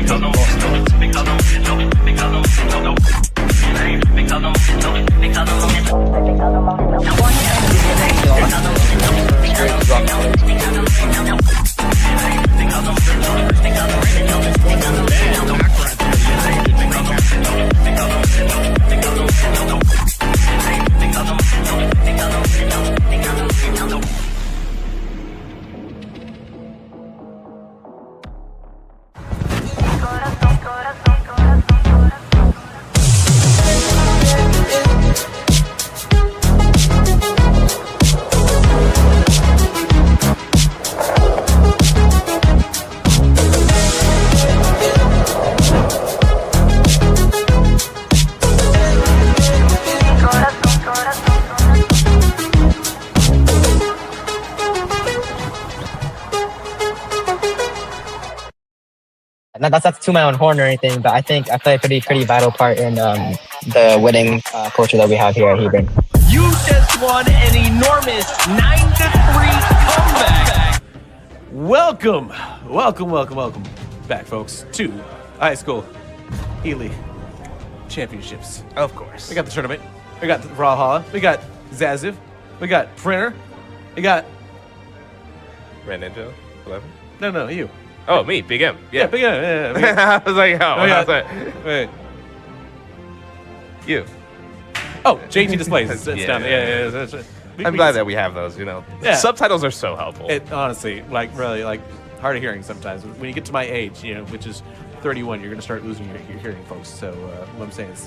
That's to my own horn or anything, but I think I play a pretty vital part in the winning culture that we have here at Hebron. You just won an enormous 9-3 comeback. Welcome back, folks, to high school Ely championships. Of course. We got the tournament. We got the Brawlhalla. We got Zaziv. We got Printer. We got Red Ninja 11. No, you. Oh, me, Big M. Yeah, Big M. Yeah, I was like, oh, wait. You. Oh, JT Displays. It's down there. Yeah. I'm glad that we have those, you know. Yeah. Subtitles are so helpful. It honestly, really, hard of hearing sometimes. When you get to my age, which is 31, you're going to start losing your hearing, folks. So what I'm saying is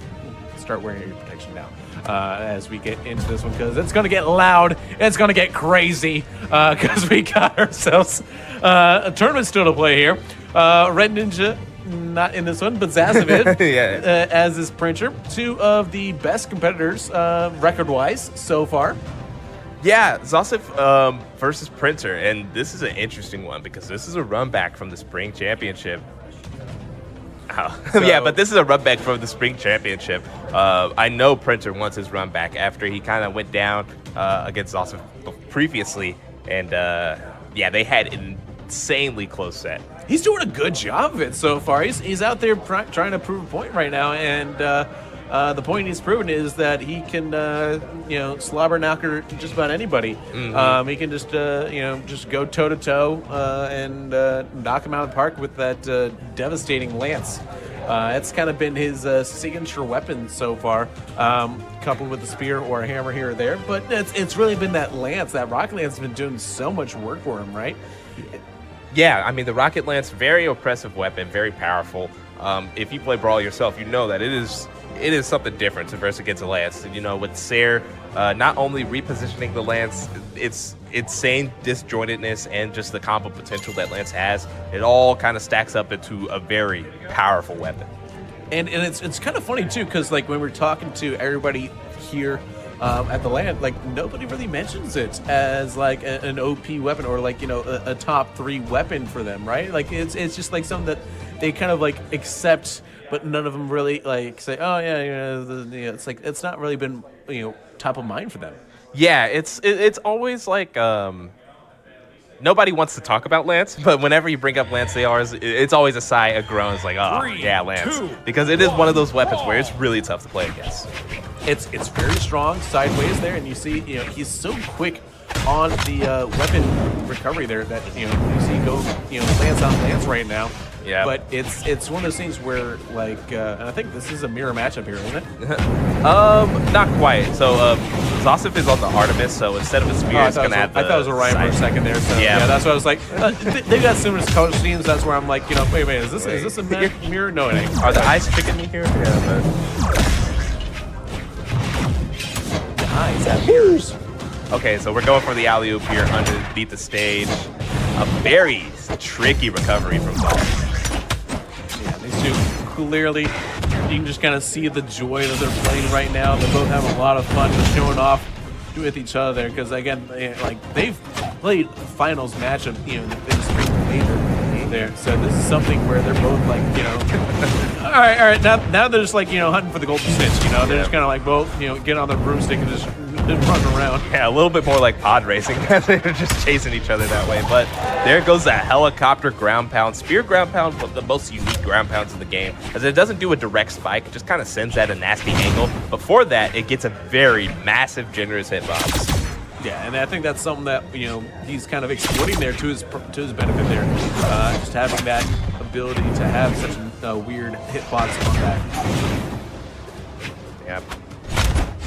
start wearing your protection now as we get into this one, because it's going to get loud. It's going to get crazy because we got ourselves a tournament still to play here. Red Ninja, not in this one, but Zazovid as his Printer. Two of the best competitors record-wise so far. Yeah, Zosif versus Printer, and this is an interesting one because this is a run back from the spring championship. Yeah, but this is a run back from the spring championship. I know Printer wants his run back after he kind of went down against Zosif previously, and they had an insanely close set. He's doing a good job of it so far. He's out there trying to prove a point right now, and the point he's proven is that he can, slobber knocker just about anybody. Mm-hmm. He can just go toe to toe and knock him out of the park with that devastating lance. It's kind of been his signature weapon so far, coupled with a spear or a hammer here or there. But it's really been that lance. That rocket lance has been doing so much work for him, right? Yeah, I mean, the rocket lance, very oppressive weapon, very powerful. If you play Brawl yourself, you know that it is something different to verse against a lance. And, with Sair, not only repositioning the lance, its insane disjointedness and just the combo potential that lance has, it all kind of stacks up into a very powerful weapon. And it's kind of funny too, because when we're talking to everybody here at the LAN, nobody really mentions it as an OP weapon or a top 3 weapon for them, right? It's just something that they kind of accept, but none of them really say, oh yeah, it's not really been top of mind for them. Yeah, it's always nobody wants to talk about Lance, but whenever you bring up Lance ARs, it's always a sigh, a groan. It's oh, 3, yeah, Lance. 2, because it is one of those weapons where it's really tough to play against. It's very strong sideways there, and you see, he's so quick on the weapon recovery there that, you see go, Lance on Lance right now. Yeah. But it's one of those things where, and I think this is a mirror matchup here, isn't it? Not quite. So, Zosif is on the Artemis, so instead of a spear, it's going to have the I thought it was Orion for a second there, so yeah that's what I was like. They got similar color schemes, that's where I'm like, wait a minute, is this a mirror? No, it ain't. Are the eyes tricking me here? Yeah, the eyes have mirrors. Okay, so we're going for the alley-oop here underneath the stage. A very tricky recovery from both. Yeah, these two clearly, you can just kind of see the joy that they're playing right now. They both have a lot of fun just showing off with each other because, again, like they've played finals matchup, in the spring major there. So this is something where they're both like, all right. Now they're just like, hunting for the golden snitch. They're just kind of like both, get on their broomstick and just run around. Yeah, a little bit more like pod racing. They're just chasing each other that way. But there goes that helicopter ground pound. Spear ground pound, one of the most unique ground pounds in the game, as it doesn't do a direct spike. It just kind of sends at a nasty angle. Before that, it gets a very massive, generous hitbox. Yeah, and I think that's something that he's kind of exploiting there to his benefit there. Just having that ability to have such a weird hitbox on that. Yep.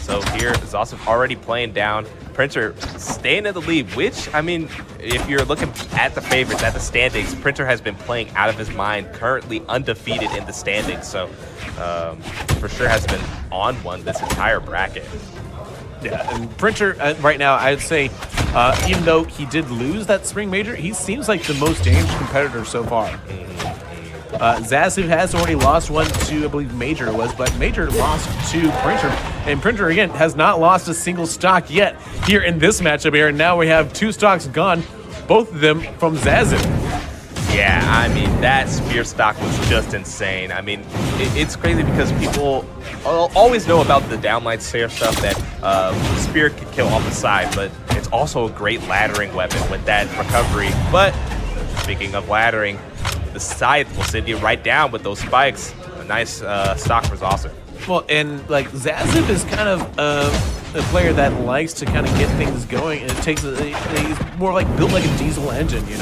So here, Zasif already playing down. Printer staying in the lead, which, I mean, if you're looking at the favorites, at the standings, Printer has been playing out of his mind, currently undefeated in the standings. So for sure has been on one this entire bracket. Yeah, and Printer right now, I'd say, even though he did lose that spring major, he seems like the most dangerous competitor so far. Zasif has already lost one to, I believe, Major it was, but Major lost to Printer. And Printer, again, has not lost a single stock yet here in this matchup here. And now we have 2 stocks gone, both of them from Zasif. Yeah, I mean, that Spear stock was just insane. I mean, it's crazy because people always know about the downlight Slayer stuff that Spear can kill off the side, but it's also a great laddering weapon with that recovery. But speaking of laddering, the Scythe will send you right down with those spikes. A nice stock for Zasif. Well, and like Zasif is kind of a player that likes to kind of get things going, and it takes he's more like built like a diesel engine. He's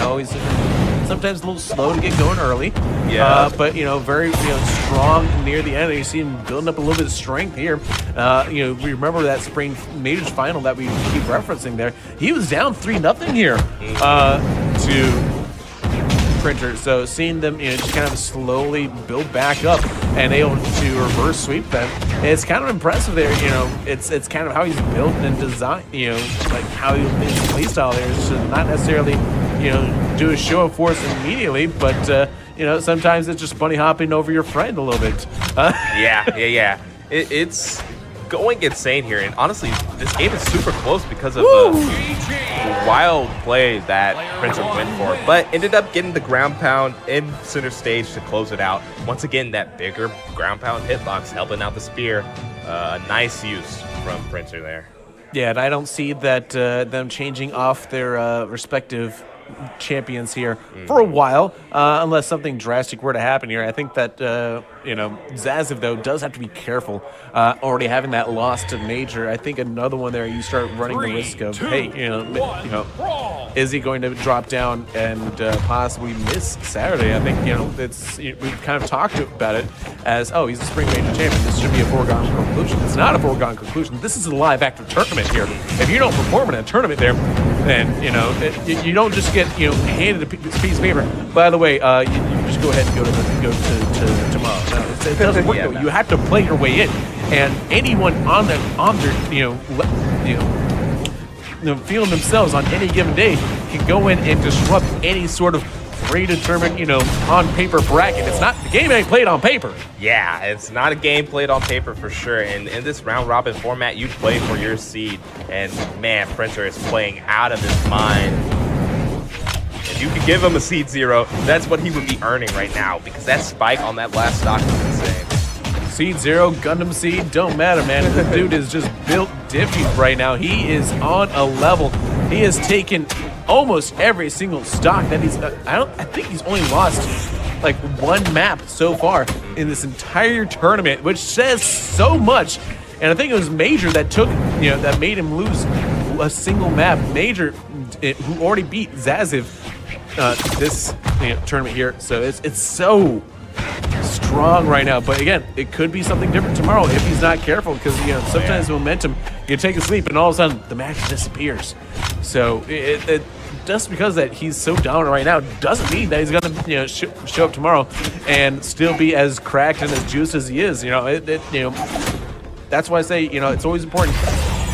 sometimes a little slow to get going early. Yeah. But very strong near the end. You see him building up a little bit of strength here. We remember that spring majors final that we keep referencing there. He was down 3-0 here to Printer. So seeing them just kind of slowly build back up and able to reverse sweep them, it's kind of impressive there. It's kind of how he's built and designed, like how his playstyle there is to not necessarily do a show of force immediately, but sometimes it's just bunny hopping over your friend a little bit. Yeah. It's going insane here, and honestly, this game is super close because of the wild play that Printer went for, but ended up getting the ground pound in center stage to close it out. Once again, that bigger ground pound hitbox helping out the Spear. Nice use from Printer there. Yeah, and I don't see that them changing off their respective champions here for a while, unless something drastic were to happen here. I think that Zasif though does have to be careful. Already having that loss to Major, I think another one there you start running the risk of is he going to drop down and possibly miss Saturday? I think we've kind of talked about it as he's a spring major champion. This should be a foregone conclusion. It's not a foregone conclusion. This is a live active tournament here. If you don't perform in a tournament there, then you don't just get handed a piece of paper. By the way, you just go ahead and go to tomorrow. No, it doesn't work. No. You have to play your way in, and anyone on their feeling themselves on any given day can go in and disrupt any sort of predetermined, on paper bracket. It's not, the game ain't played on paper. Yeah, it's not a game played on paper for sure. And in this round robin format, you play for your seed. And man, Printer is playing out of his mind. If you could give him a seed 0, that's what he would be earning right now, because that spike on that last stock is insane. Seed 0, Gundam seed, don't matter, man. The dude is just built different right now. He is on a level. He has taken almost every single stock that he's. I think he's only lost like one map so far in this entire tournament, which says so much. And I think it was Major that took, that made him lose a single map. Major, who already beat Zasif this tournament here. So it's so strong right now. But again, it could be something different tomorrow if he's not careful, because sometimes momentum, you take a sleep and all of a sudden the match disappears. So it just because that he's so dominant right now doesn't mean that he's gonna show up tomorrow and still be as cracked and as juiced as he is. That's why I say it's always important.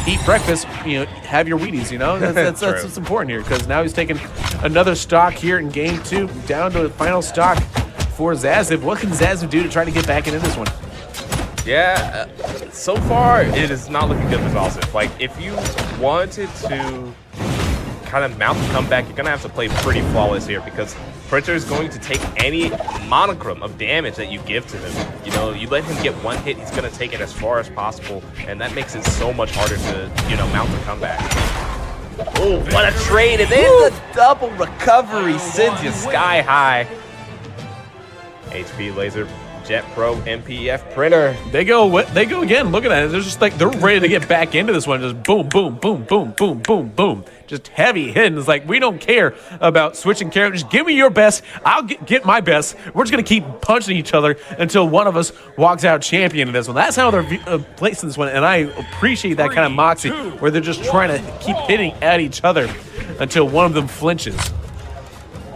Eat breakfast, have your Wheaties, that's what's important here, because now he's taking another stock here in game 2. Down to the final stock for Zaziv. What can Zaziv do to try to get back into this one? Yeah, so far it is not looking good for Zaziv. Like, if you wanted to kind of mount the comeback, you're going to have to play pretty flawless here because Printer is going to take any monochrome of damage that you give to him. You know, you let him get one hit, he's going to take it as far as possible, and that makes it so much harder to, you know, mount the comeback. Oh, what a trade, and then the double recovery sends you sky high. HP Laser Jet Pro MPF Printer. They go again. Look at that. They're just like, they're ready to get back into this one. Just boom, boom, boom, boom, boom, boom, boom. Just heavy hitting. It's like, we don't care about switching characters. Give me your best. I'll get my best. We're just going to keep punching each other until one of us walks out champion in this one. That's how they're placing this one. And I appreciate that kind of moxie where they're just trying to keep hitting at each other until one of them flinches.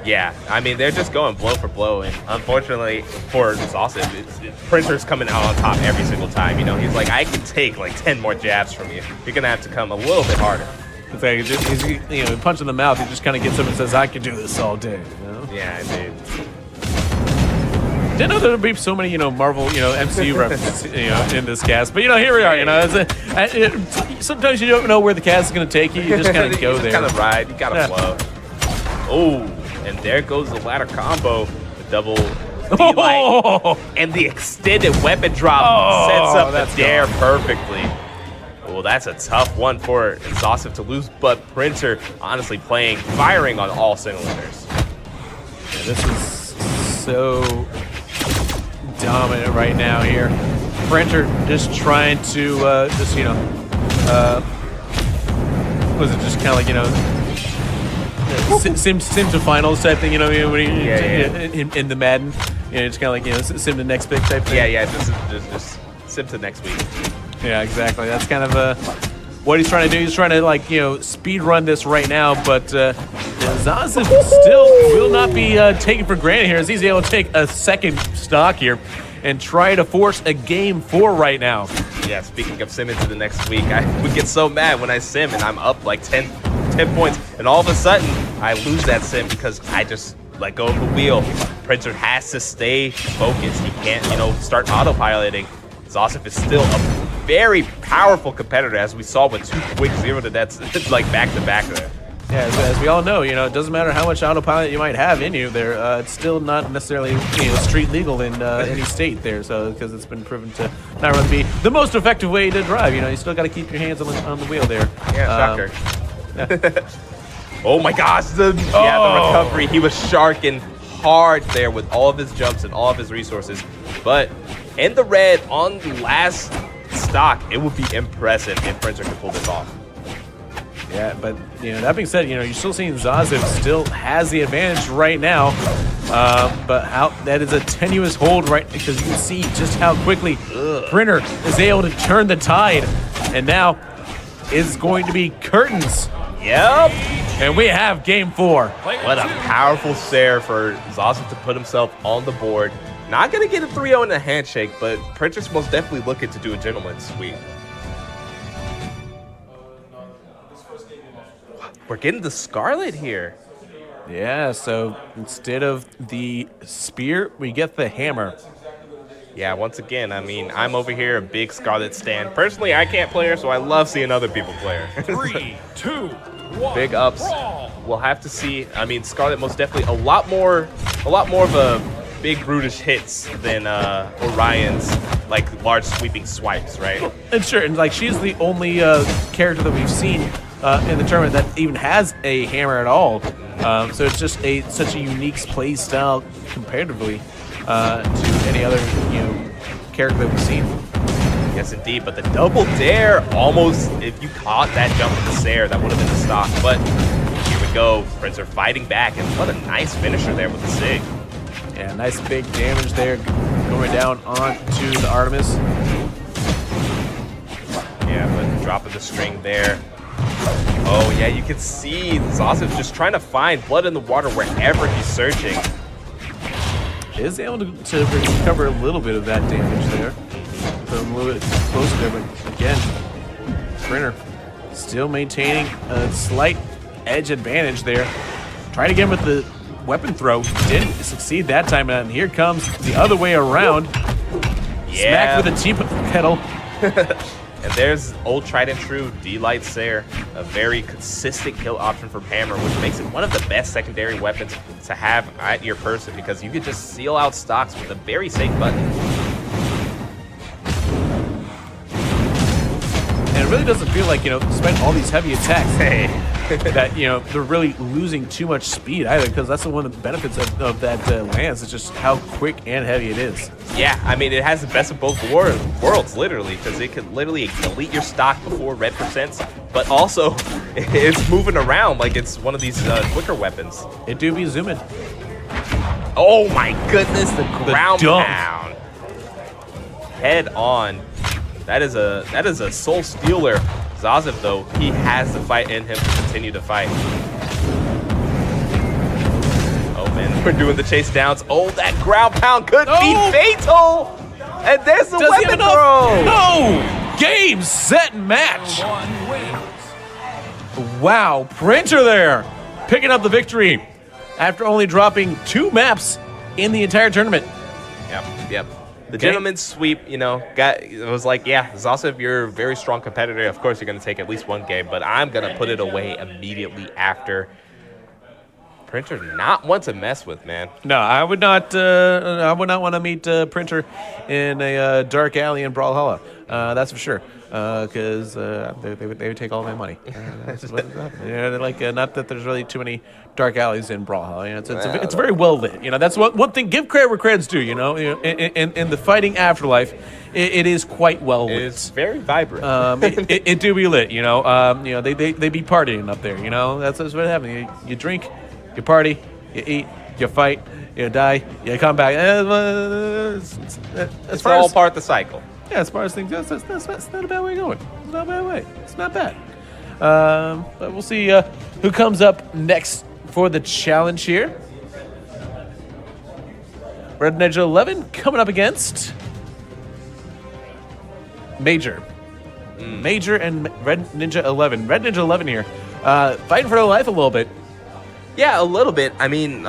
Yeah, I mean, they're just going blow for blow, and unfortunately for Zaziv, Printer's coming out on top every single time. You know, he's like, I can take like 10 more jabs from you. You're going to have to come a little bit harder. It's like, he's, you know, punch in the mouth, he just kind of gets up and says, I can do this all day, you know? Yeah, dude. Didn't know there would be so many, you know, Marvel, you know, MCU references, you know, in this cast. But, you know, here we are, you know. Sometimes you don't know where the cast is going to take you. You just kind of go there. You kind of ride. You got to flow. Oh. And there goes the ladder combo, the double D-light, and the extended weapon drop sets up the dare perfectly. Well, that's a tough one for Zaziv to lose, but Printer honestly firing on all cylinders. Yeah, this is so dominant right now here. Printer just trying to, just, you know, was it just kind of like, you know, sim to finals type thing, you know, when in the Madden, you know, it's kind of like, you know, sim to next big type thing. Yeah, just sim to next week. Yeah, exactly. That's kind of what he's trying to do. He's trying to, like, you know, speed run this right now, but Zaziv still will not be taken for granted here as he's able to take a second stock here and try to force a game 4 right now. Yeah, speaking of simming to the next week, I would get so mad when I sim and I'm up like 10 points, and all of a sudden I lose that sim because I just let go of the wheel. Printer has to stay focused. He can't, you know, start autopiloting. Zaziv is still a very powerful competitor, as we saw with 2 quick 0-to-deaths like back to back there. Yeah, as we all know, you know, it doesn't matter how much autopilot you might have in you there. It's still not necessarily, you know, street legal in any state there. So because it's been proven to not really be the most effective way to drive. You know, you still got to keep your hands on the wheel there. Yeah, shocker. Oh my gosh, the recovery. He was sharking hard there with all of his jumps and all of his resources. But in the red on the last stock, it would be impressive if Printer could pull this off. Yeah, but, you know, that being said, you know, you're still seeing Zaziv still has the advantage right now. But that is a tenuous hold, right? Because you can see just how quickly Printer is able to turn the tide. And now it's going to be curtains. Yep. And we have game 4. What a powerful stare for Zaziv to put himself on the board. Not going to get a 3-0 in a handshake, but Printer's most definitely looking to do a gentleman's sweep. We're getting the Scarlet here. Yeah, so instead of the spear, we get the hammer. Yeah, once again, I mean, I'm over here a big Scarlet stan. Personally, I can't play her, so I love seeing other people play her. 3, 2, 1. Big ups. We'll have to see. I mean, Scarlet most definitely a lot more of a big brutish hits than Orion's like large sweeping swipes, right? And sure, and like she's the only character that we've seen in the tournament that even has a hammer at all. So it's just such a unique play style comparatively to any other, you know, character that we've seen. Yes, indeed. But the double dare almost, if you caught that jump with the Sair, that would have been the stock. But here we go. Printer fighting back, and what a nice finisher there with the Sig. Yeah, nice big damage there going down onto the Artemis. Yeah, but dropping the string there. Oh, yeah, you can see Zaziv just trying to find blood in the water wherever he's searching. Is able to recover a little bit of that damage there. Put him a little bit closer there, but again, Printer still maintaining a slight edge advantage there. Tried again with the weapon throw. Didn't succeed that time. And here comes the other way around. Yeah. Smacked with a tea kettle. And there's old tried and true D-Lights there. A very consistent kill option from Hammer, which makes it one of the best secondary weapons to have at your person because you could just seal out stocks with a very safe button. And it really doesn't feel like, despite all these heavy attacks, that, they're really losing too much speed either, because that's one of the benefits of that lance. It's just how quick and heavy it is. Yeah, I mean, it has the best of both worlds, literally, because it could literally delete your stock before red percents, but also it's moving around like it's one of these quicker weapons. It do be zooming. Oh my goodness, the ground dunk. pound. Head on. That is a soul stealer. Zazev, though, he has the fight in him to continue to fight. Oh, man, we're doing the chase downs. Oh, that ground pound could be fatal. And there's the weapon throw. No! Game, set, match. Wow, Printer there. Picking up the victory after only dropping 2 maps in the entire tournament. Yep. The gentleman's sweep, it was like, yeah, Zazev, you're a very strong competitor. Of course, you're going to take at least 1 game, but I'm going to put it away immediately after. Printer not one to mess with, man. No, I would not. I would not want to meet Printer in a dark alley in Brawlhalla. That's for sure. Because they would take all my money. That's what not that there's really too many dark alleys in Brawlhalla. It's very well lit. That's one thing. Give credit where credit's due. In the fighting afterlife, it is quite well lit. It's very vibrant. It do be lit. They be partying up there. That's what happens. You drink, you party, you eat, you fight, you die, you come back. It's all part of the cycle. Yeah, as far as things go, that's not a bad way going. It's not a bad way. It's not bad. But we'll see who comes up next for the challenge here. Red Ninja 11 coming up against Major. Major and Red Ninja 11. Red Ninja 11 here. Fighting for their life a little bit. Yeah, a little bit. I mean,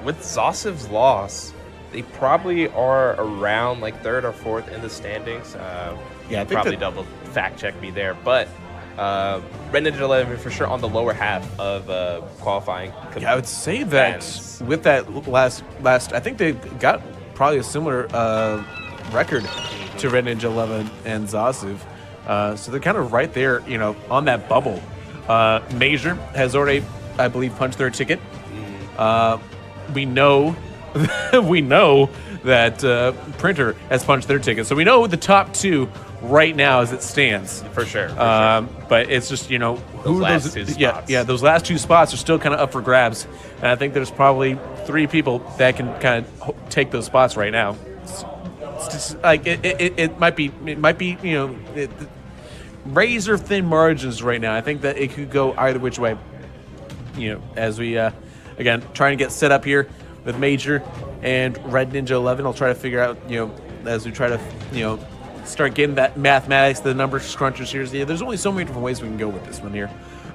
with Zosev's loss, they probably are around like 3rd or 4th in the standings. Yeah, I think probably double fact check me there, but Red Ninja 11 for sure on the lower half of qualifying. Yeah, I would say that with that last, I think they got probably a similar record to Red Ninja 11 and Zazev. So they're kind of right there, on that bubble. Major has already, I believe, punched their ticket. We know that Printer has punched their ticket. So we know the top 2 right now as it stands. For sure. But it's just, who those last 2 spots. Yeah, those last 2 spots are still kind of up for grabs. And I think there's probably 3 people that can kind of take those spots right now. It's just like it might be razor thin margins right now. I think that it could go either which way. As we again trying to get set up here with Major and Red Ninja 11. I'll try to figure out, as we try to, start getting that mathematics, the number crunchers here. Yeah, there's only so many different ways we can go with this one here,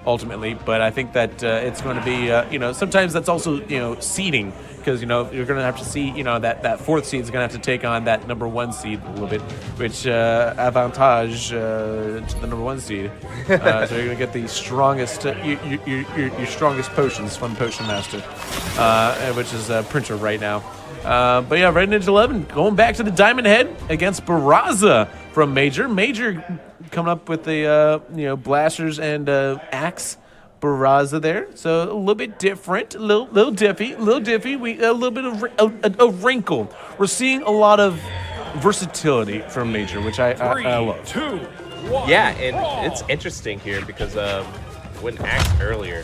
ultimately. But I think that it's going to be, sometimes that's also, seeding. Because, you're going to have to see, that 4th seed is going to have to take on that number 1 seed a little bit, which avantage to the number 1 seed. So you're going to get the strongest, your strongest potions from Potion Master, which is Printer right now. But yeah, Red Ninja 11 going back to the Diamond Head against Barraza from Major. Major coming up with the, blasters and axe. Barraza there, so a little bit different, a little diffy, a little bit of a wrinkle. We're seeing a lot of versatility from Major, which I love. 3, 2, 1. Yeah, and it's interesting here because when asked earlier,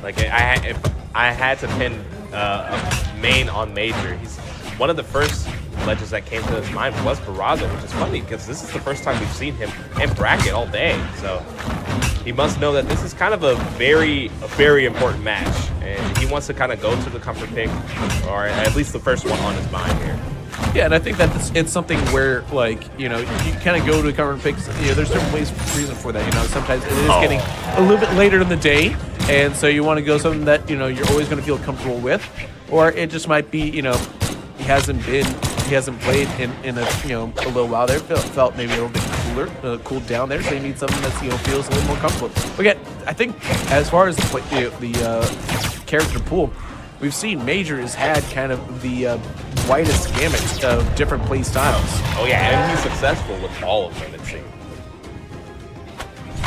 like I had to pin a main on Major. He's one of the first legends that came to his mind was Barraza, which is funny because this is the first time we've seen him in bracket all day. So he must know that this is kind of a very important match, and he wants to kind of go to the comfort pick, or at least the first one on his mind here. Yeah, and I think that it's something where, like, you kind of go to the comfort picks. There's different reason for that. Sometimes it is getting a little bit later in the day, and so you want to go something that you're always going to feel comfortable with, or it just might be he hasn't played in a a little while there, felt maybe a little bit cooler, cooled down there, so you need something that feels a little more comfortable. But again, I think as far as the character pool, we've seen Major has had kind of the widest gamut of different play styles. Oh yeah, and he's successful with all of them, it seems.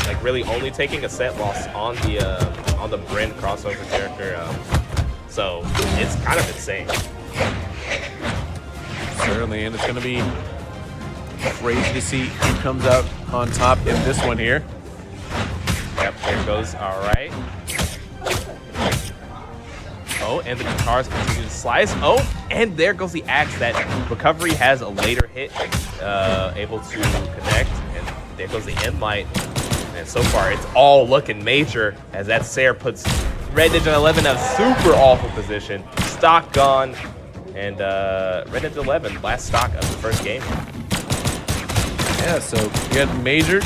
Like really only taking a set loss on the Bryn crossover character, so it's kind of insane. Certainly, and it's going to be crazy to see who comes out on top in this one here. Yep, there goes. All right. Oh, and the guitars continue to slice. Oh, and there goes the axe. That recovery has a later hit, able to connect. And there goes the end light. And so far, it's all looking Major as that Sair puts Red Ninja 11 in a super awful position. Stock gone. And Red Ninja 11, last stock of the first game. Yeah, so you got Major,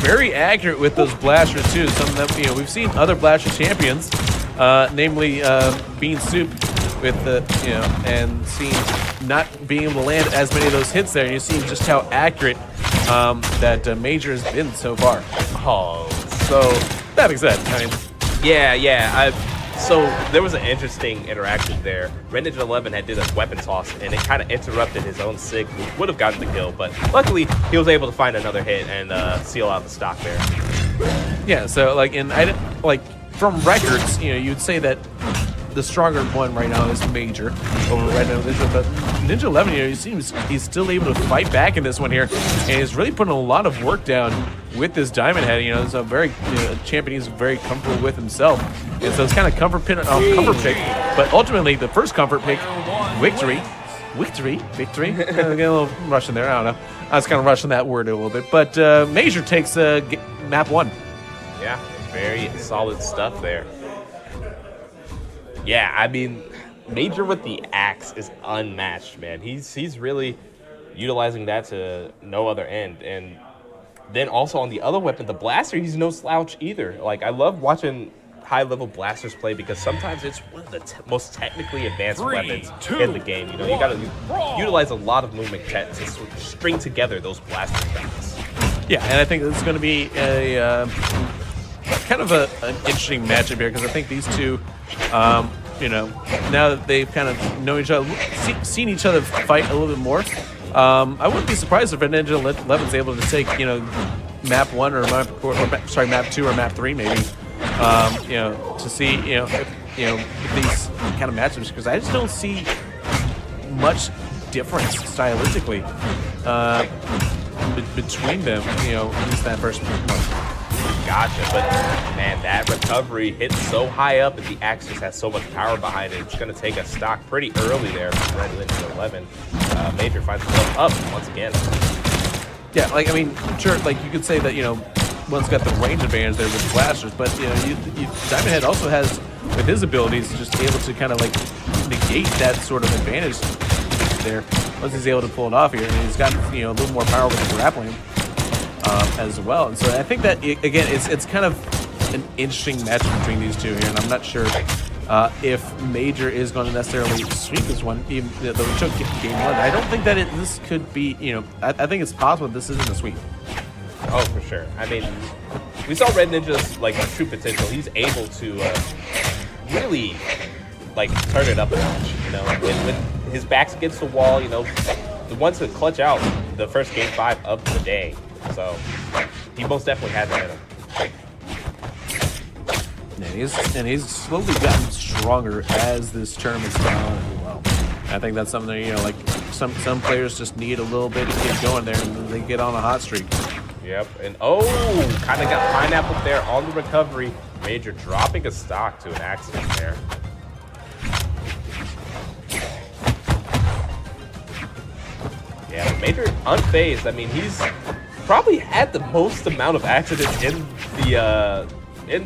very accurate with those blasters too. Some of them, we've seen other blaster champions, namely Bean Soup, with the and seeing not being able to land as many of those hits there. And you're seeing just how accurate that Major has been so far. Oh, so that being said, I mean, yeah. So there was an interesting interaction there. Red Ninja 11 had did a weapon toss, and it kind of interrupted his own sig, which would have gotten the kill. But luckily, he was able to find another hit and seal out the stock there. Yeah. So from records, you'd say that the stronger one right now is Major over Red Ninja, but Ninja 11, he seems he's still able to fight back in this one here, and he's really putting a lot of work down with this Diamond Head. It's a very champion he's very comfortable with himself, and so it's kind of comfort pick. But ultimately, the first comfort pick, victory. Getting a little Russian there. I don't know. I was kind of rushing that word a little bit, but Major takes map 1. Yeah, very solid stuff there. Yeah, I mean, Major with the axe is unmatched, man. He's really utilizing that to no other end. And then also on the other weapon, the blaster, he's no slouch either. Like, I love watching high-level blasters play because sometimes it's one of the most technically advanced weapons in the game. You got to utilize a lot of movement to string together those blaster effects. Yeah, and I think this is going to be a kind of an interesting matchup here because I think these two, now that they've kind of known each other, seen each other fight a little bit more, I wouldn't be surprised if Ninja 11's able to take, map 1 or map 2 or map 3 maybe, to see, if these kind of matchups, because I just don't see much difference stylistically between them, at least that first one. Gotcha, but man, that recovery hits so high up and the axe just has so much power behind it. It's going to take a stock pretty early there from Red Ninja 11. Major finds himself up once again. Yeah, sure, you could say that, one's got the range advantage there with the blasters, but, Diamond Head also has, with his abilities, just able to kind of, negate that sort of advantage there once he's able to pull it off here. And he's got, a little more power with the grappling. As well, and so I think that again, it's kind of an interesting matchup between these two here, and I'm not sure if Major is going to necessarily sweep this one, even though it took game 1. I don't think that this could be, I think it's possible this isn't a sweep. Oh, for sure. I mean, we saw Red Ninja's true potential. He's able to really turn it up a notch. When his back's against the wall, he wants to clutch out the first game 5 of the day. So he most definitely has it in him. And he's slowly gotten stronger as this tournament's gone on as well. I think that's something that, some players just need a little bit to get going there, and they get on a hot streak. Yep, and kind of got pineapple there on the recovery. Major dropping a stock to an accident there. Yeah, Major unfazed. I mean, he's probably had the most amount of accidents in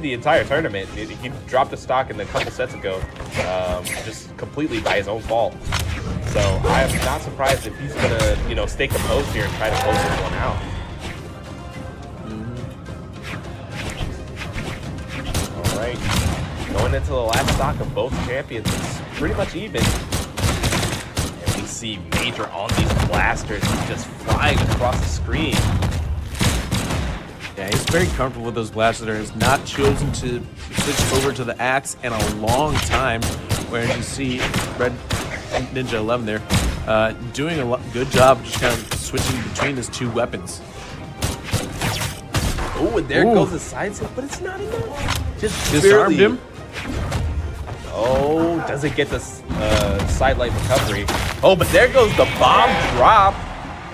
the entire tournament. He dropped a stock in a couple sets ago, just completely by his own fault. So I am not surprised if he's gonna, stay composed here and try to close this one out. All right, point. Going into the last stock of both champions, it's pretty much even. And we see Major on these blasters just flying across the screen. Yeah, he's very comfortable with those blasters. There has not chosen to switch over to the axe in a long time. Whereas you see Red Ninja 11 there doing a good job just kind of switching between his two weapons. Oh, and there goes the side step, but it's not enough. Just disarmed barely. him. Oh, doesn't get the sidelight recovery. Oh, but there goes the bomb drop.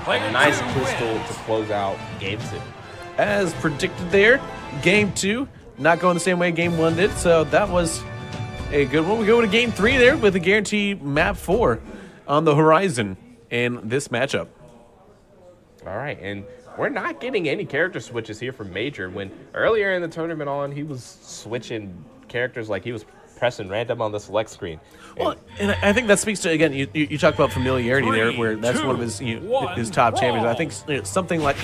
A nice pistol to close out game 2. As predicted there, game 2 not going the same way game 1 did, so that was a good one. We go to game 3 there with a guaranteed map 4 on the horizon in this matchup. All right, and we're not getting any character switches here from Major. When earlier in the tournament he was switching characters like he was pressing random on the select screen. Well, and I think that speaks to, again, you talk about familiarity there, where that's one of his his top champions. I think something like,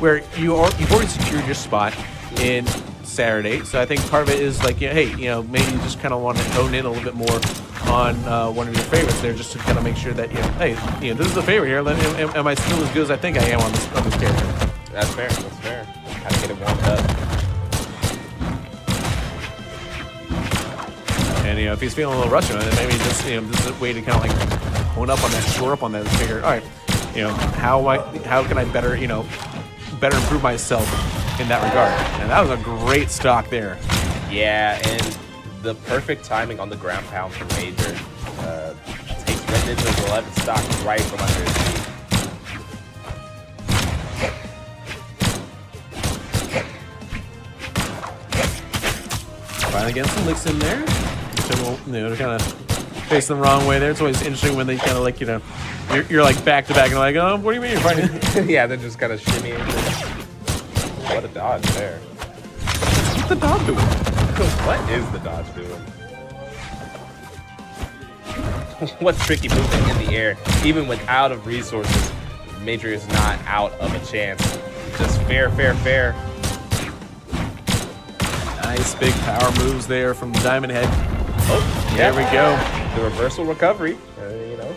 where you've already secured your spot in Saturday, so I think part of it is like, hey, maybe you just kind of want to hone in a little bit more on one of your favorites there, just to kind of make sure that, hey, this is a favorite here. Am I still as good as I think I am on this character? That's fair. That's fair. Kind of get it warmed up. And if he's feeling a little rusty, then maybe just this is a way to kind of like hone up on that, shore up on that, and figure, all right, how can I better better improve myself in that regard? And that was a great stock there. Yeah, and the perfect timing on the ground pound from Major takes Red Ninja's 11 stock right from under his feet. Finally getting some licks in there. To kind of face them the wrong way there. It's always interesting when they kind of like, you're like back to back and like, oh, what do you mean you're fighting? Yeah, they're just kind of shimmying. What a dodge there. What's the dodge doing? What is the dodge doing? What tricky movement in the air. Even without of resources, Major is not out of a chance. Just fair. Nice big power moves there from Diamond Head. Oh, yeah. There we go. The reversal recovery.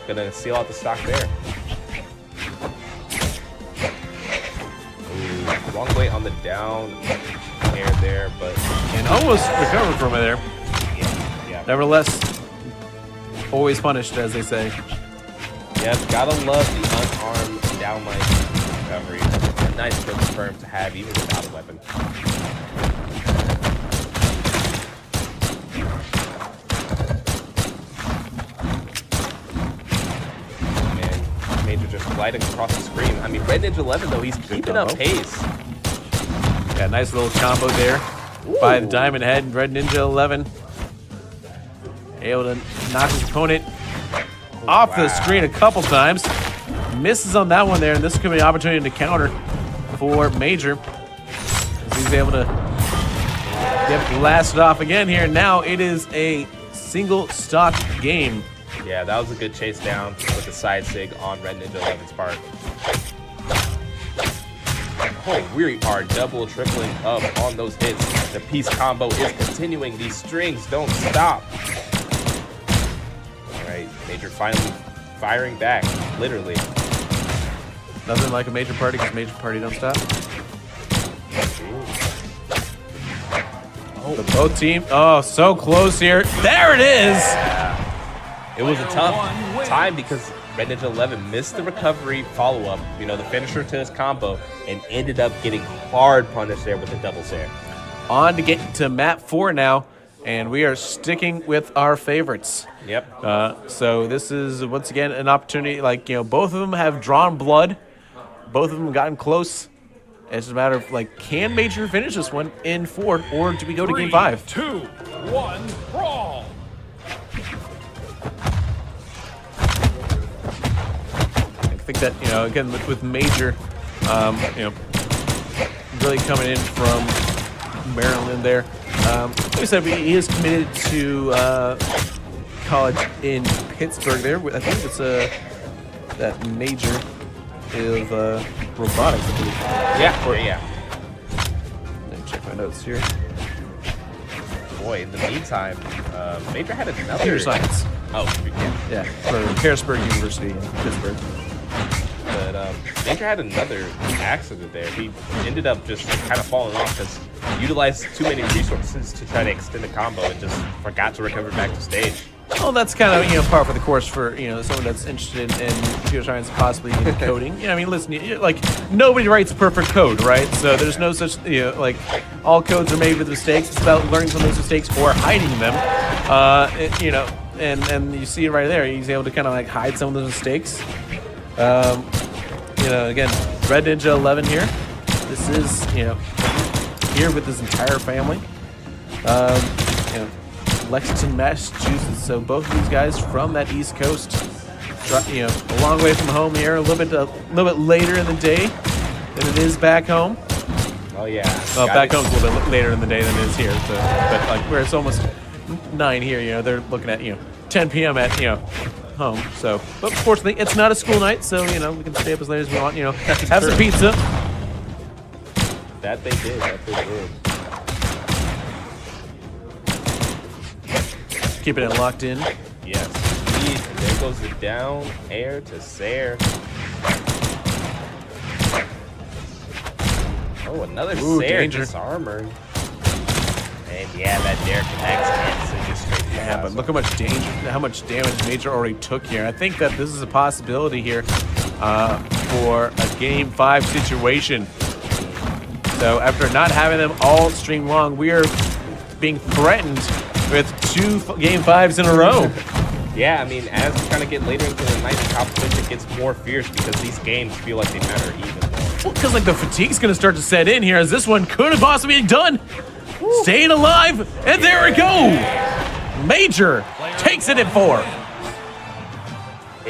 Gonna seal out the stock there. Ooh, wrong way on the down air there, but and almost recovered from it there. Yeah. Nevertheless, always punished, as they say. Yeah, gotta love the unarmed downline recovery. A nice kill confirmed to have even without a weapon. Major just gliding across the screen. I mean, Red Ninja 11, though, he's keeping up pace. Yeah, nice little combo there by the Diamond Head and Red Ninja 11. Able to knock his opponent off the screen a couple times. Misses on that one there, and this could be an opportunity to counter for Major. He's able to get blasted off again here. Now it is a single stock game. Yeah, that was a good chase down with the side sig on Red Ninja 11's part. Oh, we are double tripling up on those hits. The piece combo is continuing. These strings don't stop. All right, Major finally firing back, literally. Nothing like a Major party, because Major party don't stop. Oh, both team. Oh, so close here. There it is. It was a tough time because Red Ninja 11 missed the recovery follow-up, the finisher to his combo, and ended up getting hard punished there with the double there. On to get to map 4 now, and we are sticking with our favorites. Yep. So this is, once again, an opportunity, both of them have drawn blood. Both of them gotten close. It's just a matter of, can Major finish this one in 4, or do we go to game 5? 3, 2, 1, brawl! I think that, again, with Major, really coming in from Maryland there. Like I said, he is committed to college in Pittsburgh there. I think it's that major of robotics, I believe. Yeah. Let me check my notes here. boy, in the meantime, Major had another... Computer science. Oh, yeah, for Harrisburg University in Pittsburgh. But Major had another accident there. He ended up just kind of falling off because he utilized too many resources to try to extend the combo and just forgot to recover back to stage. Well, that's kind of par for the course for someone that's interested in computer science, possibly in coding. I mean, listen, like nobody writes perfect code, right? So there's no such like all codes are made with mistakes. It's about learning from those mistakes or hiding them. And you see it right there. He's able to kind of like hide some of those mistakes. Again, Red Ninja 11 here. This is here with his entire family. Lexington, Massachusetts. So both of these guys from that East Coast, a long way from home here. A little bit later in the day than it is back home. Oh yeah. Well, back home's a little bit later in the day than it is here. So, but like where it's almost 9 here, they're looking at 10 p.m. at home. So, but fortunately, it's not a school night, so we can stay up as late as we want. Have some pizza. That they did. Keeping it locked in. Yes. There goes the down air to Sayer. Oh, another Sayer disarmored. And yeah, that dare connects and sends it straight to Yeah, but look how much damage Major already took here. I think that this is a possibility here for a Game 5 situation. So after not having them all stream long, we are being threatened with 2 Game 5s in a row. Yeah, I mean, as we kind of get later into the night, the competition gets more fierce because these games feel like they matter even more. Well, because like the fatigue's going to start to set in here as this one could have possibly been done. Staying alive, and there we go. Major takes it at 4.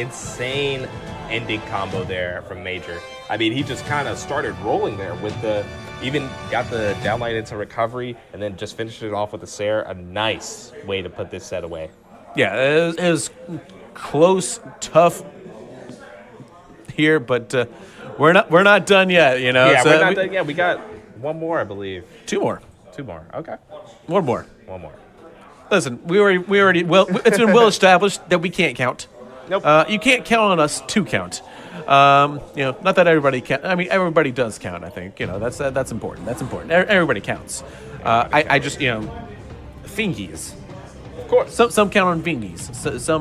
Insane ending combo there from Major. I mean, he just kind of started rolling there with even got the downlight into recovery and then just finished it off with the Sayer. A nice way to put this set away. Yeah, it was close, tough here, but we're not done yet. Yeah, we're not done yet. We got one more, I believe. 2 more. 2 more. Okay. One more. Listen, we already it's been well established that we can't count. Nope. You can't count on us to count. Not that everybody can. I mean, everybody does count. I think that's important. That's important. Everybody counts. I just fingies. Of course. Some count on fingies.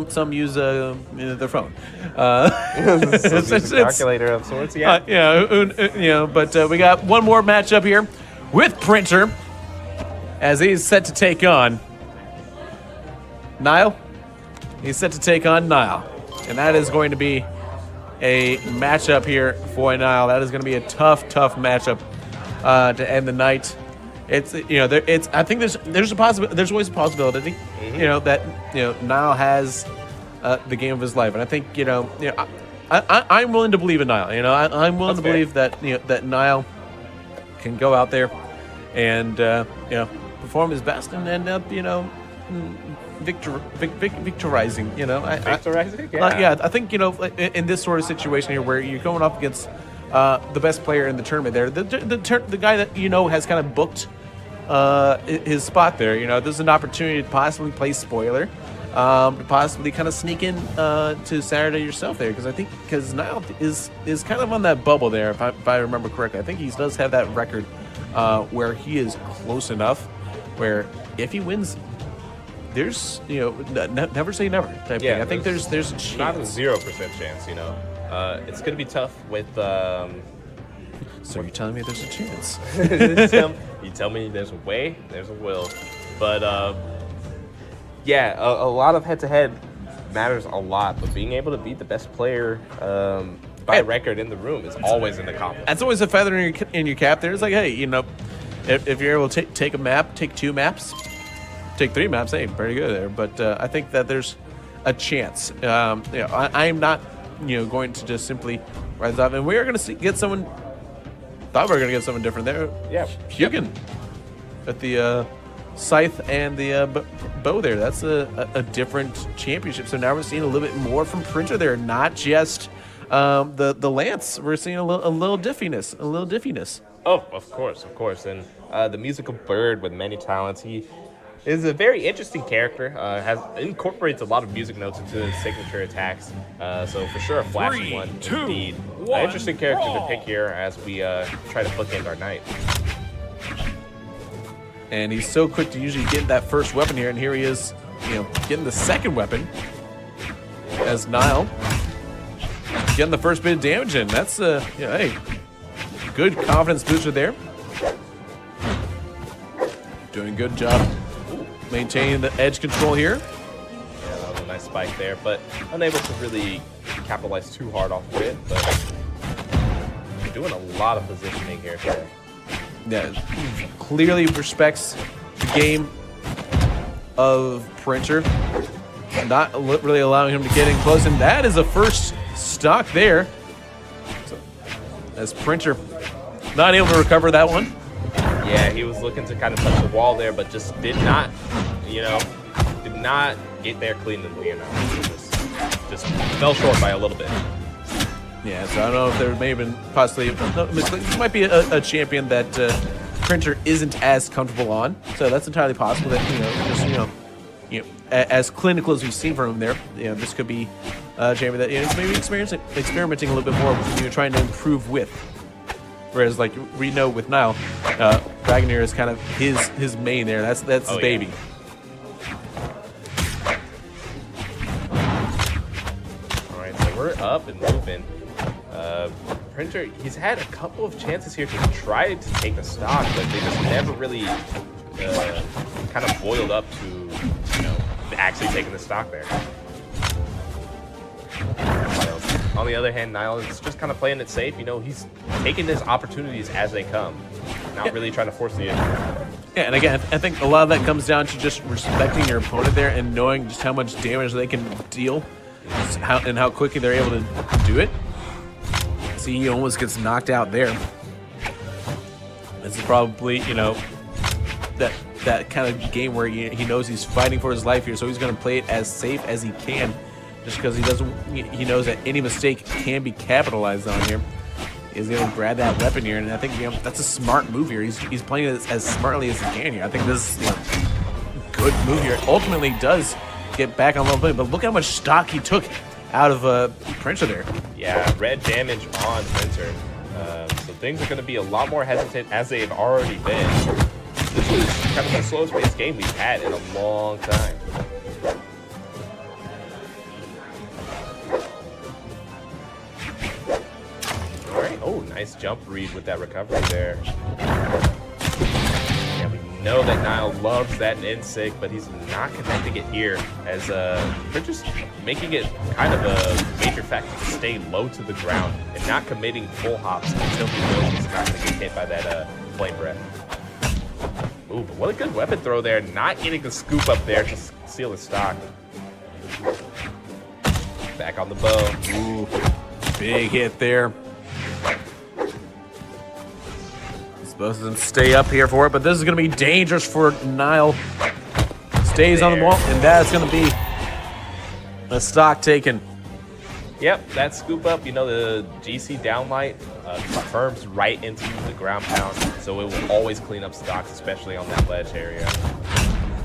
Some use their phone. It's a calculator of sorts. Yeah. But we got one more matchup here with Printer as he's set to take on Nile. He's set to take on Nile, and that is going to be a matchup here for Nile. That is going to be a tough matchup to end the night. It's I think there's always a possibility, that Nile has the game of his life, and I think I'm willing to believe in Nile. I'm willing to believe that that Nile can go out there and perform his best and end up victorizing. Victorizing. I think in this sort of situation here where you're going up against the best player in the tournament, there, the guy that has kind of booked his spot there. There's an opportunity to possibly play spoiler, to possibly kind of sneak in to Saturday yourself there, because Nile is kind of on that bubble there, if I remember correctly. I think he does have that record where he is close enough where if he wins, there's never say never type thing. I think there's a chance. Not a 0% chance. It's gonna be tough with. So you're telling me there's a chance? You tell me there's a way, there's a will, but a lot of head-to-head matters a lot. But being able to beat the best player by record in the room is always an accomplishment. That's always a feather in your cap. There, it's like, hey, if you're able to take a map, take 2 maps. Take 3 maps, hey, pretty good there. But I think that there's a chance. I'm not, going to just simply rise up. And we are going to get someone. Thought we were going to get someone different there. Yeah, Hugin at the scythe and the bow there. That's a different championship. So now we're seeing a little bit more from Printer there, not just the lance. We're seeing a little diffiness. Oh, of course, and the musical bird with many talents. He is a very interesting character. Has incorporates a lot of music notes into his signature attacks. So for sure, a flashy one indeed. Interesting character to pick here as we try to bookend our night. And he's so quick to usually get that first weapon here, and here he is, getting the second weapon as Nile getting the first bit of damage in. That's hey, good confidence booster there. Doing a good job maintaining the edge control here. Yeah, that was a nice spike there, but unable to really capitalize too hard off of it. But doing a lot of positioning here today. Yeah, clearly respects the game of Printer, not really allowing him to get in close, and that is a first stock there. So, as Printer not able to recover that one. Yeah, he was looking to kind of touch the wall there, but just did not, did not get there cleanly enough. Just fell short by a little bit. Yeah, so I don't know if there may have been possibly, this might be a champion that Printer isn't as comfortable on. So that's entirely possible that, as clinical as we've seen from him there, this could be a champion that is maybe experimenting a little bit more with, trying to improve with. Whereas, like we know with Nile, Dragoneer is kind of his main there. That's his baby. Yeah. All right, so we're up and moving. Printer, he's had a couple of chances here to try to take a stock, but they just never really kind of boiled up to, actually taking the stock there. On the other hand, Nile is just kind of playing it safe. He's taking his opportunities as they come, not really trying to force the issue. Yeah, and again, I think a lot of that comes down to just respecting your opponent there and knowing just how much damage they can deal and how quickly they're able to do it. See, he almost gets knocked out there. This is probably, that kind of game where he knows he's fighting for his life here, so he's going to play it as safe as he can, just because he knows that any mistake can be capitalized on here. He's able to grab that weapon here, and I think that's a smart move here. He's playing it as smartly as he can here. I think this is a good move here. Ultimately does get back on level play, but look how much stock he took out of Printer there. Yeah, red damage on Printer. So things are going to be a lot more hesitant as they've already been. This is kind of the slowest paced game we've had in a long time. All right. Oh, nice jump read with that recovery there. Yeah, we know that Nile loves that insig, but he's not connecting it here as Printer's making it kind of a major factor to stay low to the ground and not committing full hops until he knows he's not going to get hit by that flame breath. Ooh, but what a good weapon throw there. Not getting the scoop up there to seal his stock. Back on the bow. Ooh, big hit there. Supposed to stay up here for it, but this is going to be dangerous for Nile. Stays on the wall, and that's going to be a stock taken. Yep, that scoop up, the GC downlight confirms right into the ground pound, so it will always clean up stocks, especially on that ledge area.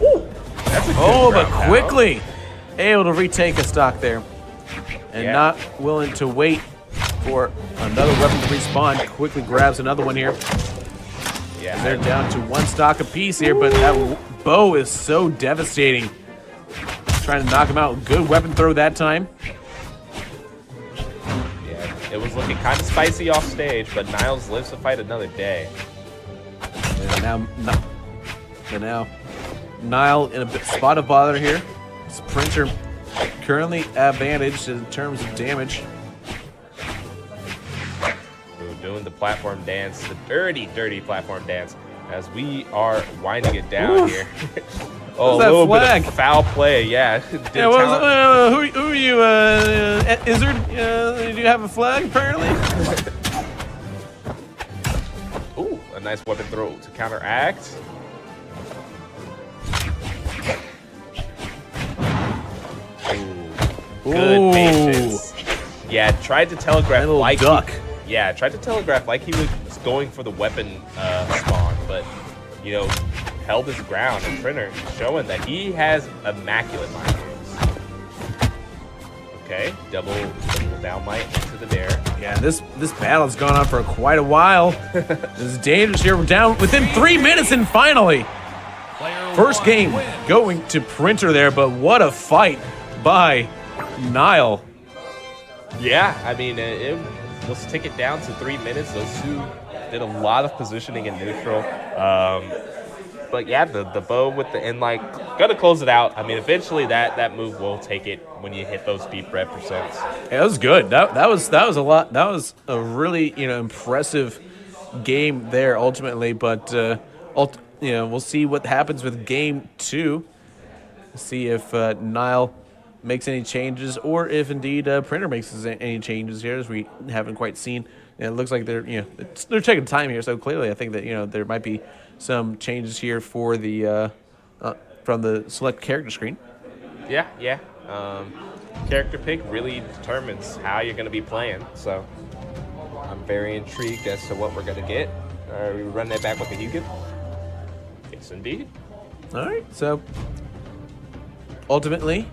Ooh, that's a good but ground quickly able to retake a stock there, and not willing to wait for another weapon to respawn. Quickly grabs another one here. Yeah, they're down to one stock apiece here, but that bow is so devastating. Trying to knock him out. Good weapon throw that time. It was looking kind of spicy off stage, but Niles lives to fight another day. And now Nile in a spot of bother here. Printer currently advantaged in terms of damage. We're doing the platform dance, the dirty, dirty platform dance, as we are winding it down here. Oh, a little bit of foul play, yeah. Who are you, Izzard? Do you have a flag, apparently? Ooh, a nice weapon throw to counteract. Ooh, good patience. Yeah, tried to telegraph like duck. Tried to telegraph like he was going for the weapon spawn, but held his ground, and Printer showing that he has immaculate mind games. Okay, double down light into the dare. Yeah, this battle's gone on for quite a while. This is dangerous here. We're down within 3 minutes, and finally, first game going to Printer there, but what a fight by Nile. Yeah, I mean, let's take it down to 3 minutes. Those two did a lot of positioning in neutral. But yeah, the bow with the end light, gonna close it out. I mean, eventually that move will take it when you hit those deep red percents. Yeah, that was good. That was a lot. That was a really impressive game there ultimately. But we'll see what happens with game 2. See if Nile makes any changes, or if indeed Printer makes any changes here, as we haven't quite seen. And it looks like they're taking time here, so clearly I think that there might be some changes here for the from the select character screen. Yeah. Character pick really determines how you're going to be playing, so I'm very intrigued as to what we're going to get. Are we running that back with the Hugo? Yes, indeed. All right, so ultimately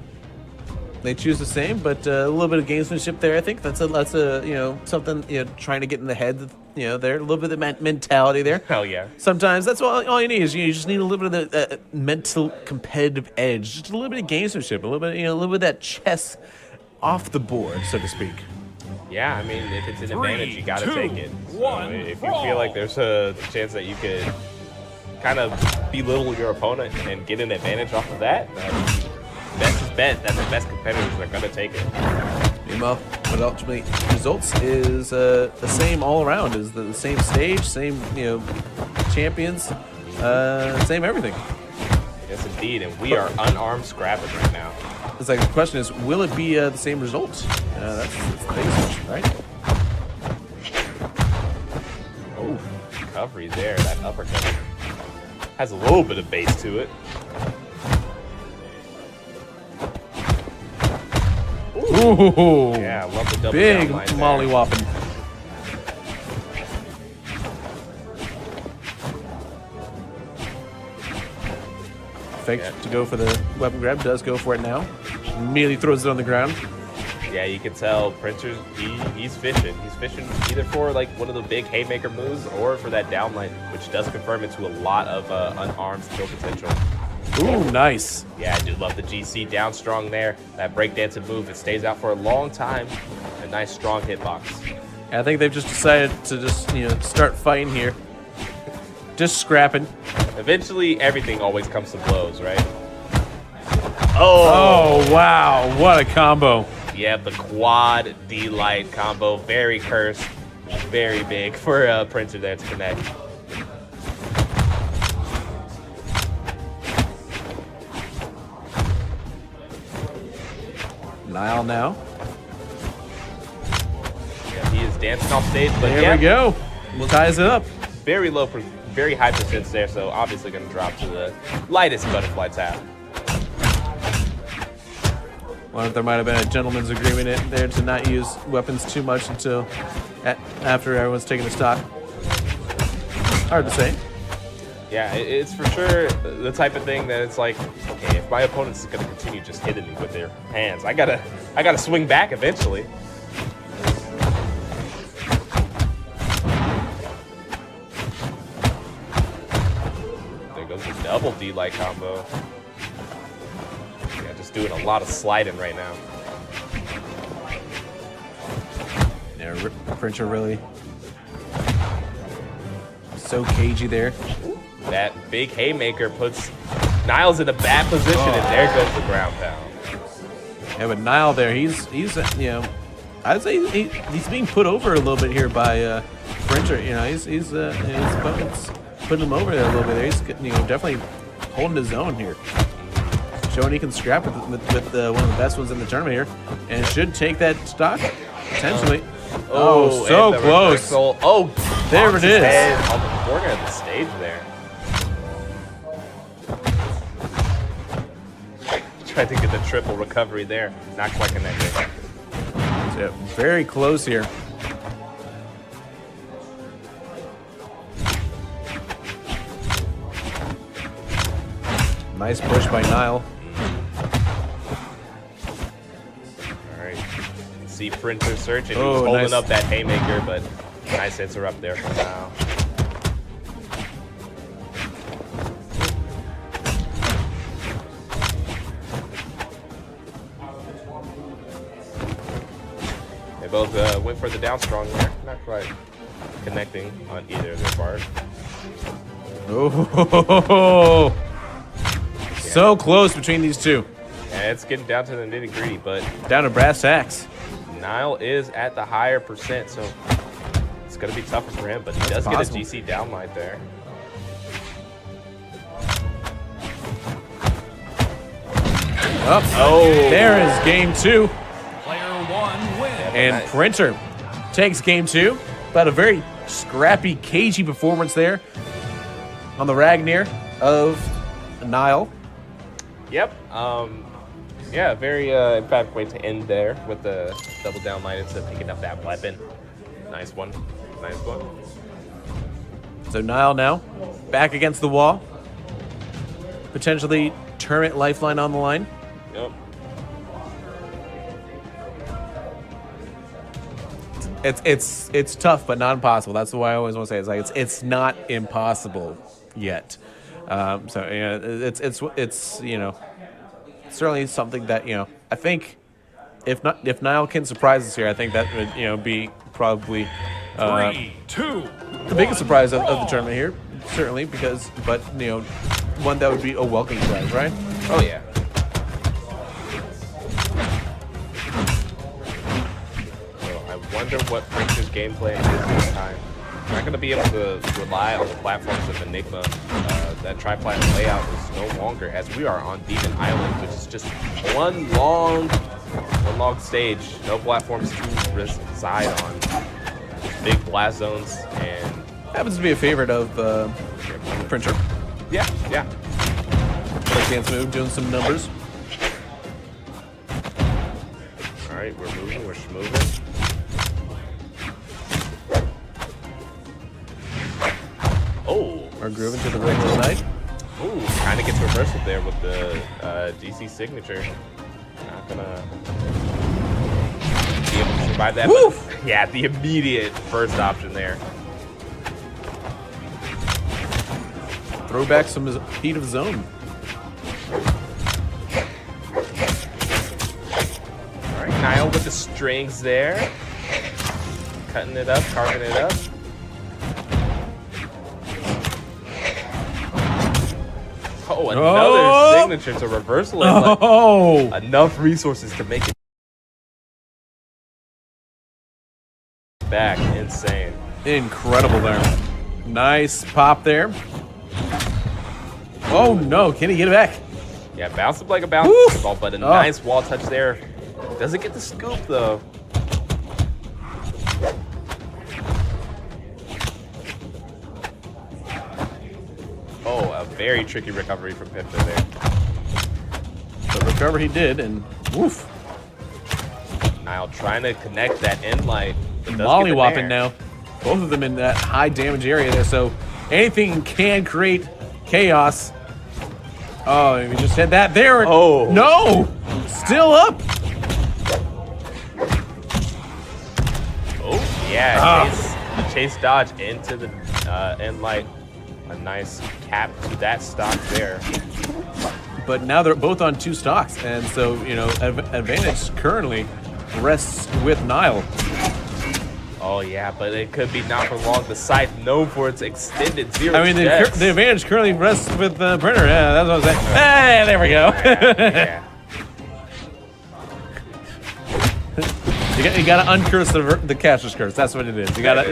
they choose the same, but a little bit of gamesmanship there. I think that's a something trying to get in the head. There a little bit of mentality there. Hell yeah. Sometimes that's all you need is you just need a little bit of the mental competitive edge, just a little bit of gamesmanship, a little bit of that chess off the board, so to speak. Yeah, I mean, if it's an advantage, you got to take it. So if you feel like there's a chance that you could kind of belittle your opponent and get an advantage off of that, that's his bet. That's the best competitors are going to take it. Meanwhile, what ultimately results is the same all around. Is the same stage, same champions, same everything. Yes, indeed, and we are unarmed scrapping right now. It's like the question is, will it be the same result? That's the biggest question, right? Oh, recovery there. That uppercut has a little bit of base to it. Ooh, yeah, I love the double big down line molly there. whopping. Faked to go for the weapon grab, does go for it now. Immediately throws it on the ground. Yeah, you can tell Printer's he's fishing. He's fishing either for like one of the big haymaker moves or for that downlight, which does confirm it to a lot of unarmed kill potential. Ooh, nice. Yeah, I do love the GC down strong there. That breakdancing move, it stays out for a long time. A nice strong hitbox. I think they've just decided to just start fighting here. Just scrapping. Eventually, everything always comes to blows, right? Oh wow, what a combo. Yeah, the quad D-light combo, very cursed, very big for Printer there to connect. Nile now. Yeah, he is dancing off stage, but there we go. Ties it up. Very low, very high percents there, so obviously going to drop to the lightest butterfly tap. Well, if there might have been a gentleman's agreement there to not use weapons too much until after everyone's taking the stock. Hard to say. Yeah, it's for sure the type of thing that it's like, okay, if my opponent's going to continue just hitting me with their hands, I gotta swing back eventually. There goes the double D-light combo. Yeah, just doing a lot of sliding right now. Yeah, Printer really so cagey there. That big haymaker puts Niles in a bad position, and there goes the ground pound. Yeah, but Nile there, he's I'd say he's being put over a little bit here by Printer. His opponent's putting him over there a little bit. There. He's definitely holding his own here, showing he can scrap with one of the best ones in the tournament here, and should take that stock potentially. Oh, so close. Reversal. Oh, there it is. On the corner of the stage there. Tried to get the triple recovery there. Not quite connected. Yeah, very close here. Nice push by Nile. All right. See Printer searching. He Oh, was holding nice. up that haymaker, but nice interrupt there for now. They both went for the down strong there. Not quite connecting on either of their part. Oh, so close between these two. And it's getting down to the nitty gritty, but down to brass tacks. Nile is at the higher percent, so it's going to be tougher for him, but he does possible. get a GC downlight there. Oh, there is game 2. Player 1 wins. And Printer takes game 2. But a very scrappy, cagey performance there on the Ragnar of Nile. Yep. Yeah, very emphatic way to end there with the double downlight instead of picking up that weapon. Nice one. Nice one. So Nile now back against the wall. Potentially tournament lifeline on the line. Yep. It's tough, but not impossible. That's what I always want to say. It's like it's not impossible yet. So yeah, it's you know, certainly something that, you know, I think if Nile can surprise us here, I think that would, you know, be probably 3, 2, the biggest surprise of the tournament here. Certainly, but you know, one that would be a welcome surprise, right? Oh yeah. I wonder what Prince's game plan is this time. We're not going to be able to rely on the platforms of Enigma. That tri-plat layout is no longer, as we are on Demon Island, which is just one long stage. No platforms to reside on. Big blast zones, and happens to be a favorite of Printer. Yeah. Quick dance move, doing some numbers. All right, we're moving, we're schmoving. Oh, we're grooving to the regular night. Ooh, kind of gets reversal there with the GC signature. Not gonna be able to survive that. But, yeah, the immediate first option there. Throw back some heat of zone. All right, Nile with the strings there. Cutting it up, carving it up. Oh, another signature to reversal. Like enough resources to make it back. Insane. Incredible there. Nice pop there. Oh no, can he get it back? Yeah, bounced up like a bounce ball, but a nice wall touch there. Doesn't get the scoop though. Oh, a very tricky recovery from Pipta there. But recover he did, and woof. Nile trying to connect that end light. Molly-whopping now. Both of them in that high damage area there, so anything can create chaos. Oh, we just had that there. Oh. No! Still up! Oh, yeah. Chase dodge into the end light. A nice cap to that stock there. But now they're both on 2 stocks, and so, you know, advantage currently rests with Nile. Oh yeah, but it could be not for long. The scythe known for its extended zero. I mean, the advantage currently rests with the Printer. Yeah, that's what I'm saying. Hey, there we go. Yeah. You gotta uncurse the catcher's curse. That's what it is. You gotta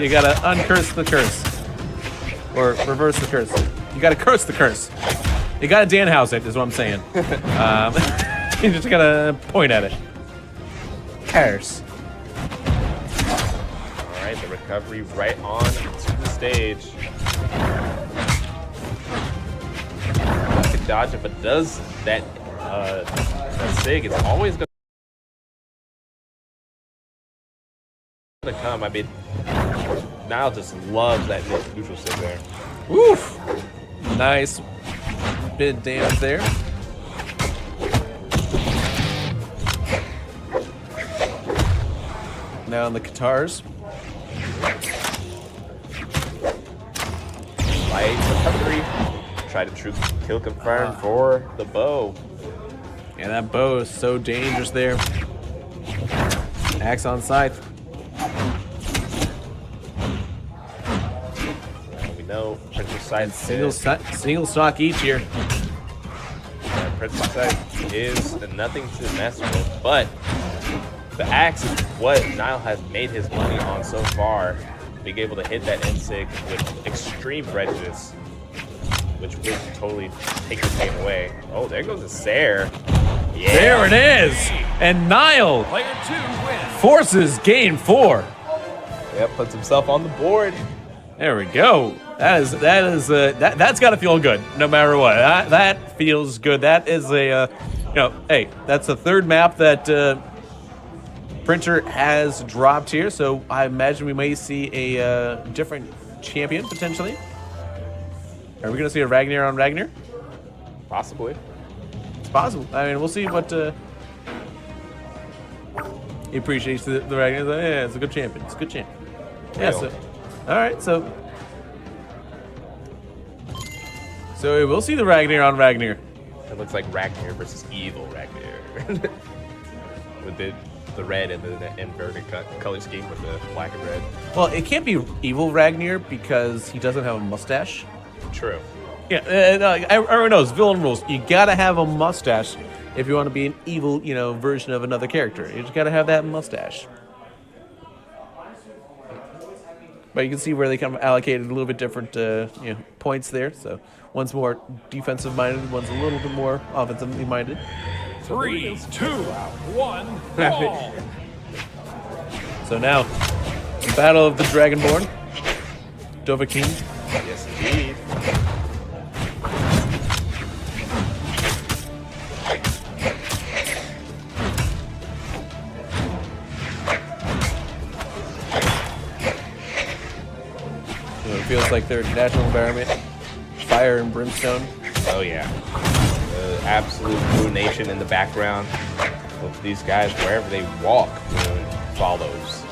uncurse the curse, or reverse the curse. You gotta curse the curse. You gotta Danhouse it, is what I'm saying. You just gotta point at it. Curse. All right, the recovery right on to the stage. Can dodge it, but does that sig? It's always gonna come. I mean, Nile just loves that neutral sig there. Woof! Nice bit of damage there. Now on the guitars. Light recovery. Try to kill confirm for the bow. Yeah, that bow is so dangerous there. Axe on scythe. We know Princess Scythe single stock each here. Yeah, Princess Scythe is nothing to mess with, but the axe is what Niall has made his money on so far. Being able to hit that N-Sig with extreme prejudice, which would totally take the pain away. Oh, there goes a Sair. Yeah. There it is! And Niall forces game 4. Yep, puts himself on the board. There we go. That's got to feel good, no matter what. That feels good. That is a, hey, that's the third map that Printer has dropped here. So I imagine we may see a different champion potentially. Are we going to see a Ragnar on Ragnar? Possibly. It's possible. I mean, we'll see what he appreciates the Ragnar. Like, yeah, it's a good champion. It's a good champion. Yeah. So, all right. So we'll see the Ragnar on Ragnar. It looks like Ragnar versus evil Ragnar. With the red and the inverted color scheme with the black and red. Well, it can't be evil Ragnar because he doesn't have a mustache. True. Yeah, everyone knows villain rules. You gotta have a mustache if you want to be an evil, version of another character. You just gotta have that mustache. But you can see where they kind of allocated a little bit different, points there. So one's more defensive minded, one's a little bit more offensively minded. 3, 2, 1, ball. So now, the battle of the Dragonborn. Dovahkiin. Yes, indeed. It feels like their natural environment. Fire and brimstone. Oh, yeah. Absolute ruination in the background. Both of these guys, wherever they walk, follows.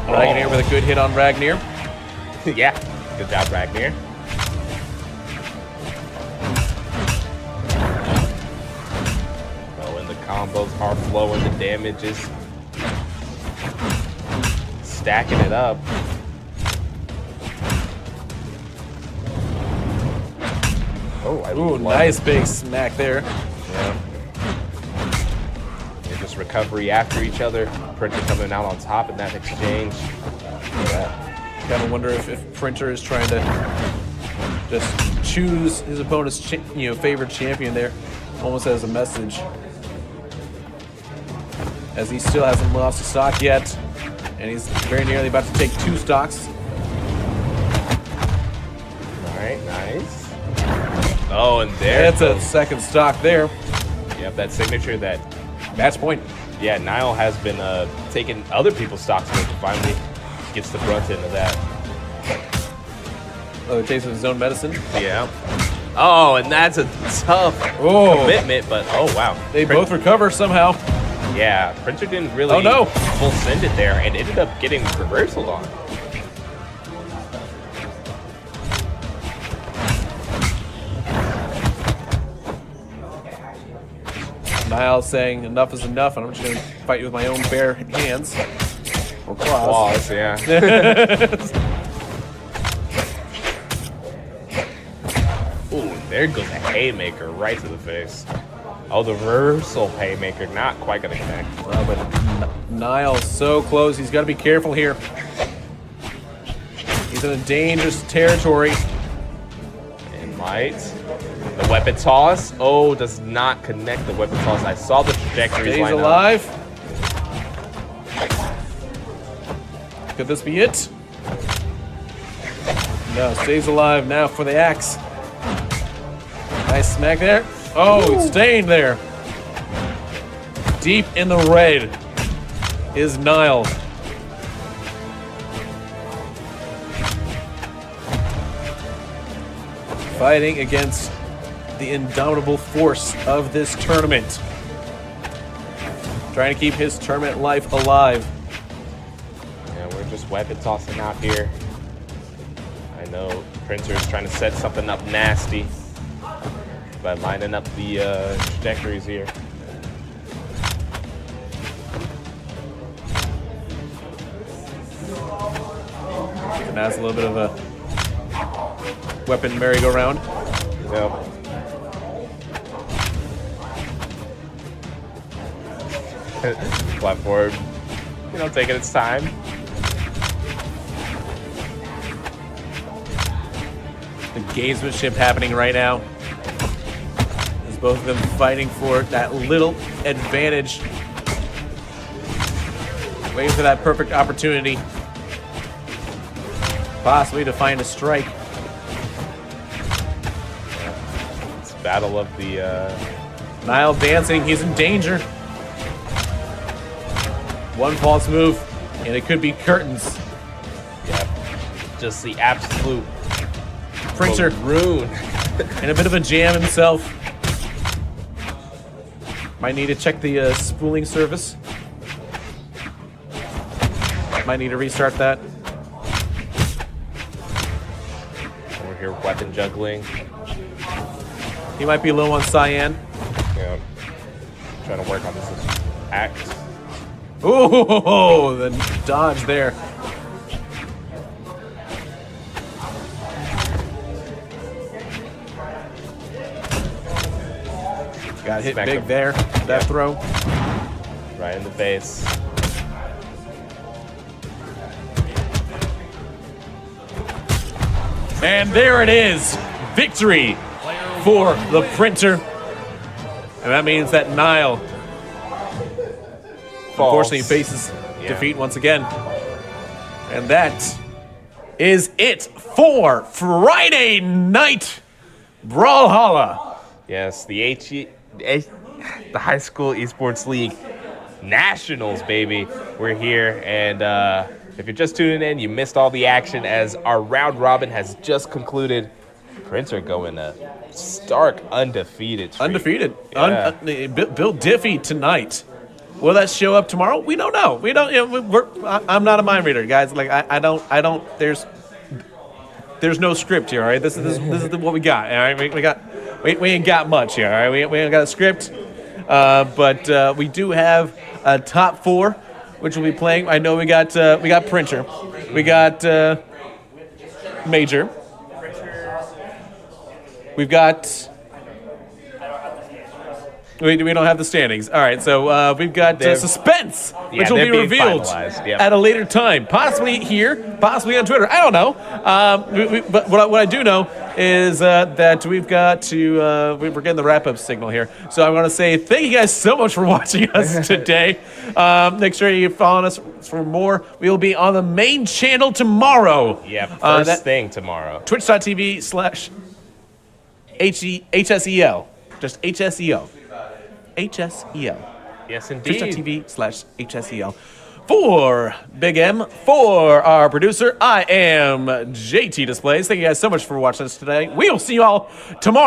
Ragnar with a good hit on Ragnar. Yeah, good job, Ragnar. Oh, and the combos are flowing. The damage is stacking it up. Oh, nice big smack there. Yeah. And just recovery after each other. Printer coming out on top in that exchange. Yeah. Kind of wonder if Printer is trying to just choose his opponent's favorite champion there, almost as a message, as he still hasn't lost a stock yet, and he's very nearly about to take 2 stocks. All right, nice. Oh, and there that's a second stock there. Yep, that signature, that match point. Yeah, Niall has been taking other people's stocks, but finally gets the brunt into that. Oh, the taste of his own medicine. Yeah. Oh, and that's a tough commitment, but oh wow, they both recover somehow. Yeah, Printer didn't really full send it there, and ended up getting reversaled on. Niall saying enough is enough, and I'm just going to fight you with my own bare hands. Or claws. Yeah. Ooh, there goes a haymaker right to the face. Oh, the reversal haymaker, not quite going to connect. Well, but Niall's so close. He's got to be careful here. He's in a dangerous territory. And might. The weapon toss. Oh, does not connect the weapon toss. I saw the trajectories Stays line alive. Could this be it? No, stays alive now for the axe. Nice smack there. Oh, it's staying there. Deep in the red is Niall. fighting against the indomitable force of this tournament. Trying to keep his tournament life alive. Yeah, we're just weapon tossing out here. I know Printer's trying to set something up nasty by lining up the trajectories here. And that's a little bit of a weapon merry-go-round. Yep. Platform, you know, taking its time. The gamesmanship happening right now. As both of them fighting for that little advantage. Waiting for that perfect opportunity. Possibly to find a strike. It's battle of the... Nile dancing, he's in danger. One false move, and it could be curtains. Yep. Just the absolute Printer ruin. And a bit of a jam himself. Might need to check the spooling service. Might need to restart that. We're here weapon juggling. He might be low on cyan. Yeah. Trying to work on this axe. Ooh, the dodge there. Got hit big there, that throw. Right in the face. And there it is. Victory for the Printer. And that means that Nile unfortunately faces defeat once again. And that is it for Friday Night Brawlhalla. Yes, the High School Esports League Nationals, baby. We're here, and if you're just tuning in, you missed all the action as our round robin has just concluded. Printer going a stark undefeated streak. Undefeated. Yeah. Bill Diffie tonight. Will that show up tomorrow? We don't know. We don't. You know, I'm not a mind reader, guys. Like I don't. There's no script here. All right. This is what we got. All right. We ain't got much here. All right. We ain't got a script. But we do have a top four, which we'll be playing. I know we got Printer, we got Major, we've got. We don't have the standings. All right, so we've got Suspense, which will be revealed at a later time, possibly here, possibly on Twitter. I don't know. But what I do know is that we've got to we're getting the wrap-up signal here. So I'm going to say thank you guys so much for watching us today. Make sure you follow us for more. We will be on the main channel tomorrow. Yeah, first thing tomorrow. Twitch.tv/HSEL. Just HSEL. HSEL. Yes, indeed. Twitch.tv/HSEL. For Big M, for our producer, I am JT Displays. Thank you guys so much for watching us today. We will see you all tomorrow.